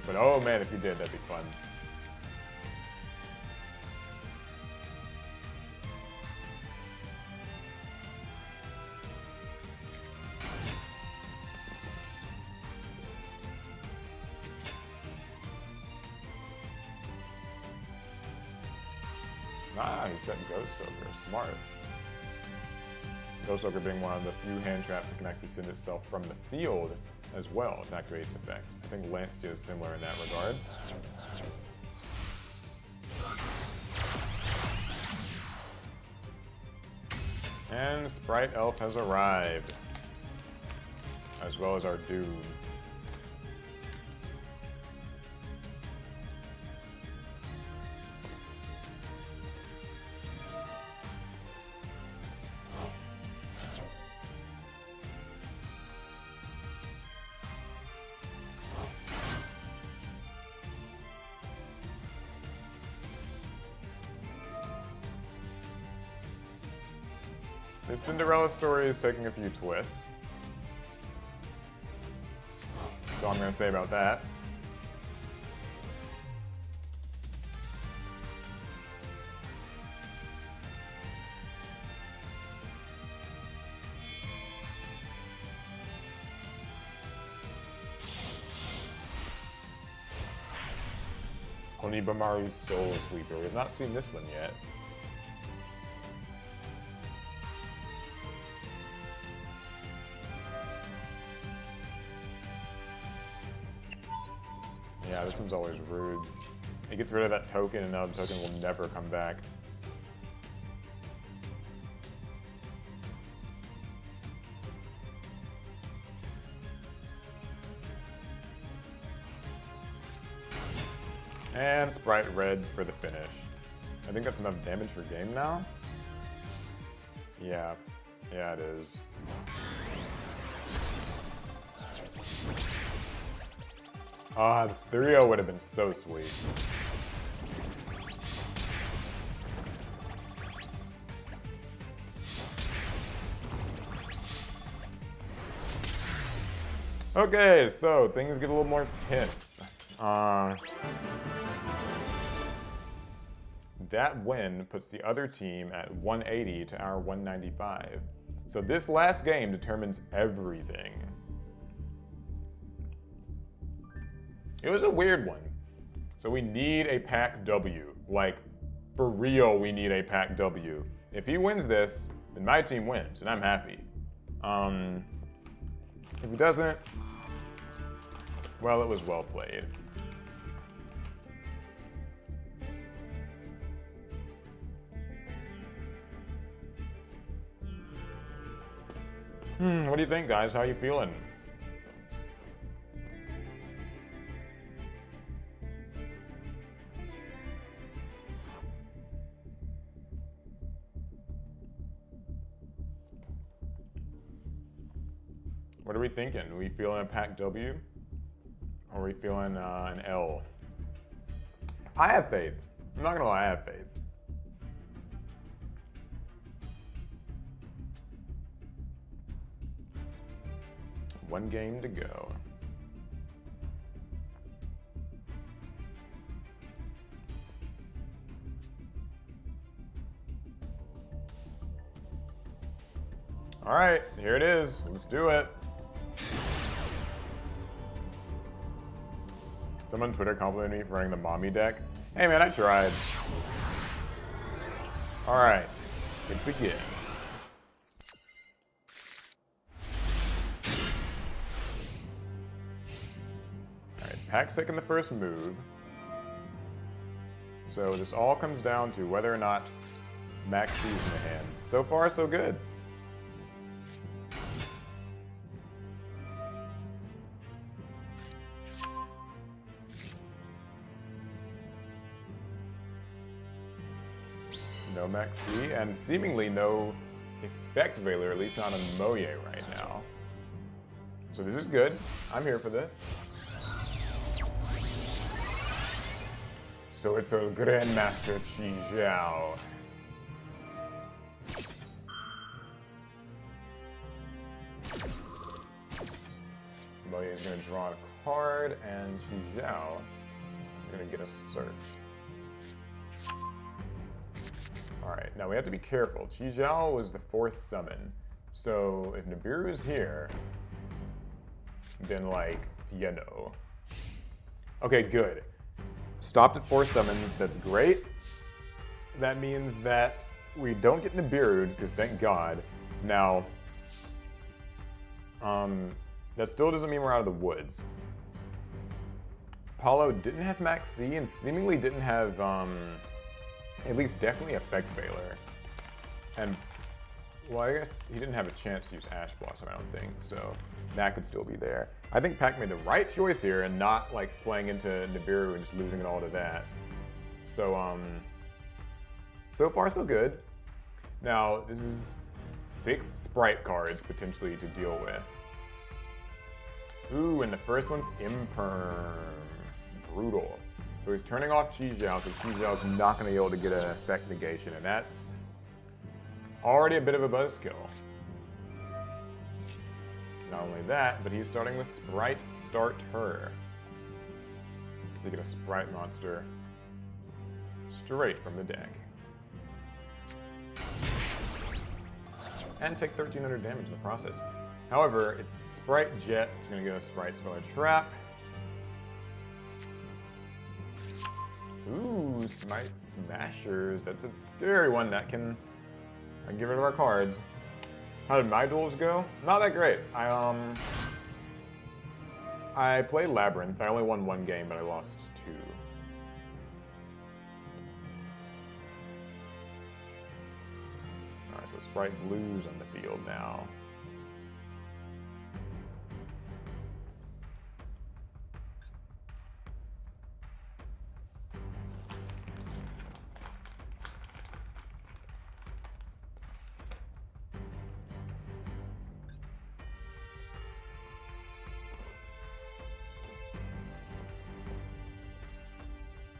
But oh man, if he did, that'd be fun. Ah, he set Ghost Ogre. Smart. Ghost Ogre being one of the few hand traps that can actually send itself from the field as well to activate its effect. I think Lancia is similar in that regard. And Sprite Elf has arrived, as well as our Doom. The Cinderella story is taking a few twists. That's all I'm going to say about that. Onibamaru's Soul Sweeper. We have not seen this one yet. Yeah, this one's always rude. It gets rid of that token, and now the token will never come back. And Sprite Red for the finish. I think that's enough damage for game now. Yeah, it is. Ah, this 3-0 would have been so sweet. Okay, so things get a little more tense. That win puts the other team at 180 to our 195. So this last game determines everything. It was a weird one. So we need a pack W. Like, for real, we need a pack W. If he wins this, then my team wins, and I'm happy. If he doesn't, well, it was well played. What do you think, guys? How you feeling? What are we thinking? Are we feeling a pack W? Or are we feeling an L? I have faith. I'm not gonna lie, I have faith. One game to go. All right, here it is. Let's do it. Someone Twitter complimented me for running the mommy deck. Hey man, I tried. All right, it begins. All right, Pack's taking the first move. So this all comes down to whether or not Max C's in the hand. So far, so good. No Max C, and seemingly no Effect Veiler, at least not on Moye right now. So this is good. I'm here for this. So it's a Grandmaster Chi Zhao. Moye is going to draw a card, and Chi Zhao is going to get us a search. Alright, now we have to be careful. Chi Zhao was the 4th summon. So if Nibiru is here, then like, you know. Okay, good. Stopped at 4 summons, that's great. That means that we don't get Nibiru, because thank God. Now, that still doesn't mean we're out of the woods. Paulo didn't have Max C and seemingly didn't have, at least definitely Effect Veiler. And, well, I guess he didn't have a chance to use Ash Blossom, I don't think, so that could still be there. I think Pac made the right choice here and not, like, playing into Nibiru and just losing it all to that. So, so far so good. Now, this is 6 Sprite cards, potentially, to deal with. Ooh, and the first one's Imperm. Brutal. So he's turning off Chi Zhao, so Chi Zhao's not going to be able to get an effect negation, and that's already a bit of a buzzkill. Not only that, but he's starting with Sprite Starter. They get a Sprite monster straight from the deck. And take 1,300 damage in the process. However, it's Sprite Jet, it's going to get a Sprite Speller Trap. Ooh, Smite Smashers. That's a scary one. That can get rid of our cards. How did my duels go? Not that great. I played Labyrinth. I only won 1 game, but I lost 2. Alright, so Sprite Blue's on the field now.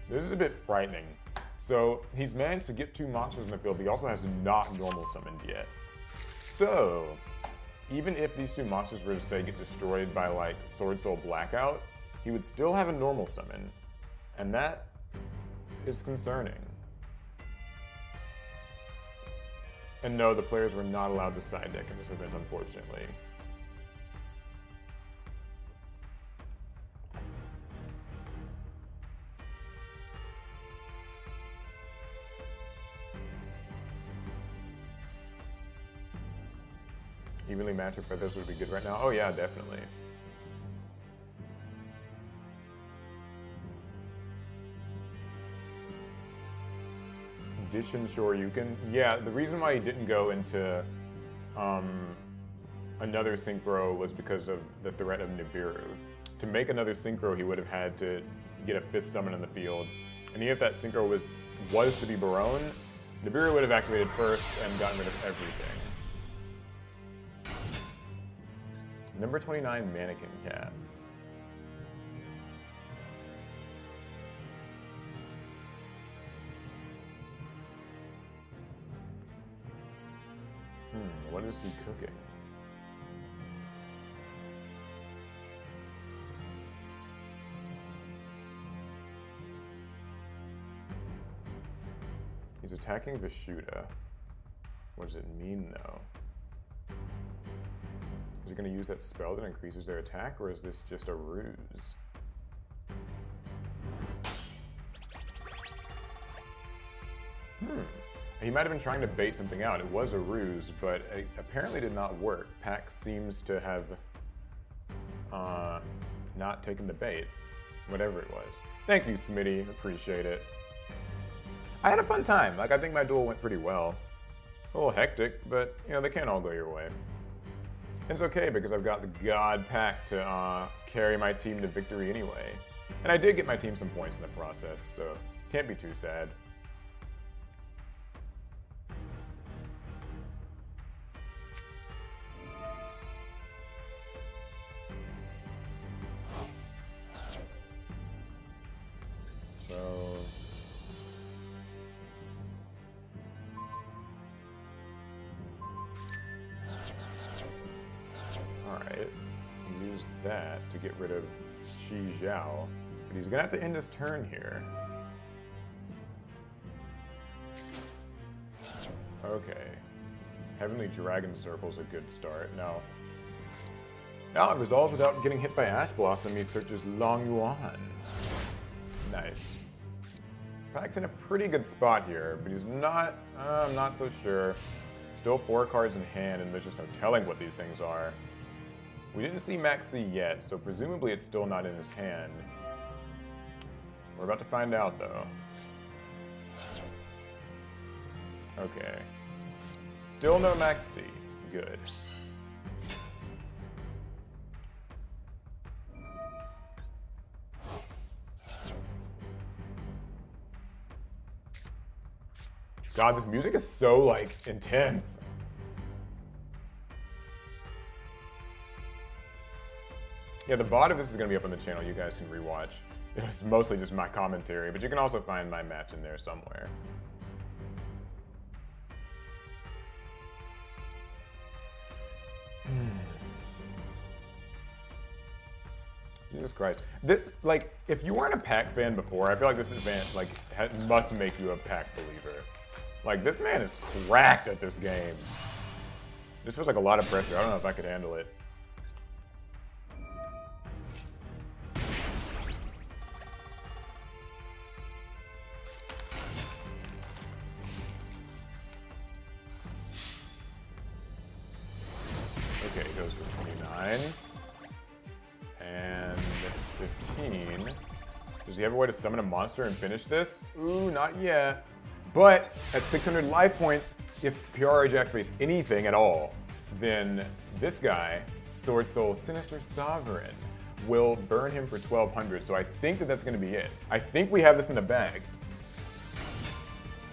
This is a bit frightening. So he's managed to get 2 monsters in the field, but he also has not normal summoned yet. So even if these 2 monsters were to say get destroyed by like Sword Soul Blackout, he would still have a normal summon. And that is concerning. And no, the players were not allowed to side deck in this event, unfortunately. Evenly matchup feathers would be good right now. Oh yeah, definitely. Dishin Shoryuken. Yeah, the reason why he didn't go into another Synchro was because of the threat of Nibiru. To make another Synchro, he would have had to get a 5th summon in the field. And even if that Synchro was to be Barone, Nibiru would have activated first and gotten rid of everything. Number 29, Mannequin Cat. What is he cooking? He's attacking Vishuda. What does it mean, though? Is he going to use that spell that increases their attack, or is this just a ruse? He might have been trying to bait something out. It was a ruse, but it apparently did not work. Pack seems to have not taken the bait, whatever it was. Thank you, Smitty. Appreciate it. I had a fun time. Like, I think my duel went pretty well. A little hectic, but, you know, they can't all go your way. And it's okay because I've got the God Pack to carry my team to victory anyway. And I did get my team some points in the process, so can't be too sad. So... Alright, use that to get rid of Shi Zhao, but he's gonna have to end his turn here. Okay. Heavenly Dragon Circle's a good start. Now, it resolves without getting hit by Ash Blossom. He searches Long Yuan. Nice. Pack's in a pretty good spot here, but he's not, I'm not so sure. Still 4 cards in hand, and there's just no telling what these things are. We didn't see Maxi yet, so presumably it's still not in his hand. We're about to find out, though. Okay. Still no Maxi. Good. God, this music is so, like, intense. Yeah, the VOD of this is going to be up on the channel. You guys can rewatch. It's mostly just my commentary, but you can also find my match in there somewhere. Jesus Christ. This, like, if you weren't a Pac fan before, I feel like this event, like, must make you a Pac believer. Like, this man is cracked at this game. This feels like a lot of pressure. I don't know if I could handle it. Okay, he goes for 29. And 15. Does he have a way to summon a monster and finish this? Ooh, not yet. But at 600 life points, if PRH activates anything at all, then this guy, Sword Soul Sinister Sovereign, will burn him for 1200. So I think that that's going to be it. I think we have this in the bag.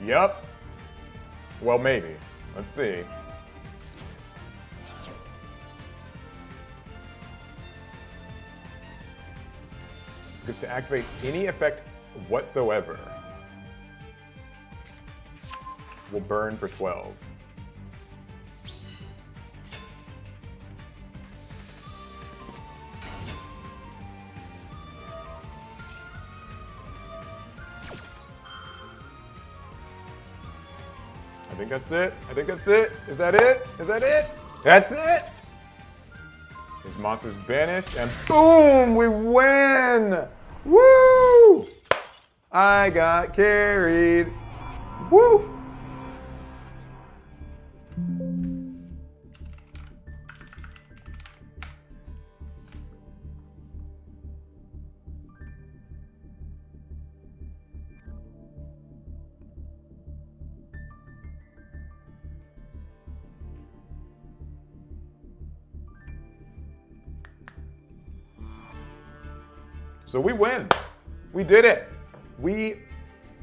Yep. Well, maybe. Let's see. Because to activate any effect whatsoever will burn for 12. I think that's it. I think that's it. Is that it? Is that it? That's it! His monster's banished, and boom! We win! Woo! I got carried. Woo! So we win. We did it. We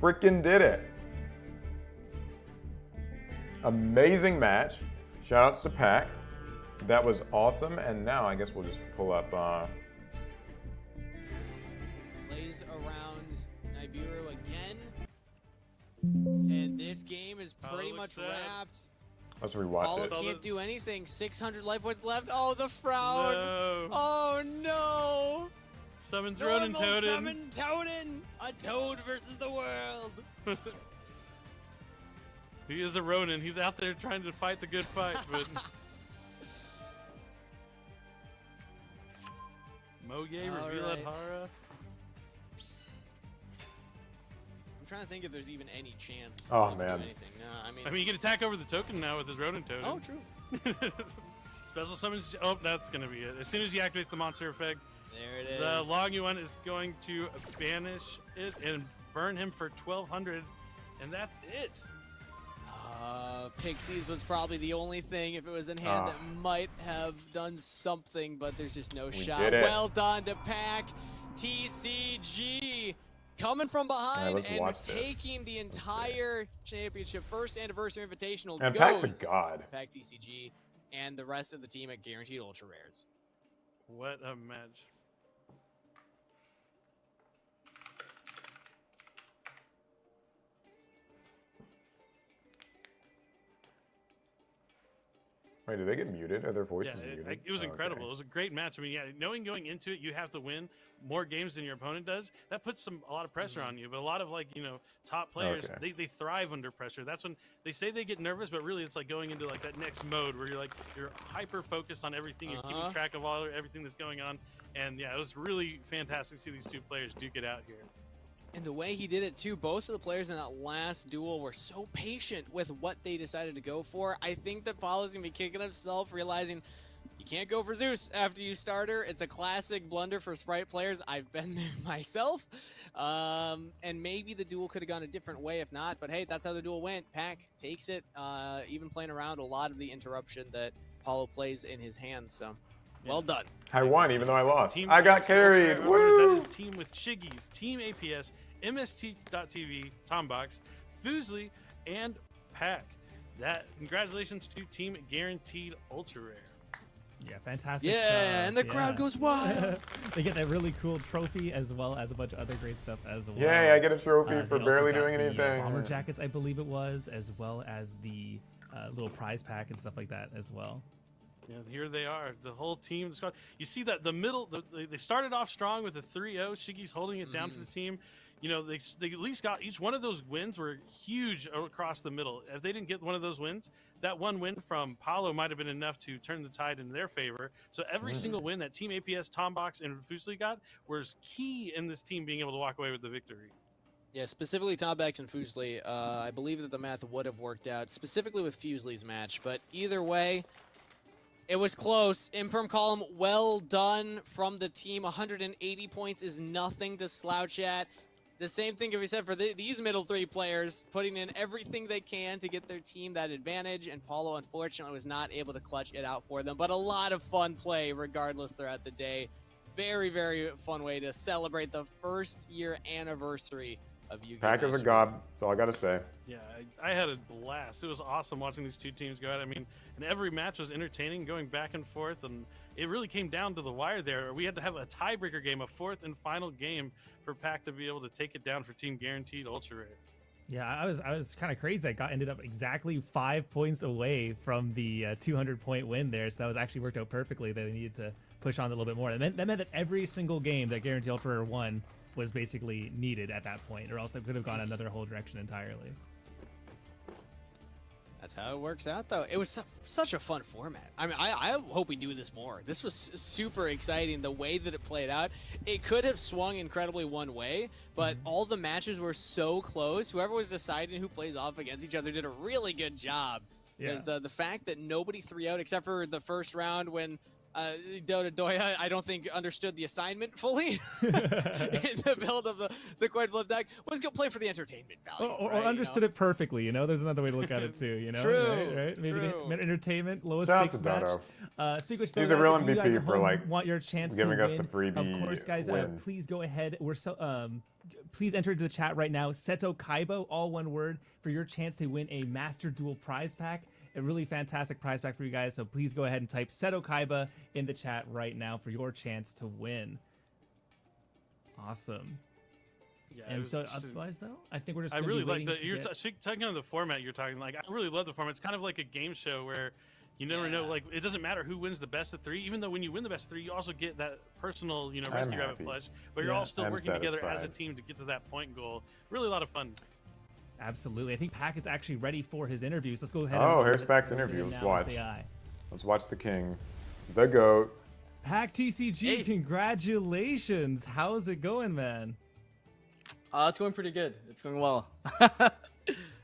freaking did it. Amazing match. Shoutouts to Pac. That was awesome. And now I guess we'll just pull up. Plays around Nibiru again. And this game is pretty much wrapped. Let's rewatch Paula it. can't do anything. 600 life points left. Oh, the frown. No. Oh, no. Summons Ronin Toad. Summon Toadin. A toad versus the world. He is a Ronin. He's out there trying to fight the good fight, but Moge, reveal right. Hara. I'm trying to think if there's even any chance. Oh, he can do man. anything. No, I mean, you can attack over the token now with his rodent totem. Oh, true. Special summons. Oh, that's gonna be it. As soon as he activates the monster effect, There it is. the Longy one is going to banish it and burn him for 1200, and that's it. Pixies was probably the only thing, if it was in hand, that might have done something, but there's just no shot. did it. Well done to Pack. TCG coming from behind let's and watch this. taking the entire championship. First anniversary invitational And goes Pack's a god. Pack TCG and the rest of the team at Guaranteed Ultra Rares. What a match. Wait, did they get muted? Are their voices Yeah, muted? it was Oh, incredible. okay. It was a great match. I mean, yeah, knowing going into it, you have to win more games than your opponent does. That puts a lot of pressure on you. But a lot of top players, Okay. they thrive under pressure. That's when they say they get nervous, but really it's like going into like that next mode where you're hyper focused on everything. You're keeping track of everything that's going on. And yeah, it was really fantastic to see these two players duke it out here. And the way he did it too, both of the players in that last duel were so patient with what they decided to go for. I think that Paulo's gonna be kicking himself, realizing you can't go for Zeus after you starter. It's a classic blunder for Sprite players. I've been there myself. And maybe the duel could have gone a different way if not, but hey, that's how the duel went. Pack takes it, even playing around a lot of the interruption that Paulo plays in his hands, so well done. I won, even though I lost. Team I got APS carried. Ultra Woo! That is team with Shiggies, Team APS, MST.TV, Tombox, Fusely, and Pack. Congratulations to Team Guaranteed Ultra Rare. Yeah, fantastic. Yeah, stuff. and the crowd goes wild. They get that really cool trophy as well as a bunch of other great stuff as well. Yay, I get a trophy They for also barely got doing the, anything. bomber jackets, I believe it was, as well as the little prize pack and stuff like that as well. Yeah, here they are, the whole team. The squad. You see that the middle, they started off strong with a 3-0. Shiggy's holding it down for the team. You know, they at least got each one of those wins were huge across the middle. If they didn't get one of those wins, that one win from Paulo might have been enough to turn the tide in their favor. So every single win that Team APS, Tombox, and Fusely got was key in this team being able to walk away with the victory. Yeah, specifically Tombox and Fusely. I believe that the math would have worked out, specifically with Fusely's match. But either way, it was close. Imperm column, well done from the team. 180 points is nothing to slouch at. The same thing can be said for these middle three players, putting in everything they can to get their team that advantage, and Paulo unfortunately was not able to clutch it out for them. But a lot of fun play regardless throughout the day. Very, very fun way to celebrate the first year anniversary of Yu-Gi-Oh! Pack is a god. That's all I gotta say. Yeah, I had a blast. It was awesome watching these two teams go out. I mean, and every match was entertaining, going back and forth, and it really came down to the wire there. We had to have a tiebreaker game, a fourth and final game for Pack to be able to take it down for Team Guaranteed Ultra Rare. Yeah, I was kind of crazy that ended up exactly 5 points away from the 200-point win there. So that was actually worked out perfectly. That they needed to push on a little bit more. That meant that every single game that Guaranteed Ultra Rare won was basically needed at that point, or else it could have gone another whole direction entirely. That's how it works out, though. It was such a fun format. I mean, I hope we do this more. This was super exciting, the way that it played out. It could have swung incredibly one way, but all the matches were so close. Whoever was deciding who plays off against each other did a really good job. Because the fact that nobody 3-0 except for the first round when Dota Doya, I don't think, understood the assignment fully in the build of the coin flip deck. Was going to play for the entertainment value. Or understood it perfectly, you know? There's another way to look at it, too, you know? True, Right? Maybe true. entertainment, lowest Shout out stakes to match. Dodo. Speak which, He's though, a real guys, if you guys MVP at for, home like, want your chance giving to us win, the freebie of course, guys, win. please go ahead. We're please enter into the chat right now. Seto Kaibo, all one word, for your chance to win a Master Duel prize pack. A really fantastic prize pack for you guys, so please go ahead and type Seto Kaiba in the chat right now for your chance to win. Awesome. Yeah, And so otherwise, though, I think we're just. I gonna really be like waiting the. to You're get- talking on the format you're talking. Like, I really love the format. It's kind of like a game show where you never know. Like, it doesn't matter who wins the best of three. Even though when you win the best of three, you also get that personal, rescue rabbit happy. plush. But you're Yeah. all still I'm working together as a satisfied. team to get to that point goal. Really a lot of fun. Absolutely. I think Pack is actually ready for his interviews. Let's go ahead. Oh, and here's Pack's interview. Let's now and watch. say hi. Let's watch the king, the goat. Pack TCG, Hey. congratulations. How's it going, man? It's going pretty good. It's going well.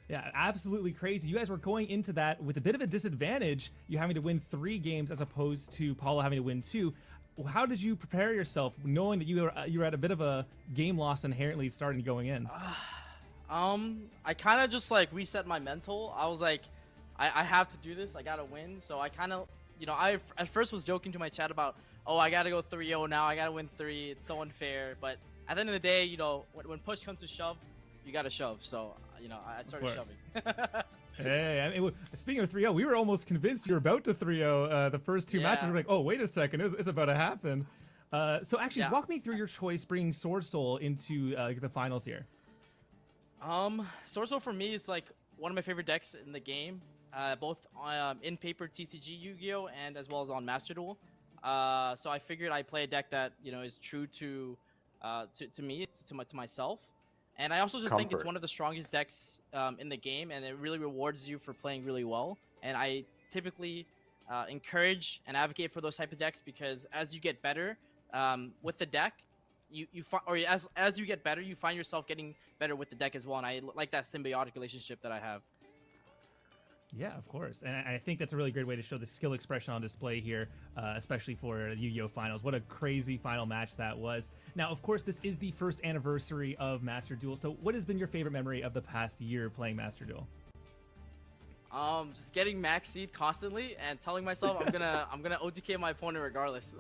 Yeah, absolutely crazy. You guys were going into that with a bit of a disadvantage. You having to win 3 games as opposed to Paulo having to win 2. How did you prepare yourself, knowing that you were at a bit of a game loss inherently starting going in? I kind of just like reset my mental. I was like, I have to do this. I gotta win. So I kind of, you know, I at first was joking to my chat about, oh, I gotta go 3-0 now. I gotta win 3. It's so unfair. But at the end of the day, you know, when push comes to shove, you gotta shove. So, you know, I started shoving. Hey, I mean, speaking of 3-0, we were almost convinced you were about to 3-0 the first 2 matches. We're like, oh, wait a second, it's about to happen. So actually, walk me through your choice bringing Sword Soul into the finals here. Sword Soul for me is like one of my favorite decks in the game, both in paper TCG Yu-Gi-Oh and as well as on Master Duel. So I figured I'd play a deck that, you know, is true to me, to myself. And I also just think it's one of the strongest decks in the game, and it really rewards you for playing really well. And I typically encourage and advocate for those type of decks because as you get better with the deck, as you get better, you find yourself getting better with the deck as well. And I like that symbiotic relationship that I have. Yeah, of course. And I think that's a really great way to show the skill expression on display here, especially for the Yu-Gi-Oh! Finals. What a crazy final match that was. Now, of course, this is the first anniversary of Master Duel. So what has been your favorite memory of the past year playing Master Duel? Just getting max seed constantly and telling myself I'm gonna OTK my opponent regardless.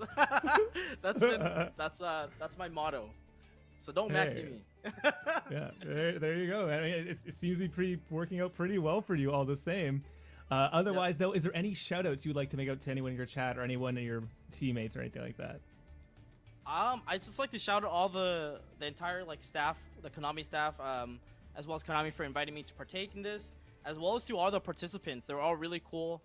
That's my motto. So don't max me. Yeah, there you go. I mean, it seems to be working out pretty well for you all the same. Otherwise, though, is there any shout-outs you'd like to make out to anyone in your chat or anyone in your teammates or anything like that? I just like to shout out all the entire like staff, the Konami staff, as well as Konami for inviting me to partake in this, as well as to all the participants. They were all really cool.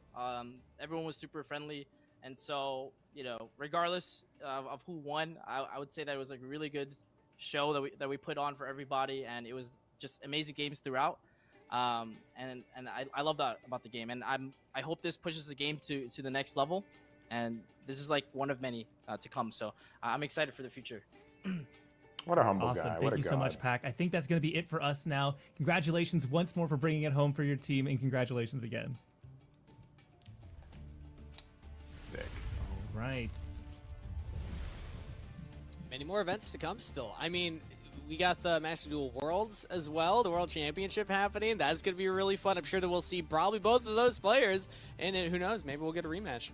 Everyone was super friendly, and so, you know, regardless of who won, I would say that it was like a really good show that we put on for everybody, and it was just amazing games throughout. And I love that about the game, and I hope this pushes the game to the next level, and this is like one of many to come. So I'm excited for the future. What a humble guy. Awesome. What Thank a you so god. much, Pac. I think that's going to be it for us now. Congratulations once more for bringing it home for your team, and congratulations again. Sick. All right. Many more events to come still. I mean, we got the Master Duel Worlds as well, the World Championship happening. That's going to be really fun. I'm sure that we'll see probably both of those players, and who knows, maybe we'll get a rematch.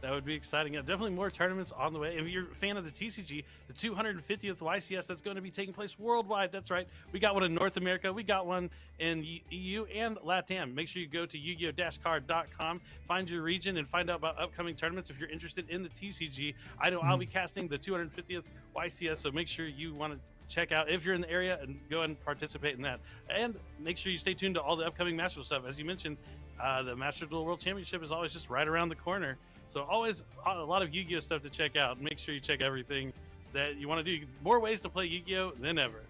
That would be exciting. Yeah, definitely more tournaments on the way. If you're a fan of the TCG, the 250th YCS that's going to be taking place worldwide. That's right. We got one in North America. We got one in EU and LATAM. Make sure you go to yu-gi-oh-card.com, find your region, and find out about upcoming tournaments if you're interested in the TCG. I know I'll be casting the 250th YCS, so make sure you want to check out if you're in the area and go ahead and participate in that. And make sure you stay tuned to all the upcoming Master Duel stuff. As you mentioned, the Master Duel World Championship is always just right around the corner. So always a lot of Yu-Gi-Oh stuff to check out. Make sure you check everything that you want to do. More ways to play Yu-Gi-Oh than ever.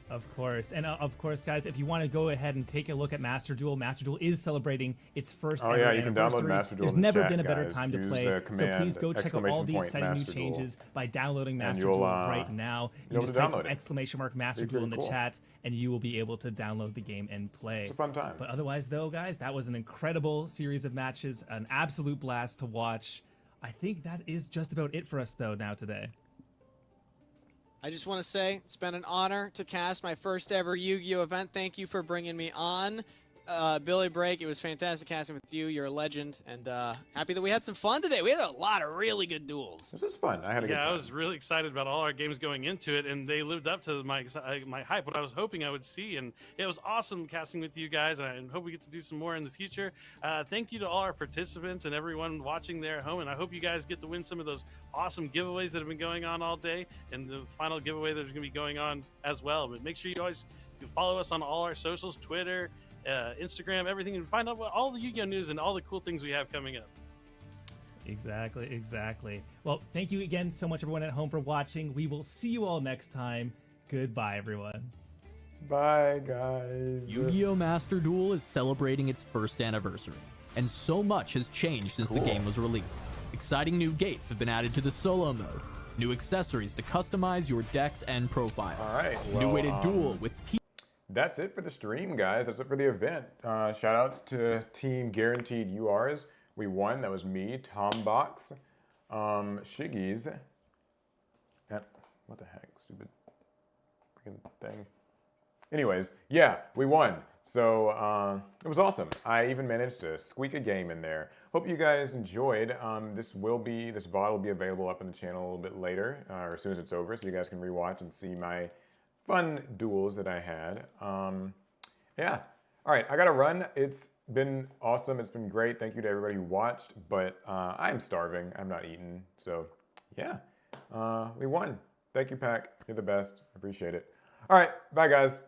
Of course. And of course, guys, if you want to go ahead and take a look at Master Duel is celebrating its first ever yeah, you can download anniversary. Master Duel There's in the never chat, been a better guys. time to Use play. the So command, please go check out all the !, exciting new Master Duel. changes by downloading Master you'll, Duel right now. You you'll just download type it. !Master It's Duel in the pretty cool. chat, and you will be able to download the game and play. It's a fun time. But otherwise, though, guys, that was an incredible series of matches, an absolute blast to watch. I think that is just about it for us, though, now today. I just want to say it's been an honor to cast my first ever Yu-Gi-Oh event. Thank you for bringing me on. Billy Break, it was fantastic casting with you. You're a legend, and happy that we had some fun today. We had a lot of really good duels. This is fun. I had a good time. I was really excited about all our games going into it, and they lived up to my hype, what I was hoping I would see. And it was awesome casting with you guys, and I hope we get to do some more in the future. Thank you to all our participants and everyone watching there at home, and I hope you guys get to win some of those awesome giveaways that have been going on all day, and the final giveaway that's going to be going on as well. But make sure you follow us on all our socials, Twitter, Instagram, everything, and find out what all the Yu-Gi-Oh news and all the cool things we have coming up. Exactly. Well, thank you again so much, everyone at home, for watching. We will see you all next time. Goodbye, everyone. Bye, guys. Yu-Gi-Oh! Master Duel is celebrating its first anniversary, and so much has changed since the game was released. Exciting new gates have been added to the solo mode. New accessories to customize your decks and profile. All right. New Well, weighted duel with that's it for the stream, guys. That's it for the event. Shout outs to Team Guaranteed URs. We won. That was me, Tombox, Shiggies. What the heck? Stupid freaking thing. Anyways, yeah, we won. So it was awesome. I even managed to squeak a game in there. Hope you guys enjoyed. This VOD will be available up on the channel a little bit later, or as soon as it's over, so you guys can rewatch and see my fun duels that I had. Yeah. All right, I gotta run. It's been awesome. It's been great. Thank you to everybody who watched, but I'm starving. I'm not eating. So yeah, we won. Thank you, Pack. You're the best. Appreciate it. All right, bye guys.